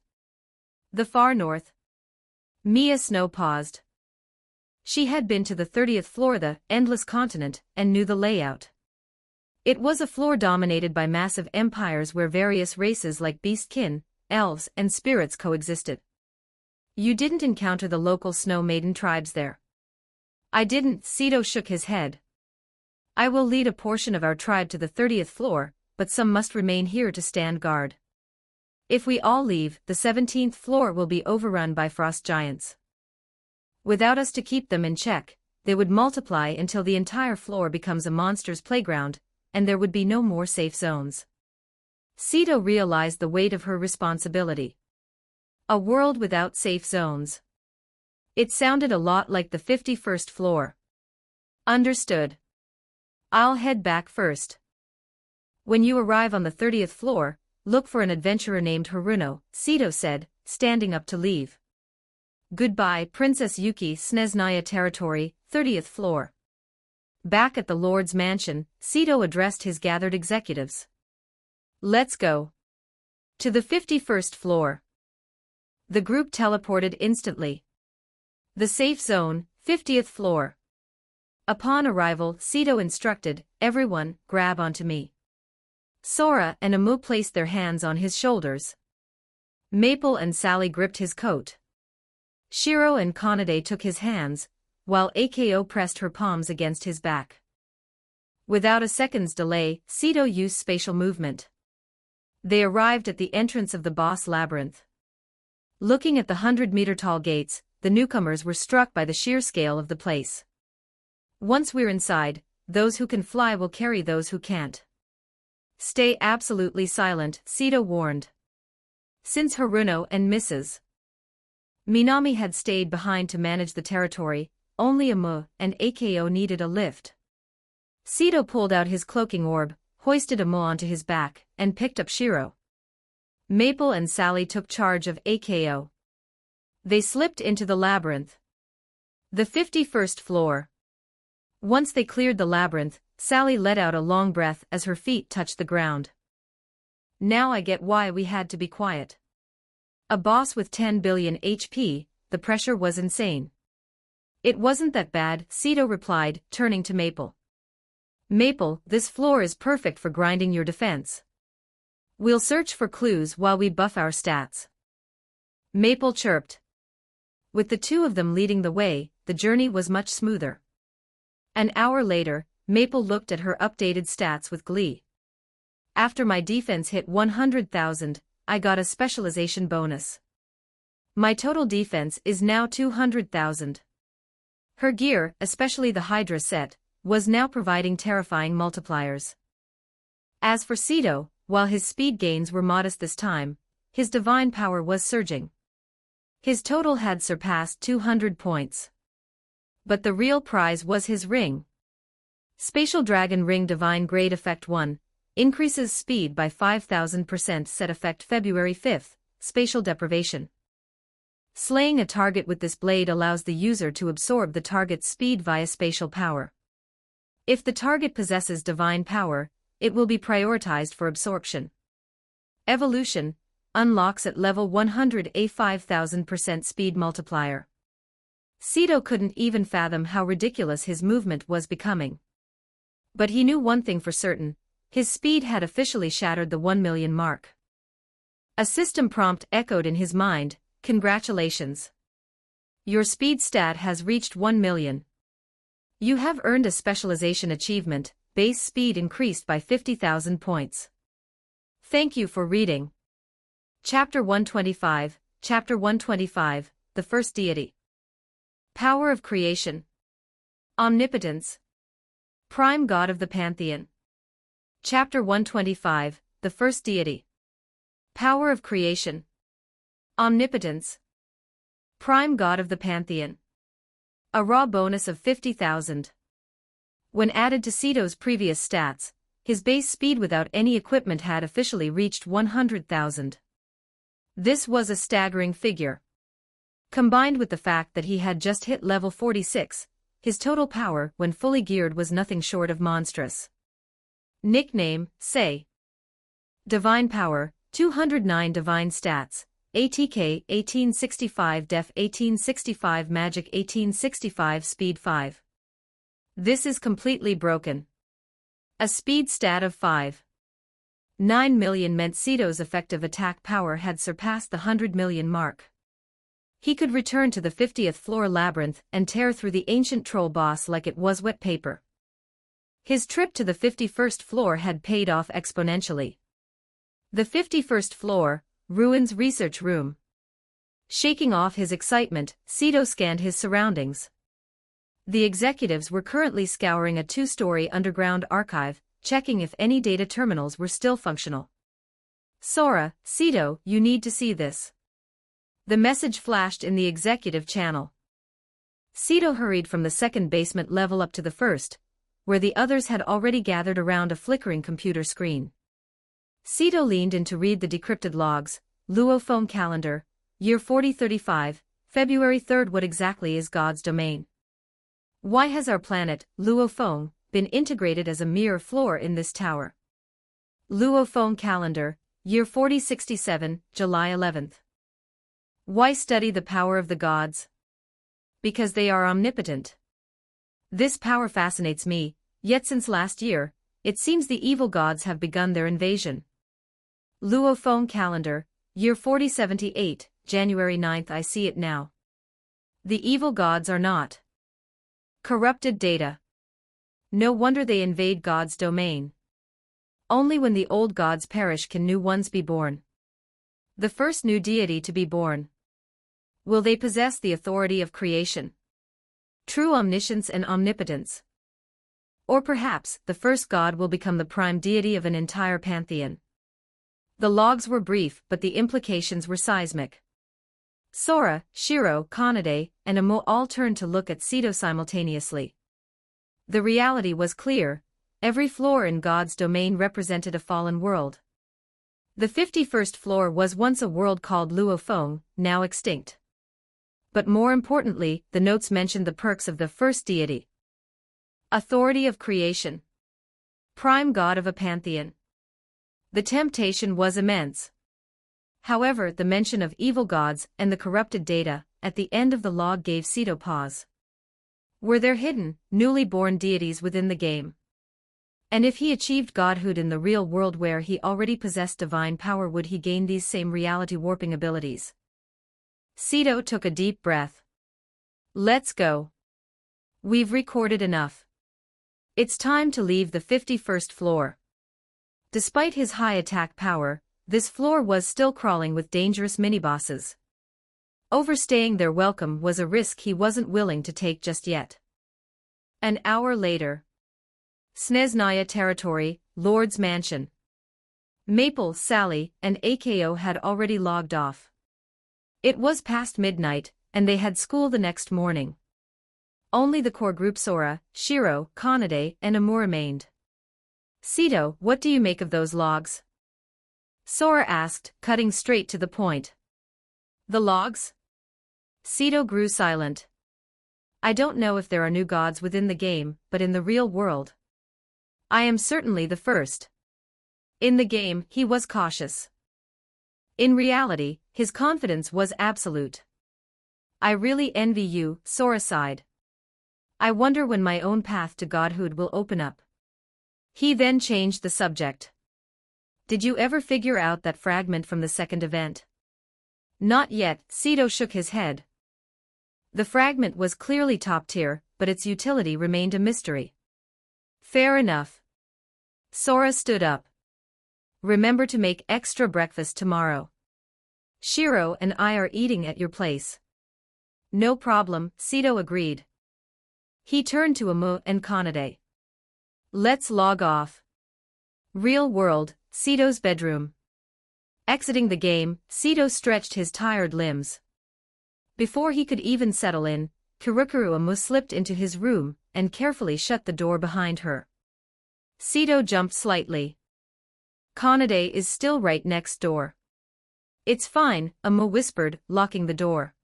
The far north. Mia Snow paused. She had been to the 30th floor, the endless continent, and knew the layout. It was a floor dominated by massive empires where various races like beastkin, elves, and spirits coexisted. You didn't encounter the local Snow Maiden tribes there. I didn't, Sito shook his head. I will lead a portion of our tribe to the 30th floor, but some must remain here to stand guard. If we all leave, the 17th floor will be overrun by frost giants. Without us to keep them in check, they would multiply until the entire floor becomes a monster's playground, and there would be no more safe zones. Sito realized the weight of her responsibility. A world without safe zones. It sounded a lot like the 51st floor. Understood. I'll head back first. When you arrive on the 30th floor, look for an adventurer named Haruno, Sito said, standing up to leave. Goodbye, Princess Yuki, Sneznaya territory, 30th floor. Back at the Lord's mansion, Sito addressed his gathered executives. Let's go. To the 51st floor. The group teleported instantly. The safe zone, 50th floor. Upon arrival, Sito instructed, everyone, grab onto me. Sora and Amu placed their hands on his shoulders. Maple and Sally gripped his coat. Shiro and Kanade took his hands, while Ako pressed her palms against his back. Without a second's delay, Sito used spatial movement. They arrived at the entrance of the boss labyrinth. Looking at the 100-meter-tall gates, the newcomers were struck by the sheer scale of the place. Once we're inside, those who can fly will carry those who can't. Stay absolutely silent, Sito warned. Since Haruno and Mrs. Minami had stayed behind to manage the territory, only Amu and Ako needed a lift. Sito pulled out his cloaking orb, hoisted Amu onto his back, and picked up Shiro. Maple and Sally took charge of Ako. They slipped into the labyrinth. The 51st floor. Once they cleared the labyrinth, Sally let out a long breath as her feet touched the ground. Now I get why we had to be quiet. A boss with 10 billion HP, the pressure was insane. It wasn't that bad, Sito replied, turning to Maple. Maple, this floor is perfect for grinding your defense. We'll search for clues while we buff our stats. Maple chirped. With the two of them leading the way, the journey was much smoother. An hour later, Maple looked at her updated stats with glee. After my defense hit 100,000, I got a specialization bonus. My total defense is now 200,000. Her gear, especially the Hydra set, was now providing terrifying multipliers. As for Sito, while his speed gains were modest this time, his divine power was surging. His total had surpassed 200 points. But the real prize was his ring. Spatial Dragon Ring Divine Grade Effect 1, increases speed by 5000%, set effect February 5, Spatial Deprivation. Slaying a target with this blade allows the user to absorb the target's speed via spatial power. If the target possesses divine power, it will be prioritized for absorption. Evolution, unlocks at level 100 a 5000% speed multiplier. Sito couldn't even fathom how ridiculous his movement was becoming. But he knew one thing for certain, his speed had officially shattered the 1 million mark. A system prompt echoed in his mind, congratulations. Your speed stat has reached 1 million. You have earned a specialization achievement, base speed increased by 50,000 points. Thank you for reading. Chapter 125, Chapter 125, The First Deity. Power of Creation. Omnipotence. Prime God of the Pantheon. Chapter 125, The First Deity. Power of Creation. Omnipotence. Prime God of the Pantheon. A raw bonus of 50,000. When added to Sito's previous stats, his base speed without any equipment had officially reached 100,000. This was a staggering figure. Combined with the fact that he had just hit level 46, his total power when fully geared was nothing short of monstrous. Nickname, Say. Divine Power, 209 Divine Stats, ATK 1865 Def 1865 Magic 1865 Speed 5. This is completely broken. A speed stat of 5. 9 million meant Sito's effective attack power had surpassed the 100 million mark. He could return to the 50th floor labyrinth and tear through the ancient troll boss like it was wet paper. His trip to the 51st floor had paid off exponentially. The 51st floor, Ruins Research Room. Shaking off his excitement, Sito scanned his surroundings. The executives were currently scouring a 2-story underground archive, checking if any data terminals were still functional. Sora, Sito, you need to see this. The message flashed in the executive channel. Sito hurried from the second basement level up to the first, where the others had already gathered around a flickering computer screen. Sito leaned in to read the decrypted logs. Luo Phone Calendar, Year 4035, February 3rd. What exactly is God's domain? Why has our planet, Luo Phone, been integrated as a mere floor in this tower? Luo Phone Calendar, Year 4067, July 11th. Why study the power of the gods? Because they are omnipotent. This power fascinates me, yet since last year, it seems the evil gods have begun their invasion. Luo Phone Calendar, Year 4078, January 9th. I see it now. The evil gods are not corrupted data. No wonder they invade God's domain. Only when the old gods perish can new ones be born. The first new deity to be born. Will they possess the authority of creation? True omniscience and omnipotence? Or perhaps, the first god will become the prime deity of an entire pantheon. The logs were brief, but the implications were seismic. Sora, Shiro, Kanade, and Amo all turned to look at Sito simultaneously. The reality was clear: every floor in God's domain represented a fallen world. The 51st floor was once a world called Luofeng, now extinct. But more importantly, the notes mentioned the perks of the first deity. Authority of creation. Prime god of a pantheon. The temptation was immense. However, the mention of evil gods and the corrupted data at the end of the log gave Sito pause. Were there hidden, newly born deities within the game? And if he achieved godhood in the real world where he already possessed divine power, would he gain these same reality-warping abilities? Sito took a deep breath. Let's go. We've recorded enough. It's time to leave the 51st floor. Despite his high attack power, this floor was still crawling with dangerous mini-bosses. Overstaying their welcome was a risk he wasn't willing to take just yet. An hour later. Snezhnaya territory, Lord's Mansion. Maple, Sally, and AKO had already logged off. It was past midnight, and they had school the next morning. Only the core group Sora, Shiro, Kanade, and Amo remained. Sito, what do you make of those logs? Sora asked, cutting straight to the point. The logs? Sito grew silent. I don't know if there are new gods within the game, but in the real world, I am certainly the first. In the game, he was cautious. In reality, his confidence was absolute. I really envy you, Sora sighed. I wonder when my own path to godhood will open up. He then changed the subject. Did you ever figure out that fragment from the second event? Not yet, Sito shook his head. The fragment was clearly top tier, but its utility remained a mystery. Fair enough. Sora stood up. Remember to make extra breakfast tomorrow. Shiro and I are eating at your place. No problem, Sito agreed. He turned to Amo and Kanade. Let's log off. Real world, Sito's bedroom. Exiting the game, Sito stretched his tired limbs. Before he could even settle in, Kurukuru Amo slipped into his room and carefully shut the door behind her. Sito jumped slightly. Kanade is still right next door. It's fine, Amo whispered, locking the door.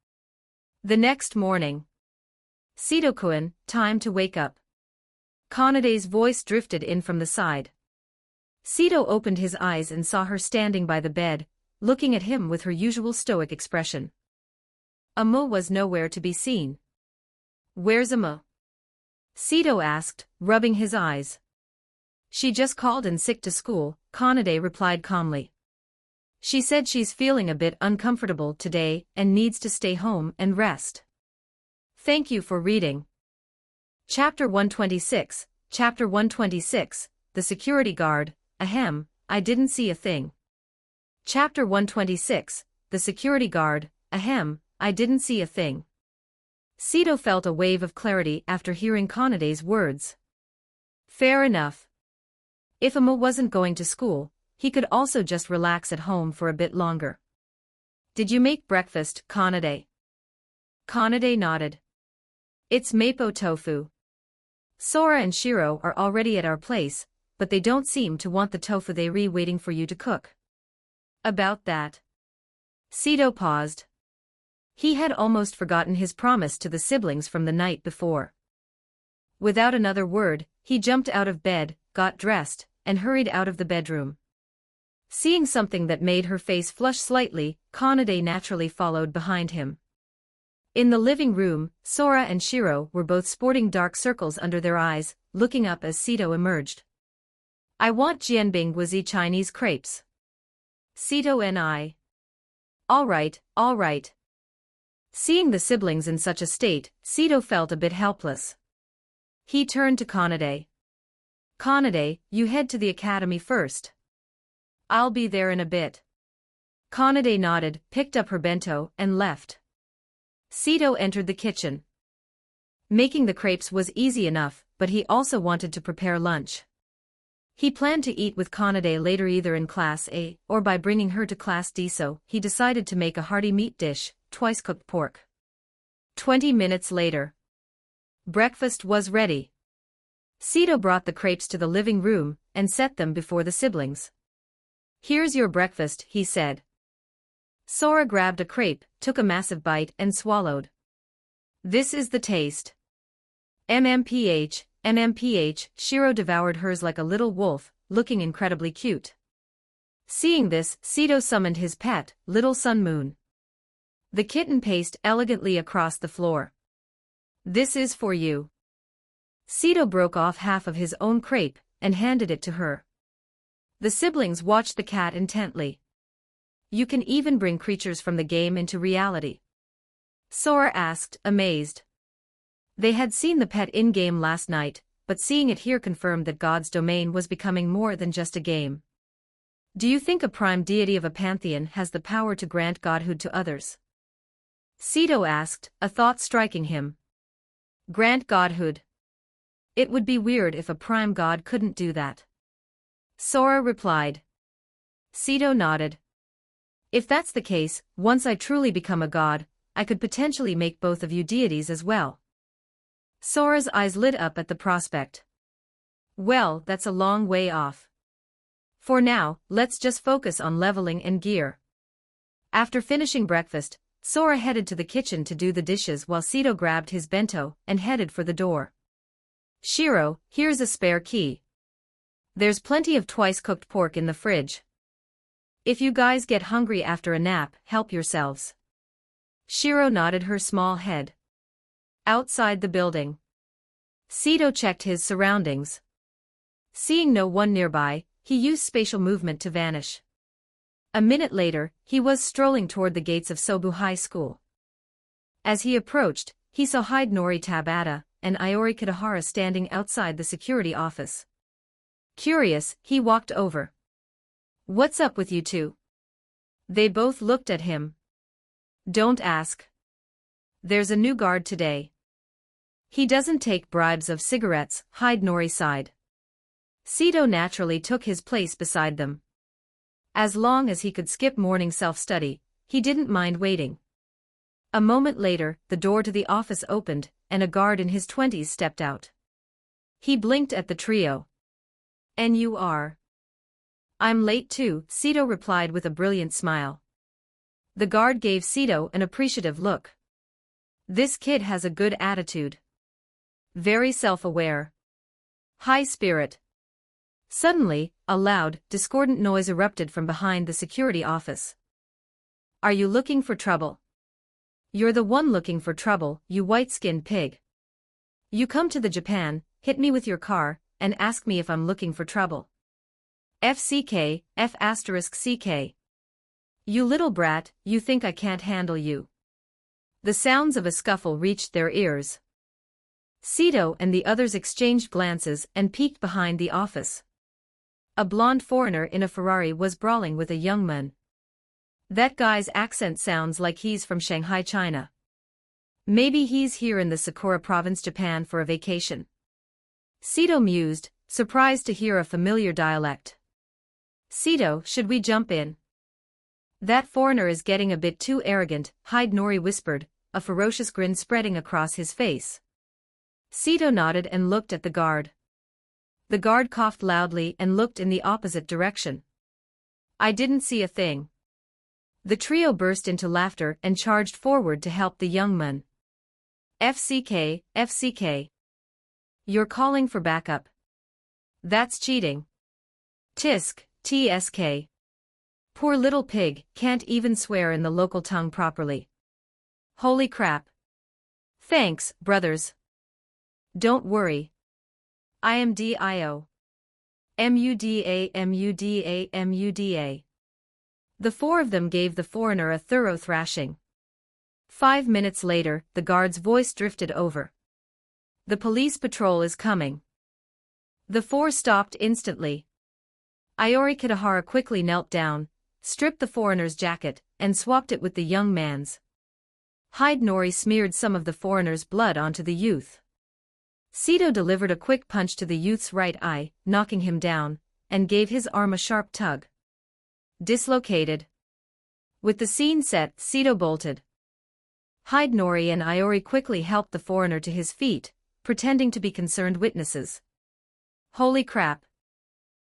The next morning. Sito-kun, time to wake up. Kanade's voice drifted in from the side. Sito opened his eyes and saw her standing by the bed, looking at him with her usual stoic expression. Amo was nowhere to be seen. Where's Amo? Sito asked, rubbing his eyes. She just called in sick to school, Kanade replied calmly. She said she's feeling a bit uncomfortable today and needs to stay home and rest. Thank you for reading. Chapter 126, Chapter 126, The Security Guard. Ahem, I didn't see a thing. Chapter 126, The Security Guard. Ahem, I didn't see a thing. Sito felt a wave of clarity after hearing Kanade's words. Fair enough. If Amo wasn't going to school, he could also just relax at home for a bit longer. Did you make breakfast, Kanade? Kanade nodded. It's mapo tofu. Sora and Shiro are already at our place, but they don't seem to want the tofu they're waiting for you to cook. About that. Sito paused. He had almost forgotten his promise to the siblings from the night before. Without another word, he jumped out of bed, got dressed, and hurried out of the bedroom. Seeing something that made her face flush slightly, Kanade naturally followed behind him. In the living room, Sora and Shiro were both sporting dark circles under their eyes, looking up as Sito emerged. I want Jianbing Chinese crepes. Sito and I. All right, all right. Seeing the siblings in such a state, Sito felt a bit helpless. He turned to Kanade. Kanade, you head to the academy first. I'll be there in a bit. Kanade nodded, picked up her bento, and left. Sito entered the kitchen. Making the crepes was easy enough, but he also wanted to prepare lunch. He planned to eat with Kanade later either in Class A or by bringing her to Class D, so he decided to make a hearty meat dish, twice-cooked pork. 20 minutes later. Breakfast was ready. Sito brought the crepes to the living room and set them before the siblings. Here's your breakfast, he said. Sora grabbed a crepe, took a massive bite and swallowed. This is the taste. MMPH, Shiro devoured hers like a little wolf, looking incredibly cute. Seeing this, Sito summoned his pet, Little Sun Moon. The kitten paced elegantly across the floor. This is for you. Sito broke off half of his own crepe and handed it to her. The siblings watched the cat intently. You can even bring creatures from the game into reality? Sora asked, amazed. They had seen the pet in-game last night, but seeing it here confirmed that God's domain was becoming more than just a game. Do you think a prime deity of a pantheon has the power to grant godhood to others? Sito asked, a thought striking him. Grant godhood. It would be weird if a prime god couldn't do that. Sora replied. Sito nodded. If that's the case, once I truly become a god, I could potentially make both of you deities as well. Sora's eyes lit up at the prospect. Well, that's a long way off. For now, let's just focus on leveling and gear. After finishing breakfast, Sora headed to the kitchen to do the dishes while Sito grabbed his bento and headed for the door. Shiro, here's a spare key. There's plenty of twice-cooked pork in the fridge. If you guys get hungry after a nap, help yourselves. Shiro nodded her small head. Outside the building. Sito checked his surroundings. Seeing no one nearby, he used spatial movement to vanish. A minute later, he was strolling toward the gates of Sobu High School. As he approached, he saw Hidenori Tabata and Iori Kitahara standing outside the security office. Curious, he walked over. What's up with you two? They both looked at him. Don't ask. There's a new guard today. He doesn't take bribes of cigarettes, Hidenori sighed. Sito naturally took his place beside them. As long as he could skip morning self-study, he didn't mind waiting. A moment later, the door to the office opened, and a guard in his 20s stepped out. He blinked at the trio. And you are? I'm late too, Sito replied with a brilliant smile. The guard gave Sito an appreciative look. This kid has a good attitude. Very self-aware. High spirit. Suddenly, a loud, discordant noise erupted from behind the security office. Are you looking for trouble? You're the one looking for trouble, you white-skinned pig. You come to the Japan, hit me with your car, and ask me if I'm looking for trouble. FCK, F***CK. You little brat, you think I can't handle you. The sounds of a scuffle reached their ears. Sito and the others exchanged glances and peeked behind the office. A blonde foreigner in a Ferrari was brawling with a young man. That guy's accent sounds like he's from Shanghai, China. Maybe he's here in the Sakura province, Japan for a vacation. Sito mused, surprised to hear a familiar dialect. Sito, should we jump in? That foreigner is getting a bit too arrogant, Hidenori whispered, a ferocious grin spreading across his face. Sito nodded and looked at the guard. The guard coughed loudly and looked in the opposite direction. I didn't see a thing. The trio burst into laughter and charged forward to help the young man. FCK, FCK. You're calling for backup. That's cheating. Tisk, TSK. Poor little pig, can't even swear in the local tongue properly. Holy crap. Thanks, brothers. Don't worry. I am DIO. MUDA, MUDA, MUDA. The four of them gave the foreigner a thorough thrashing. 5 minutes later, the guard's voice drifted over. The police patrol is coming. The four stopped instantly. Iori Kitahara quickly knelt down, stripped the foreigner's jacket, and swapped it with the young man's. Hidenori smeared some of the foreigner's blood onto the youth. Sito delivered a quick punch to the youth's right eye, knocking him down, and gave his arm a sharp tug. Dislocated. With the scene set, Sito bolted. Hidenori and Iori quickly helped the foreigner to his feet, pretending to be concerned witnesses. Holy crap.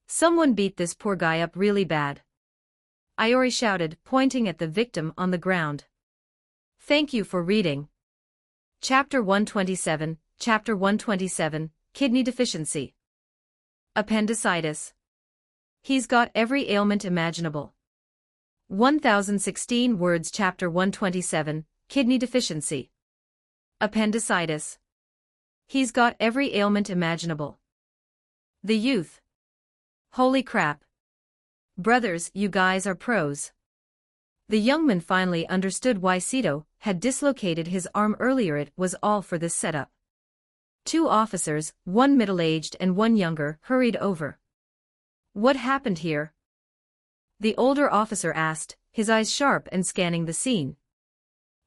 Someone beat this poor guy up really bad. Iori shouted, pointing at the victim on the ground. Thank you for reading. Chapter 127, Chapter 127, Kidney Deficiency. Appendicitis. He's got every ailment imaginable. 1016 words. Chapter 127, Kidney Deficiency. Appendicitis. He's got every ailment imaginable. The youth. Holy crap. Brothers, you guys are pros. The young man finally understood why Sito had dislocated his arm earlier. It was all for this setup. Two officers, one middle-aged and one younger, hurried over. What happened here? The older officer asked, his eyes sharp and scanning the scene.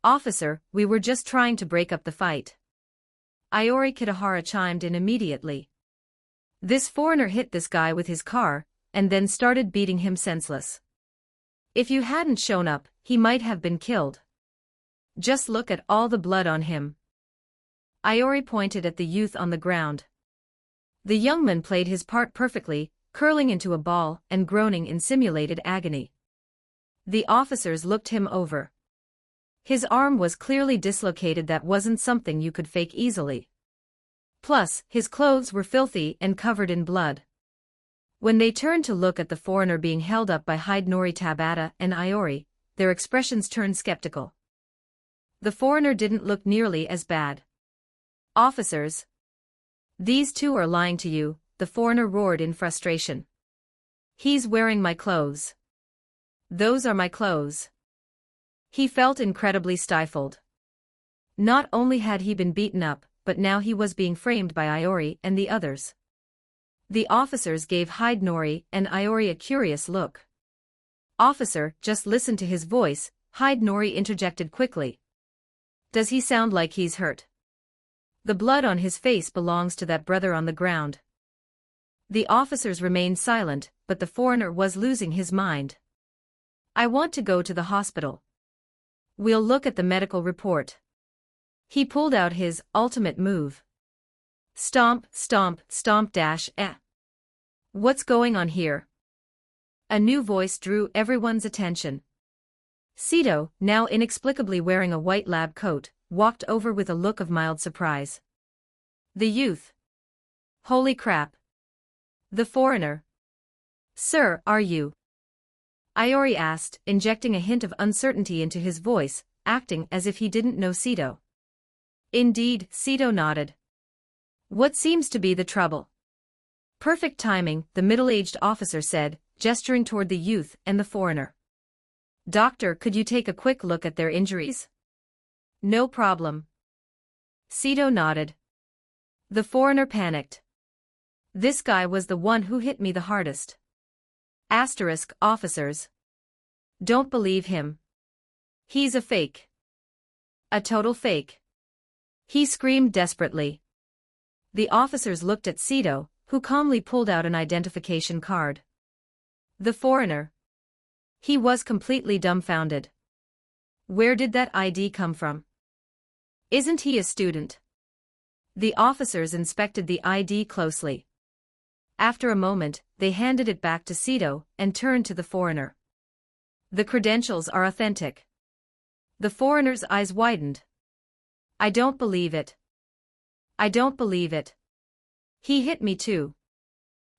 Officer, we were just trying to break up the fight. Iori Kitahara chimed in immediately. This foreigner hit this guy with his car, and then started beating him senseless. If you hadn't shown up, he might have been killed. Just look at all the blood on him. Iori pointed at the youth on the ground. The young man played his part perfectly, curling into a ball and groaning in simulated agony. The officers looked him over. His arm was clearly dislocated. That wasn't something you could fake easily. Plus, his clothes were filthy and covered in blood. When they turned to look at the foreigner being held up by Hidenori Tabata and Iori, their expressions turned skeptical. The foreigner didn't look nearly as bad. Officers. These two are lying to you, the foreigner roared in frustration. He's wearing my clothes. Those are my clothes. He felt incredibly stifled. Not only had he been beaten up, but now he was being framed by Iori and the others. The officers gave Hidenori and Iori a curious look. Officer, just listen to his voice, Hidenori interjected quickly. Does he sound like he's hurt? The blood on his face belongs to that brother on the ground. The officers remained silent, but the foreigner was losing his mind. I want to go to the hospital. We'll look at the medical report. He pulled out his ultimate move. Stomp, stomp, stomp dash, eh. What's going on here? A new voice drew everyone's attention. Sito, now inexplicably wearing a white lab coat, walked over with a look of mild surprise. The youth. Holy crap. The foreigner. Sir, are you? Iori asked, injecting a hint of uncertainty into his voice, acting as if he didn't know Sito. Indeed, Sito nodded. What seems to be the trouble? Perfect timing, the middle-aged officer said, gesturing toward the youth and the foreigner. Doctor, could you take a quick look at their injuries? No problem. Sito nodded. The foreigner panicked. This guy was the one who hit me the hardest. Asterisk, officers. Don't believe him. He's a fake. A total fake. He screamed desperately. The officers looked at Sito, who calmly pulled out an identification card. The foreigner. He was completely dumbfounded. Where did that ID come from? Isn't he a student? The officers inspected the ID closely. After a moment, they handed it back to Sito and turned to the foreigner. The credentials are authentic. The foreigner's eyes widened. I don't believe it. I don't believe it. He hit me too.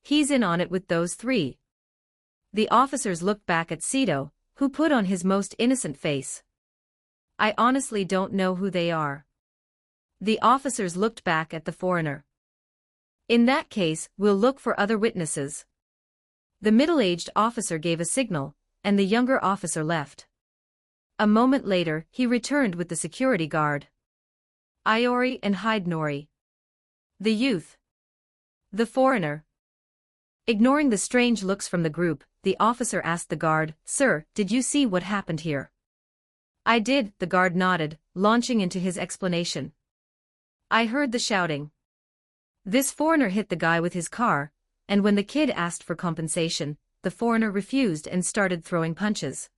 He's in on it with those three. The officers looked back at Sito, who put on his most innocent face. I honestly don't know who they are. The officers looked back at the foreigner. In that case, we'll look for other witnesses. The middle-aged officer gave a signal, and the younger officer left. A moment later, he returned with the security guard. Iori and Hidenori. The youth. The foreigner. Ignoring the strange looks from the group, the officer asked the guard, "Sir, did you see what happened here?" "I did," the guard nodded, launching into his explanation. "I heard the shouting. This foreigner hit the guy with his car, and when the kid asked for compensation, the foreigner refused and started throwing punches.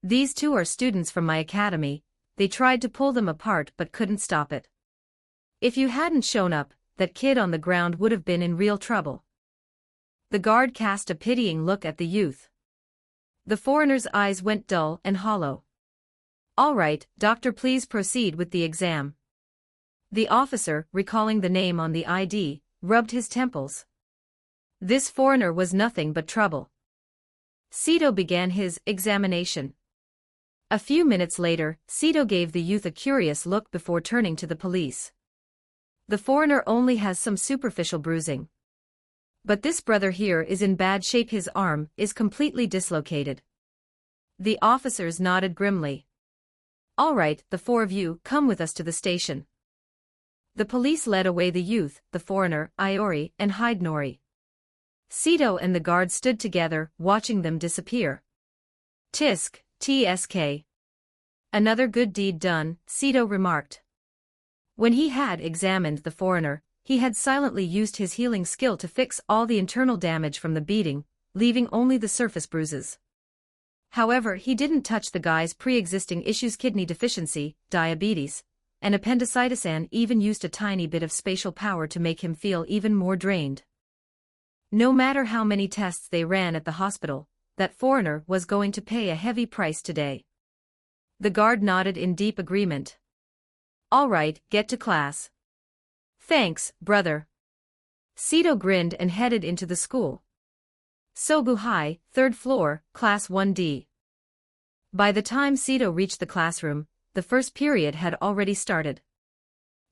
These two are students from my academy, they tried to pull them apart but couldn't stop it. If you hadn't shown up, that kid on the ground would have been in real trouble." The guard cast a pitying look at the youth. The foreigner's eyes went dull and hollow. "All right, doctor, please proceed with the exam." The officer, recalling the name on the ID, rubbed his temples. This foreigner was nothing but trouble. Sito began his examination. A few minutes later, Sito gave the youth a curious look before turning to the police. "The foreigner only has some superficial bruising. But this brother here is in bad shape, his arm is completely dislocated." The officers nodded grimly. "All right, the four of you, come with us to the station." The police led away the youth, the foreigner, Iori, and Hidenori. Sito and the guard stood together, watching them disappear. "Tisk, tsk. Another good deed done," Sito remarked. When he had examined the foreigner, he had silently used his healing skill to fix all the internal damage from the beating, leaving only the surface bruises. However, he didn't touch the guy's pre-existing issues: kidney deficiency, diabetes, and appendicitis, and even used a tiny bit of spatial power to make him feel even more drained. No matter how many tests they ran at the hospital, that foreigner was going to pay a heavy price today. The guard nodded in deep agreement. "All right, get to class." "Thanks, brother." Sito grinned and headed into the school. Sobu High, 3rd floor, Class 1D. By the time Sito reached the classroom, the first period had already started.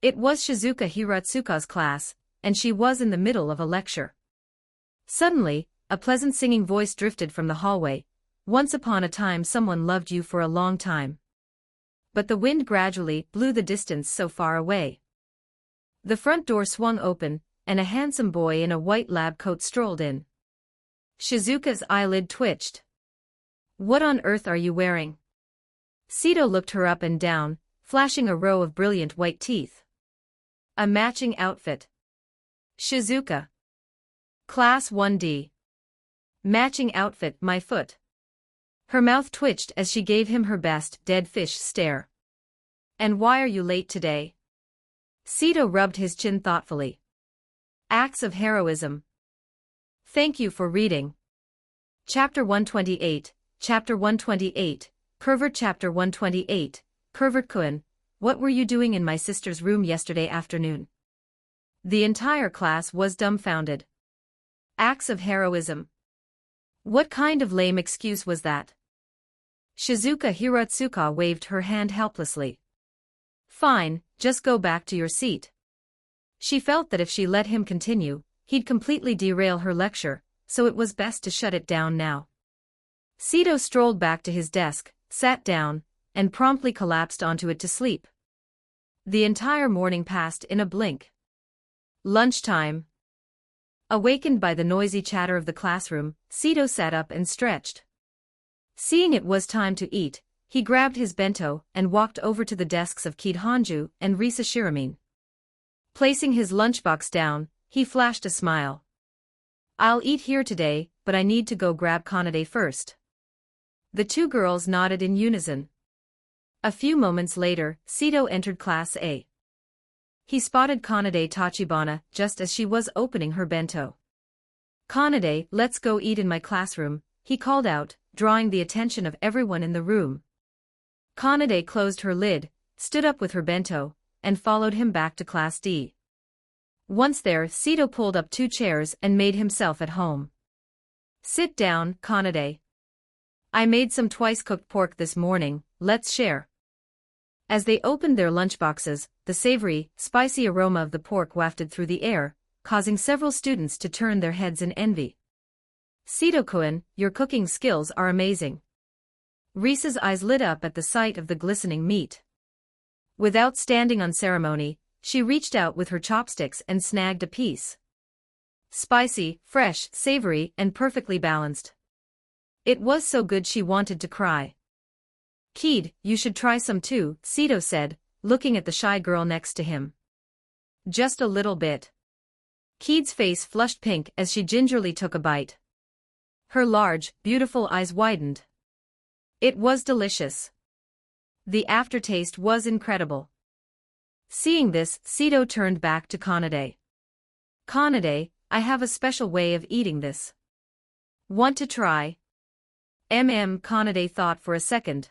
It was Shizuka Hiratsuka's class, and she was in the middle of a lecture. Suddenly, a pleasant singing voice drifted from the hallway. "Once upon a time someone loved you for a long time." But the wind gradually blew the distance so far away. The front door swung open, and a handsome boy in a white lab coat strolled in. Shizuka's eyelid twitched. "What on earth are you wearing?" Sito looked her up and down, flashing a row of brilliant white teeth. "A matching outfit." "Shizuka. Class 1D. Matching outfit, my foot." Her mouth twitched as she gave him her best dead fish stare. "And why are you late today?" Sito rubbed his chin thoughtfully. "Acts of heroism." "Thank you for reading." Chapter 128, Chapter 128, Pervert. Chapter 128, Pervert. Kun, what were you doing in my sister's room yesterday afternoon? The entire class was dumbfounded. Acts of heroism. What kind of lame excuse was that? Shizuka Hiratsuka waved her hand helplessly. "Fine, just go back to your seat." She felt that if she let him continue, he'd completely derail her lecture, so it was best to shut it down now. Sito strolled back to his desk, sat down, and promptly collapsed onto it to sleep. The entire morning passed in a blink. Lunchtime. Awakened by the noisy chatter of the classroom, Sito sat up and stretched. Seeing it was time to eat, he grabbed his bento and walked over to the desks of Kidhanju and Risa Shiramin. Placing his lunchbox down, he flashed a smile. "I'll eat here today, but I need to go grab Kanade first." The two girls nodded in unison. A few moments later, Sito entered Class A. He spotted Kanade Tachibana just as she was opening her bento. "Kanade, let's go eat in my classroom," he called out, drawing the attention of everyone in the room. Kanade closed her lid, stood up with her bento, and followed him back to Class D. Once there, Sito pulled up 2 chairs and made himself at home. "Sit down, Kanade. I made some twice-cooked pork this morning, let's share." As they opened their lunchboxes, the savory, spicy aroma of the pork wafted through the air, causing several students to turn their heads in envy. "Sito-kun, your cooking skills are amazing." Risa's eyes lit up at the sight of the glistening meat. Without standing on ceremony, she reached out with her chopsticks and snagged a piece. Spicy, fresh, savory, and perfectly balanced. It was so good she wanted to cry. "Kid, you should try some too," Sito said, looking at the shy girl next to him. "Just a little bit." Kid's face flushed pink as she gingerly took a bite. Her large, beautiful eyes widened. It was delicious. The aftertaste was incredible. Seeing this, Sito turned back to Kanade. "Kanade, I have a special way of eating this. Want to try?" Kanade thought for a second.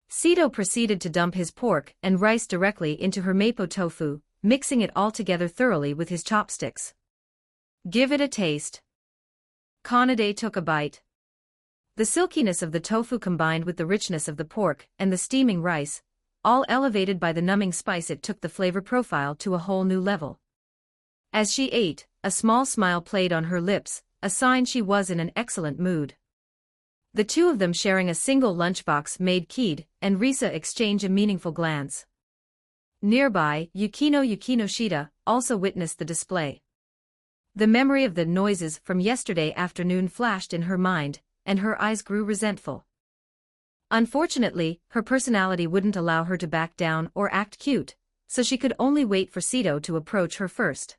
Sito proceeded to dump his pork and rice directly into her mapo tofu, mixing it all together thoroughly with his chopsticks. "Give it a taste." Kanade took a bite. The silkiness of the tofu combined with the richness of the pork and the steaming rice, all elevated by the numbing spice, it took the flavor profile to a whole new level. As she ate, a small smile played on her lips, a sign she was in an excellent mood. The two of them sharing a single lunchbox made Kid and Risa exchange a meaningful glance. Nearby, Yukino Shida also witnessed the display. The memory of the noises from yesterday afternoon flashed in her mind, and her eyes grew resentful. Unfortunately, her personality wouldn't allow her to back down or act cute, so she could only wait for Sito to approach her first.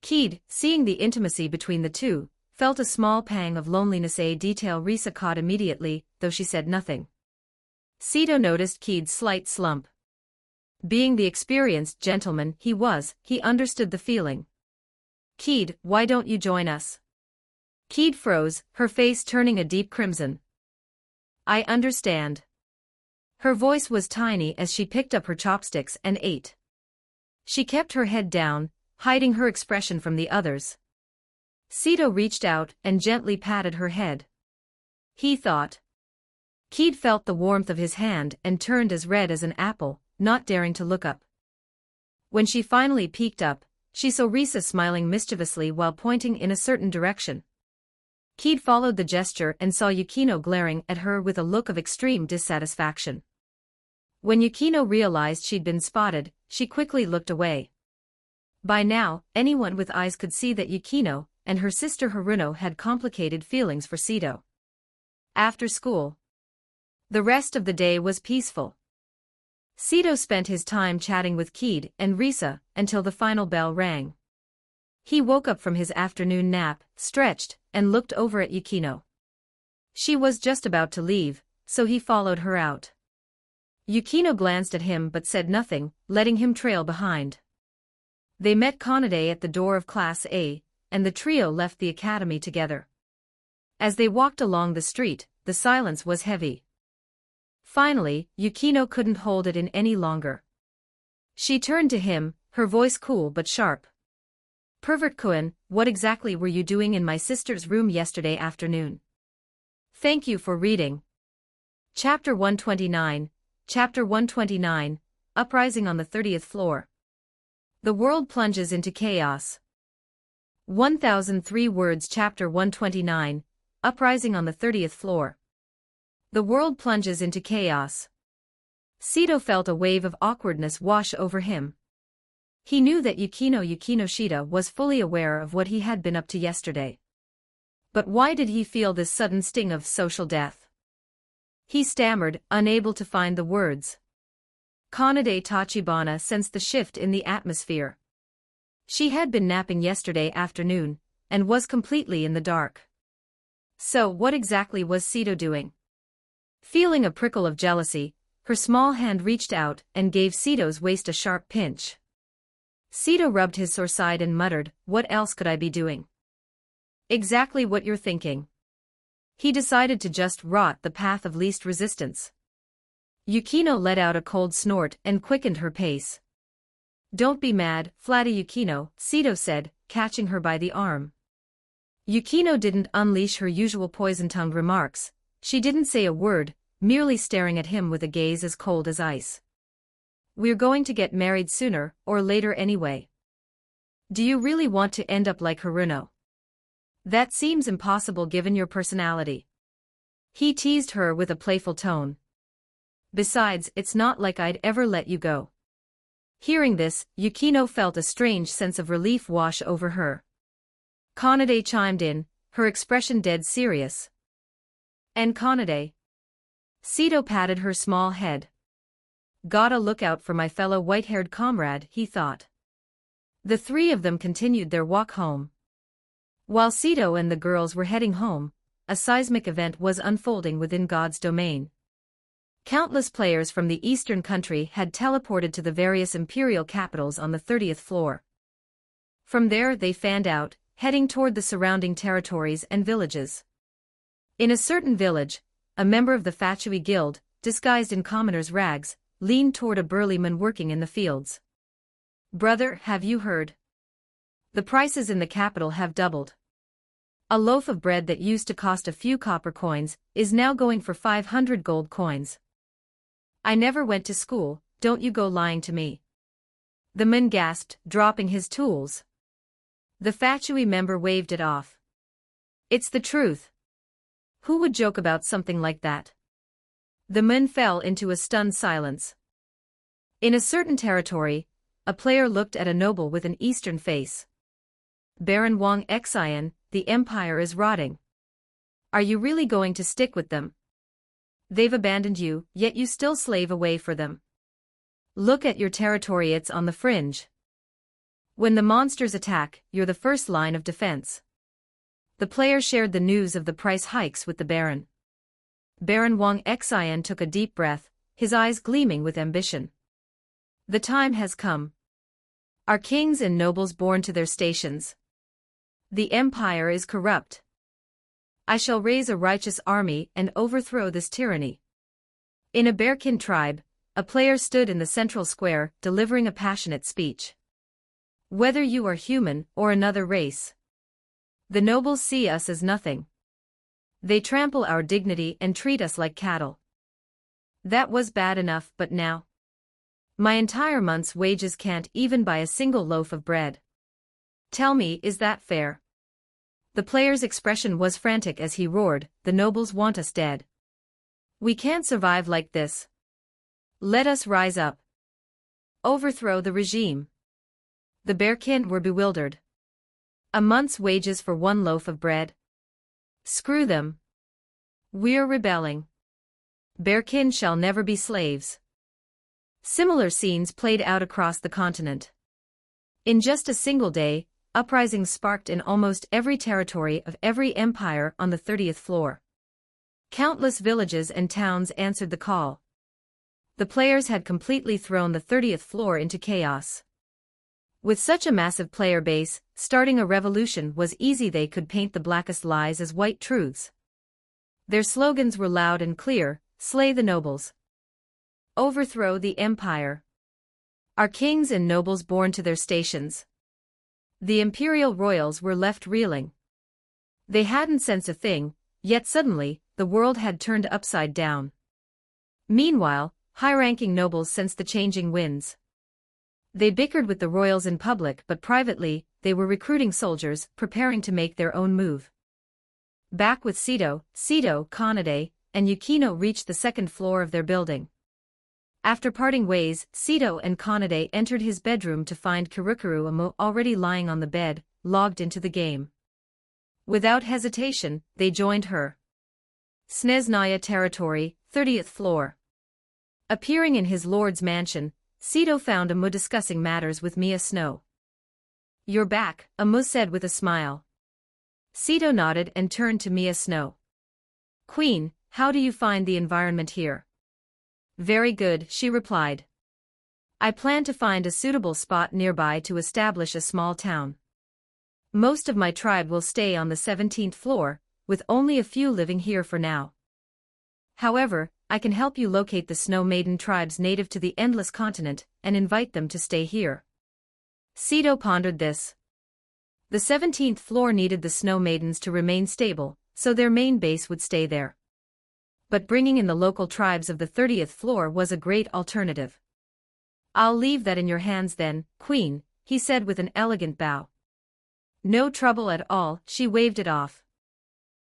Kid, seeing the intimacy between the two, felt a small pang of loneliness, a detail Risa caught immediately, though she said nothing. Sito noticed Kid's slight slump. Being the experienced gentleman he was, he understood the feeling. "Kid, why don't you join us?" Kid froze, her face turning a deep crimson. "I understand." Her voice was tiny as she picked up her chopsticks and ate. She kept her head down, hiding her expression from the others. Sito reached out and gently patted her head. He thought. Kid felt the warmth of his hand and turned as red as an apple, not daring to look up. When she finally peeked up, she saw Risa smiling mischievously while pointing in a certain direction. Kid followed the gesture and saw Yukino glaring at her with a look of extreme dissatisfaction. When Yukino realized she'd been spotted, she quickly looked away. By now, anyone with eyes could see that Yukino and her sister Haruno had complicated feelings for Sito. After school, the rest of the day was peaceful. Sito spent his time chatting with Kid and Risa until the final bell rang. He woke up from his afternoon nap, stretched, and looked over at Yukino. She was just about to leave, so he followed her out. Yukino glanced at him but said nothing, letting him trail behind. They met Kanade at the door of Class A, and the trio left the academy together. As they walked along the street, the silence was heavy. Finally, Yukino couldn't hold it in any longer. She turned to him, her voice cool but sharp. "Pervert-kun, what exactly were you doing in my sister's room yesterday afternoon?" "Thank you for reading." Chapter 129, Chapter 129, Uprising on the 30th Floor. The world plunges into chaos. 1003 words. Chapter 129, Uprising on the 30th Floor. The world plunges into chaos. Sito felt a wave of awkwardness wash over him. He knew that Yukino Shida was fully aware of what he had been up to yesterday. But why did he feel this sudden sting of social death? He stammered, unable to find the words. Kanade Tachibana sensed the shift in the atmosphere. She had been napping yesterday afternoon, and was completely in the dark. So what exactly was Sito doing? Feeling a prickle of jealousy, her small hand reached out and gave Sito's waist a sharp pinch. Sito rubbed his sore side and muttered, "What else could I be doing?" "Exactly what you're thinking." He decided to just rot the path of least resistance. Yukino let out a cold snort and quickened her pace. "Don't be mad, Flatty Yukino," Sito said, catching her by the arm. Yukino didn't unleash her usual poison-tongued remarks. She didn't say a word, merely staring at him with a gaze as cold as ice. "We're going to get married sooner or later anyway. Do you really want to end up like Haruno? That seems impossible given your personality." He teased her with a playful tone. "Besides, it's not like I'd ever let you go." Hearing this, Yukino felt a strange sense of relief wash over her. Kanade chimed in, her expression dead serious. And Kanade? Sito patted her small head. Gotta look out for my fellow white-haired comrade, he thought. The three of them continued their walk home. While Sito and the girls were heading home, a seismic event was unfolding within God's domain. Countless players from the eastern country had teleported to the various imperial capitals on the 30th floor. From there they fanned out, heading toward the surrounding territories and villages. In a certain village, a member of the Fatui Guild, disguised in commoner's rags, leaned toward a burly man working in the fields. "Brother, have you heard? The prices in the capital have doubled. A loaf of bread that used to cost a few copper coins is now going for 500 gold coins. I never went to school, don't you go lying to me." The man gasped, dropping his tools. The Fatui member waved it off. "It's the truth. Who would joke about something like that?" The man fell into a stunned silence. In a certain territory, a player looked at a noble with an eastern face. "Baron Wang Xian, the empire is rotting. Are you really going to stick with them? They've abandoned you, yet you still slave away for them. Look at your territory, it's on the fringe. When the monsters attack, you're the first line of defense." The player shared the news of the price hikes with the Baron. Baron Wang Xian took a deep breath, his eyes gleaming with ambition. "The time has come. Our kings and nobles born to their stations. The empire is corrupt. I shall raise a righteous army and overthrow this tyranny." In a Bearkin tribe, a player stood in the central square, delivering a passionate speech. "Whether you are human or another race, the nobles see us as nothing. They trample our dignity and treat us like cattle. That was bad enough, but now my entire month's wages can't even buy a single loaf of bread. Tell me, is that fair?" The player's expression was frantic as he roared, "The nobles want us dead. We can't survive like this. Let us rise up. Overthrow the regime." The Bearkin were bewildered. A month's wages for one loaf of bread? Screw them. We're rebelling. Bearkin shall never be slaves. Similar scenes played out across the continent. In just a single day, uprisings sparked in almost every territory of every empire on the 30th floor. Countless villages and towns answered the call. The players had completely thrown the 30th floor into chaos. With such a massive player base, starting a revolution was easy. They could paint the blackest lies as white truths. Their slogans were loud and clear: "Slay the nobles. Overthrow the empire. Our kings and nobles born to their stations." The imperial royals were left reeling. They hadn't sensed a thing, yet suddenly, the world had turned upside down. Meanwhile, high-ranking nobles sensed the changing winds. They bickered with the royals in public, but privately, they were recruiting soldiers, preparing to make their own move. Back with Sito, Kanade, and Yukino reached the second floor of their building. After parting ways, Sito and Kanade entered his bedroom to find Kirukuru Amo already lying on the bed, logged into the game. Without hesitation, they joined her. Sneznaya territory, 30th floor. Appearing in his lord's mansion, Sito found Amo discussing matters with Mia Snow. "You're back," Amo said with a smile. Sito nodded and turned to Mia Snow. "Queen, how do you find the environment here?" "Very good," she replied. "I plan to find a suitable spot nearby to establish a small town. Most of my tribe will stay on the 17th floor, with only a few living here for now. However, I can help you locate the Snow Maiden tribes native to the Endless Continent and invite them to stay here." Sito pondered this. The 17th floor needed the Snow Maidens to remain stable, so their main base would stay there. But bringing in the local tribes of the 30th floor was a great alternative. "I'll leave that in your hands then, Queen," he said with an elegant bow. "No trouble at all," she waved it off.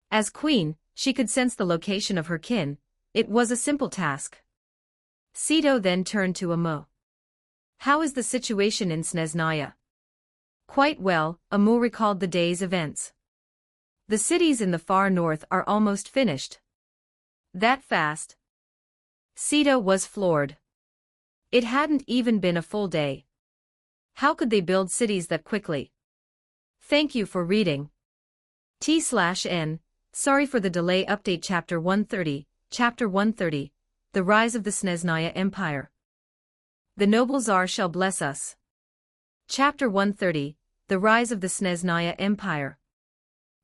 As Queen, she could sense the location of her kin. It was a simple task. Sito then turned to Amo. "How is the situation in Sneznaya?" Quite well, Amu recalled the day's events. The cities in the far north are almost finished. That fast? Sito was floored. It hadn't even been a full day. How could they build cities that quickly? Thank you for reading. T/N. Sorry for the delay. Update Chapter 130. Chapter 130. The Rise of the Snezhnaya Empire. The noble Tsar shall bless us. Chapter 130. The Rise of the Snezhnaya Empire.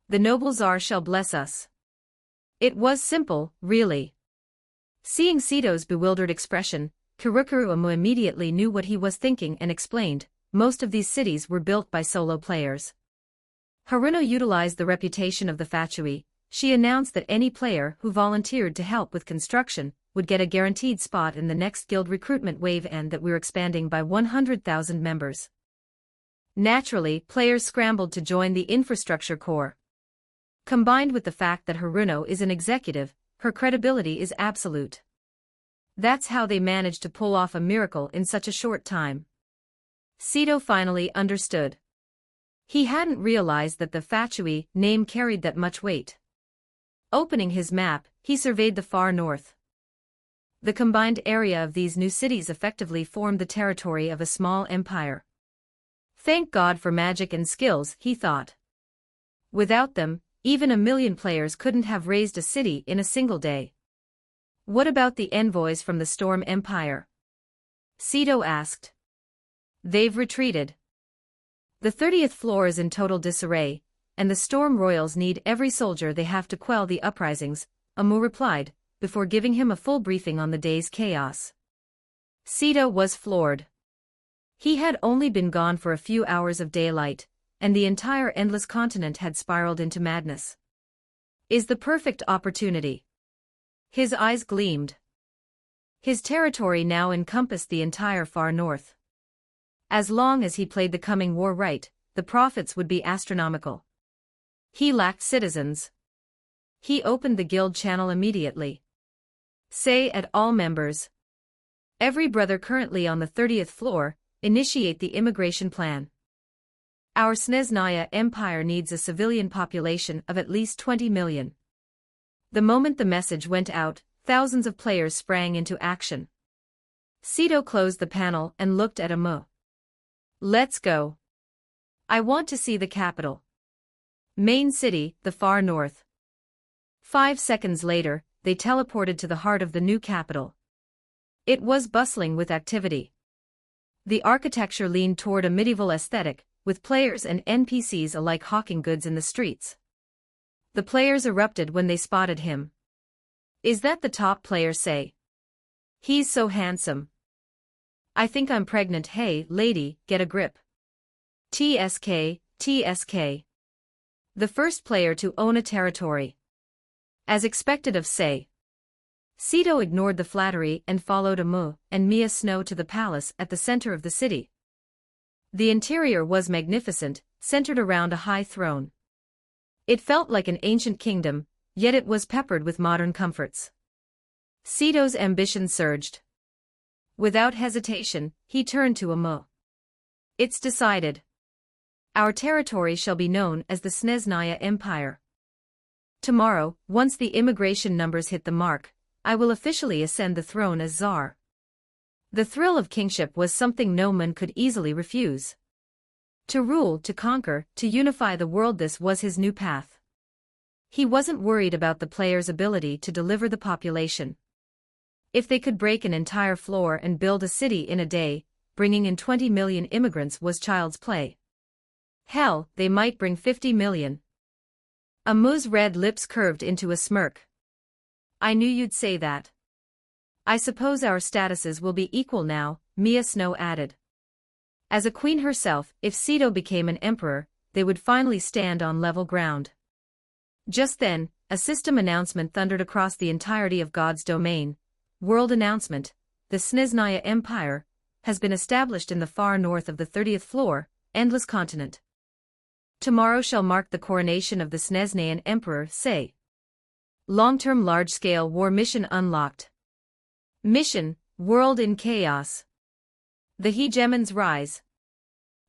The noble Tsar shall bless us. It was simple, really. Seeing Sito's bewildered expression, Kurukuru Amu immediately knew what he was thinking and explained, most of these cities were built by solo players. Haruno utilized the reputation of the Fatui. She announced that any player who volunteered to help with construction would get a guaranteed spot in the next guild recruitment wave and that we're expanding by 100,000 members. Naturally, players scrambled to join the infrastructure corps. Combined with the fact that Haruno is an executive, her credibility is absolute. That's how they managed to pull off a miracle in such a short time. Sito finally understood. He hadn't realized that the Fatui name carried that much weight. Opening his map, he surveyed the far north. The combined area of these new cities effectively formed the territory of a small empire. Thank God for magic and skills, he thought. Without them, even 1,000,000 players couldn't have raised a city in a single day. What about the envoys from the Storm Empire? Sito asked. They've retreated. The 30th floor is in total disarray, and the Storm Royals need every soldier they have to quell the uprisings, Amu replied, before giving him a full briefing on the day's chaos. Sito was floored. He had only been gone for a few hours of daylight, and the entire endless continent had spiraled into madness. Is the perfect opportunity. His eyes gleamed. His territory now encompassed the entire far north. As long as he played the coming war right, the profits would be astronomical. He lacked citizens. He opened the guild channel immediately. Say at all members. Every brother currently on the 30th floor, initiate the immigration plan. Our Snezhnaya Empire needs a civilian population of at least 20 million. The moment the message went out, thousands of players sprang into action. Sito closed the panel and looked at Amu. Let's go. I want to see the capital. Main city, the far north. 5 seconds later, they teleported to the heart of the new capital. It was bustling with activity. The architecture leaned toward a medieval aesthetic, with players and NPCs alike hawking goods in the streets. The players erupted when they spotted him. Is that the top player? Say. He's so handsome. I think I'm pregnant. Hey, lady, get a grip. TSK, TSK. The first player to own a territory. As expected of Say. Sito ignored the flattery and followed Amu and Mia Snow to the palace at the center of the city. The interior was magnificent, centered around a high throne. It felt like an ancient kingdom, yet it was peppered with modern comforts. Sito's ambition surged. Without hesitation, he turned to Amu. It's decided. Our territory shall be known as the Snezhnaya Empire. Tomorrow, once the immigration numbers hit the mark, I will officially ascend the throne as Tsar. The thrill of kingship was something no man could easily refuse. To rule, to conquer, to unify the world, this was his new path. He wasn't worried about the players' ability to deliver the population. If they could break an entire floor and build a city in a day, bringing in 20 million immigrants was child's play. Hell, they might bring 50 million. Amu's red lips curved into a smirk. I knew you'd say that. I suppose our statuses will be equal now, Mia Snow added. As a queen herself, if Sito became an emperor, they would finally stand on level ground. Just then, a system announcement thundered across the entirety of God's domain. World announcement: the Snezhnaya Empire has been established in the far north of the 30th floor, endless continent. Tomorrow shall mark the coronation of the Snezhnayan Emperor. Say. Long-term large-scale war mission unlocked. Mission: World in Chaos. The Hegemons rise.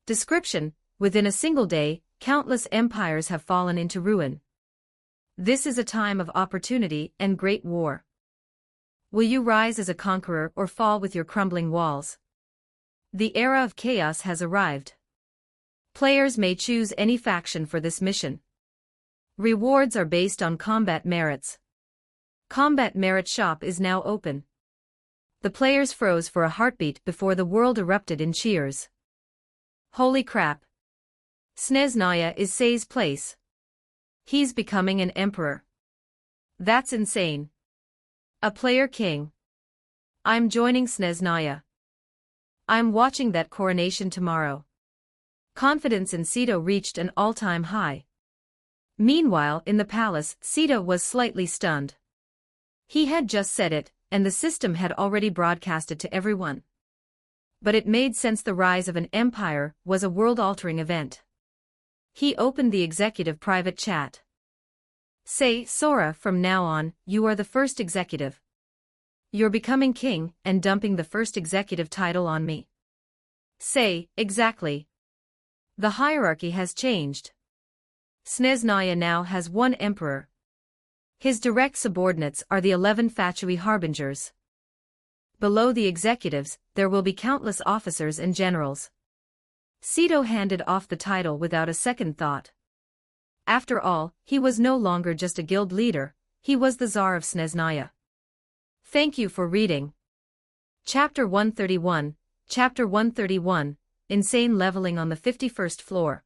Description: Within a single day, countless empires have fallen into ruin. This is a time of opportunity and great war. Will you rise as a conqueror or fall with your crumbling walls? The era of chaos has arrived. Players may choose any faction for this mission. Rewards are based on combat merits. Combat Merit Shop is now open. The players froze for a heartbeat before the world erupted in cheers. Holy crap! Snezhnaya is Say's place. He's becoming an emperor. That's insane. A player king. I'm joining Snezhnaya. I'm watching that coronation tomorrow. Confidence in Sito reached an all-time high. Meanwhile, in the palace, Sito was slightly stunned. He had just said it, and the system had already broadcasted to everyone. But it made sense. The rise of an empire was a world-altering event. He opened the executive private chat. Say, Sora, from now on, you are the first executive. You're becoming king and dumping the first executive title on me. Say, exactly. The hierarchy has changed. Snezhnaya now has one emperor. His direct subordinates are the 11 Fatui harbingers. Below the executives, there will be countless officers and generals. Sito handed off the title without a second thought. After all, he was no longer just a guild leader, he was the Tsar of Snezhnaya. Thank you for reading. Chapter 131, Chapter 131, Insane Leveling on the 51st Floor.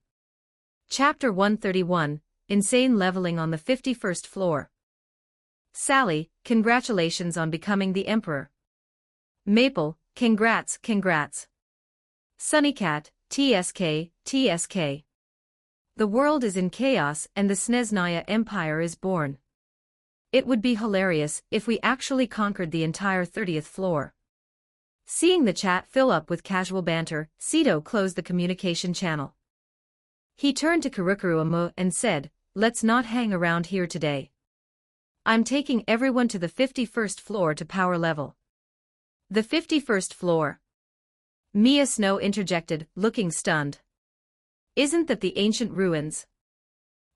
Chapter 131, Insane Leveling on the 51st Floor. Sally, congratulations on becoming the Emperor. Maple, congrats, congrats. Sunnycat, TSK, TSK. The world is in chaos and the Snezhnaya Empire is born. It would be hilarious if we actually conquered the entire 30th floor. Seeing the chat fill up with casual banter, Sito closed the communication channel. He turned to Kurukuru Amu and said, let's not hang around here today. I'm taking everyone to the 51st floor to power level. The 51st floor. Mia Snow interjected, looking stunned. Isn't that the ancient ruins?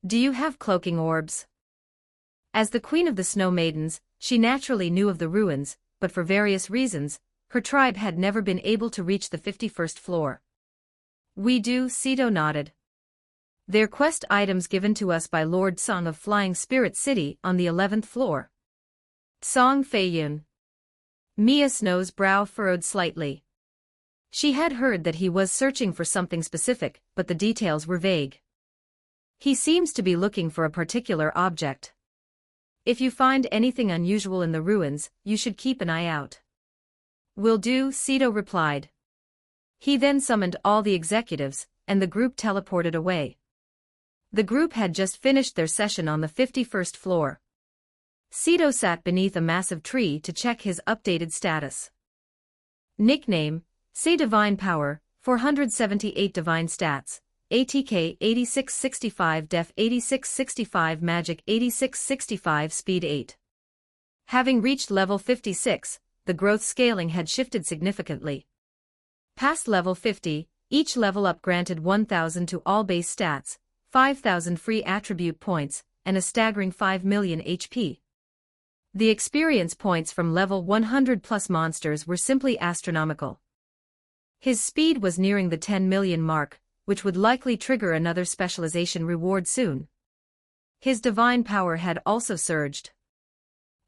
Do you have cloaking orbs? As the queen of the Snow Maidens, she naturally knew of the ruins, but for various reasons, her tribe had never been able to reach the 51st floor. We do, Sito nodded. They're quest items given to us by Lord Song of Flying Spirit City on the 11th floor. Song Feiyun. Mia Snow's brow furrowed slightly. She had heard that he was searching for something specific, but the details were vague. He seems to be looking for a particular object. If you find anything unusual in the ruins, you should keep an eye out. Will do, Sito replied. He then summoned all the executives, and the group teleported away. The group had just finished their session on the 51st floor. Sito sat beneath a massive tree to check his updated status. Nickname, Say Divine Power, 478 Divine Stats, ATK 8665 Def 8665 Magic 8665 Speed 8. Having reached level 56, the growth scaling had shifted significantly. Past level 50, each level up granted 1,000 to all base stats, 5,000 free attribute points, and a staggering 5 million HP. The experience points from level 100 plus monsters were simply astronomical. His speed was nearing the 10 million mark, which would likely trigger another specialization reward soon. His divine power had also surged.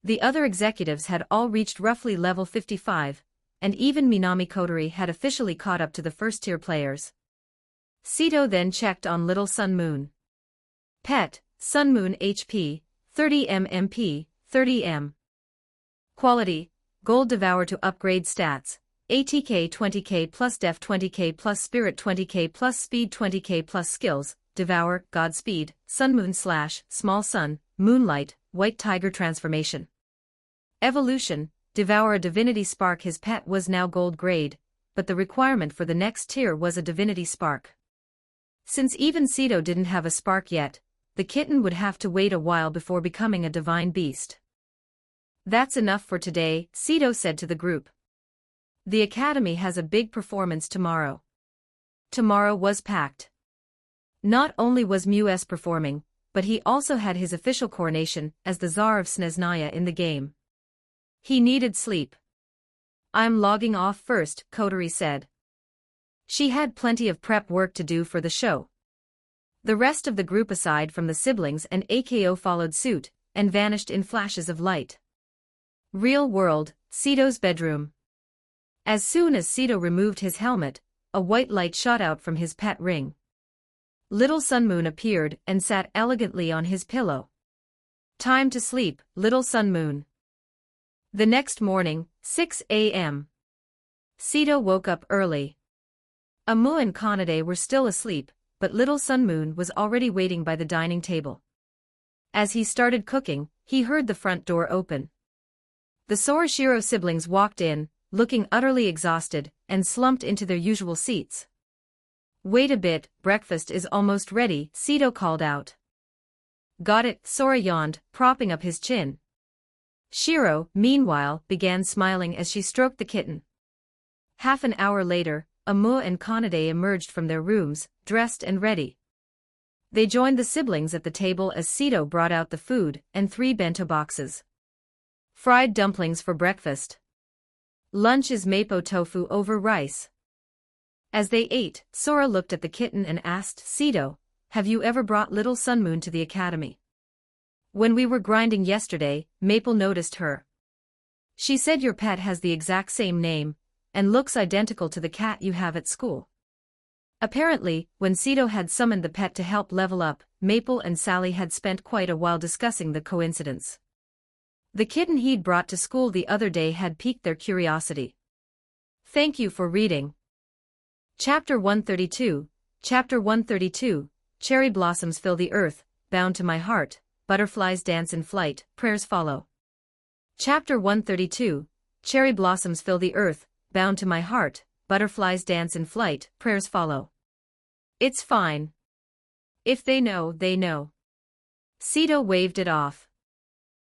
The other executives had all reached roughly level 55, and even Minami Kotori had officially caught up to the first-tier players. Sito then checked on Little Sun Moon. Pet, Sun Moon HP, 30M MP, 30M. Quality, Gold Devour to upgrade stats, ATK 20k plus Def 20k plus Spirit 20k plus Speed 20k plus Skills, Devour, Godspeed, Sun Moon / Small Sun, Moonlight, White Tiger Transformation. Evolution, Devour a Divinity Spark. His pet was now gold grade, but the requirement for the next tier was a Divinity Spark. Since even Sito didn't have a spark yet, the kitten would have to wait a while before becoming a divine beast. That's enough for today, Sito said to the group. The academy has a big performance tomorrow. Tomorrow was packed. Not only was Mus performing, but he also had his official coronation as the Tsar of Snezhnaya in the game. He needed sleep. "I'm logging off first," Kotori said. She had plenty of prep work to do for the show. The rest of the group aside from the siblings and AKO followed suit, and vanished in flashes of light. Real world, Sito's bedroom. As soon as Sito removed his helmet, a white light shot out from his pet ring. Little Sun Moon appeared and sat elegantly on his pillow. "Time to sleep, little Sun Moon." The next morning, 6 a.m. Sito woke up early. Amu and Kanade were still asleep, but little Sun Moon was already waiting by the dining table. As he started cooking, he heard the front door open. The Sorashiro siblings walked in, looking utterly exhausted, and slumped into their usual seats. "Wait a bit, breakfast is almost ready," Sito called out. "Got it," Sora yawned, propping up his chin. Shiro, meanwhile, began smiling as she stroked the kitten. Half an hour later, Amu and Kanade emerged from their rooms, dressed and ready. They joined the siblings at the table as Sito brought out the food and 3 bento boxes. "Fried dumplings for breakfast. Lunch is mapo tofu over rice." As they ate, Sora looked at the kitten and asked Sito, "Have you ever brought little Sun Moon to the academy?" "When we were grinding yesterday, Maple noticed her. She said your pet has the exact same name, and looks identical to the cat you have at school." Apparently, when Sito had summoned the pet to help level up, Maple and Sally had spent quite a while discussing the coincidence. The kitten he'd brought to school the other day had piqued their curiosity. Thank you for reading. Chapter 132, Chapter 132, Cherry blossoms fill the earth, bound to my heart, butterflies dance in flight, prayers follow. Chapter 132, Cherry blossoms fill the earth, bound to my heart, butterflies dance in flight, prayers follow. It's fine. If they know, they know. Sito waved it off.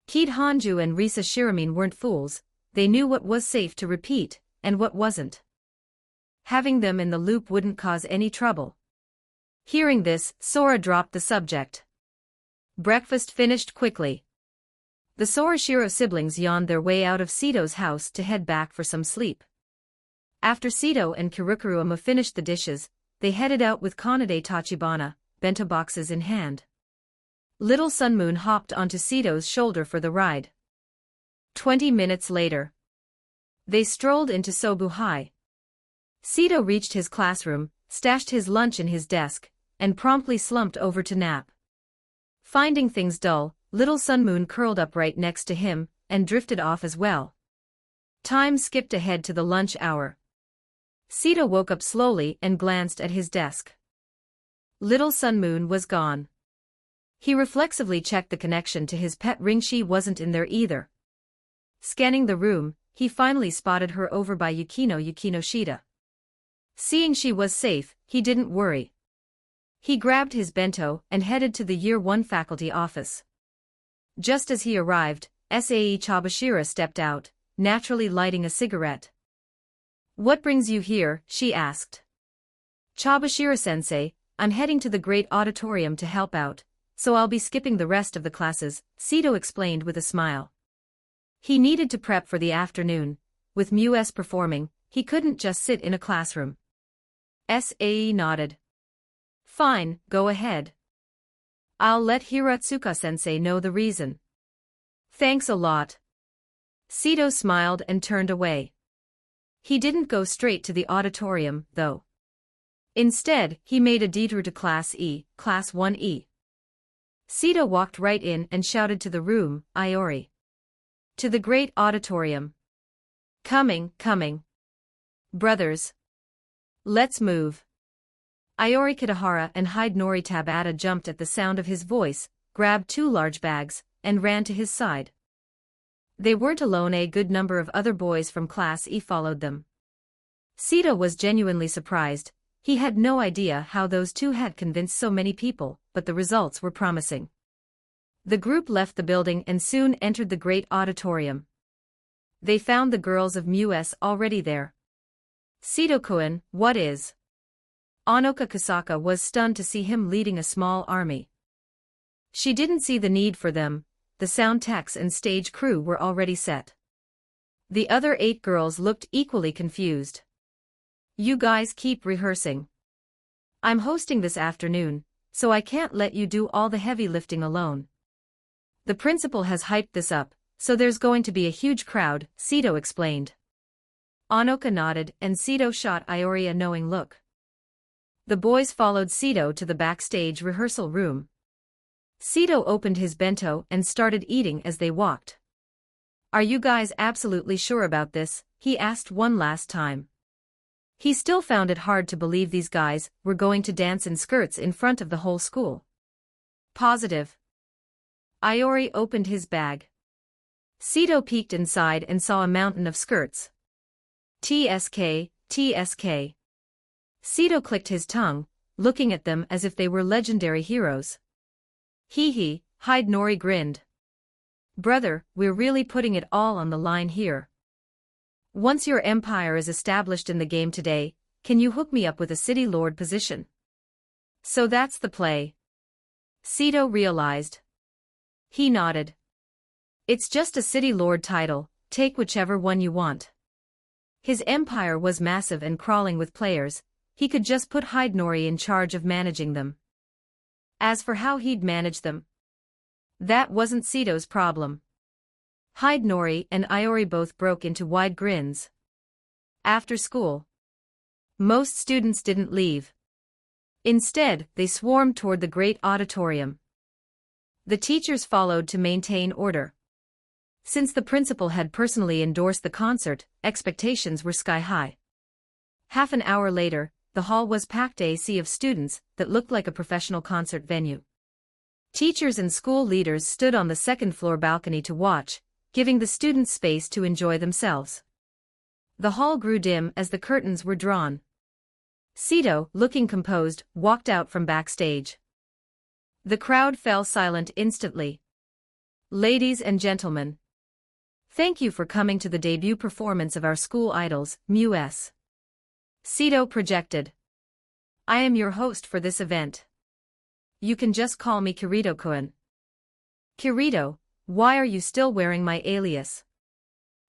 Kid Hanju and Risa Shiramin weren't fools, they knew what was safe to repeat, and what wasn't. Having them in the loop wouldn't cause any trouble. Hearing this, Sora dropped the subject. Breakfast finished quickly. The Sorashiro siblings yawned their way out of Sito's house to head back for some sleep. After Sito and Kirukaruama finished the dishes, they headed out with Kanade Tachibana, bento boxes in hand. Little Sun Moon hopped onto Sito's shoulder for the ride. 20 minutes later, they strolled into Sobu High. Sito reached his classroom, stashed his lunch in his desk, and promptly slumped over to nap. Finding things dull, little Sun Moon curled up right next to him, and drifted off as well. Time skipped ahead to the lunch hour. Sito woke up slowly and glanced at his desk. Little Sun Moon was gone. He reflexively checked the connection to his pet ring. She wasn't in there either. Scanning the room, he finally spotted her over by Yukino Shida. Seeing she was safe, he didn't worry. He grabbed his bento and headed to the Year 1 faculty office. Just as he arrived, Sae Chabashira stepped out, naturally lighting a cigarette. "What brings you here?" she asked. "Chabashira-sensei, I'm heading to the great auditorium to help out, so I'll be skipping the rest of the classes," Sito explained with a smile. He needed to prep for the afternoon. With Mus performing, he couldn't just sit in a classroom. Sae nodded. "Fine, go ahead. I'll let Hiratsuka-sensei know the reason." "Thanks a lot." Sito smiled and turned away. He didn't go straight to the auditorium, though. Instead, he made a detour to Class 1E. Sito walked right in and shouted to the room, "Iori. To the great auditorium. Coming. Brothers. Let's move." Iori Kitahara and Hidenori Tabata jumped at the sound of his voice, grabbed 2 large bags, and ran to his side. They weren't alone, a good number of other boys from Class E followed them. Sito was genuinely surprised. He had no idea how those 2 had convinced so many people, but the results were promising. The group left the building and soon entered the great auditorium. They found the girls of Mus already there. "Sito-kun, what is?" Onoka Kusaka was stunned to see him leading a small army. She didn't see the need for them, the sound techs and stage crew were already set. The other 8 girls looked equally confused. You guys keep rehearsing. I'm hosting this afternoon, so I can't let you do all the heavy lifting alone. The principal has hyped this up, so there's going to be a huge crowd, Sito explained. Onoka nodded and Sito shot Iori a knowing look. The boys followed Sito to the backstage rehearsal room. Sito opened his bento and started eating as they walked. Are you guys absolutely sure about this? He asked one last time. He still found it hard to believe these guys were going to dance in skirts in front of the whole school. Positive. Iori opened his bag. Sito peeked inside and saw a mountain of skirts. TSK, TSK. Sito clicked his tongue, looking at them as if they were legendary heroes. Hee hee, Hidenori grinned. Brother, we're really putting it all on the line here. Once your empire is established in the game today, can you hook me up with a city lord position? So that's the play. Sito realized. He nodded. It's just a city lord title, take whichever one you want. His empire was massive and crawling with players, he could just put Hidenori in charge of managing them. As for how he'd manage them, that wasn't Sito's problem. Hidenori and Iori both broke into wide grins. After school, most students didn't leave. Instead, they swarmed toward the great auditorium. The teachers followed to maintain order. Since the principal had personally endorsed the concert, expectations were sky high. Half an hour later, the hall was packed a sea of students that looked like a professional concert venue. Teachers and school leaders stood on the second-floor balcony to watch, giving the students space to enjoy themselves. The hall grew dim as the curtains were drawn. Sito, looking composed, walked out from backstage. The crowd fell silent instantly. Ladies and gentlemen, thank you for coming to the debut performance of our school idols, MUS. Sito projected. I am your host for this event. You can just call me Kirito-kun. Kirito, why are you still wearing my alias?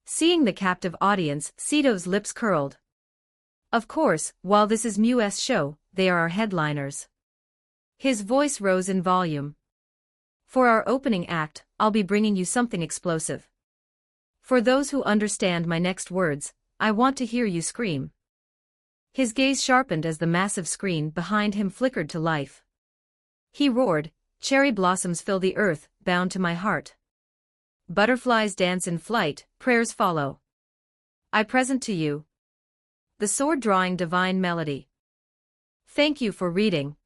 Seeing the captive audience, Sito's lips curled. Of course, while this is MUS show, they are our headliners. His voice rose in volume. For our opening act, I'll be bringing you something explosive. For those who understand my next words, I want to hear you scream. His gaze sharpened as the massive screen behind him flickered to life. He roared, cherry blossoms fill the earth, bound to my heart. Butterflies dance in flight, prayers follow. I present to you the sword-drawing divine melody. Thank you for reading.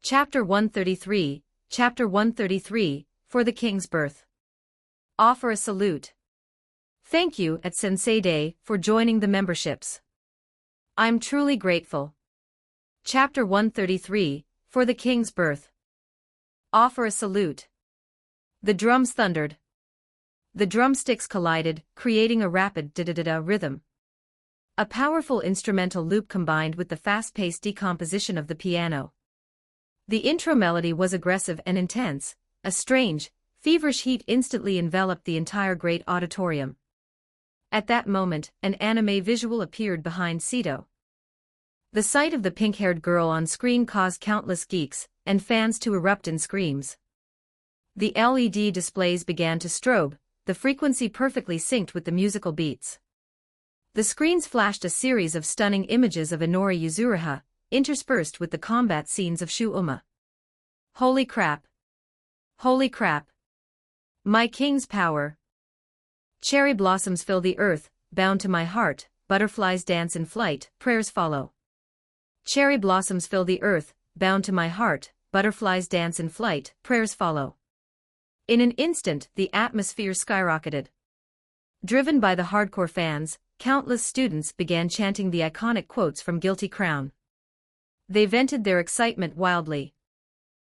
Chapter 133, Chapter 133, For the King's Birth. Offer a salute. Thank you at Sensei Day for joining the memberships. I'm truly grateful. Chapter 133, For the King's Birth. Offer a salute. The drums thundered. The drumsticks collided, creating a rapid da-da-da-da rhythm. A powerful instrumental loop combined with the fast-paced decomposition of the piano. The intro melody was aggressive and intense, a strange, feverish heat instantly enveloped the entire great auditorium. At that moment, an anime visual appeared behind Sito. The sight of the pink-haired girl on screen caused countless geeks and fans to erupt in screams. The LED displays began to strobe, the frequency perfectly synced with the musical beats. The screens flashed a series of stunning images of Inori Yuzuriha, interspersed with the combat scenes of Shu Uma. Holy crap! Holy crap! My king's power! Cherry blossoms fill the earth, bound to my heart, butterflies dance in flight, prayers follow. Cherry blossoms fill the earth, bound to my heart, butterflies dance in flight, prayers follow. In an instant, the atmosphere skyrocketed. Driven by the hardcore fans, countless students began chanting the iconic quotes from Guilty Crown. They vented their excitement wildly.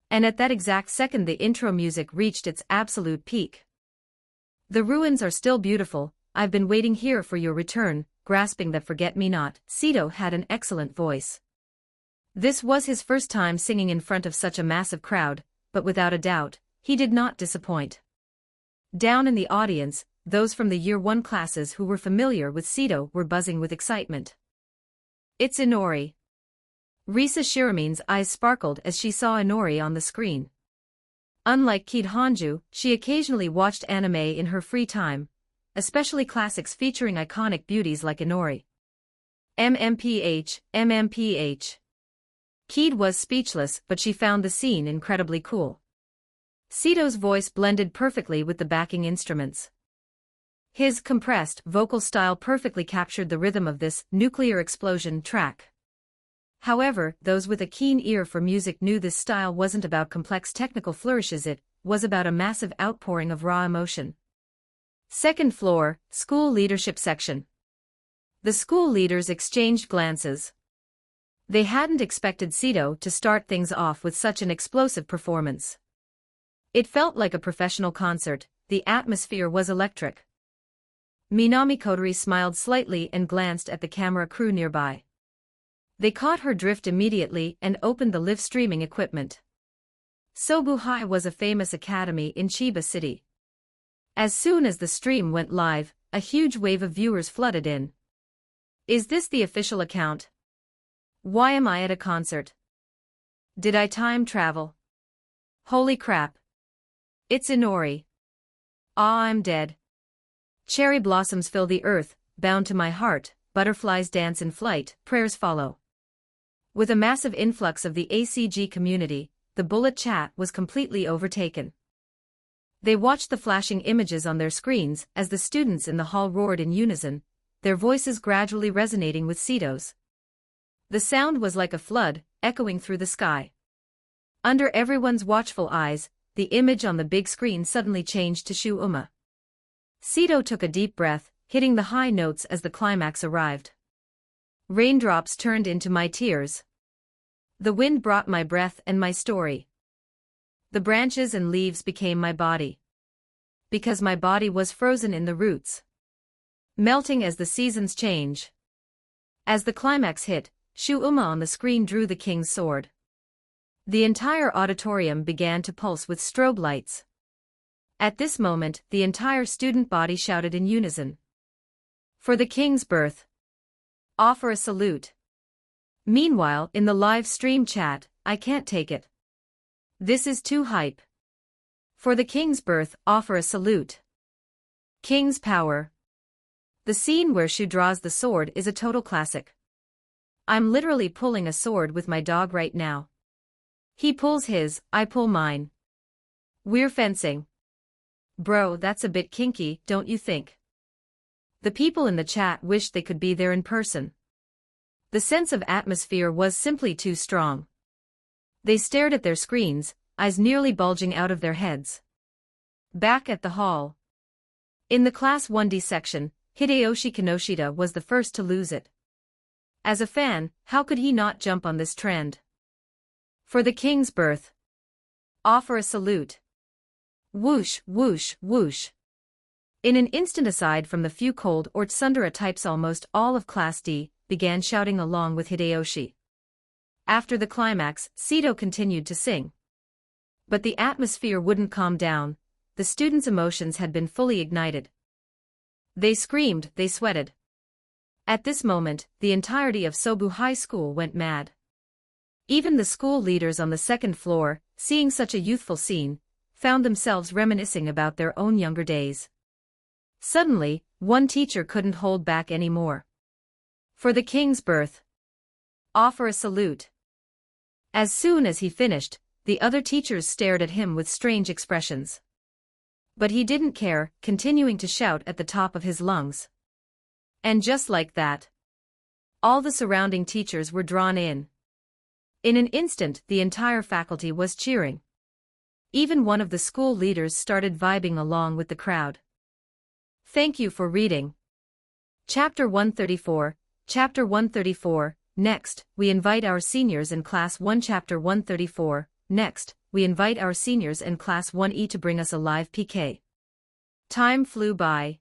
And at that exact second the intro music reached its absolute peak. The ruins are still beautiful, I've been waiting here for your return, grasping that forget-me-not. Sito had an excellent voice. This was his first time singing in front of such a massive crowd, but without a doubt, he did not disappoint. Down in the audience, those from the Year 1 classes who were familiar with Sito were buzzing with excitement. It's Inori. Risa Shiramin's eyes sparkled as she saw Inori on the screen. Unlike Kid Hanju, she occasionally watched anime in her free time, especially classics featuring iconic beauties like Inori. MMPH. Kid was speechless, but she found the scene incredibly cool. Sito's voice blended perfectly with the backing instruments. His compressed vocal style perfectly captured the rhythm of this nuclear explosion track. However, those with a keen ear for music knew this style wasn't about complex technical flourishes, it was about a massive outpouring of raw emotion. Second floor, school leadership section. The school leaders exchanged glances. They hadn't expected Sito to start things off with such an explosive performance. It felt like a professional concert, the atmosphere was electric. Minami Kodori smiled slightly and glanced at the camera crew nearby. They caught her drift immediately and opened the live streaming equipment. Sobu High was a famous academy in Chiba City. As soon as the stream went live, a huge wave of viewers flooded in. Is this the official account? Why am I at a concert? Did I time travel? Holy crap. It's Inori. Ah, I'm dead. Cherry blossoms fill the earth, bound to my heart, butterflies dance in flight, prayers follow. With a massive influx of the ACG community, the bullet chat was completely overtaken. They watched the flashing images on their screens as the students in the hall roared in unison, their voices gradually resonating with Sito's. The sound was like a flood, echoing through the sky. Under everyone's watchful eyes, the image on the big screen suddenly changed to Shu Uma. Sito took a deep breath, hitting the high notes as the climax arrived. Raindrops turned into my tears. The wind brought my breath and my story. The branches and leaves became my body. Because my body was frozen in the roots. Melting as the seasons change. As the climax hit, Shu Uma on the screen drew the king's sword. The entire auditorium began to pulse with strobe lights. At this moment, the entire student body shouted in unison. For the king's birth. Offer a salute. Meanwhile, in the live stream chat, I can't take it. This is too hype. For the king's birth, offer a salute. King's power. The scene where Shu draws the sword is a total classic. I'm literally pulling a sword with my dog right now. He pulls his, I pull mine. We're fencing. Bro, that's a bit kinky, don't you think? The people in the chat wished they could be there in person. The sense of atmosphere was simply too strong. They stared at their screens, eyes nearly bulging out of their heads. Back at the hall. In the Class 1D section, Hideyoshi Kinoshita was the first to lose it. As a fan, how could he not jump on this trend? For the king's birth. Offer a salute. Whoosh, whoosh, whoosh. In an instant, aside from the few cold or tsundere types, almost all of Class D began shouting along with Hideyoshi. After the climax, Sito continued to sing. But the atmosphere wouldn't calm down, the students' emotions had been fully ignited. They screamed, they sweated. At this moment, the entirety of Sobu High School went mad. Even the school leaders on the second floor, seeing such a youthful scene, found themselves reminiscing about their own younger days. Suddenly, one teacher couldn't hold back anymore. For the king's birth. Offer a salute. As soon as he finished, the other teachers stared at him with strange expressions. But he didn't care, continuing to shout at the top of his lungs. And just like that, all the surrounding teachers were drawn in. In an instant, the entire faculty was cheering. Even one of the school leaders started vibing along with the crowd. Thank you for reading. Chapter 134, Chapter 134, next, we invite our seniors in Class 1. Chapter 134, next, we invite our seniors in Class 1E to bring us a live PK. Time flew by.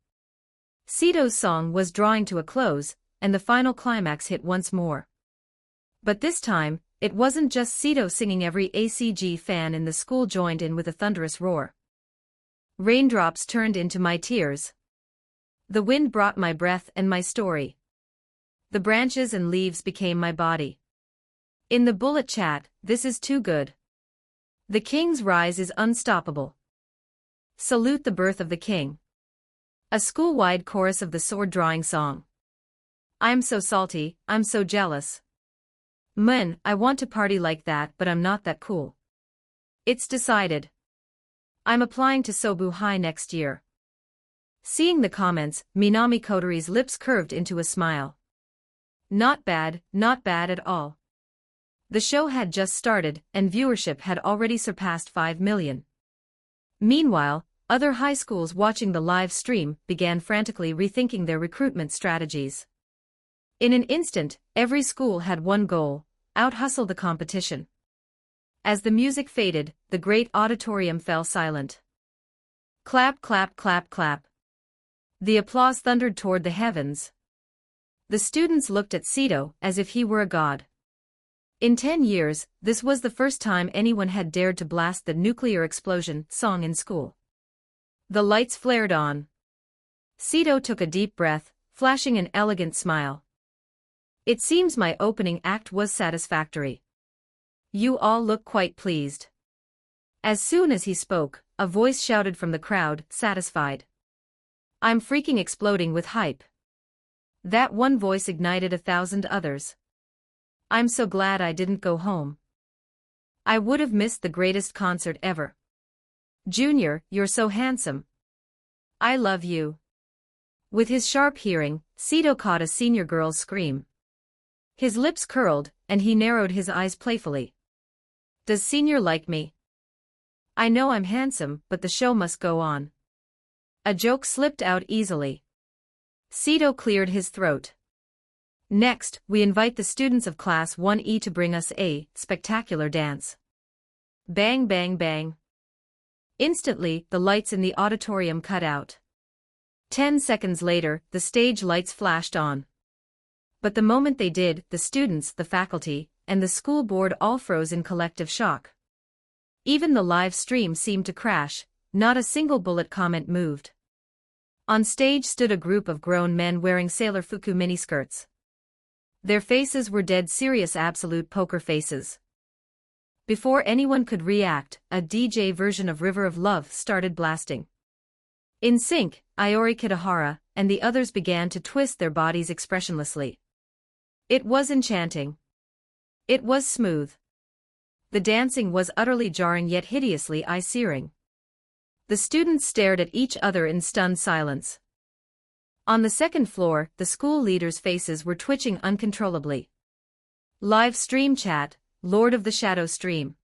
Sito's song was drawing to a close, and the final climax hit once more. But this time, it wasn't just Sito singing, every ACG fan in the school joined in with a thunderous roar. Raindrops turned into my tears. The wind brought my breath and my story. The branches and leaves became my body. In the bullet chat, this is too good. The king's rise is unstoppable. Salute the birth of the king. A school-wide chorus of the sword-drawing song. I'm so salty, I'm so jealous. Man, I want to party like that, but I'm not that cool. It's decided. I'm applying to Sobu High next year. Seeing the comments, Minami Kotori's lips curved into a smile. Not bad at all. The show had just started, and viewership had already surpassed 5 million. Meanwhile, other high schools watching the live stream began frantically rethinking their recruitment strategies. In an instant, every school had one goal: out-hustle the competition. As the music faded, the great auditorium fell silent. Clap, clap, clap, clap. The applause thundered toward the heavens. The students looked at Sito as if he were a god. In 10 years, this was the first time anyone had dared to blast the nuclear explosion song in school. The lights flared on. Sito took a deep breath, flashing an elegant smile. It seems my opening act was satisfactory. You all look quite pleased. As soon as he spoke, a voice shouted from the crowd, satisfied. I'm freaking exploding with hype. That one voice ignited 1,000 others. I'm so glad I didn't go home. I would have missed the greatest concert ever. Junior, you're so handsome. I love you. With his sharp hearing, Sito caught a senior girl's scream. His lips curled, and he narrowed his eyes playfully. Does Senior like me? I know I'm handsome, but the show must go on. A joke slipped out easily. Sito cleared his throat. Next, we invite the students of Class 1E to bring us a spectacular dance. Bang, bang, bang. Instantly, the lights in the auditorium cut out. 10 seconds later, the stage lights flashed on. But the moment they did, the students, the faculty, and the school board all froze in collective shock. Even the live stream seemed to crash, not a single bullet comment moved. On stage stood a group of grown men wearing Sailor Fuku miniskirts. Their faces were dead serious, absolute poker faces. Before anyone could react, a DJ version of River of Love started blasting. In sync, Iori Kitahara and the others began to twist their bodies expressionlessly. It was enchanting. It was smooth. The dancing was utterly jarring yet hideously eye-searing. The students stared at each other in stunned silence. On the second floor, the school leaders' faces were twitching uncontrollably. Live stream chat, Lord of the Shadow stream.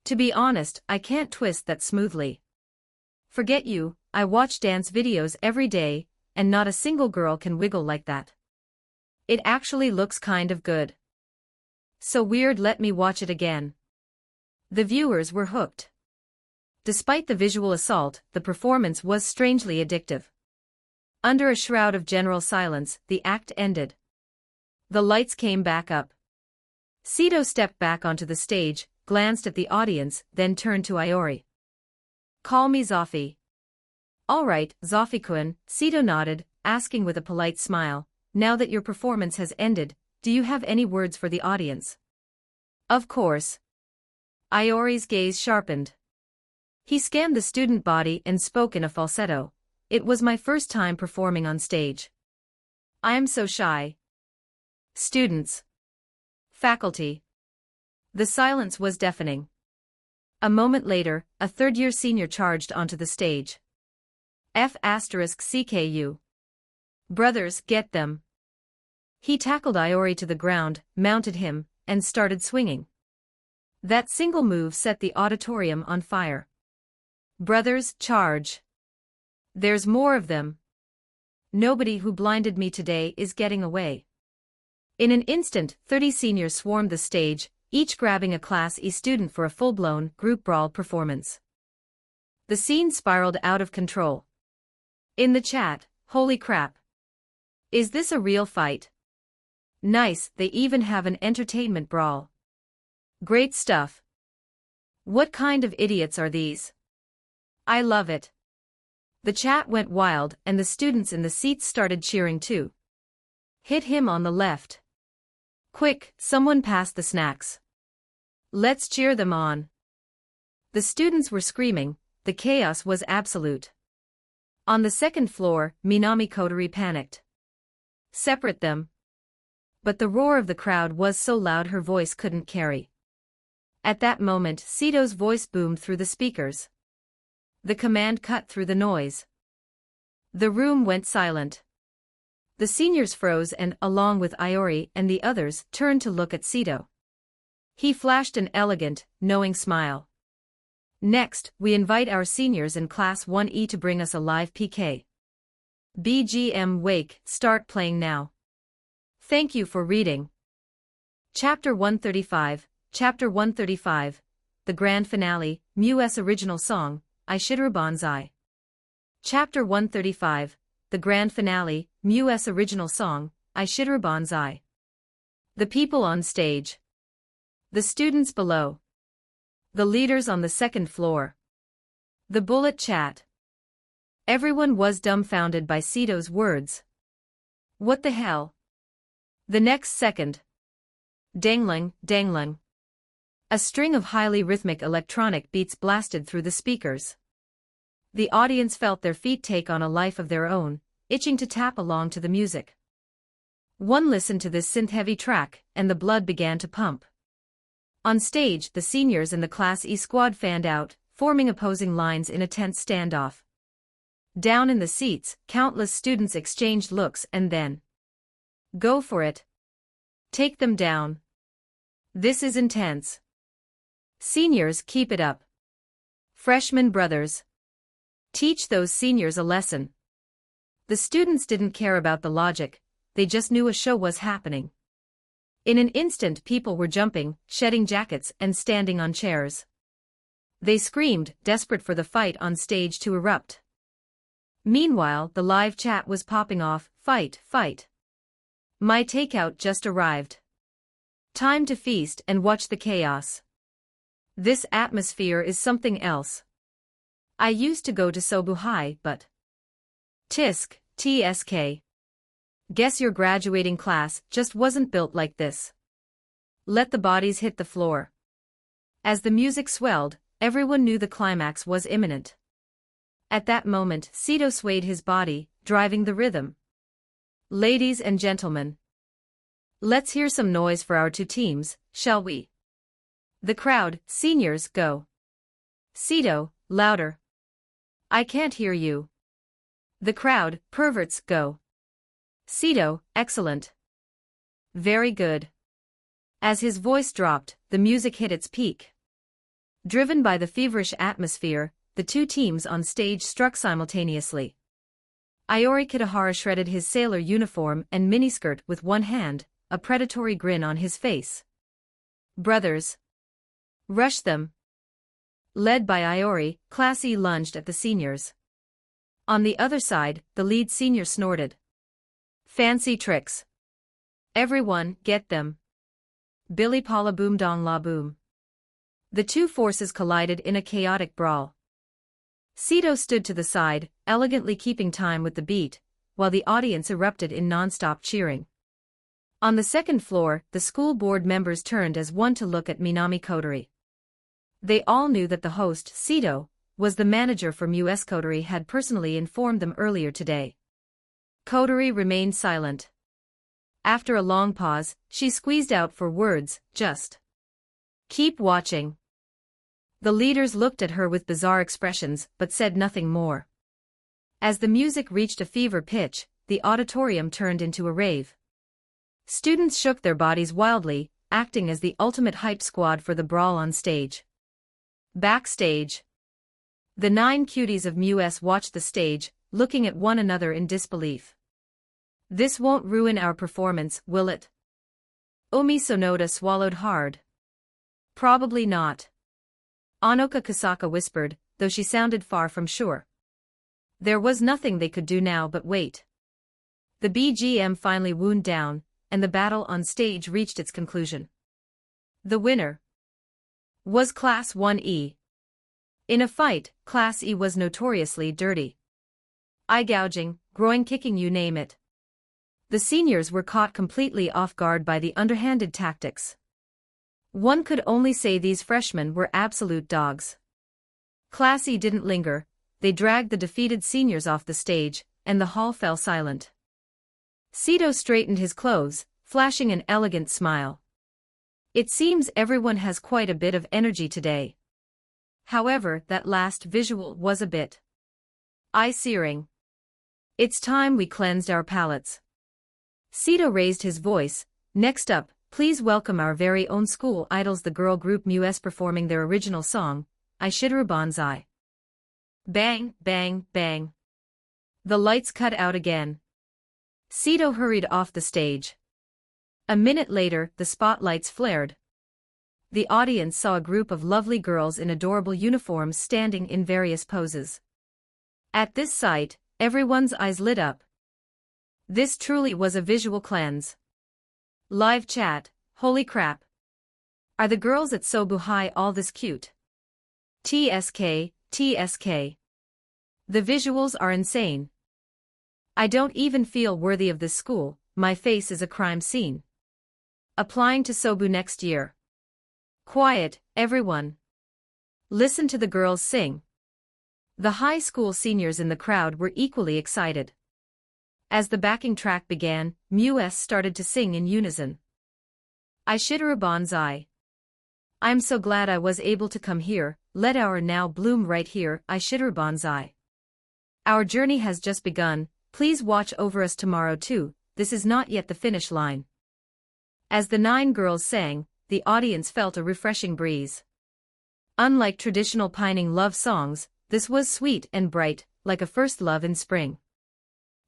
To be honest, I can't twist that smoothly. Forget you, I watch dance videos every day, and not a single girl can wiggle like that. It actually looks kind of good. So weird, let me watch it again. The viewers were hooked. Despite the visual assault, the performance was strangely addictive. Under a shroud of general silence, the act ended. The lights came back up. Sito stepped back onto the stage, glanced at the audience, then turned to Iori. Call me Zoffy. All right, Zoffy-kun, Sito nodded, asking with a polite smile, now that your performance has ended, do you have any words for the audience? Of course. Iori's gaze sharpened. He scanned the student body and spoke in a falsetto. It was my first time performing on stage. I am so shy. Students. Faculty. The silence was deafening. A moment later, a third-year senior charged onto the stage. F***CKU. Brothers, get them. He tackled Iori to the ground, mounted him, and started swinging. That single move set the auditorium on fire. Brothers, charge. There's more of them. Nobody who blinded me today is getting away. In an instant, 30 seniors swarmed the stage, each grabbing a Class E student for a full-blown group brawl performance. The scene spiraled out of control. In the chat, holy crap. Is this a real fight? Nice, they even have an entertainment brawl. Great stuff. What kind of idiots are these? I love it. The chat went wild and the students in the seats started cheering too. Hit him on the left. Quick, someone pass the snacks. Let's cheer them on. The students were screaming, the chaos was absolute. On the second floor, Minami Kotori panicked. Separate them. But the roar of the crowd was so loud her voice couldn't carry. At that moment, Sito's voice boomed through the speakers. The command cut through the noise. The room went silent. The seniors froze and, along with Iori and the others, turned to look at Sito. He flashed an elegant, knowing smile. Next, we invite our seniors in Class 1E to bring us a live PK. BGM Wake, start playing now. Thank you for reading. Chapter 135, Chapter 135, The Grand Finale, Mu's Original Song, Aishiru Banzai. Chapter 135, The Grand Finale, Mu's Original Song, Aishiru Banzai. The people on stage. The students below. The leaders on the second floor. The bullet chat. Everyone was dumbfounded by Sito's words. What the hell? The next second. Dangling, dangling. A string of highly rhythmic electronic beats blasted through the speakers. The audience felt their feet take on a life of their own, itching to tap along to the music. One listened to this synth-heavy track, and the blood began to pump. On stage, the seniors in the Class E squad fanned out, forming opposing lines in a tense standoff. Down in the seats, countless students exchanged looks and then. Go for it. Take them down. This is intense. Seniors, keep it up. Freshmen brothers. Teach those seniors a lesson. The students didn't care about the logic, they just knew a show was happening. In an instant people were jumping, shedding jackets and standing on chairs. They screamed, desperate for the fight on stage to erupt. Meanwhile, the live chat was popping off, fight, fight. My takeout just arrived. Time to feast and watch the chaos. This atmosphere is something else. I used to go to Sobu High, but Tisk, TSK. Guess your graduating class just wasn't built like this. Let the bodies hit the floor. As the music swelled, everyone knew the climax was imminent. At that moment, Sito swayed his body, driving the rhythm. Ladies and gentlemen, let's hear some noise for our two teams, shall we? The crowd, seniors, go. Sito, louder. I can't hear you. The crowd, perverts, go. Sito, excellent. Very good. As his voice dropped, the music hit its peak. Driven by the feverish atmosphere, the two teams on stage struck simultaneously. Iori Kitahara shredded his sailor uniform and miniskirt with one hand, a predatory grin on his face. Brothers. Rush them. Led by Iori, Class E lunged at the seniors. On the other side, the lead senior snorted. Fancy tricks. Everyone, get them. Billy Paula boom dong la boom. The two forces collided in a chaotic brawl. Sito stood to the side, elegantly keeping time with the beat, while the audience erupted in non-stop cheering. On the second floor, the school board members turned as one to look at Minami Kotori. They all knew that the host, Sito, was the manager for MUS. Kotori had personally informed them earlier today. Kotori remained silent. After a long pause, she squeezed out for words, just. Keep watching. The leaders looked at her with bizarre expressions but said nothing more. As the music reached a fever pitch, the auditorium turned into a rave. Students shook their bodies wildly, acting as the ultimate hype squad for the brawl on stage. Backstage. The 9 cuties of MUS watched the stage, looking at one another in disbelief. This won't ruin our performance, will it? Omi Sonoda swallowed hard. Probably not. Anoka Kasaka whispered, though she sounded far from sure. There was nothing they could do now but wait. The BGM finally wound down, and the battle on stage reached its conclusion. The winner. was Class 1E. In a fight, Class E was notoriously dirty. Eye gouging, groin kicking, you name it. The seniors were caught completely off guard by the underhanded tactics. One could only say these freshmen were absolute dogs. Class E didn't linger, they dragged the defeated seniors off the stage, and the hall fell silent. Cito straightened his clothes, flashing an elegant smile. It seems everyone has quite a bit of energy today. However, that last visual was a bit eye-searing. It's time we cleansed our palates. Cito raised his voice. Next up, please welcome our very own school idols, the girl group MUS, performing their original song, I Shitter Bonsai. Bang, bang, bang. The lights cut out again. Cito hurried off the stage. A minute later, the spotlights flared. The audience saw a group of lovely girls in adorable uniforms standing in various poses. At this sight, everyone's eyes lit up. This truly was a visual cleanse. Live chat, holy crap. Are the girls at Sobu High all this cute? TSK, TSK. The visuals are insane. I don't even feel worthy of this school, my face is a crime scene. Applying to Sobu next year. Quiet, everyone. Listen to the girls sing. The high school seniors in the crowd were equally excited. As the backing track began, MUS started to sing in unison. I Shitter Bonsai. I'm so glad I was able to come here, let our now bloom right here, I Shitter Bonsai. Our journey has just begun, please watch over us tomorrow too, this is not yet the finish line. As the 9 girls sang, the audience felt a refreshing breeze. Unlike traditional pining love songs, this was sweet and bright, like a first love in spring.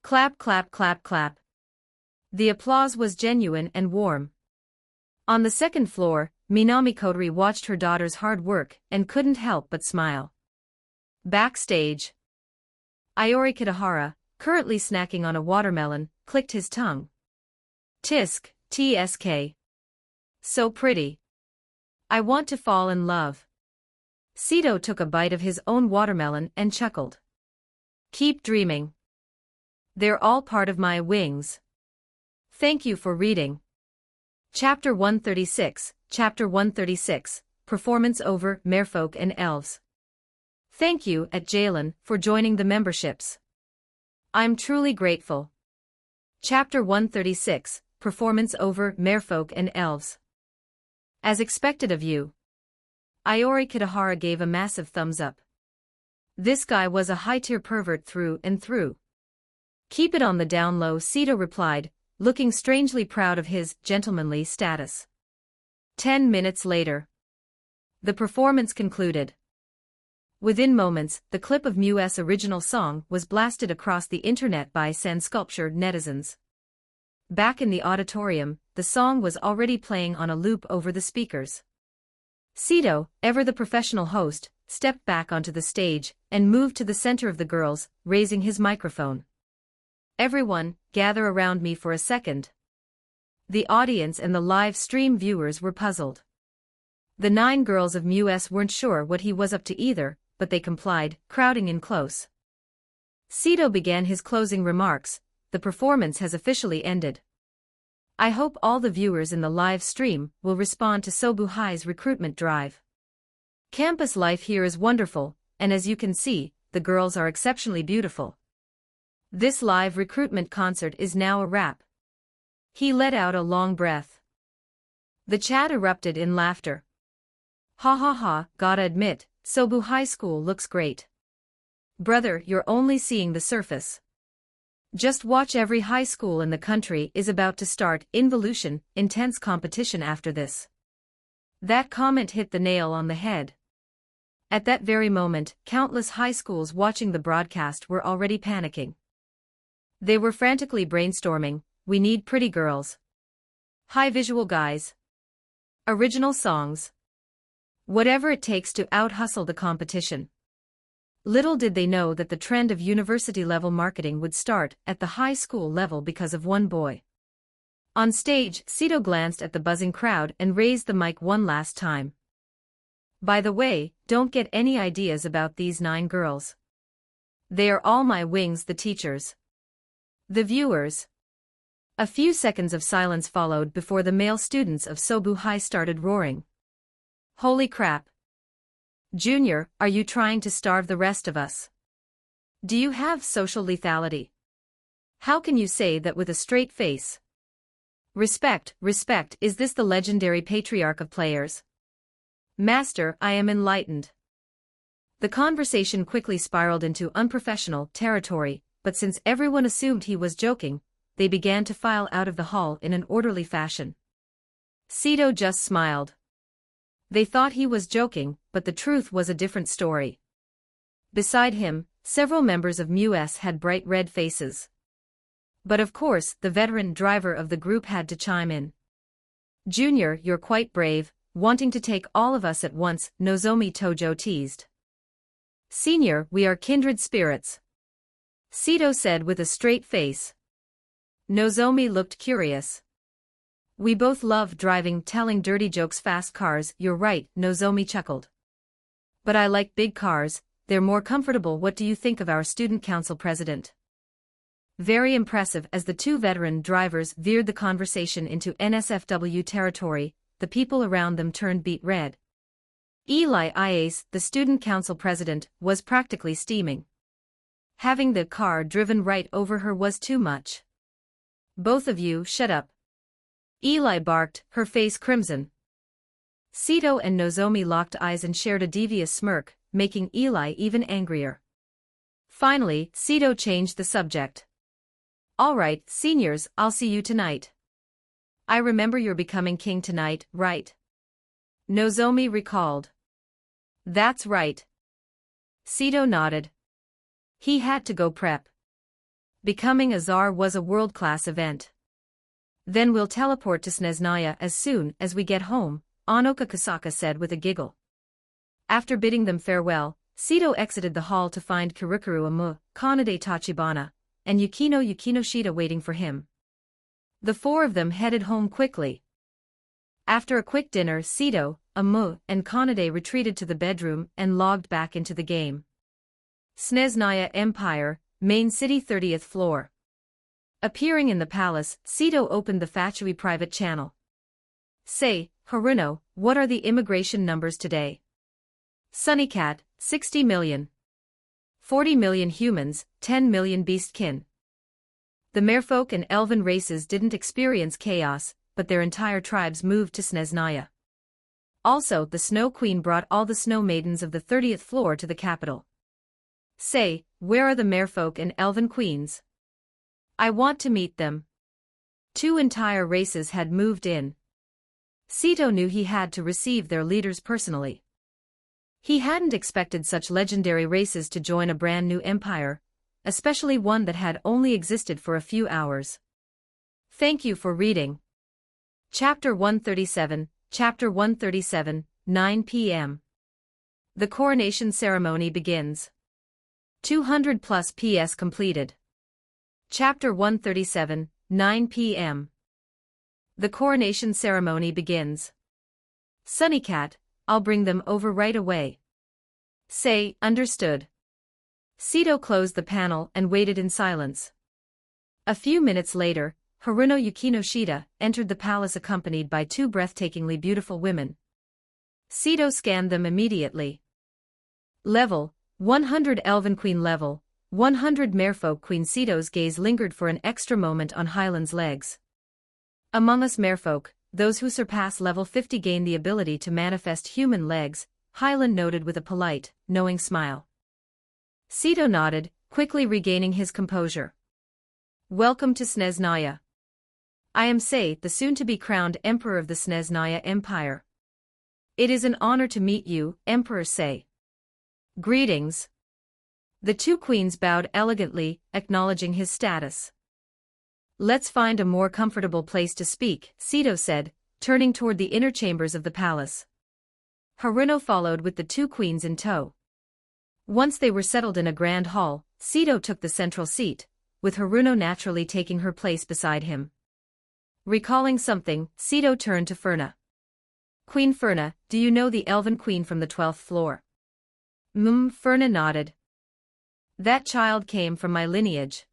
Clap, clap, clap, clap. The applause was genuine and warm. On the second floor, Minami Kotori watched her daughter's hard work and couldn't help but smile. Backstage, Iori Kitahara, currently snacking on a watermelon, clicked his tongue. Tisk, TSK. So pretty. I want to fall in love. Cito took a bite of his own watermelon and chuckled. Keep dreaming. They're all part of my wings. Thank you for reading. Chapter 136, Chapter 136, Performance over Merfolk and Elves. Thank you, at Jalen, for joining the memberships. I'm truly grateful. Chapter 136, Performance over Merfolk and Elves. As expected of you. Iori Kitahara gave a massive thumbs up. This guy was a high-tier pervert through and through. Keep it on the down low, Cito replied, looking strangely proud of his gentlemanly status. 10 minutes later. The performance concluded. Within moments, the clip of MUS' original song was blasted across the internet by sand-sculptured netizens. Back in the auditorium, the song was already playing on a loop over the speakers. Cito, ever the professional host, stepped back onto the stage and moved to the center of the girls, raising his microphone. Everyone, gather around me for a second. The audience and the live stream viewers were puzzled. The 9 girls of MUS weren't sure what he was up to either, but they complied, crowding in close. Cito began his closing remarks. The performance has officially ended. I hope all the viewers in the live stream will respond to Sobu High's recruitment drive. Campus life here is wonderful, and as you can see, the girls are exceptionally beautiful. This live recruitment concert is now a wrap. He let out a long breath. The chat erupted in laughter. Ha ha ha, gotta admit, Sobu High School looks great. Brother, you're only seeing the surface. Just watch, every high school in the country is about to start involution, intense competition after this. That comment hit the nail on the head. At that very moment, countless high schools watching the broadcast were already panicking. They were frantically brainstorming, we need pretty girls. High visual guys. Original songs. Whatever it takes to out-hustle the competition. Little did they know that the trend of university-level marketing would start at the high school level because of one boy. On stage, Cito glanced at the buzzing crowd and raised the mic one last time. By the way, don't get any ideas about these 9 girls. They are all my wings, the teachers. The viewers. A few seconds of silence followed before the male students of Sobu High started roaring. Holy crap. Junior, are you trying to starve the rest of us? Do you have social lethality? How can you say that with a straight face? Respect, respect, is this the legendary patriarch of players? Master, I am enlightened. The conversation quickly spiraled into unprofessional territory, but since everyone assumed he was joking, they began to file out of the hall in an orderly fashion. Sito just smiled. They thought he was joking, but the truth was a different story. Beside him, several members of MUS had bright red faces. But of course, the veteran driver of the group had to chime in. Junior, you're quite brave, wanting to take all of us at once, Nozomi Tojo teased. Senior, we are kindred spirits. Sito said with a straight face. Nozomi looked curious. We both love driving, telling dirty jokes, fast cars, you're right, Nozomi chuckled. But I like big cars, they're more comfortable. What do you think of our student council president? Very impressive. As the 2 veteran drivers veered the conversation into NSFW territory, the people around them turned beet red. Eli Iase, the student council president, was practically steaming. Having the car driven right over her was too much. Both of you, shut up. Eli barked, her face crimson. Sito and Nozomi locked eyes and shared a devious smirk, making Eli even angrier. Finally, Sito changed the subject. All right, seniors, I'll see you tonight. I remember you're becoming king tonight, right? Nozomi recalled. That's right. Sito nodded. He had to go prep. Becoming a czar was a world-class event. Then we'll teleport to Snezhnaya as soon as we get home, Onoka Kusaka said with a giggle. After bidding them farewell, Sito exited the hall to find Kirikuru Amu, Kanade Tachibana, and Yukino Shida waiting for him. The 4 of them headed home quickly. After a quick dinner, Sito, Amu, and Kanade retreated to the bedroom and logged back into the game. Snezhnaya Empire, Main City, 30th floor. Appearing in the palace, Sito opened the Fatui private channel. Say, Haruno, what are the immigration numbers today? Sunnycat, 60 million. 40 million humans, 10 million beastkin. The merfolk and elven races didn't experience chaos, but their entire tribes moved to Snezhnaya. Also, the Snow Queen brought all the snow maidens of the 30th floor to the capital. Say, where are the merfolk and elven queens? I want to meet them. 2 entire races had moved in. Sito knew he had to receive their leaders personally. He hadn't expected such legendary races to join a brand new empire, especially one that had only existed for a few hours. Thank you for reading. Chapter 137, 9 p.m. The coronation ceremony begins. 200 plus PS completed. Chapter 137, 9 p.m. The coronation ceremony begins. Sunnycat, I'll bring them over right away. Say, understood. Sito closed the panel and waited in silence. A few minutes later, Haruno Yukino Shida entered the palace accompanied by 2 breathtakingly beautiful women. Sito scanned them immediately. Level, 100 Elven Queen level, 100 Merfolk Queen. Sito's gaze lingered for an extra moment on Hyland's legs. Among us Merfolk, those who surpass level 50 gain the ability to manifest human legs, Hyland noted with a polite, knowing smile. Sito nodded, quickly regaining his composure. Welcome to Snezhnaya. I am Sei, the soon-to-be crowned Emperor of the Snezhnaya Empire. It is an honor to meet you, Emperor Sei. Greetings. The 2 queens bowed elegantly, acknowledging his status. Let's find a more comfortable place to speak, Sito said, turning toward the inner chambers of the palace. Haruno followed with the 2 queens in tow. Once they were settled in a grand hall, Sito took the central seat, with Haruno naturally taking her place beside him. Recalling something, Sito turned to Furna. Queen Ferna, do you know the elven queen from the 12th floor? Ferna nodded. That child came from my lineage.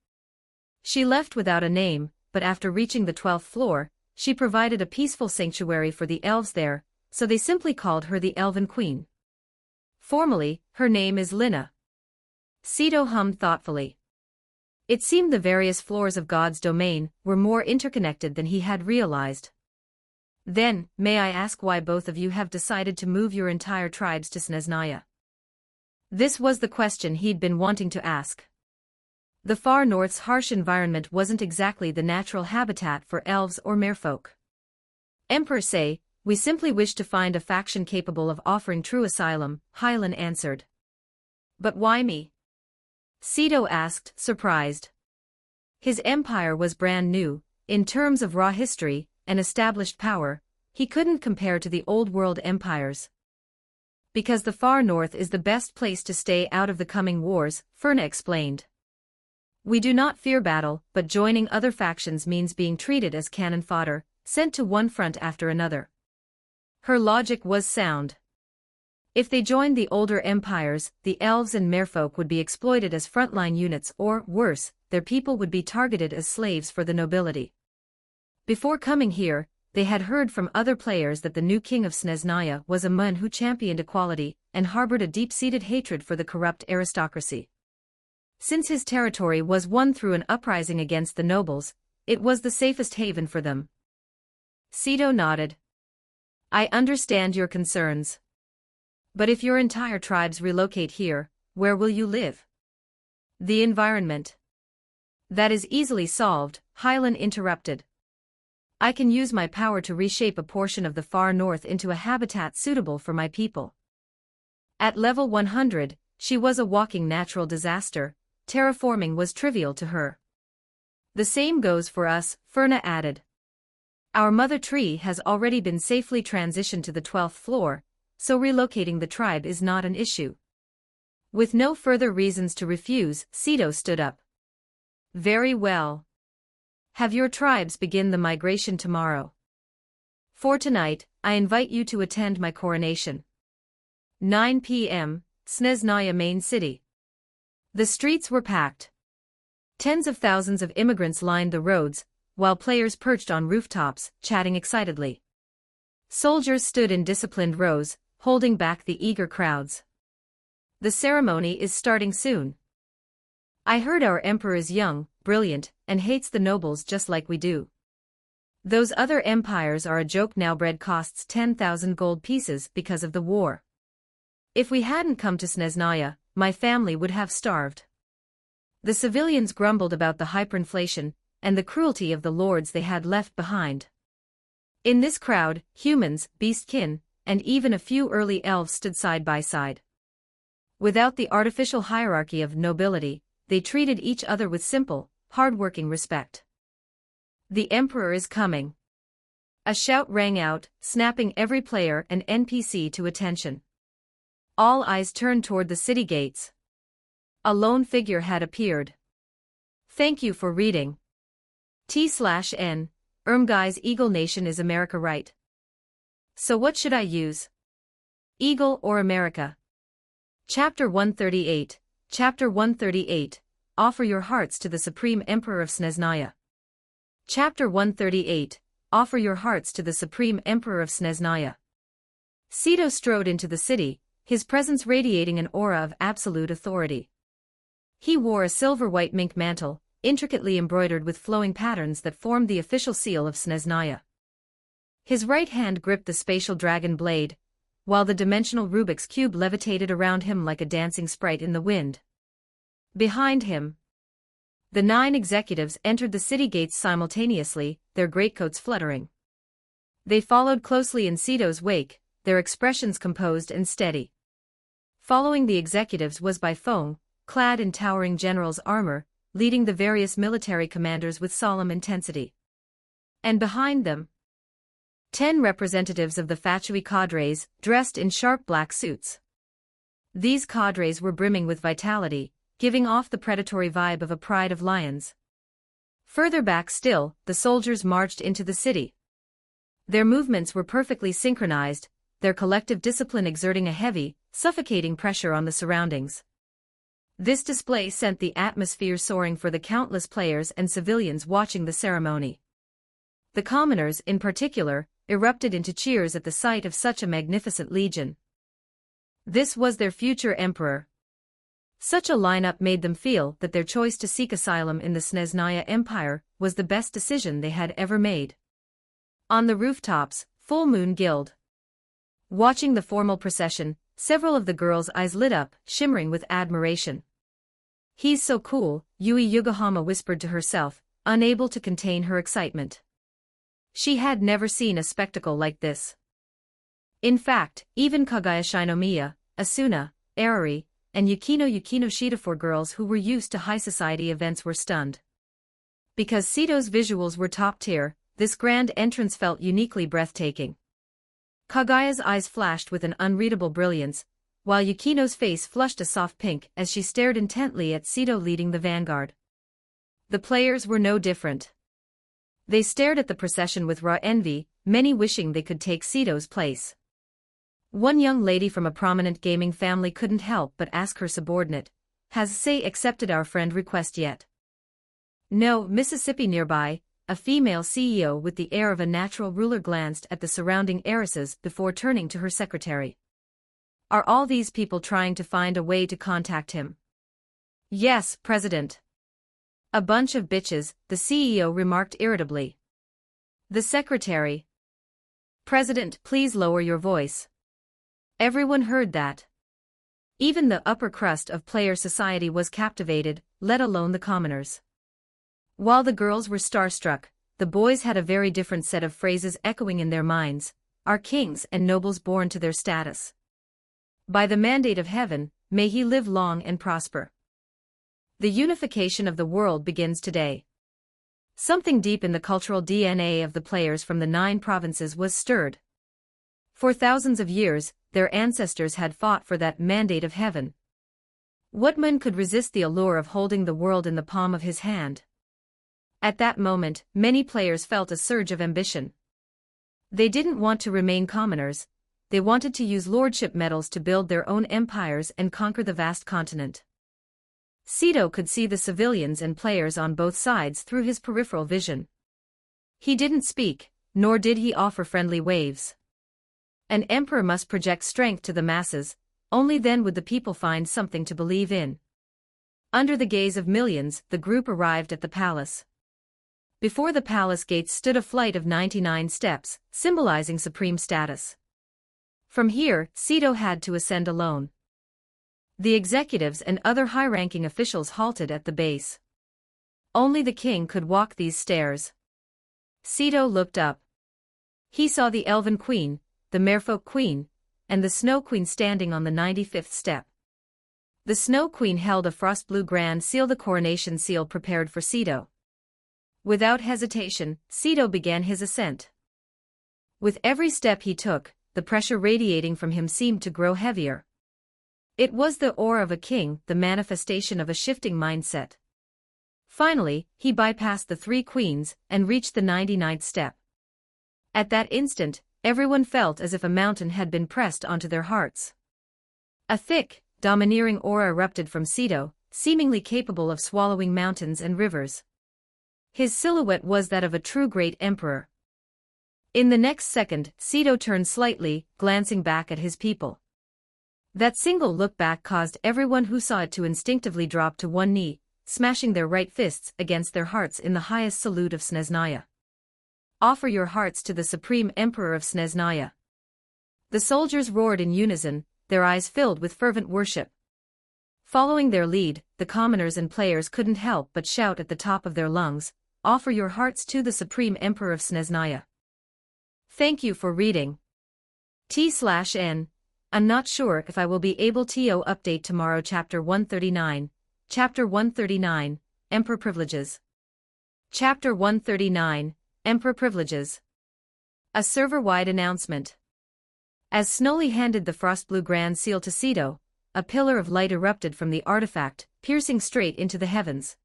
She left without a name, but after reaching the 12th floor, she provided a peaceful sanctuary for the elves there, so they simply called her the Elven Queen. Formally, her name is Lina. Sito hummed thoughtfully. It seemed the various floors of God's domain were more interconnected than he had realized. Then, may I ask why both of you have decided to move your entire tribes to Snezhnaya? This was the question he'd been wanting to ask. The far north's harsh environment wasn't exactly the natural habitat for elves or merfolk. Emperor say, we simply wish to find a faction capable of offering true asylum, Hylan answered. But why me? Sito asked, surprised. His empire was brand new, in terms of raw history and established power, he couldn't compare to the old world empires. Because the far north is the best place to stay out of the coming wars, Ferna explained. We do not fear battle, but joining other factions means being treated as cannon fodder, sent to one front after another. Her logic was sound. If they joined the older empires, the elves and merfolk would be exploited as frontline units or, worse, their people would be targeted as slaves for the nobility. Before coming here, they had heard from other players that the new king of Snezhnaya was a man who championed equality and harbored a deep-seated hatred for the corrupt aristocracy. Since his territory was won through an uprising against the nobles, it was the safest haven for them. Sito nodded. I understand your concerns. But if your entire tribes relocate here, where will you live? The environment. That is easily solved, Hylan interrupted. I can use my power to reshape a portion of the far north into a habitat suitable for my people. At level 100, she was a walking natural disaster. Terraforming was trivial to her. The same goes for us, Ferna added. Our mother tree has already been safely transitioned to the 12th floor, so relocating the tribe is not an issue. With no further reasons to refuse, Sito stood up. Very well. Have your tribes begin the migration tomorrow. For tonight, I invite you to attend my coronation. 9 p.m., Snezhnaya main city. The streets were packed. Tens of thousands of immigrants lined the roads, while players perched on rooftops, chatting excitedly. Soldiers stood in disciplined rows, holding back the eager crowds. The ceremony is starting soon. I heard our emperor is young, brilliant, and hates the nobles just like we do. Those other empires are a joke now. Bread costs 10,000 gold pieces because of the war. If we hadn't come to Snezhnaya, my family would have starved. The civilians grumbled about the hyperinflation and the cruelty of the lords they had left behind. In this crowd, humans, beastkin, and even a few early elves stood side by side. Without the artificial hierarchy of nobility, they treated each other with simple, hard-working respect. The emperor is coming. A shout rang out, snapping every player and NPC to attention. All eyes turned toward the city gates. A lone figure had appeared. Thank you for reading. T/N, Ermguy's Eagle Nation is America, right? So what should I use? Eagle or America? Chapter 138, Chapter 138, Offer your hearts to the Supreme Emperor of Snezhnaya. Chapter 138, Offer your hearts to the Supreme Emperor of Snezhnaya. Sito strode into the city, his presence radiating an aura of absolute authority. He wore a silver-white mink mantle, intricately embroidered with flowing patterns that formed the official seal of Snezhnaya. His right hand gripped the spatial dragon blade, while the dimensional Rubik's Cube levitated around him like a dancing sprite in the wind. Behind him, the 9 executives entered the city gates simultaneously, their greatcoats fluttering. They followed closely in Sito's wake, their expressions composed and steady. Following the executives was Bai Feng, clad in towering general's armor, leading the various military commanders with solemn intensity. And behind them, 10 representatives of the Fatui cadres, dressed in sharp black suits. These cadres were brimming with vitality, giving off the predatory vibe of a pride of lions. Further back still, the soldiers marched into the city. Their movements were perfectly synchronized, their collective discipline exerting a heavy, suffocating pressure on the surroundings. This display sent the atmosphere soaring for the countless players and civilians watching the ceremony. The commoners, in particular, erupted into cheers at the sight of such a magnificent legion. This was their future emperor. Such a lineup made them feel that their choice to seek asylum in the Snezhnaya Empire was the best decision they had ever made. On the rooftops, Full Moon Guild. Watching the formal procession, several of the girls' eyes lit up, shimmering with admiration. "He's so cool," Yui Yokohama whispered to herself, unable to contain her excitement. She had never seen a spectacle like this. In fact, even Kaguya Shinomiya, Asuna, Arari, and Yukino Shida, 4 girls who were used to high society events, were stunned. Because Sito's visuals were top tier, this grand entrance felt uniquely breathtaking. Kaguya's eyes flashed with an unreadable brilliance, while Yukino's face flushed a soft pink as she stared intently at Sito leading the vanguard. The players were no different. They stared at the procession with raw envy, many wishing they could take Sito's place. One young lady from a prominent gaming family couldn't help but ask her subordinate, "Has Sei accepted our friend request yet?" "No." Mississippi nearby, a female CEO with the air of a natural ruler glanced at the surrounding heiresses before turning to her secretary. "Are all these people trying to find a way to contact him?" "Yes, President." "A bunch of bitches," the CEO remarked irritably. The secretary. "President, please lower your voice." Everyone heard that. Even the upper crust of player society was captivated, let alone the commoners. While the girls were starstruck, the boys had a very different set of phrases echoing in their minds: "Our kings and nobles born to their status. By the mandate of heaven, may he live long and prosper. The unification of the world begins today." Something deep in the cultural DNA of the players from the 9 provinces was stirred. For thousands of years, their ancestors had fought for that mandate of heaven. What man could resist the allure of holding the world in the palm of his hand? At that moment, many players felt a surge of ambition. They didn't want to remain commoners, they wanted to use lordship medals to build their own empires and conquer the vast continent. Sito could see the civilians and players on both sides through his peripheral vision. He didn't speak, nor did he offer friendly waves. An emperor must project strength to the masses, only then would the people find something to believe in. Under the gaze of millions, the group arrived at the palace. Before the palace gates stood a flight of 99 steps, symbolizing supreme status. From here, Sito had to ascend alone. The executives and other high-ranking officials halted at the base. Only the king could walk these stairs. Sito looked up. He saw the Elven Queen, the Merfolk Queen, and the Snow Queen standing on the 95th step. The Snow Queen held a frost-blue grand seal, the coronation seal prepared for Sito. Without hesitation, Sito began his ascent. With every step he took, the pressure radiating from him seemed to grow heavier. It was the aura of a king, the manifestation of a shifting mindset. Finally, he bypassed the 3 queens and reached the 99th step. At that instant, everyone felt as if a mountain had been pressed onto their hearts. A thick, domineering aura erupted from Sito, seemingly capable of swallowing mountains and rivers. His silhouette was that of a true great emperor. In the next second, Sito turned slightly, glancing back at his people. That single look back caused everyone who saw it to instinctively drop to one knee, smashing their right fists against their hearts in the highest salute of Snezhnaya. "Offer your hearts to the Supreme Emperor of Snezhnaya." The soldiers roared in unison, their eyes filled with fervent worship. Following their lead, the commoners and players couldn't help but shout at the top of their lungs, "Offer your hearts to the Supreme Emperor of Snezhnaya." Thank you for reading. T/N. I'm not sure if I will be able to update tomorrow. Chapter 139. Chapter 139, Emperor Privileges. Chapter 139, Emperor Privileges. A server-wide announcement. As Snowly handed the frost-blue grand seal to Sito, a pillar of light erupted from the artifact, piercing straight into the heavens.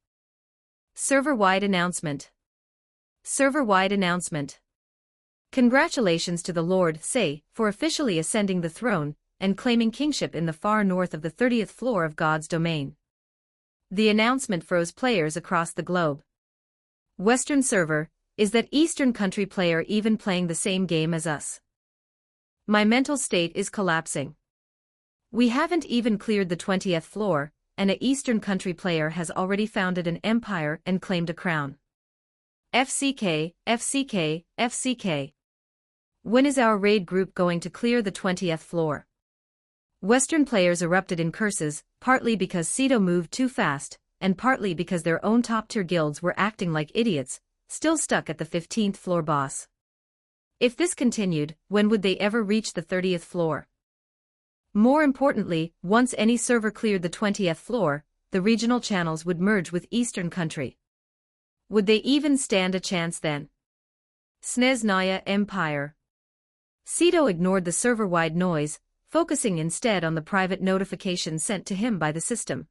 Server-wide announcement. Server-wide announcement. Congratulations to the Lord Say for officially ascending the throne and claiming kingship in the far north of the 30th floor of God's domain. The announcement froze players across the globe. Western server, is that Eastern country player even playing the same game as us? My mental state is collapsing. We haven't even cleared the 20th floor, and a Eastern country player has already founded an empire and claimed a crown. FCK, FCK, FCK. When is our raid group going to clear the 20th floor? Western players erupted in curses, partly because Cedo moved too fast, and partly because their own top-tier guilds were acting like idiots, still stuck at the 15th floor boss. If this continued, when would they ever reach the 30th floor? More importantly, once any server cleared the 20th floor, the regional channels would merge with Eastern country. Would they even stand a chance then? Snezhnaya Empire. Cedo ignored the server-wide noise, focusing instead on the private notification sent to him by the system.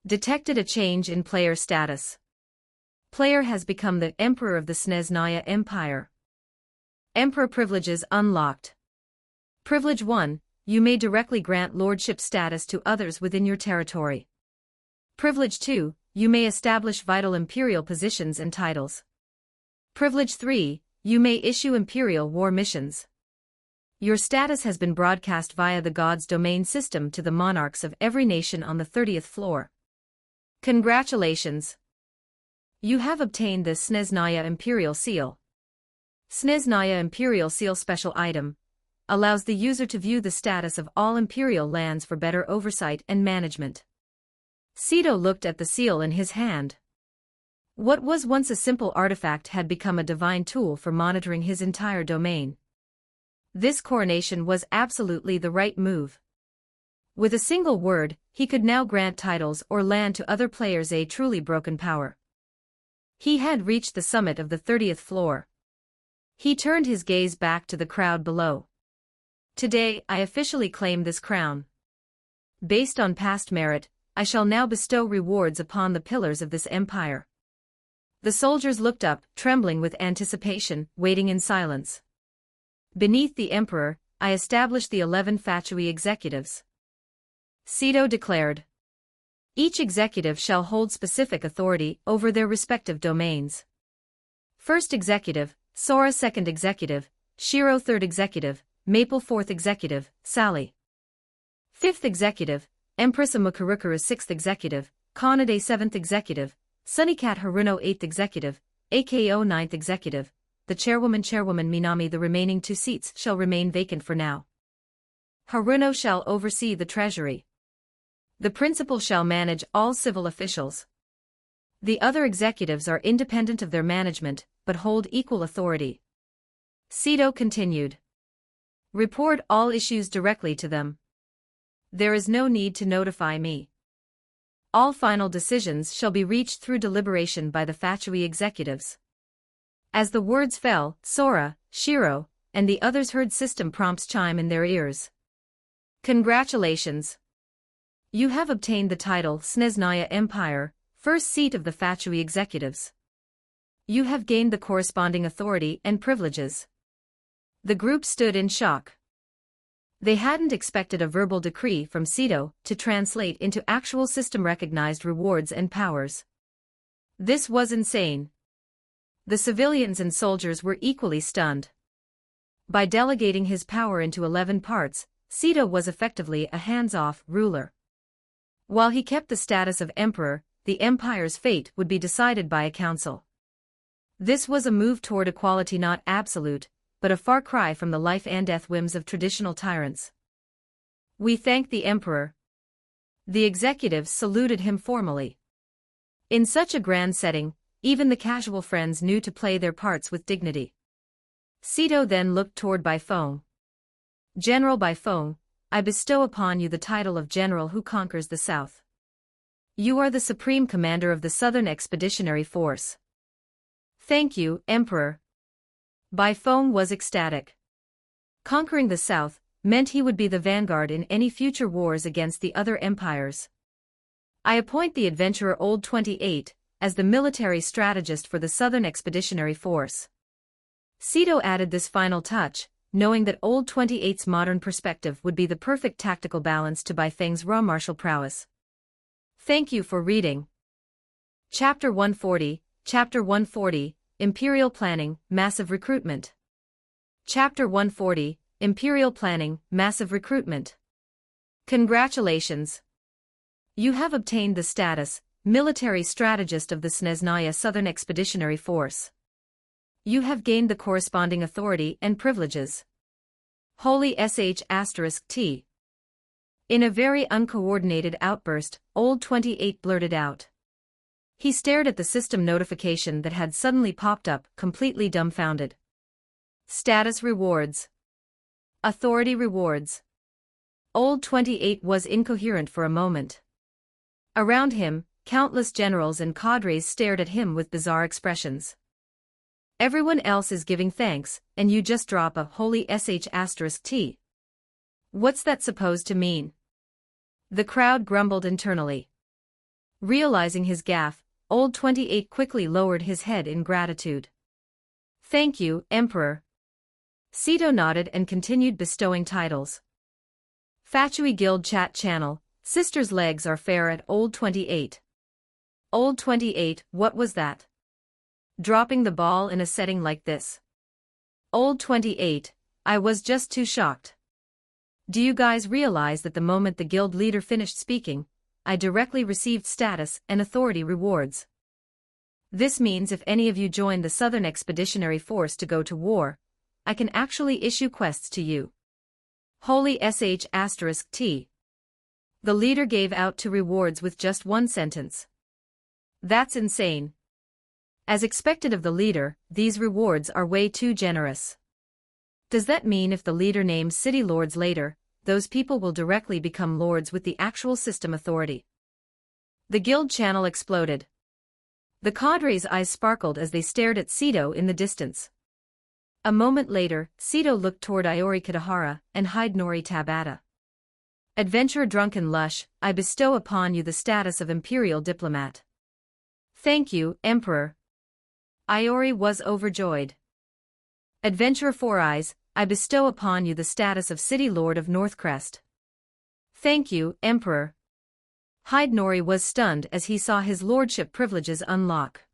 Detected a change in player status. Player has become the Emperor of the Snezhnaya Empire. Emperor privileges unlocked. Privilege 1, you may directly grant lordship status to others within your territory. Privilege 2, you may establish vital imperial positions and titles. Privilege 3, you may issue imperial war missions. Your status has been broadcast via the God's domain system to the monarchs of every nation on the 30th floor. Congratulations! You have obtained the Snezhnaya Imperial Seal. Snezhnaya Imperial Seal special item allows the user to view the status of all imperial lands for better oversight and management. Cedo looked at the seal in his hand. What was once a simple artifact had become a divine tool for monitoring his entire domain. This coronation was absolutely the right move. With a single word, he could now grant titles or land to other players, a truly broken power. He had reached the summit of the 30th floor. He turned his gaze back to the crowd below. Today, I officially claim this crown. Based on past merit, I shall now bestow rewards upon the pillars of this empire. The soldiers looked up, trembling with anticipation, waiting in silence. Beneath the emperor, I established the 11 Fatui executives. Cedo declared. Each executive shall hold specific authority over their respective domains. First executive, Sora. Second executive, Shiro. Third executive, Maple. Fourth executive, Sally. Fifth executive, Empress Amukurukuru. Sixth executive, Kanade. Seventh executive, Sunnycat Haruno. Eighth executive, AKO. Ninth executive, the chairwoman Minami. The remaining 2 seats shall remain vacant for now. Haruno shall oversee the treasury. The principal shall manage all civil officials. The other executives are independent of their management, but hold equal authority. Cedo continued. Report all issues directly to them. There is no need to notify me. All final decisions shall be reached through deliberation by the Fatui executives. As the words fell, Sora, Shiro, and the others heard system prompts chime in their ears. Congratulations! You have obtained the title Snezhnaya Empire, first seat of the Fatui executives. You have gained the corresponding authority and privileges. The group stood in shock. They hadn't expected a verbal decree from Cedo to translate into actual system-recognized rewards and powers. This was insane. The civilians and soldiers were equally stunned. By delegating his power into 11 parts, Cedo was effectively a hands-off ruler. While he kept the status of emperor, the empire's fate would be decided by a council. This was a move toward equality, not absolute, but a far cry from the life and death whims of traditional tyrants. We thank the emperor. The executives saluted him formally. In such a grand setting, even the casual friends knew to play their parts with dignity. Cedo then looked toward Baifeng. General Baifeng, I bestow upon you the title of General who conquers the South. You are the supreme commander of the Southern Expeditionary Force. Thank you, Emperor. Baifeng was ecstatic. Conquering the South meant he would be the vanguard in any future wars against the other empires. I appoint the adventurer Old 28 as the military strategist for the Southern Expeditionary Force. Sito added this final touch, knowing that Old 28's modern perspective would be the perfect tactical balance to Bai Feng's raw martial prowess. Thank you for reading. Chapter 140, Imperial Planning, Massive Recruitment. Chapter 140, Imperial Planning, Massive Recruitment. Congratulations! You have obtained the status, Military Strategist of the Snezhnaya Southern Expeditionary Force. You have gained the corresponding authority and privileges. Holy **T. In a very uncoordinated outburst, Old 28 blurted out. He stared at the system notification that had suddenly popped up, completely dumbfounded. Status rewards. Authority rewards. Old 28 was incoherent for a moment. Around him, countless generals and cadres stared at him with bizarre expressions. Everyone else is giving thanks, and you just drop a holy **T. What's that supposed to mean? The crowd grumbled internally. Realizing his gaffe, Old 28 quickly lowered his head in gratitude. Thank you, Emperor. Sito nodded and continued bestowing titles. Fatui Guild Chat Channel, Sister's legs are fair at Old 28. Old 28, what was that? Dropping the ball in a setting like this. Old 28, I was just too shocked. Do you guys realize that the moment the guild leader finished speaking, I directly received status and authority rewards? This means if any of you join the Southern Expeditionary Force to go to war, I can actually issue quests to you. Holy **T. The leader gave out 2 rewards with just 1 sentence. That's insane. As expected of the leader, these rewards are way too generous. Does that mean if the leader names city lords later, those people will directly become lords with the actual system authority? The guild channel exploded. The cadres' eyes sparkled as they stared at Sito in the distance. A moment later, Sito looked toward Iori Kitahara and Hidenori Tabata. Adventurer Drunken Lush, I bestow upon you the status of Imperial Diplomat. Thank you, Emperor. Iori was overjoyed. Adventurer Four Eyes, I bestow upon you the status of City Lord of Northcrest. Thank you, Emperor. Hidenori was stunned as he saw his lordship privileges unlock.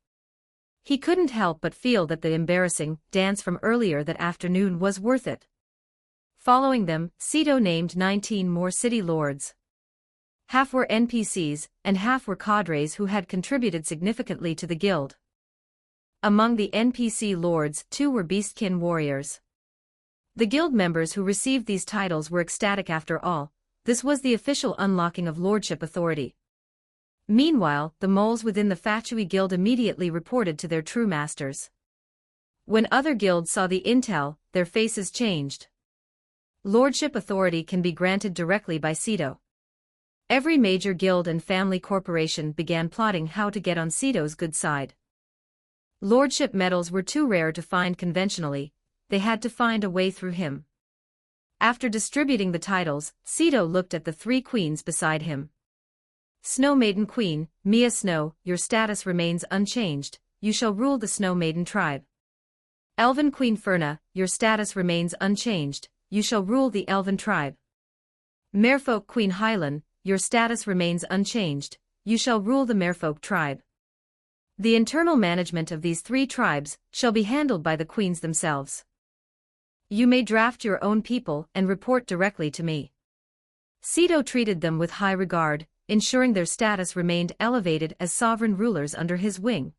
He couldn't help but feel that the embarrassing dance from earlier that afternoon was worth it. Following them, Sito named 19 more city lords. Half were NPCs, and half were cadres who had contributed significantly to the guild. Among the NPC lords, 2 were beastkin warriors. The guild members who received these titles were ecstatic after all. This was the official unlocking of lordship authority. Meanwhile, the moles within the Fatui Guild immediately reported to their true masters. When other guilds saw the intel, their faces changed. Lordship authority can be granted directly by Sito. Every major guild and family corporation began plotting how to get on Sito's good side. Lordship medals were too rare to find conventionally, they had to find a way through him. After distributing the titles, Sito looked at the 3 queens beside him. Snow Maiden Queen, Mia Snow, your status remains unchanged, you shall rule the Snow Maiden tribe. Elven Queen Ferna, your status remains unchanged, you shall rule the Elven tribe. Merfolk Queen Hylan, your status remains unchanged, you shall rule the Merfolk tribe. The internal management of these 3 tribes shall be handled by the queens themselves. You may draft your own people and report directly to me. Sito treated them with high regard, ensuring their status remained elevated as sovereign rulers under his wing.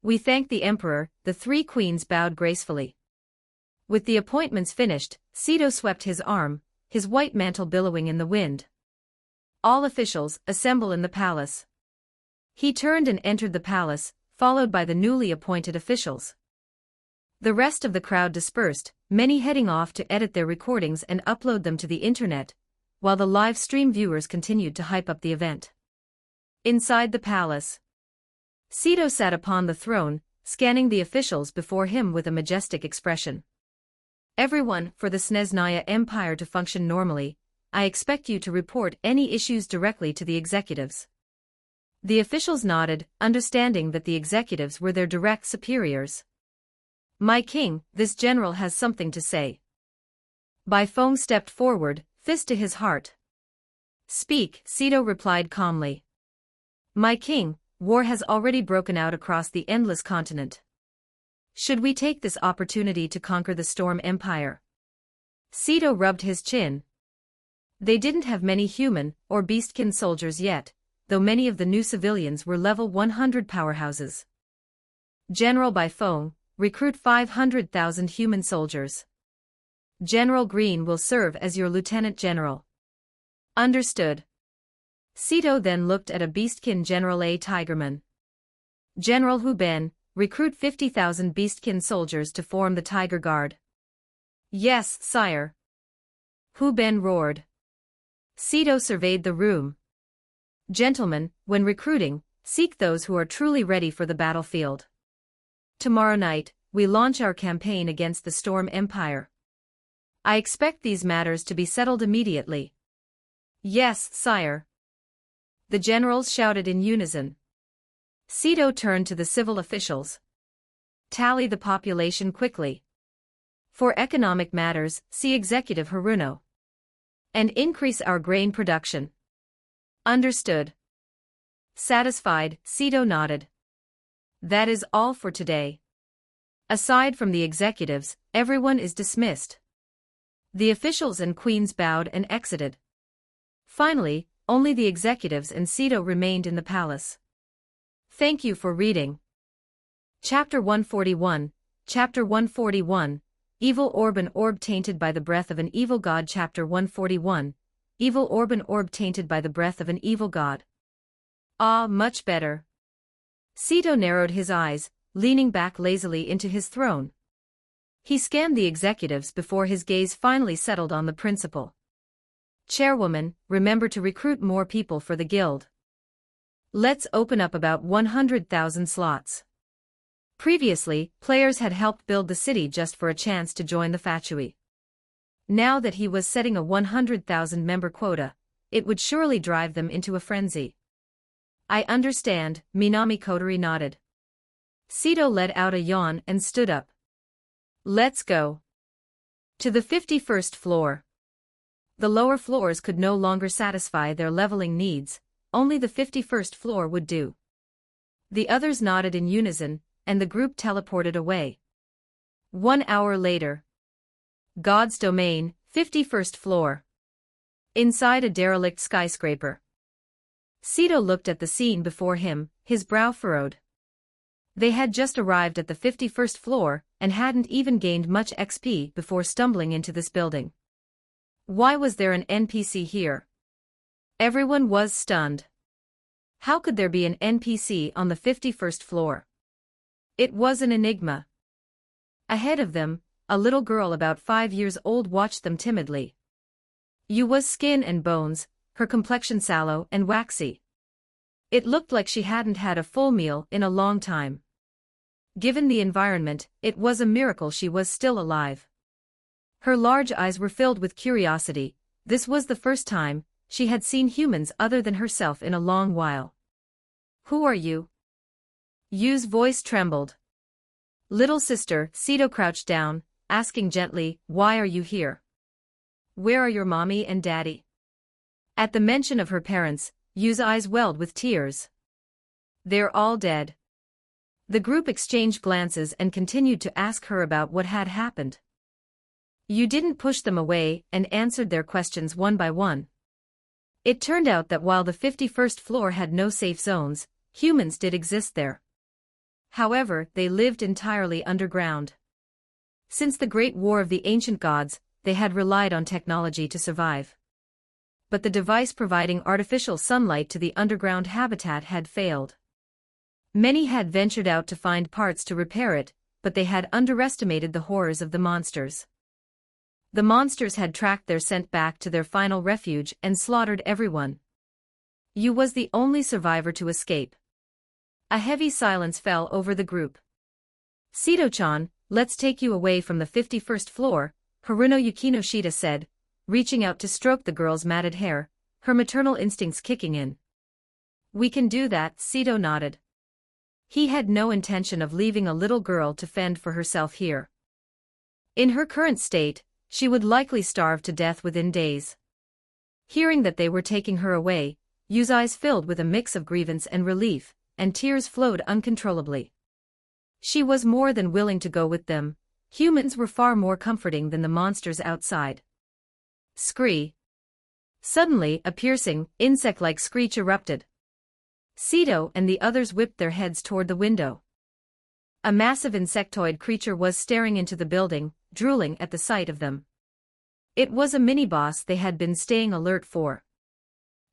We thank the Emperor, the 3 queens bowed gracefully. With the appointments finished, Sito swept his arm, his white mantle billowing in the wind. All officials, assemble in the palace. He turned and entered the palace, followed by the newly appointed officials. The rest of the crowd dispersed, many heading off to edit their recordings and upload them to the internet, while the live stream viewers continued to hype up the event. Inside the palace, Sito sat upon the throne, scanning the officials before him with a majestic expression. Everyone, for the Snezhnaya Empire to function normally, I expect you to report any issues directly to the executives. The officials nodded, understanding that the executives were their direct superiors. My king, this general has something to say. Bai Feng stepped forward, fist to his heart. Speak, Sito replied calmly. My king, war has already broken out across the endless continent. Should we take this opportunity to conquer the Storm Empire? Sito rubbed his chin. They didn't have many human or beastkin soldiers yet, though many of the new civilians were level 100 powerhouses. General Bai Feng, recruit 500,000 human soldiers. General Green will serve as your lieutenant general. Understood. Sito then looked at a beastkin General A. Tigerman. General Hu Ben, recruit 50,000 beastkin soldiers to form the Tiger Guard. Yes, sire. Hu Ben roared. Sito surveyed the room. Gentlemen, when recruiting, seek those who are truly ready for the battlefield. Tomorrow night, we launch our campaign against the Storm Empire. I expect these matters to be settled immediately. Yes, sire. The generals shouted in unison. Sito turned to the civil officials. Tally the population quickly. For economic matters, see Executive Haruno. And increase our grain production. Understood. Satisfied, Sito nodded. That is all for today. Aside from the executives, everyone is dismissed. The officials and queens bowed and exited. Finally, only the executives and Sito remained in the palace. Thank you for reading. Chapter 141, Chapter 141, Evil Orb, an orb tainted by the breath of an evil god. Chapter 141, Evil Orb, an orb tainted by the breath of an evil god. Ah, much better. Sito narrowed his eyes, leaning back lazily into his throne. He scanned the executives before his gaze finally settled on the principal. Chairwoman, remember to recruit more people for the guild. Let's open up about 100,000 slots. Previously, players had helped build the city just for a chance to join the Fatui. Now that he was setting a 100,000 member quota, it would surely drive them into a frenzy. I understand, Minami Kotori nodded. Sito let out a yawn and stood up. Let's go. To the 51st floor. The lower floors could no longer satisfy their leveling needs, only the 51st floor would do. The others nodded in unison, and the group teleported away. 1 hour later. God's Domain, 51st floor. Inside a derelict skyscraper. Sito looked at the scene before him, his brow furrowed. They had just arrived at the 51st floor, and hadn't even gained much XP before stumbling into this building. Why was there an NPC here? Everyone was stunned. How could there be an NPC on the 51st floor? It was an enigma. Ahead of them, a little girl about 5 years old watched them timidly. You was skin and bones, her complexion sallow and waxy. It looked like she hadn't had a full meal in a long time. Given the environment, it was a miracle she was still alive. Her large eyes were filled with curiosity. This was the first time she had seen humans other than herself in a long while. Who are you? Yu's voice trembled. Little sister, Sito crouched down, asking gently, why are you here? Where are your mommy and daddy? At the mention of her parents, Yu's eyes welled with tears. They're all dead. The group exchanged glances and continued to ask her about what had happened. Yu didn't push them away and answered their questions one by one. It turned out that while the 51st floor had no safe zones, humans did exist there. However, they lived entirely underground. Since the Great War of the Ancient Gods, they had relied on technology to survive. But the device providing artificial sunlight to the underground habitat had failed. Many had ventured out to find parts to repair it, but they had underestimated the horrors of the monsters. The monsters had tracked their scent back to their final refuge and slaughtered everyone. Yu was the only survivor to escape. A heavy silence fell over the group. Sito-chan, let's take you away from the 51st floor, Haruno Yukinoshita said, reaching out to stroke the girl's matted hair, her maternal instincts kicking in. We can do that, Sito nodded. He had no intention of leaving a little girl to fend for herself here. In her current state, she would likely starve to death within days. Hearing that they were taking her away, Yu's eyes filled with a mix of grievance and relief, and tears flowed uncontrollably. She was more than willing to go with them. Humans were far more comforting than the monsters outside. Scree. Suddenly, a piercing, insect-like screech erupted. Ceto and the others whipped their heads toward the window. A massive insectoid creature was staring into the building, drooling at the sight of them. It was a mini-boss they had been staying alert for.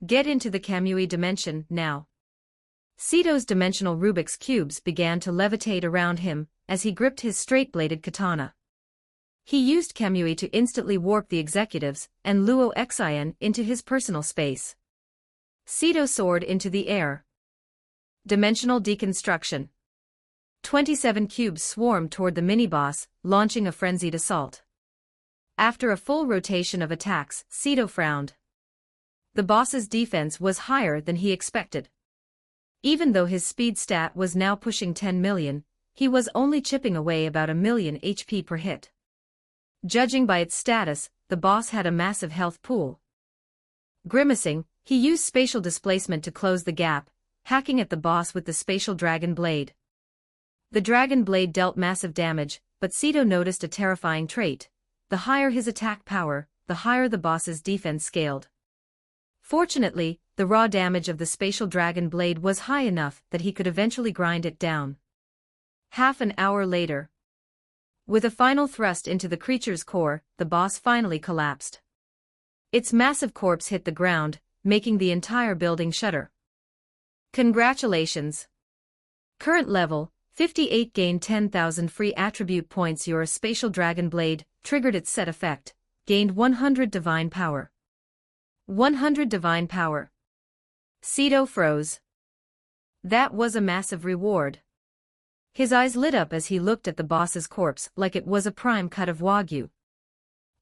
Get into the Kamui dimension, now. Ceto's dimensional Rubik's cubes began to levitate around him, as he gripped his straight-bladed katana. He used Kamui to instantly warp the executives and Luo Xian into his personal space. Ceto soared into the air. Dimensional deconstruction. 27 cubes swarmed toward the mini-boss, launching a frenzied assault. After a full rotation of attacks, Ceto frowned. The boss's defense was higher than he expected. Even though his speed stat was now pushing 10 million, he was only chipping away about 1,000,000 HP per hit. Judging by its status, the boss had a massive health pool. Grimacing, he used spatial displacement to close the gap, hacking at the boss with the spatial dragon blade. The dragon blade dealt massive damage, but Ceto noticed a terrifying trait. The higher his attack power, the higher the boss's defense scaled. Fortunately, the raw damage of the spatial dragon blade was high enough that he could eventually grind it down. Half an hour later. With a final thrust into the creature's core, the boss finally collapsed. Its massive corpse hit the ground, making the entire building shudder. Congratulations! Current level, 58, gained 10,000 free attribute points. Your spatial dragon blade triggered its set effect, gained 100 divine power. 100 divine power. Ceto froze. That was a massive reward. His eyes lit up as he looked at the boss's corpse like it was a prime cut of Wagyu.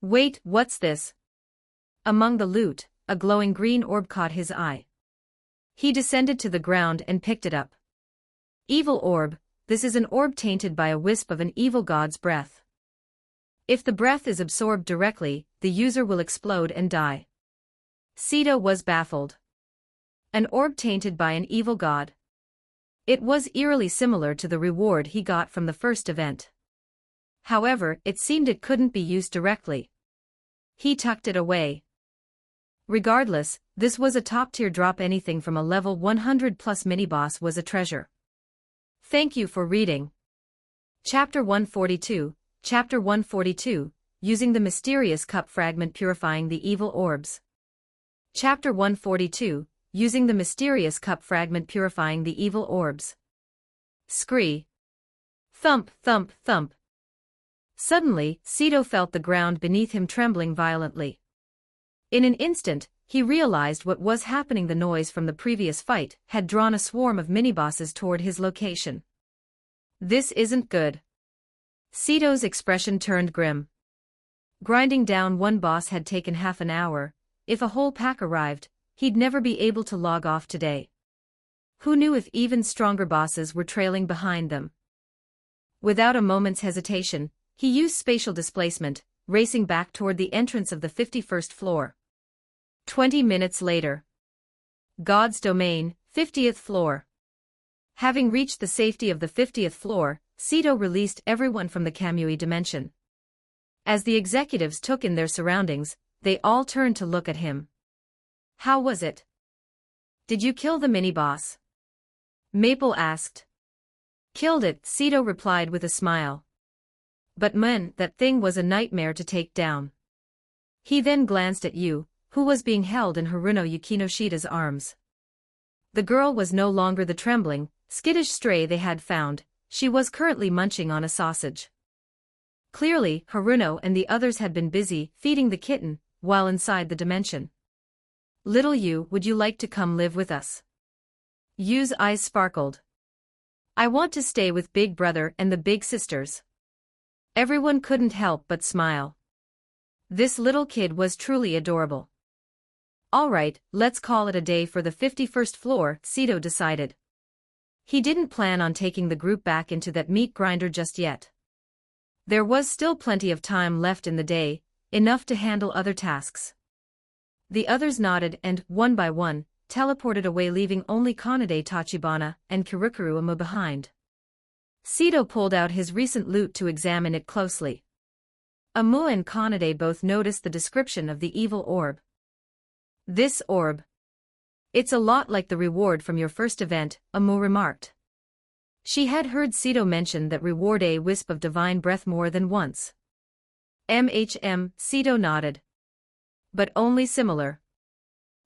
Wait, what's this? Among the loot, a glowing green orb caught his eye. He descended to the ground and picked it up. Evil orb, this is an orb tainted by a wisp of an evil god's breath. If the breath is absorbed directly, the user will explode and die. Ceto was baffled. An orb tainted by an evil god. It was eerily similar to the reward he got from the first event. However, it seemed it couldn't be used directly. He tucked it away. Regardless, this was a top-tier drop. Anything from a level 100 plus mini-boss was a treasure. Thank you for reading. Chapter 142, Chapter 142, Using the Mysterious Cup Fragment Purifying the Evil Orbs. Chapter 142, Using the Mysterious Cup Fragment Purifying the Evil Orbs. Scree. Thump, thump, thump. Suddenly, Ceto felt the ground beneath him trembling violently. In an instant, he realized what was happening. The noise from the previous fight had drawn a swarm of mini-bosses toward his location. This isn't good. Ceto's expression turned grim. Grinding down one boss had taken half an hour. If a whole pack arrived, he'd never be able to log off today. Who knew if even stronger bosses were trailing behind them? Without a moment's hesitation, he used spatial displacement, racing back toward the entrance of the 51st floor. 20 minutes later. God's Domain, 50th floor. Having reached the safety of the 50th floor, Ceto released everyone from the Kamui dimension. As the executives took in their surroundings, they all turned to look at him. How was it? Did you kill the mini-boss? Maple asked. Killed it, Ceto replied with a smile. But man, that thing was a nightmare to take down. He then glanced at Yu, who was being held in Haruno Yukinoshida's arms. The girl was no longer the trembling, skittish stray they had found. She was currently munching on a sausage. Clearly, Haruno and the others had been busy feeding the kitten while inside the dimension. Little Yu, would you like to come live with us? Yu's eyes sparkled. I want to stay with Big Brother and the Big Sisters. Everyone couldn't help but smile. This little kid was truly adorable. All right, let's call it a day for the 51st floor, Ceto decided. He didn't plan on taking the group back into that meat grinder just yet. There was still plenty of time left in the day, enough to handle other tasks. The others nodded and, one by one, teleported away, leaving only Kanade Tachibana and Kirukuru Amu behind. Sito pulled out his recent loot to examine it closely. Amu and Kanade both noticed the description of the evil orb. This orb. It's a lot like the reward from your first event, Amu remarked. She had heard Sito mention that reward a wisp of divine breath more than once. Sito nodded. But only similar.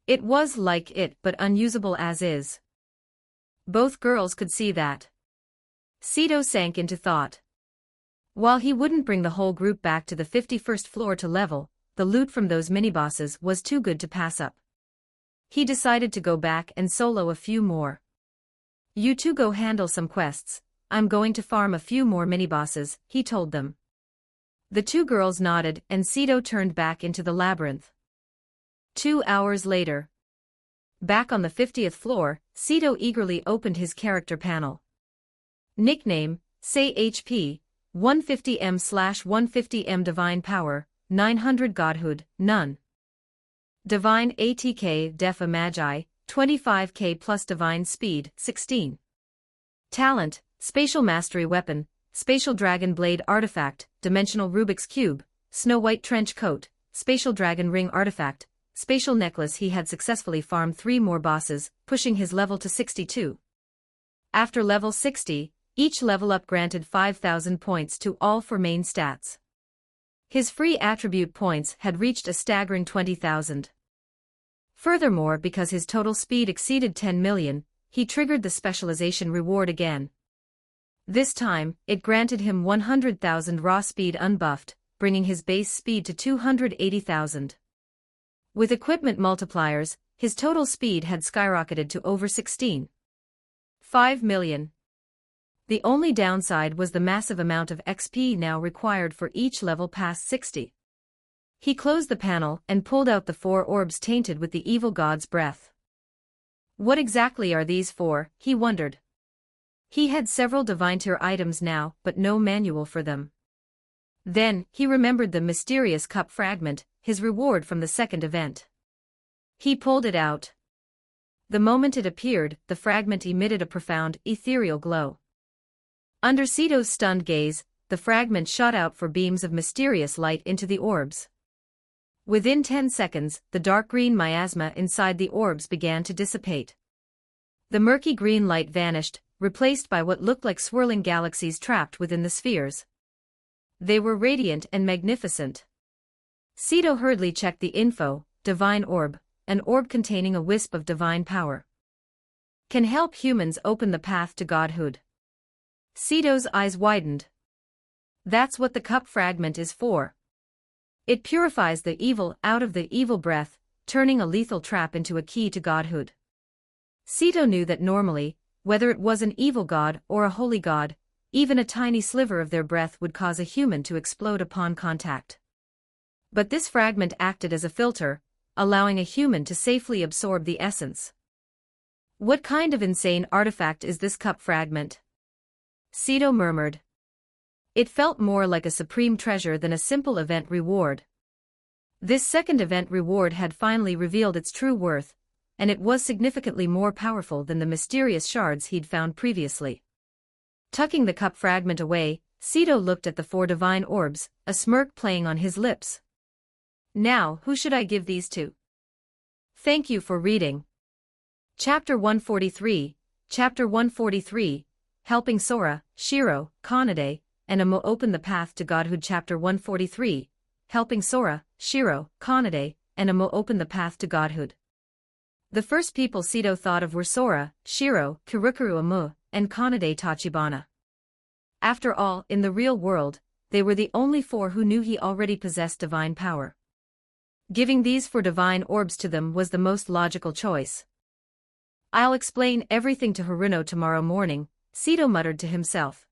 It was like it but unusable as is. Both girls could see that. Sito sank into thought. While he wouldn't bring the whole group back to the 51st floor to level, the loot from those mini-bosses was too good to pass up. He decided to go back and solo a few more. You two go handle some quests, I'm going to farm a few more mini-bosses, he told them. The two girls nodded and Sito turned back into the labyrinth. 2 hours later. Back on the 50th floor, Sito eagerly opened his character panel. Nickname, say HP, 150M/150M Divine Power, 900 Godhood, none. Divine ATK Def Magi, 25k plus Divine Speed, 16. Talent, Spatial Mastery Weapon, Spatial Dragon Blade Artifact, Dimensional Rubik's Cube, Snow White Trench Coat, Spatial Dragon Ring Artifact, Spatial Necklace. He had successfully farmed 3 more bosses, pushing his level to 62. After level 60, each level up granted 5,000 points to all 4 main stats. His free attribute points had reached a staggering 20,000. Furthermore, because his total speed exceeded 10 million, he triggered the specialization reward again. This time, it granted him 100,000 raw speed unbuffed, bringing his base speed to 280,000. With equipment multipliers, his total speed had skyrocketed to over 16.5 million. The only downside was the massive amount of XP now required for each level past 60. He closed the panel and pulled out the 4 orbs tainted with the evil god's breath. What exactly are these for, he wondered. He had several divine tier items now, but no manual for them. Then, he remembered the mysterious cup fragment, his reward from the second event. He pulled it out. The moment it appeared, the fragment emitted a profound, ethereal glow. Under Sito's stunned gaze, the fragment shot out 4 beams of mysterious light into the orbs. Within 10 seconds, the dark green miasma inside the orbs began to dissipate. The murky green light vanished, replaced by what looked like swirling galaxies trapped within the spheres. They were radiant and magnificent. Sito hurriedly checked the info. Divine Orb, an orb containing a wisp of divine power. Can help humans open the path to godhood. Sito's eyes widened. That's what the cup fragment is for. It purifies the evil out of the evil breath, turning a lethal trap into a key to godhood. Sito knew that normally, whether it was an evil god or a holy god, even a tiny sliver of their breath would cause a human to explode upon contact. But this fragment acted as a filter, allowing a human to safely absorb the essence. What kind of insane artifact is this cup fragment? Sito murmured. It felt more like a supreme treasure than a simple event reward. This second event reward had finally revealed its true worth, and it was significantly more powerful than the mysterious shards he'd found previously. Tucking the cup fragment away, Sito looked at the 4 divine orbs, a smirk playing on his lips. Now, who should I give these to? Thank you for reading. Chapter 143, Chapter 143, Helping Sora, Shiro, Kanade, and Amo open the path to godhood. Chapter 143, Helping Sora, Shiro, Kanade, and Amo open the path to godhood. The first people Sito thought of were Sora, Shiro, Kirukuru Amu, and Kanade Tachibana. After all, in the real world, they were the only 4 who knew he already possessed divine power. Giving these 4 divine orbs to them was the most logical choice. I'll explain everything to Haruno tomorrow morning, Sito muttered to himself.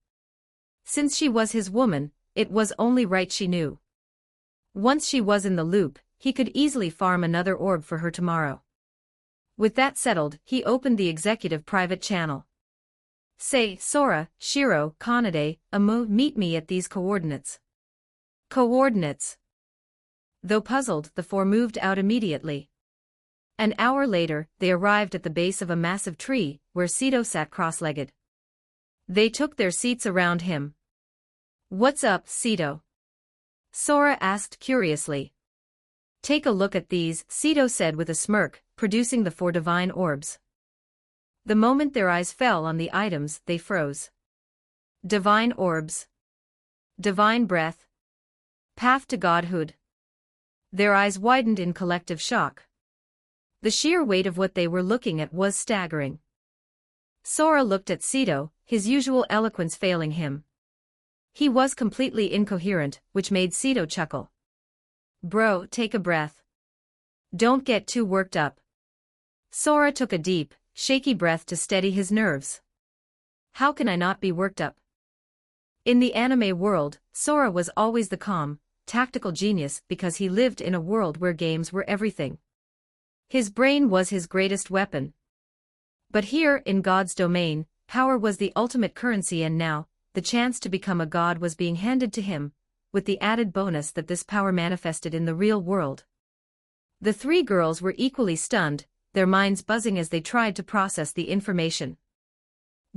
Since she was his woman, it was only right she knew. Once she was in the loop, he could easily farm another orb for her tomorrow. With that settled, he opened the executive private channel. Say, Sora, Shiro, Kanade, Amu, meet me at these coordinates. Coordinates. Though puzzled, the four moved out immediately. An hour later, they arrived at the base of a massive tree, where Sito sat cross-legged. They took their seats around him. What's up, Sito? Sora asked curiously. Take a look at these, Sito said with a smirk, producing the four divine orbs. The moment their eyes fell on the items, they froze. Divine orbs. Divine breath. Path to godhood. Their eyes widened in collective shock. The sheer weight of what they were looking at was staggering. Sora looked at Sito, his usual eloquence failing him. He was completely incoherent, which made Sito chuckle. Bro, take a breath. Don't get too worked up. Sora took a deep, shaky breath to steady his nerves. How can I not be worked up? In the anime world, Sora was always the calm, tactical genius because he lived in a world where games were everything. His brain was his greatest weapon. But here, in God's domain, power was the ultimate currency, and now, the chance to become a god was being handed to him, with the added bonus that this power manifested in the real world. The three girls were equally stunned, their minds buzzing as they tried to process the information.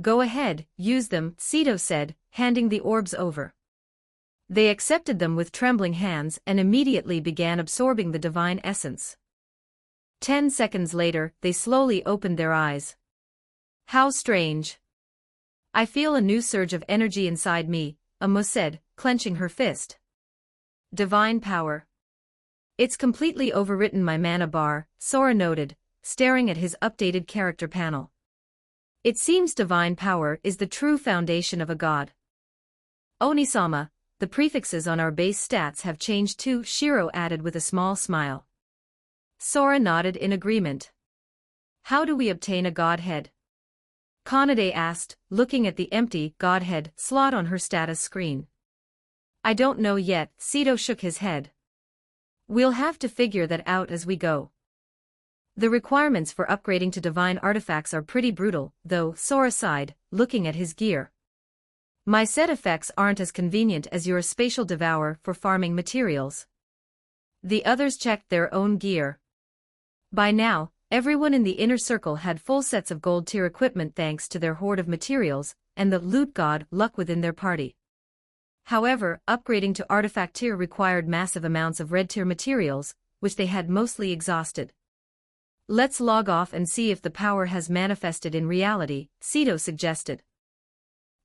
Go ahead, use them, Sito said, handing the orbs over. They accepted them with trembling hands and immediately began absorbing the divine essence. 10 seconds later, they slowly opened their eyes. How strange. I feel a new surge of energy inside me, Amu said, clenching her fist. Divine power. It's completely overwritten my mana bar, Sora noted, staring at his updated character panel. It seems divine power is the true foundation of a god. Onisama, the prefixes on our base stats have changed too, Shiro added with a small smile. Sora nodded in agreement. How do we obtain a godhead? Kanade asked, looking at the empty godhead slot on her status screen. I don't know yet, Sito shook his head. We'll have to figure that out as we go. The requirements for upgrading to divine artifacts are pretty brutal, though, Sora sighed, looking at his gear. My set effects aren't as convenient as your spatial devour for farming materials. The others checked their own gear. By now, everyone in the inner circle had full sets of gold tier equipment thanks to their hoard of materials, and the loot god luck within their party. However, upgrading to artifact tier required massive amounts of red tier materials, which they had mostly exhausted. Let's log off and see if the power has manifested in reality, Sito suggested.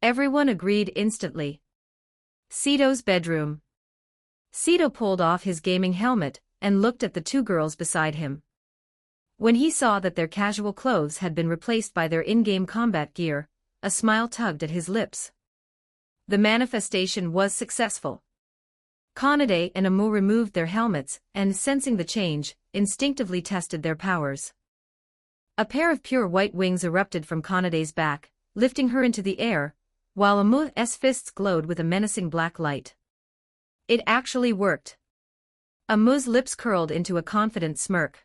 Everyone agreed instantly. Sito's bedroom. Sito pulled off his gaming helmet and looked at the two girls beside him. When he saw that their casual clothes had been replaced by their in-game combat gear, a smile tugged at his lips. The manifestation was successful. Kanade and Amu removed their helmets and, sensing the change, instinctively tested their powers. A pair of pure white wings erupted from Kanade's back, lifting her into the air, while Amu's fists glowed with a menacing black light. It actually worked. Amu's lips curled into a confident smirk.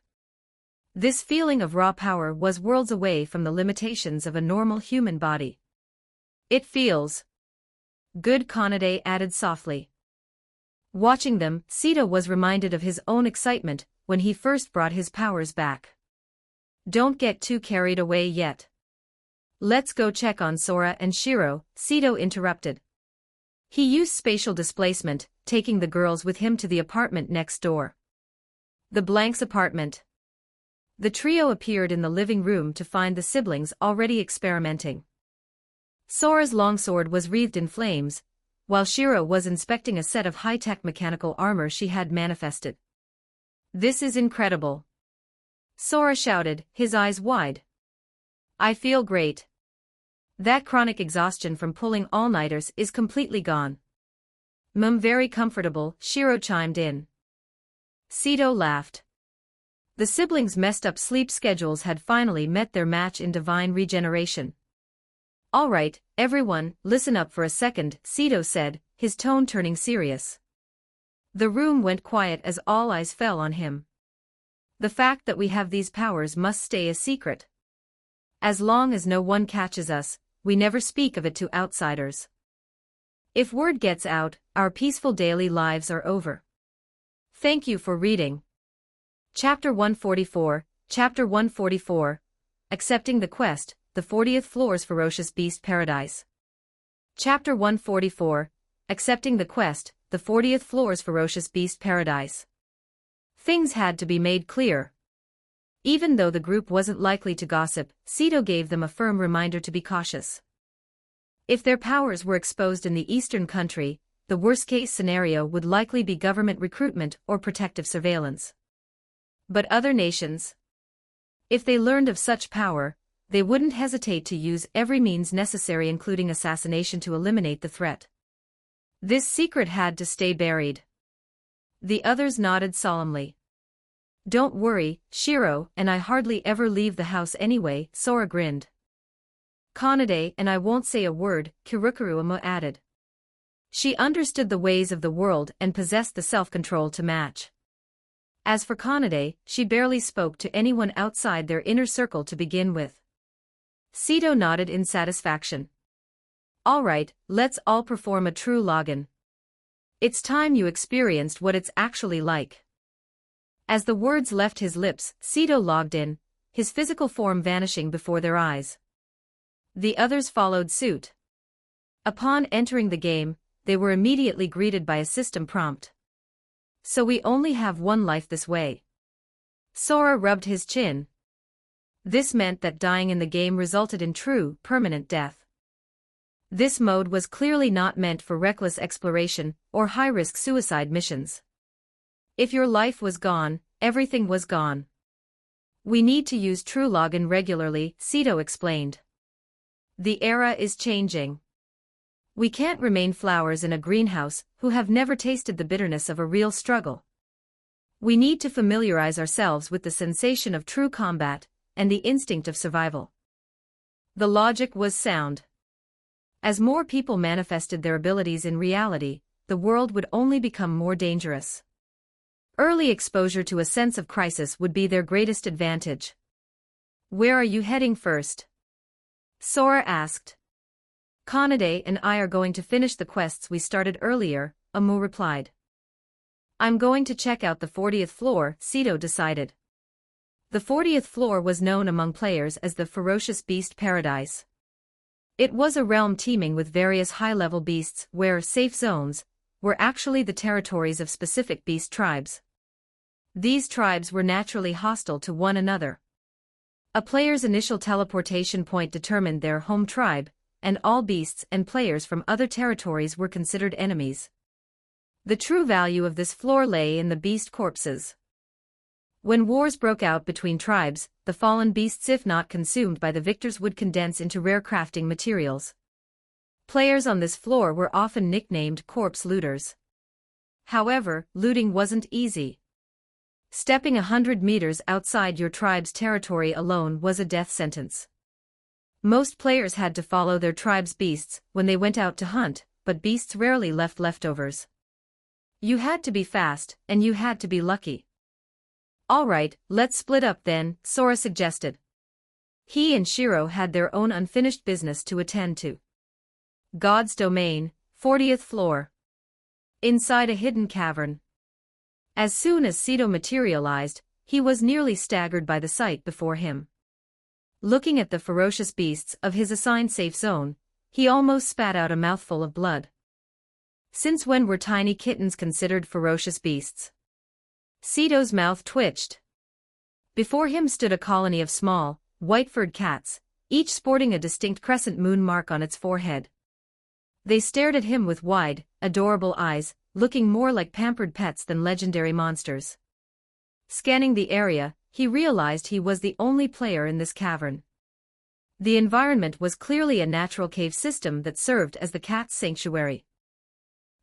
This feeling of raw power was worlds away from the limitations of a normal human body. It feels good, Kanade added softly. Watching them, Sito was reminded of his own excitement when he first brought his powers back. Don't get too carried away yet. Let's go check on Sora and Shiro, Sito interrupted. He used spatial displacement, taking the girls with him to the apartment next door. The Blanks' apartment. The trio appeared in the living room to find the siblings already experimenting. Sora's longsword was wreathed in flames, while Shiro was inspecting a set of high-tech mechanical armor she had manifested. This is incredible. Sora shouted, his eyes wide. I feel great. That chronic exhaustion from pulling all-nighters is completely gone. Very comfortable, Shiro chimed in. Sito laughed. The siblings' messed-up sleep schedules had finally met their match in divine regeneration. All right, everyone, listen up for a second, Sito said, his tone turning serious. The room went quiet as all eyes fell on him. The fact that we have these powers must stay a secret. As long as no one catches us, we never speak of it to outsiders. If word gets out, our peaceful daily lives are over. Thank you for reading. Chapter 144, Chapter 144, Accepting the Quest, the 40th Floor's Ferocious Beast Paradise. Chapter 144, Accepting the Quest, the 40th Floor's Ferocious Beast Paradise. Things had to be made clear. Even though the group wasn't likely to gossip, Sito gave them a firm reminder to be cautious. If their powers were exposed in the eastern country, the worst-case scenario would likely be government recruitment or protective surveillance. But other nations? If they learned of such power, they wouldn't hesitate to use every means necessary, including assassination, to eliminate the threat. This secret had to stay buried. The others nodded solemnly. Don't worry, Shiro and I hardly ever leave the house anyway, Sora grinned. Kanade and I won't say a word, Kirukuru added. She understood the ways of the world and possessed the self-control to match. As for Kanade, she barely spoke to anyone outside their inner circle to begin with. Sito nodded in satisfaction. All right, let's all perform a true login. It's time you experienced what it's actually like. As the words left his lips, Sito logged in, his physical form vanishing before their eyes. The others followed suit. Upon entering the game, they were immediately greeted by a system prompt. So we only have one life this way. Sora rubbed his chin. This meant that dying in the game resulted in true, permanent death. This mode was clearly not meant for reckless exploration or high-risk suicide missions. If your life was gone, everything was gone. We need to use True Login regularly, Sito explained. The era is changing. We can't remain flowers in a greenhouse who have never tasted the bitterness of a real struggle. We need to familiarize ourselves with the sensation of true combat and the instinct of survival. The logic was sound. As more people manifested their abilities in reality, the world would only become more dangerous. Early exposure to a sense of crisis would be their greatest advantage. Where are you heading first? Sora asked. Kanade and I are going to finish the quests we started earlier, Amu replied. I'm going to check out the 40th floor, Sito decided. The 40th floor was known among players as the Ferocious Beast Paradise. It was a realm teeming with various high-level beasts where safe zones were actually the territories of specific beast tribes. These tribes were naturally hostile to one another. A player's initial teleportation point determined their home tribe, and all beasts and players from other territories were considered enemies. The true value of this floor lay in the beast corpses. When wars broke out between tribes, the fallen beasts, if not consumed by the victors, would condense into rare crafting materials. Players on this floor were often nicknamed corpse looters. However, looting wasn't easy. Stepping 100 meters outside your tribe's territory alone was a death sentence. Most players had to follow their tribe's beasts when they went out to hunt, but beasts rarely left leftovers. You had to be fast, and you had to be lucky. All right, let's split up then, Sora suggested. He and Shiro had their own unfinished business to attend to. God's Domain, 40th floor. Inside a hidden cavern. As soon as Sito materialized, he was nearly staggered by the sight before him. Looking at the ferocious beasts of his assigned safe zone, he almost spat out a mouthful of blood. Since when were tiny kittens considered ferocious beasts? Sito's mouth twitched. Before him stood a colony of small, white-furred cats, each sporting a distinct crescent moon mark on its forehead. They stared at him with wide, adorable eyes, looking more like pampered pets than legendary monsters. Scanning the area, he realized he was the only player in this cavern. The environment was clearly a natural cave system that served as the cat's sanctuary.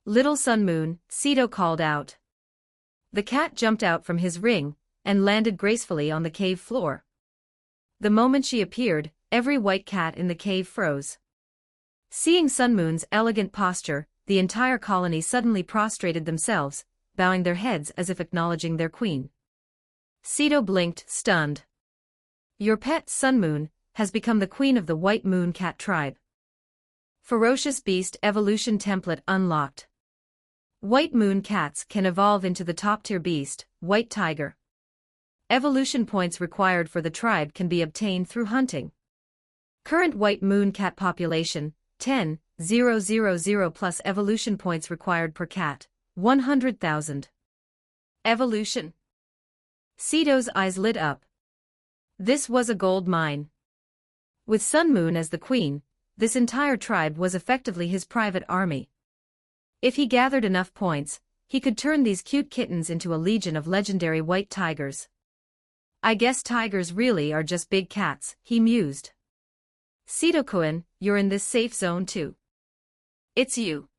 Little Sun Moon, Sito called out. The cat jumped out from his ring and landed gracefully on the cave floor. The moment she appeared, every white cat in the cave froze. Seeing Sun Moon's elegant posture, the entire colony suddenly prostrated themselves, bowing their heads as if acknowledging their queen. Sito blinked, stunned. Your pet, Sun Moon, has become the queen of the White Moon Cat tribe. Ferocious Beast Evolution Template unlocked. White Moon Cats can evolve into the top-tier beast, White Tiger. Evolution points required for the tribe can be obtained through hunting. Current White Moon Cat population, 10,000 plus evolution points required per cat, 100,000. Evolution. Cito's eyes lit up. This was a gold mine. With Sun Moon as the queen, this entire tribe was effectively his private army. If he gathered enough points, he could turn these cute kittens into a legion of legendary white tigers. I guess tigers really are just big cats, he mused. Cito-kun, you're in this safe zone too. It's you.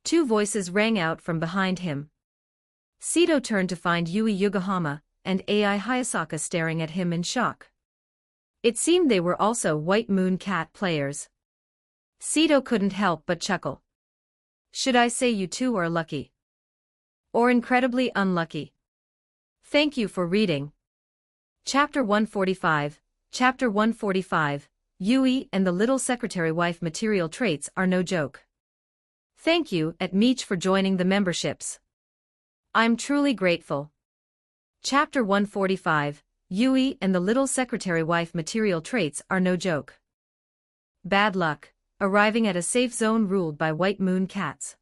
Two voices rang out from behind him. Cito turned to find Yui Yokohama and Ai Hayasaka staring at him in shock. It seemed they were also White Moon Cat players. Cito couldn't help but chuckle. Should I say you two are lucky? Or incredibly unlucky? Thank you for reading. Chapter 145, Chapter 145, Yui and the Little Secretary Wife material traits are no joke. Thank you, at Meech, for joining the memberships. I'm truly grateful. Chapter 145, Yui and the Little Secretary Wife material traits are no joke. Bad luck, arriving at a safe zone ruled by White Moon Cats.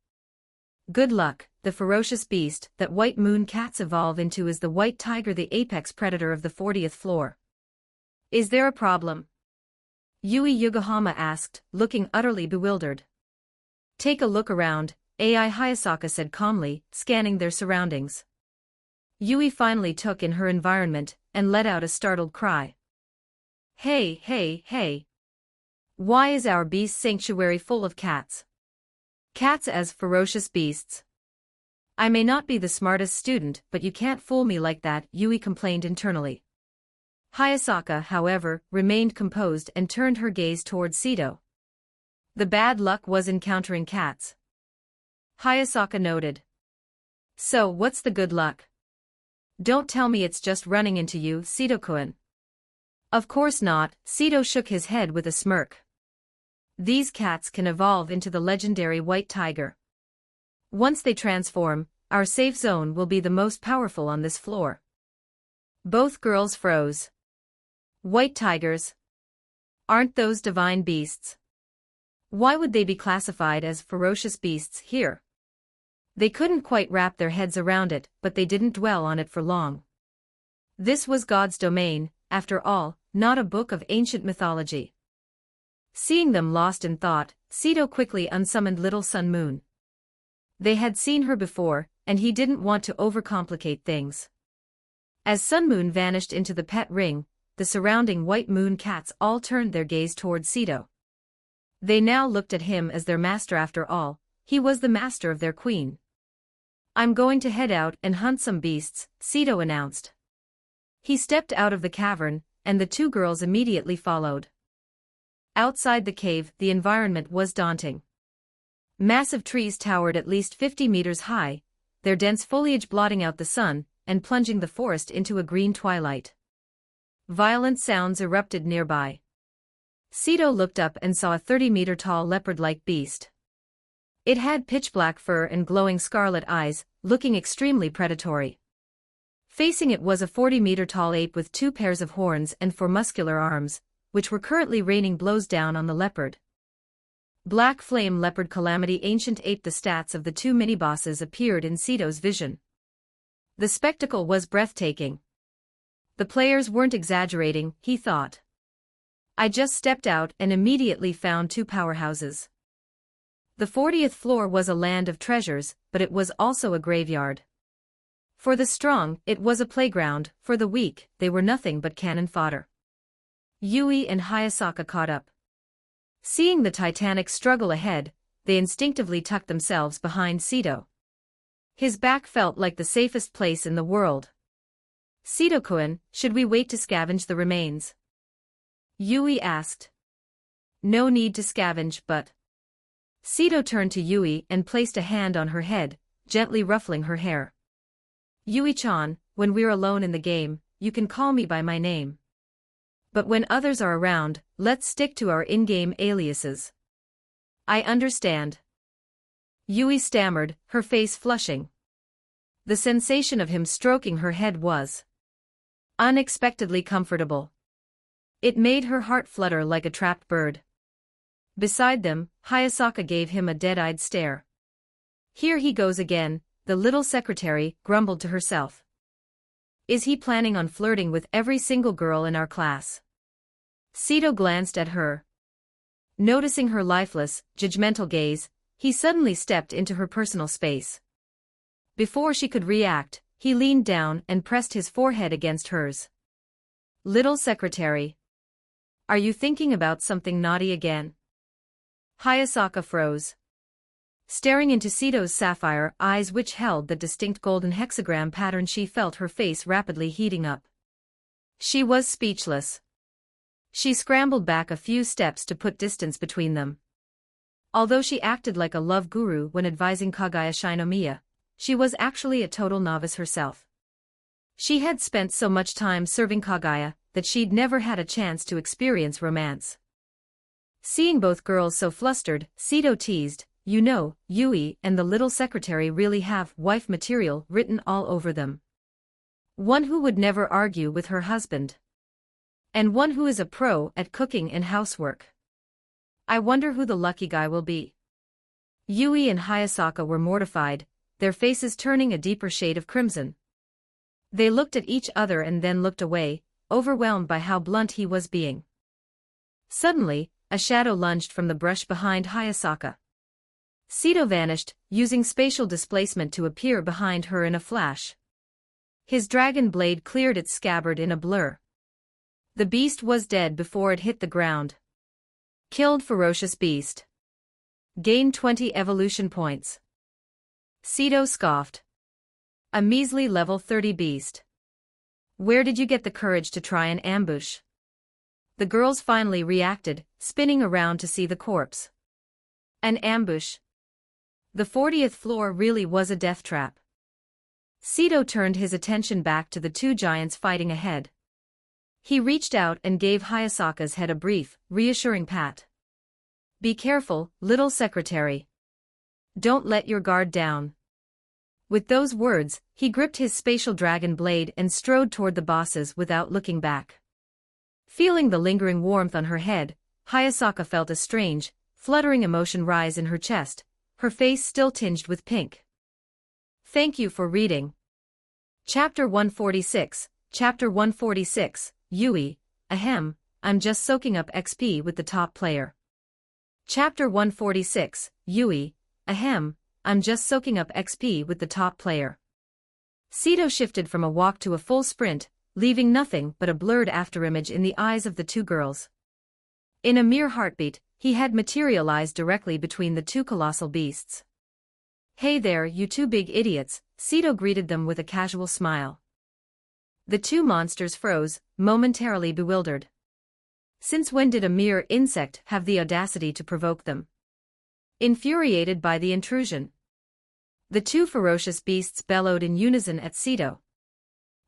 Good luck, the ferocious beast that White Moon Cats evolve into is the White Tiger, the apex predator of the 40th floor. Is there a problem? Yui Yokohama asked, looking utterly bewildered. Take a look around, Ai Hayasaka said calmly, scanning their surroundings. Yui finally took in her environment and let out a startled cry. Hey, hey, hey! Why is our beast sanctuary full of cats? Cats as ferocious beasts. I may not be the smartest student, but you can't fool me like that, Yui complained internally. Hayasaka, however, remained composed and turned her gaze toward Cito. The bad luck was encountering cats. Hayasaka noted. So what's the good luck? Don't tell me it's just running into you, Cito-kun. Of course not, Cito shook his head with a smirk. These cats can evolve into the legendary White Tiger. Once they transform, our safe zone will be the most powerful on this floor. Both girls froze. White tigers? Aren't those divine beasts? Why would they be classified as ferocious beasts here? They couldn't quite wrap their heads around it, but they didn't dwell on it for long. This was God's domain, after all, not a book of ancient mythology. Seeing them lost in thought, Cito quickly unsummoned Little Sun Moon. They had seen her before, and he didn't want to overcomplicate things. As Sun Moon vanished into the pet ring, the surrounding White Moon Cats all turned their gaze toward Cito. They now looked at him as their master. After all, he was the master of their queen. I'm going to head out and hunt some beasts, Cito announced. He stepped out of the cavern, and the two girls immediately followed. Outside the cave, the environment was daunting. Massive trees towered at least 50 meters high, their dense foliage blotting out the sun and plunging the forest into a green twilight. Violent sounds erupted nearby. Cito looked up and saw a 30-meter-tall leopard-like beast. It had pitch-black fur and glowing scarlet eyes, looking extremely predatory. Facing it was a 40-meter-tall ape with 2 pairs of horns and 4 muscular arms, which were currently raining blows down on the leopard. Black Flame Leopard Calamity Ancient Ape. The stats of the 2 mini-bosses appeared in Cito's vision. The spectacle was breathtaking. The players weren't exaggerating, he thought. I just stepped out and immediately found 2 powerhouses. The 40th floor was a land of treasures, but it was also a graveyard. For the strong, it was a playground, for the weak, they were nothing but cannon fodder. Yui and Hayasaka caught up. Seeing the titanic struggle ahead, they instinctively tucked themselves behind Cito. His back felt like the safest place in the world. Cito-kun, should we wait to scavenge the remains? Yui asked. No need to scavenge, but... Cito turned to Yui and placed a hand on her head, gently ruffling her hair. Yui-chan, when we're alone in the game, you can call me by my name. But when others are around, let's stick to our in-game aliases. I understand. Yui stammered, her face flushing. The sensation of him stroking her head was unexpectedly comfortable. It made her heart flutter like a trapped bird. Beside them, Hayasaka gave him a dead-eyed stare. Here he goes again, the little secretary grumbled to herself. Is he planning on flirting with every single girl in our class? Sito glanced at her. Noticing her lifeless, judgmental gaze, he suddenly stepped into her personal space. Before she could react, he leaned down and pressed his forehead against hers. Little secretary. Are you thinking about something naughty again? Hayasaka froze. Staring into Sito's sapphire eyes which held the distinct golden hexagram pattern, she felt her face rapidly heating up. She was speechless. She scrambled back a few steps to put distance between them. Although she acted like a love guru when advising Kaguya Shinomiya, she was actually a total novice herself. She had spent so much time serving Kaguya that she'd never had a chance to experience romance. Seeing both girls so flustered, Sito teased, "You know, Yui and the little secretary really have wife material written all over them. One who would never argue with her husband. And one who is a pro at cooking and housework. I wonder who the lucky guy will be." Yui and Hayasaka were mortified, their faces turning a deeper shade of crimson. They looked at each other and then looked away, overwhelmed by how blunt he was being. Suddenly, a shadow lunged from the brush behind Hayasaka. Sito vanished, using spatial displacement to appear behind her in a flash. His dragon blade cleared its scabbard in a blur. The beast was dead before it hit the ground. Killed ferocious beast. Gained 20 evolution points. Sito scoffed. A measly level 30 beast. Where did you get the courage to try an ambush? The girls finally reacted, spinning around to see the corpse. An ambush. The 40th floor really was a death trap. Sito turned his attention back to the two giants fighting ahead. He reached out and gave Hayasaka's head a brief, reassuring pat. Be careful, little secretary. Don't let your guard down. With those words, he gripped his spatial dragon blade and strode toward the bosses without looking back. Feeling the lingering warmth on her head, Hayasaka felt a strange, fluttering emotion rise in her chest, her face still tinged with pink. Thank you for reading. Chapter 146, Chapter 146, Yui, ahem, I'm just soaking up XP with the top player. Chapter 146, Yui, ahem, I'm just soaking up XP with the top player. Sito shifted from a walk to a full sprint, leaving nothing but a blurred afterimage in the eyes of the two girls. In a mere heartbeat, he had materialized directly between the two colossal beasts. Hey there, you two big idiots, Sito greeted them with a casual smile. The two monsters froze, momentarily bewildered. Since when did a mere insect have the audacity to provoke them? Infuriated by the intrusion, the two ferocious beasts bellowed in unison at Sito.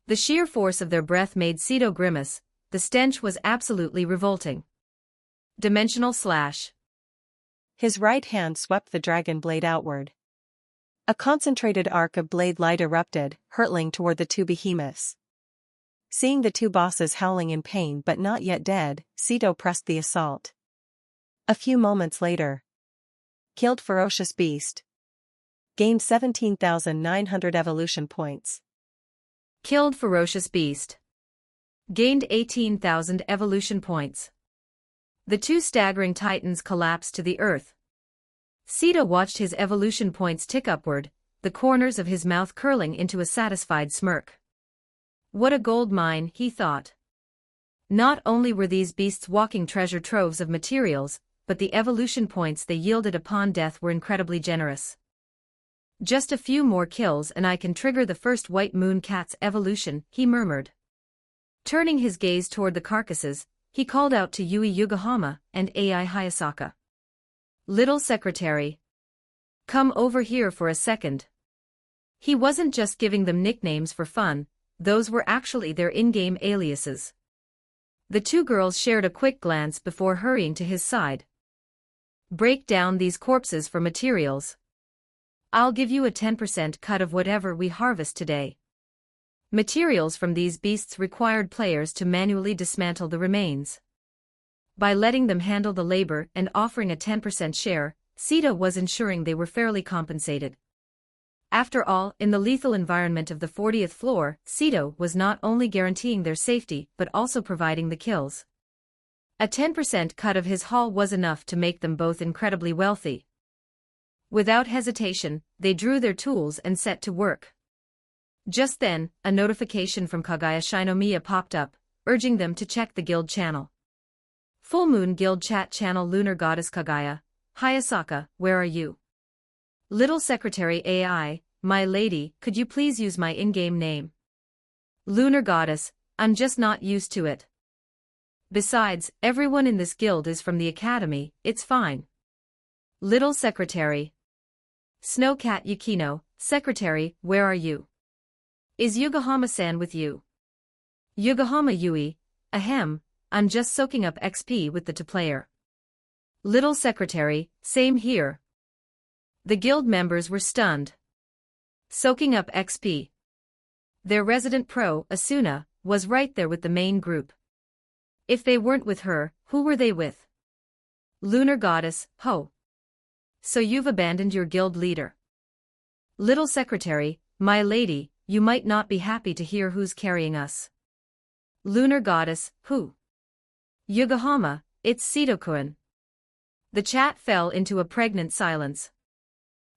The sheer force of their breath made Sito grimace, the stench was absolutely revolting. Dimensional slash. His right hand swept the dragon blade outward. A concentrated arc of blade light erupted, hurtling toward the two behemoths. Seeing the two bosses howling in pain but not yet dead, Sito pressed the assault. A few moments later. Killed ferocious beast. Gained 17,900 evolution points. Killed ferocious beast. Gained 18,000 evolution points. The two staggering titans collapsed to the earth. Sito watched his evolution points tick upward, the corners of his mouth curling into a satisfied smirk. What a gold mine, he thought. Not only were these beasts walking treasure troves of materials, but the evolution points they yielded upon death were incredibly generous. Just a few more kills and I can trigger the first white moon cat's evolution, he murmured. Turning his gaze toward the carcasses, he called out to Yui Yokohama and Ai Hayasaka. Little secretary. Come over here for a second. He wasn't just giving them nicknames for fun, those were actually their in-game aliases. The two girls shared a quick glance before hurrying to his side. Break down these corpses for materials. I'll give you a 10% cut of whatever we harvest today. Materials from these beasts required players to manually dismantle the remains. By letting them handle the labor and offering a 10% share, Sito was ensuring they were fairly compensated. After all, in the lethal environment of the 40th floor, Sito was not only guaranteeing their safety but also providing the kills. A 10% cut of his haul was enough to make them both incredibly wealthy. Without hesitation, they drew their tools and set to work. Just then, a notification from Kaguya Shinomiya popped up, urging them to check the guild channel. Full Moon Guild Chat Channel. Lunar Goddess Kaguya, Hayasaka, where are you? Little Secretary AI, my lady, could you please use my in-game name? Lunar Goddess, I'm just not used to it. Besides, everyone in this guild is from the academy, it's fine. Little Secretary. Snowcat Yukino, Secretary, where are you? Is Yokohama-san with you? Yokohama Yui, ahem, I'm just soaking up XP with the two-player. Little Secretary, same here. The guild members were stunned. Soaking up XP. Their resident pro, Asuna, was right there with the main group. If they weren't with her, who were they with? Lunar Goddess, ho. So you've abandoned your guild leader. Little Secretary, my lady, you might not be happy to hear who's carrying us. Lunar Goddess, who? Yokohama, it's Sito-kun. The chat fell into a pregnant silence.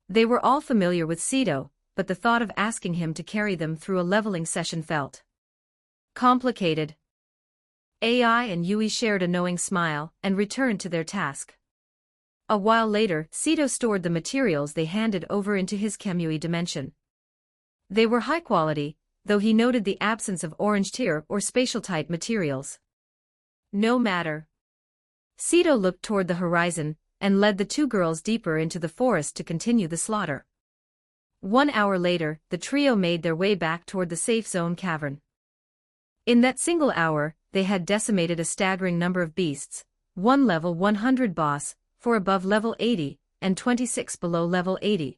They were all familiar with Sito, but the thought of asking him to carry them through a leveling session felt complicated. AI and Yui shared a knowing smile and returned to their task. A while later, Sito stored the materials they handed over into his Kamui dimension. They were high quality, though he noted the absence of orange tier or spatial type materials. No matter. Sito looked toward the horizon and led the two girls deeper into the forest to continue the slaughter. 1 hour later, the trio made their way back toward the safe zone cavern. In that single hour, they had decimated a staggering number of beasts, 1 level 100 boss, 4 above level 80, and 26 below level 80.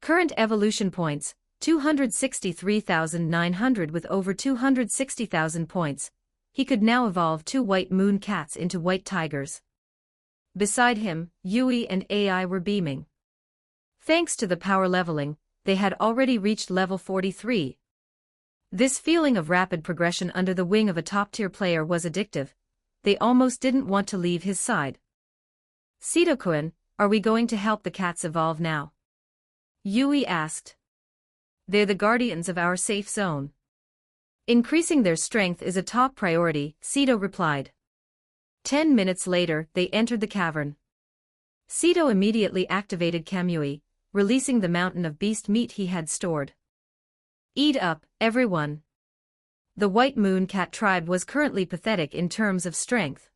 Current evolution points, 263,900 with over 260,000 points. He could now evolve 2 white moon cats into white tigers. Beside him, Yui and AI were beaming. Thanks to the power leveling, they had already reached level 43. This feeling of rapid progression under the wing of a top-tier player was addictive. They almost didn't want to leave his side. Sito-kun, are we going to help the cats evolve now? Yui asked. They're the guardians of our safe zone. Increasing their strength is a top priority, Sito replied. 10 minutes later, they entered the cavern. Sito immediately activated Kamui, releasing the mountain of beast meat he had stored. Eat up, everyone. The White Moon Cat tribe was currently pathetic in terms of strength.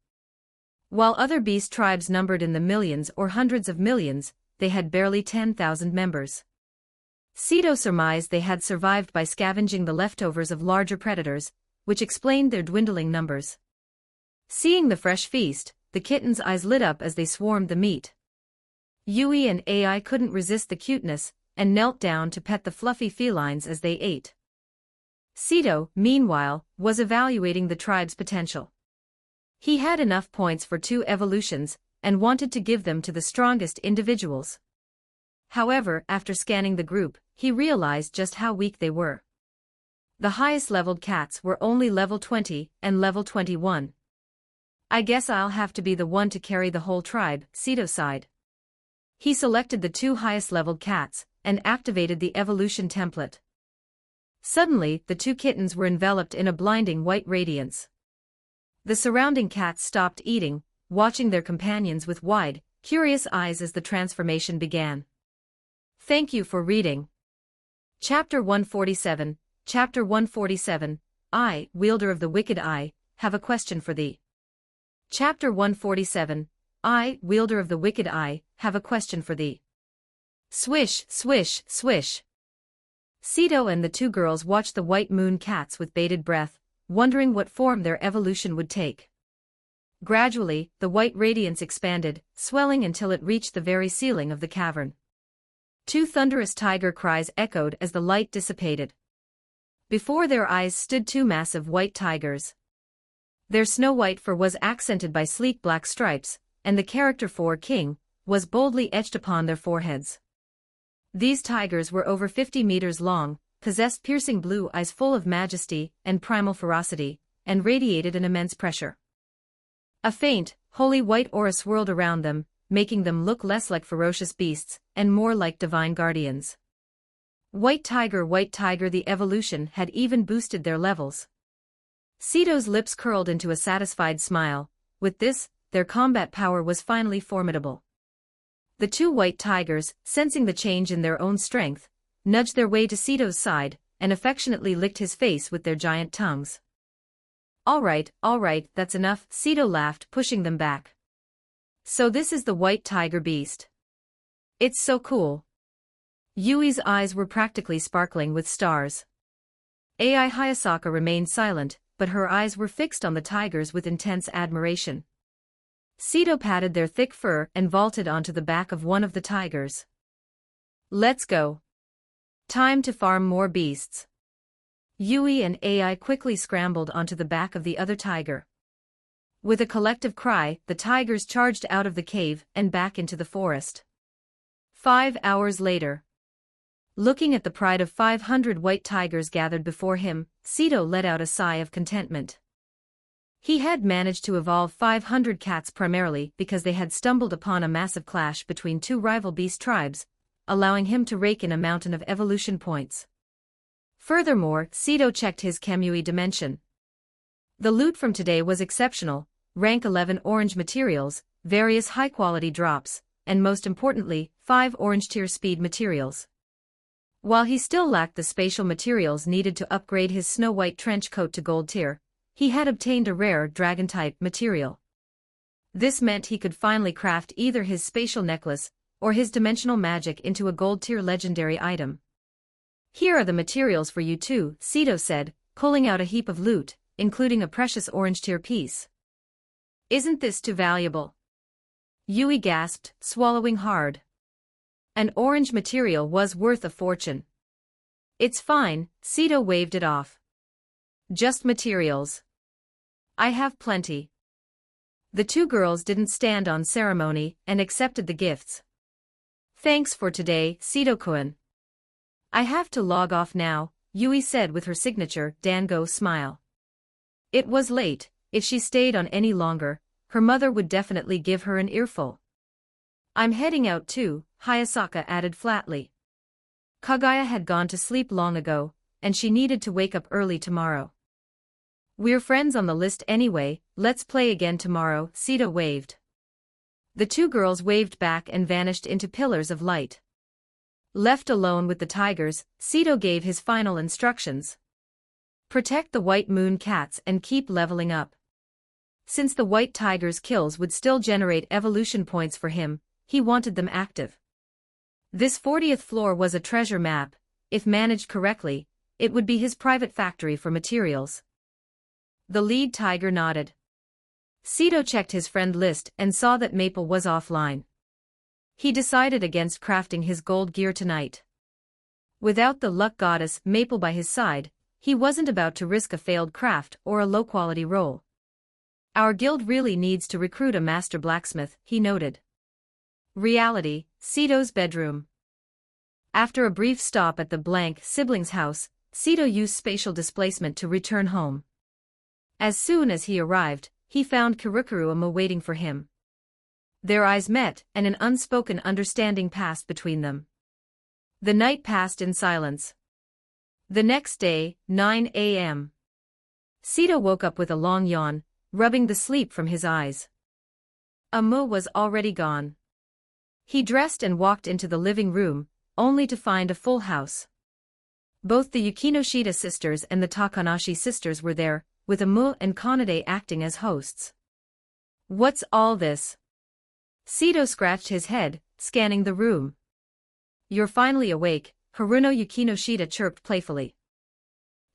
While other beast tribes numbered in the millions or hundreds of millions, they had barely 10,000 members. Sito surmised they had survived by scavenging the leftovers of larger predators, which explained their dwindling numbers. Seeing the fresh feast, the kittens' eyes lit up as they swarmed the meat. Yui and AI couldn't resist the cuteness, and knelt down to pet the fluffy felines as they ate. Sito, meanwhile, was evaluating the tribe's potential. He had enough points for 2 evolutions, and wanted to give them to the strongest individuals. However, after scanning the group, he realized just how weak they were. The highest leveled cats were only level 20 and level 21. I guess I'll have to be the one to carry the whole tribe, Sito sighed. He selected the 2 highest leveled cats, and activated the evolution template. Suddenly, the 2 kittens were enveloped in a blinding white radiance. The surrounding cats stopped eating, watching their companions with wide, curious eyes as the transformation began. Thank you for reading. Chapter 147, Chapter 147, I, Wielder of the Wicked Eye, have a question for thee. Chapter 147, I, Wielder of the Wicked Eye, have a question for thee. Swish, swish, swish. Sito and the 2 girls watched the White Moon cats with bated breath, wondering what form their evolution would take. Gradually, the white radiance expanded, swelling until it reached the very ceiling of the cavern. Two thunderous tiger cries echoed as the light dissipated. Before their eyes stood two massive white tigers. Their snow-white fur was accented by sleek black stripes, and the character for king was boldly etched upon their foreheads. These tigers were over 50 meters long, possessed piercing blue eyes full of majesty and primal ferocity, and radiated an immense pressure. A faint, holy white aura swirled around them, making them look less like ferocious beasts and more like divine guardians. White tiger, the evolution had even boosted their levels. Sito's lips curled into a satisfied smile. With this, their combat power was finally formidable. The two white tigers, sensing the change in their own strength, nudged their way to Sito's side, and affectionately licked his face with their giant tongues. All right, that's enough," Sito laughed, pushing them back. "So this is the white tiger beast. It's so cool." Yui's eyes were practically sparkling with stars. Ai Hayasaka remained silent, but her eyes were fixed on the tigers with intense admiration. Sito patted their thick fur and vaulted onto the back of one of the tigers. "Let's go. Time to farm more beasts." Yui and Ai quickly scrambled onto the back of the other tiger. With a collective cry, the tigers charged out of the cave and back into the forest. 5 hours later. Looking at the pride of 500 white tigers gathered before him, Sito let out a sigh of contentment. He had managed to evolve 500 cats primarily because they had stumbled upon a massive clash between two rival beast tribes, allowing him to rake in a mountain of evolution points. Furthermore, Sito checked his Kamui dimension. The loot from today was exceptional: rank 11 orange materials, various high-quality drops, and most importantly, 5 orange-tier speed materials. While he still lacked the spatial materials needed to upgrade his snow-white trench coat to gold tier, he had obtained a rare dragon-type material. This meant he could finally craft either his spatial necklace or his dimensional magic into a gold-tier legendary item. "Here are the materials for you too," Sito said, pulling out a heap of loot, including a precious orange-tier piece. "Isn't this too valuable?" Yui gasped, swallowing hard. An orange material was worth a fortune. "It's fine," Sito waved it off. "Just materials. I have plenty." The two girls didn't stand on ceremony and accepted the gifts. "Thanks for today, Sito-kun. I have to log off now," Yui said with her signature Dango smile. It was late. If she stayed on any longer, her mother would definitely give her an earful. "I'm heading out too," Hayasaka added flatly. Kagaya had gone to sleep long ago, and she needed to wake up early tomorrow. "We're friends on the list anyway, let's play again tomorrow," Sito waved. The two girls waved back and vanished into pillars of light. Left alone with the tigers, Sito gave his final instructions. Protect the white moon cats and keep leveling up. Since the white tiger's kills would still generate evolution points for him, he wanted them active. This 40th floor was a treasure map. If managed correctly, it would be his private factory for materials. The lead tiger nodded. Sito checked his friend list and saw that Maple was offline. He decided against crafting his gold gear tonight. Without the luck goddess Maple by his side, he wasn't about to risk a failed craft or a low-quality roll. "Our guild really needs to recruit a master blacksmith," he noted. Reality: Sito's bedroom. After a brief stop at the blank siblings' house, Sito used spatial displacement to return home. As soon as he arrived, he found Kirukuru waiting for him. Their eyes met, and an unspoken understanding passed between them. The night passed in silence. The next day, 9 a.m. Sito woke up with a long yawn, rubbing the sleep from his eyes. Amu was already gone. He dressed and walked into the living room, only to find a full house. Both the Yukinoshita sisters and the Takanashi sisters were there, with Amu and Kanade acting as hosts. "What's all this?" Sito scratched his head, scanning the room. "You're finally awake," Haruno Yukinoshita chirped playfully.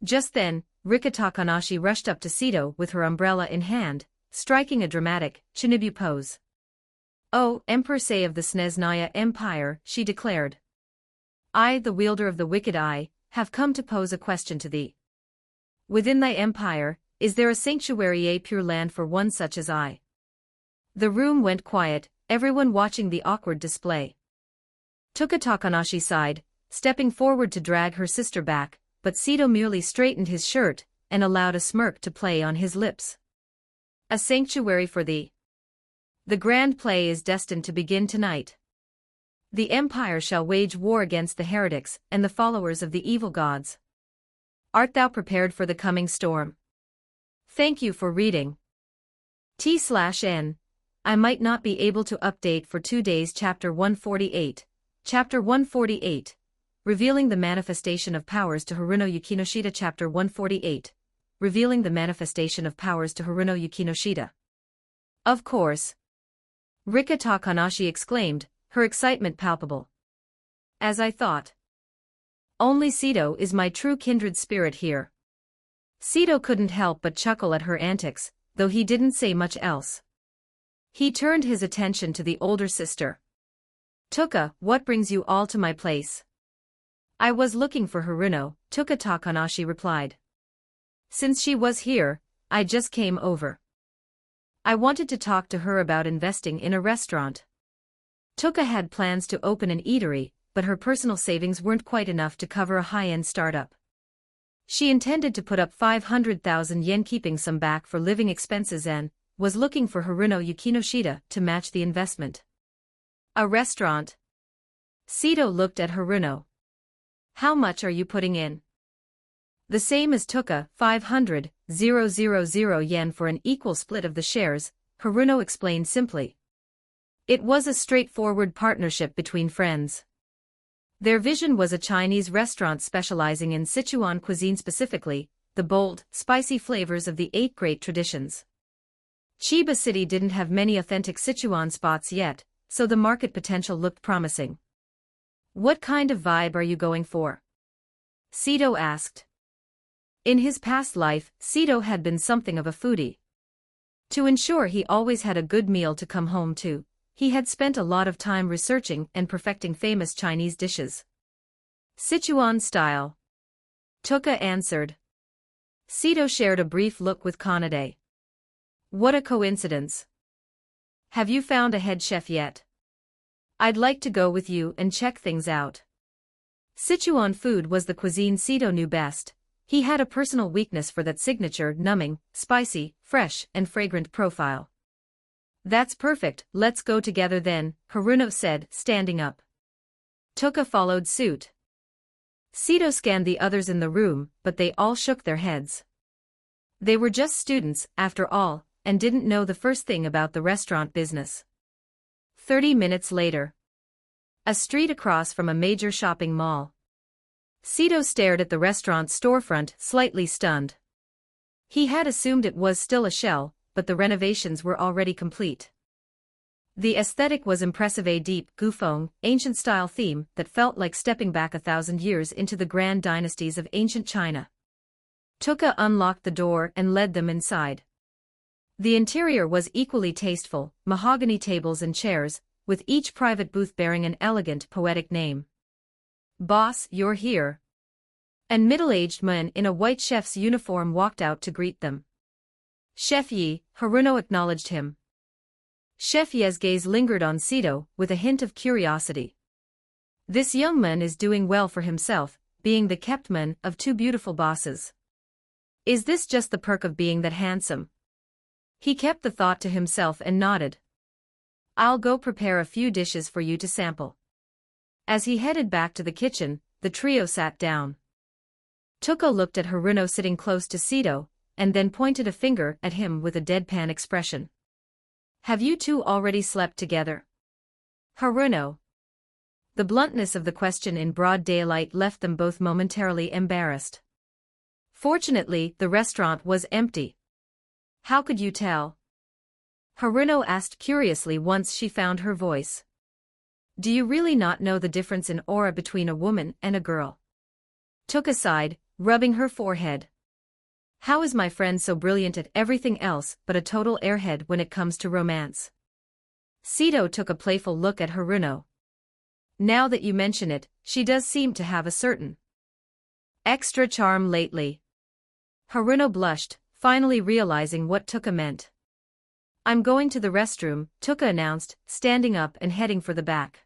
Just then, Rika Takanashi rushed up to Sito with her umbrella in hand, striking a dramatic, Chinibu pose. "Oh, Empress of the Sneznaya Empire," she declared. "I, the wielder of the wicked eye, have come to pose a question to thee. Within thy empire, is there a sanctuary, a pure land for one such as I?" The room went quiet, everyone watching the awkward display. Tuka Takanashi sighed, stepping forward to drag her sister back, but Sito merely straightened his shirt and allowed a smirk to play on his lips. "A sanctuary for thee. The grand play is destined to begin tonight. The Empire shall wage war against the heretics and the followers of the evil gods. Art thou prepared for the coming storm? Thank you for reading. T/N. I might not be able to update for 2 days. Chapter 148. Chapter 148. Revealing the manifestation of powers to Haruno Yukinoshita. Chapter 148. Revealing the manifestation of powers to Haruno Yukinoshita. Of course. Rika Takanashi exclaimed, her excitement palpable. As I thought. Only Sito is my true kindred spirit here. Sito couldn't help but chuckle at her antics, though he didn't say much else. He turned his attention to the older sister. "Tuka, what brings you all to my place?" "I was looking for Haruno," Tuka Takanashi replied. "Since she was here, I just came over. I wanted to talk to her about investing in a restaurant." Tuka had plans to open an eatery, but her personal savings weren't quite enough to cover a high-end startup. She intended to put up 500,000 yen, keeping some back for living expenses, and was looking for Haruno Yukinoshita to match the investment. "A restaurant?" Sito looked at Haruno. "How much are you putting in?" "The same as Tuka, 500,000 yen for an equal split of the shares," Haruno explained simply. It was a straightforward partnership between friends. Their vision was a Chinese restaurant specializing in Sichuan cuisine, specifically the bold, spicy flavors of the 8 great traditions. Chiba City didn't have many authentic Sichuan spots yet, so the market potential looked promising. "What kind of vibe are you going for?" Sito asked. In his past life, Sito had been something of a foodie. To ensure he always had a good meal to come home to, he had spent a lot of time researching and perfecting famous Chinese dishes. "Sichuan style," Tuka answered. Sito shared a brief look with Kanade. "What a coincidence. Have you found a head chef yet? I'd like to go with you and check things out." Sichuan food was the cuisine Sito knew best. He had a personal weakness for that signature numbing, spicy, fresh, and fragrant profile. "That's perfect, let's go together then," Haruno said, standing up. Tuka followed suit. Sito scanned the others in the room, but they all shook their heads. They were just students, after all, and didn't know the first thing about the restaurant business. 30 minutes later. A street across from a major shopping mall. Sito stared at the restaurant storefront, slightly stunned. He had assumed it was still a shell, but the renovations were already complete. The aesthetic was impressive, a deep, Gufeng, ancient-style theme that felt like stepping back 1,000 years into the grand dynasties of ancient China. Tuka unlocked the door and led them inside. The interior was equally tasteful, mahogany tables and chairs, with each private booth bearing an elegant, poetic name. "Boss, you're here." A middle-aged man in a white chef's uniform walked out to greet them. "Chef Yi," Haruno acknowledged him. Chef Ye's gaze lingered on Sito, with a hint of curiosity. This young man is doing well for himself, being the kept man of 2 beautiful bosses. Is this just the perk of being that handsome? He kept the thought to himself and nodded. "I'll go prepare a few dishes for you to sample." As he headed back to the kitchen, the trio sat down. Tuka looked at Haruno sitting close to Sito, and then pointed a finger at him with a deadpan expression. "Have you two already slept together?" "Haruno." The bluntness of the question in broad daylight left them both momentarily embarrassed. Fortunately, the restaurant was empty. "How could you tell?" Haruno asked curiously once she found her voice. "Do you really not know the difference in aura between a woman and a girl?" Tuka sighed, rubbing her forehead. How is my friend so brilliant at everything else but a total airhead when it comes to romance? Sito took a playful look at Haruno. Now that you mention it, she does seem to have a certain extra charm lately. Haruno blushed, finally realizing what Tuka meant. I'm going to the restroom, Tuka announced, standing up and heading for the back.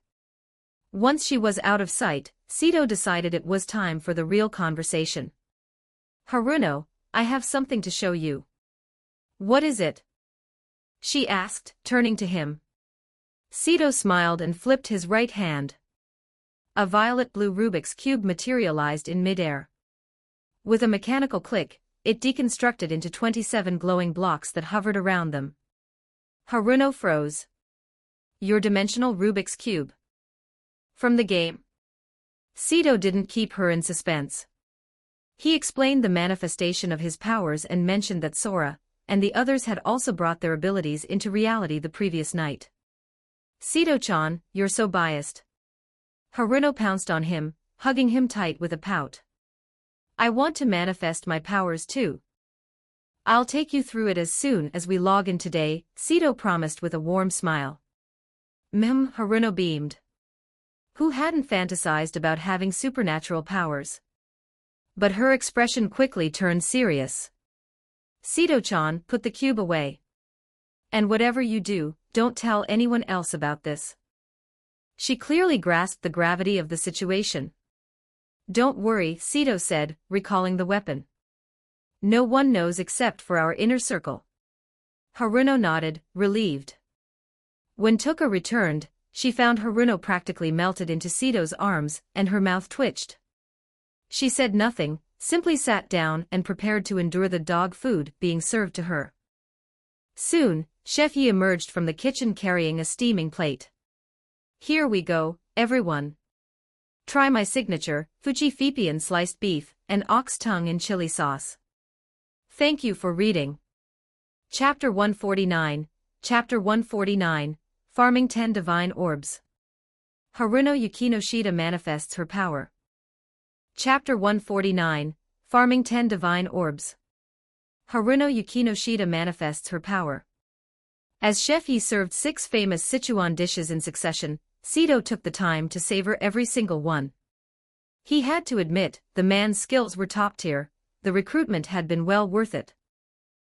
Once she was out of sight, Sito decided it was time for the real conversation. Haruno, I have something to show you. What is it? She asked, turning to him. Sito smiled and flipped his right hand. A violet-blue Rubik's Cube materialized in midair. With a mechanical click, it deconstructed into 27 glowing blocks that hovered around them. Haruno froze. Your dimensional Rubik's Cube. From the game. Sito didn't keep her in suspense. He explained the manifestation of his powers and mentioned that Sora and the others had also brought their abilities into reality the previous night. Sito-chan, you're so biased. Haruno pounced on him, hugging him tight with a pout. I want to manifest my powers too. I'll take you through it as soon as we log in today, Sito promised with a warm smile. Haruno beamed. Who hadn't fantasized about having supernatural powers? But her expression quickly turned serious. Sito-chan, put the cube away. And whatever you do, don't tell anyone else about this. She clearly grasped the gravity of the situation. Don't worry, Sito said, recalling the weapon. No one knows except for our inner circle. Haruno nodded, relieved. When Tuka returned, she found Haruno practically melted into Sito's arms and her mouth twitched. She said nothing, simply sat down and prepared to endure the dog food being served to her. Soon, Chef Yi emerged from the kitchen carrying a steaming plate. Here we go, everyone. Try my signature, fuji-fipian sliced beef, and ox tongue in chili sauce. Thank you for reading. Chapter 149, Chapter 149, Farming 10 Divine Orbs. Haruno Yukinoshita manifests her power. Chapter 149, Farming 10 Divine Orbs. Haruno Yukinoshita manifests her power. As Chef Yi served 6 famous Sichuan dishes in succession, Sito took the time to savor every single one. He had to admit, the man's skills were top tier, the recruitment had been well worth it.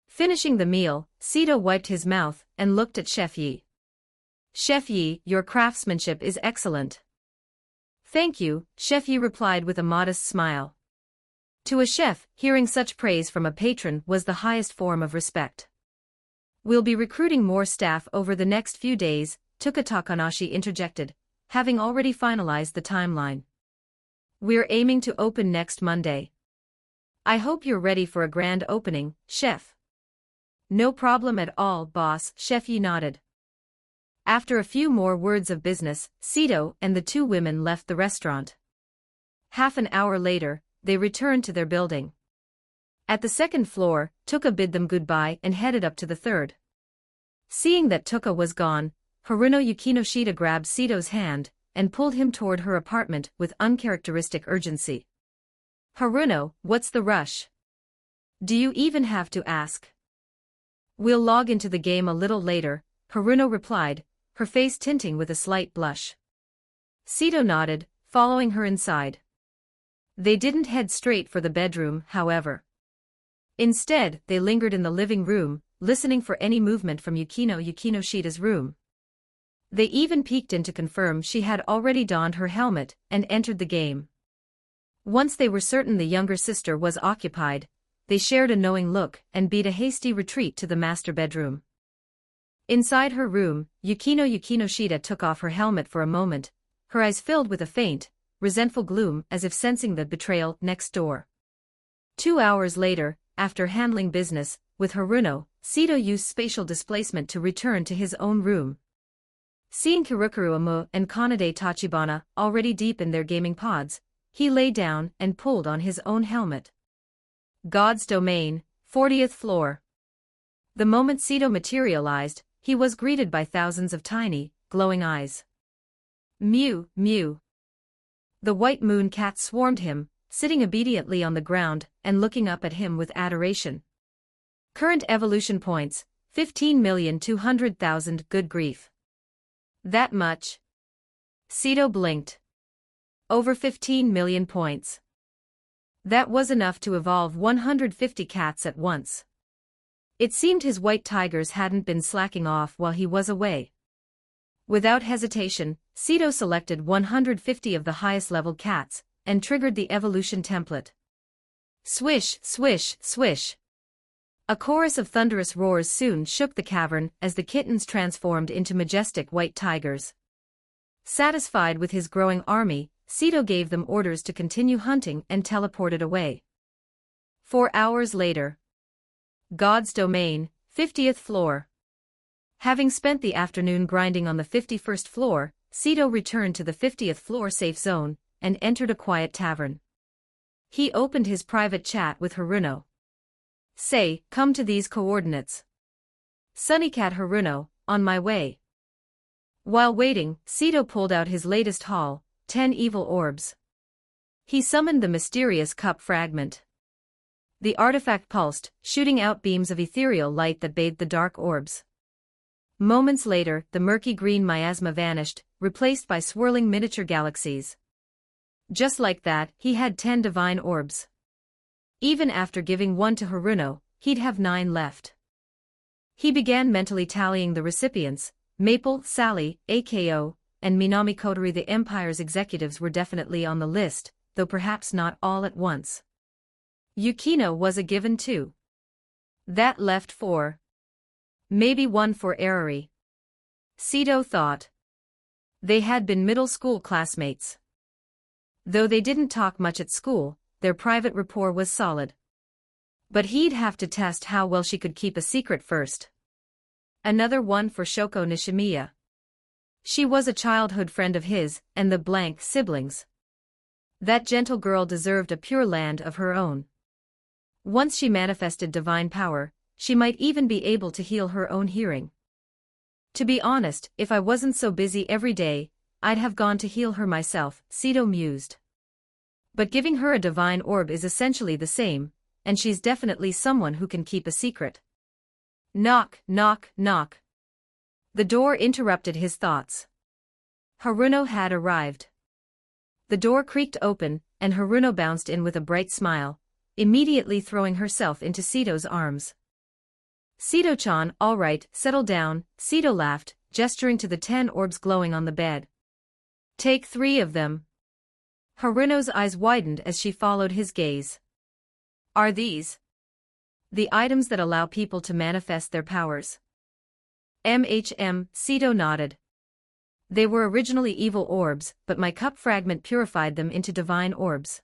Finishing the meal, Sito wiped his mouth and looked at Chef Yi. Chef Yi, your craftsmanship is excellent. Thank you, Chef Yi replied with a modest smile. To a chef, hearing such praise from a patron was the highest form of respect. We'll be recruiting more staff over the next few days, Tuka Takanashi interjected, having already finalized the timeline. We're aiming to open next Monday. I hope you're ready for a grand opening, chef. No problem at all, boss, Chef Yi nodded. After a few more words of business, Sito and the 2 women left the restaurant. Half an hour later, they returned to their building. At the 2nd floor, Tuka bid them goodbye and headed up to the 3rd. Seeing that Tuka was gone, Haruno Yukinoshita grabbed Sito's hand and pulled him toward her apartment with uncharacteristic urgency. Haruno, what's the rush? Do you even have to ask? We'll log into the game a little later, Haruno replied, her face tinting with a slight blush. Sito nodded, following her inside. They didn't head straight for the bedroom, however. Instead, they lingered in the living room, listening for any movement from Yukinoshita's room. They even peeked in to confirm she had already donned her helmet and entered the game. Once they were certain the younger sister was occupied, they shared a knowing look and beat a hasty retreat to the master bedroom. Inside her room, Yukinoshita took off her helmet for a moment, her eyes filled with a faint, resentful gloom as if sensing the betrayal next door. 2 hours later, after handling business with Haruno, Sito used spatial displacement to return to his own room. Seeing Kirukuru Amu and Kanade Tachibana already deep in their gaming pods, he lay down and pulled on his own helmet. God's Domain, 40th floor. The moment Sito materialized, he was greeted by thousands of tiny, glowing eyes. Mew, mew. The white moon cats swarmed him, sitting obediently on the ground and looking up at him with adoration. Current evolution points, 15,200,000. Good grief. That much? Sito blinked. Over 15 million points. That was enough to evolve 150 cats at once. It seemed his white tigers hadn't been slacking off while he was away. Without hesitation, Sito selected 150 of the highest-level cats and triggered the evolution template. Swish, swish, swish. A chorus of thunderous roars soon shook the cavern as the kittens transformed into majestic white tigers. Satisfied with his growing army, Sito gave them orders to continue hunting and teleported away. 4 hours later. God's Domain, 50th floor. Having spent the afternoon grinding on the 51st floor, Sito returned to the 50th floor safe zone and entered a quiet tavern. He opened his private chat with Haruno. Say, come to these coordinates. Sunnycat Haruno, on my way. While waiting, Sito pulled out his latest haul, 10 evil orbs. He summoned the mysterious cup fragment. The artifact pulsed, shooting out beams of ethereal light that bathed the dark orbs. Moments later, the murky green miasma vanished, replaced by swirling miniature galaxies. Just like that, he had 10 divine orbs. Even after giving one to Haruno, he'd have 9 left. He began mentally tallying the recipients. Maple, Sally, AKO, and Minami Kotori. The Empire's executives were definitely on the list, though perhaps not all at once. Yukino was a given too. That left 4. Maybe 1 for Arari. Sito thought. They had been middle school classmates. Though they didn't talk much at school, their private rapport was solid. But he'd have to test how well she could keep a secret first. Another 1 for Shoko Nishimiya. She was a childhood friend of his and the blank siblings. That gentle girl deserved a pure land of her own. Once she manifested divine power, she might even be able to heal her own hearing. To be honest, if I wasn't so busy every day, I'd have gone to heal her myself, Sito mused. But giving her a divine orb is essentially the same, and she's definitely someone who can keep a secret. Knock, knock, knock. The door interrupted his thoughts. Haruno had arrived. The door creaked open, and Haruno bounced in with a bright smile, immediately throwing herself into Sito's arms. Sito-chan, all right, settle down, Sito laughed, gesturing to the 10 orbs glowing on the bed. Take 3 of them. Haruno's eyes widened as she followed his gaze. Are these the items that allow people to manifest their powers? Sito nodded. They were originally evil orbs, but my cup fragment purified them into divine orbs.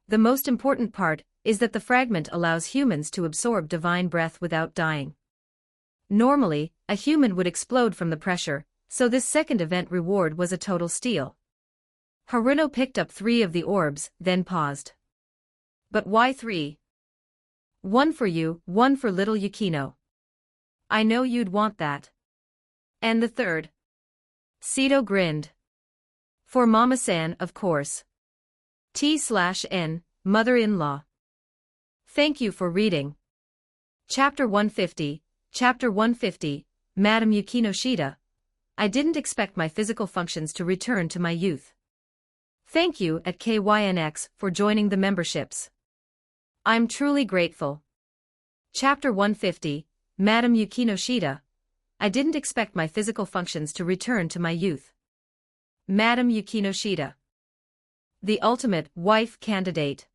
The most important part is that the fragment allows humans to absorb divine breath without dying. Normally, a human would explode from the pressure, so this second event reward was a total steal. Haruno picked up 3 of the orbs, then paused. But why 3? 1 for you, 1 for little Yukino. I know you'd want that. And the third? Sito grinned. For Mama-san, of course. T/N, mother-in-law. Thank you for reading. Chapter 150, Chapter 150, Madam Yukino Shida. I didn't expect my physical functions to return to my youth. Thank you at KYNX for joining the memberships. I'm truly grateful. Chapter 150, Madam Yukino Shida. I didn't expect my physical functions to return to my youth. Madam Yukino Shida. The ultimate wife candidate.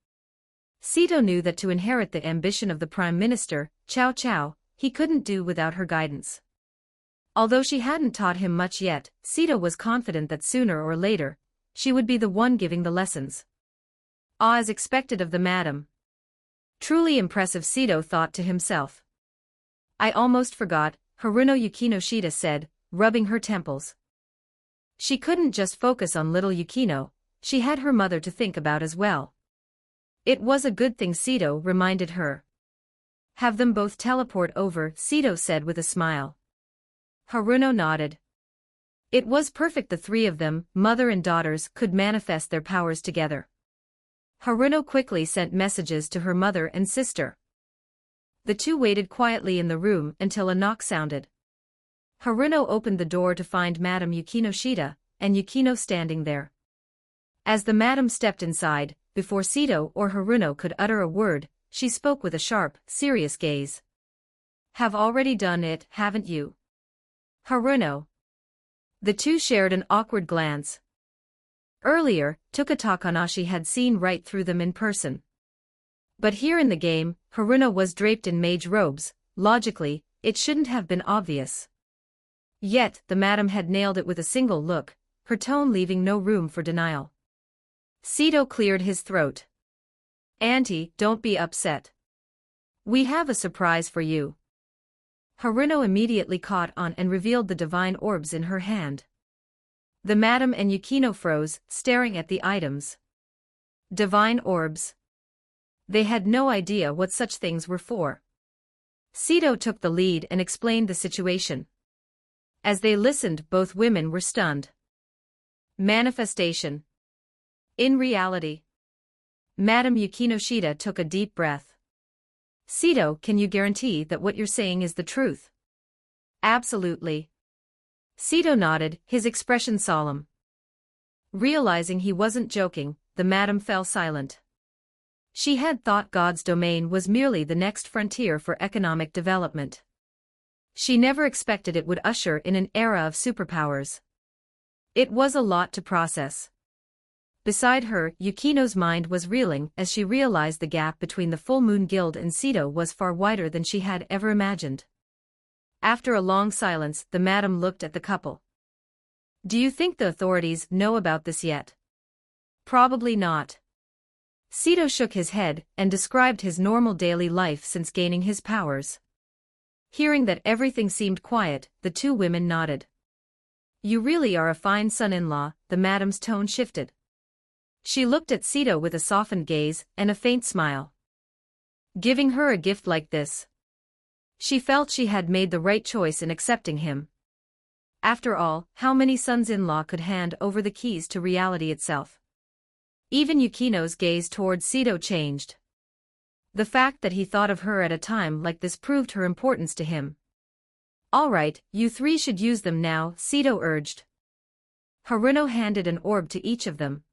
Sito knew that to inherit the ambition of the Prime Minister, Cao Cao, he couldn't do without her guidance. Although she hadn't taught him much yet, Sito was confident that sooner or later, she would be the one giving the lessons. As expected of the madam. Truly impressive, Sito thought to himself. I almost forgot, Haruno Yukino Shida said, rubbing her temples. She couldn't just focus on little Yukino, she had her mother to think about as well. It was a good thing, Sito reminded her. Have them both teleport over, Sito said with a smile. Haruno nodded. It was perfect, the 3 of them, mother and daughters, could manifest their powers together. Haruno quickly sent messages to her mother and sister. The two waited quietly in the room until a knock sounded. Haruno opened the door to find Madame Yukinoshita and Yukino standing there. As the madam stepped inside, before Sito or Haruno could utter a word, she spoke with a sharp, serious gaze. "Have already done it, haven't you?" "Haruno." The two shared an awkward glance. Earlier, Tuka Takanashi had seen right through them in person. But here in the game, Haruno was draped in mage robes. Logically, it shouldn't have been obvious. Yet, the madam had nailed it with a single look, her tone leaving no room for denial. Sito cleared his throat. "Auntie, don't be upset. We have a surprise for you." Haruno immediately caught on and revealed the divine orbs in her hand. The madam and Yukino froze, staring at the items. Divine orbs. They had no idea what such things were for. Sito took the lead and explained the situation. As they listened, both women were stunned. Manifestation. In reality. Madame Yukinoshita took a deep breath. "Sito, can you guarantee that what you're saying is the truth?" "Absolutely." Sito nodded, his expression solemn. Realizing he wasn't joking, the madam fell silent. She had thought God's domain was merely the next frontier for economic development. She never expected it would usher in an era of superpowers. It was a lot to process. Beside her, Yukino's mind was reeling as she realized the gap between the Full Moon Guild and Sito was far wider than she had ever imagined. After a long silence, the madam looked at the couple. "Do you think the authorities know about this yet?" "Probably not." Sito shook his head and described his normal daily life since gaining his powers. Hearing that everything seemed quiet, the two women nodded. "You really are a fine son-in-law," the madam's tone shifted. She looked at Sito with a softened gaze and a faint smile. Giving her a gift like this. She felt she had made the right choice in accepting him. After all, how many sons-in-law could hand over the keys to reality itself? Even Yukino's gaze toward Sito changed. The fact that he thought of her at a time like this proved her importance to him. "All right, you three should use them now," Sito urged. Haruno handed an orb to each of them.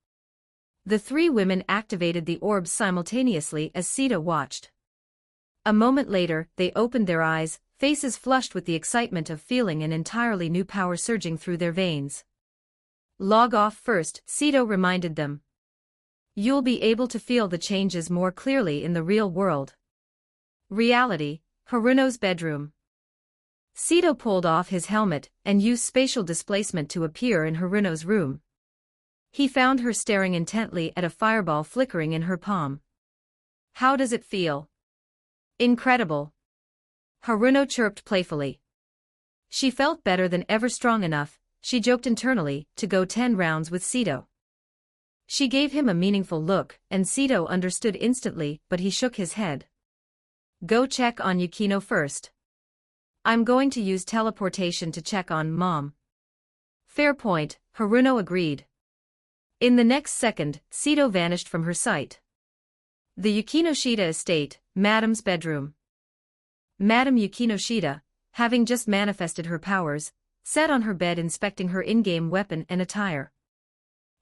The three women activated the orbs simultaneously as Sito watched. A moment later, they opened their eyes, faces flushed with the excitement of feeling an entirely new power surging through their veins. "Log off first," Sito reminded them. "You'll be able to feel the changes more clearly in the real world." Reality, Haruno's bedroom. Sito pulled off his helmet and used spatial displacement to appear in Haruno's room. He found her staring intently at a fireball flickering in her palm. "How does it feel?" "Incredible." Haruno chirped playfully. She felt better than ever, strong enough, she joked internally, to go 10 rounds with Sito. She gave him a meaningful look, and Sito understood instantly, but he shook his head. "Go check on Yukino first. I'm going to use teleportation to check on Mom." "Fair point," Haruno agreed. In the next second, Sito vanished from her sight. The Yukinoshita estate, Madame's bedroom. Madame Yukinoshita, having just manifested her powers, sat on her bed inspecting her in-game weapon and attire.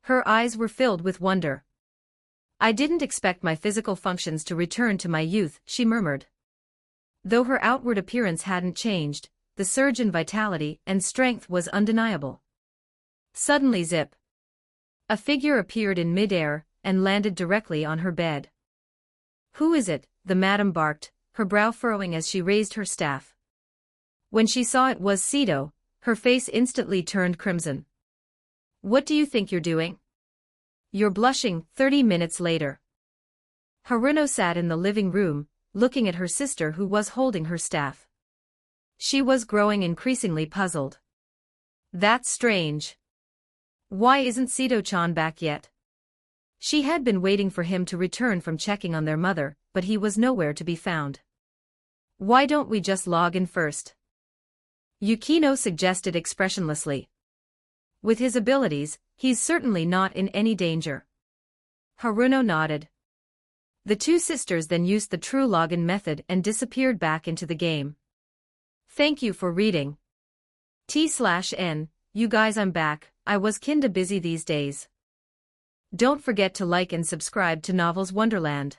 Her eyes were filled with wonder. "I didn't expect my physical functions to return to my youth," she murmured. Though her outward appearance hadn't changed, the surge in vitality and strength was undeniable. Suddenly, zip. A figure appeared in mid-air and landed directly on her bed. "Who is it?" the madam barked, her brow furrowing as she raised her staff. When she saw it was Sito, her face instantly turned crimson. "What do you think you're doing? You're blushing." 30 minutes later. Haruno sat in the living room, looking at her sister who was holding her staff. She was growing increasingly puzzled. "That's strange. Why isn't Sito-chan back yet?" She had been waiting for him to return from checking on their mother, but he was nowhere to be found. "Why don't we just log in first?" Yukino suggested expressionlessly. "With his abilities, he's certainly not in any danger." Haruno nodded. The two sisters then used the true login method and disappeared back into the game. Thank you for reading. T/N, you guys, I'm back. I was kinda busy these days. Don't forget to like and subscribe to Novels Wonderland.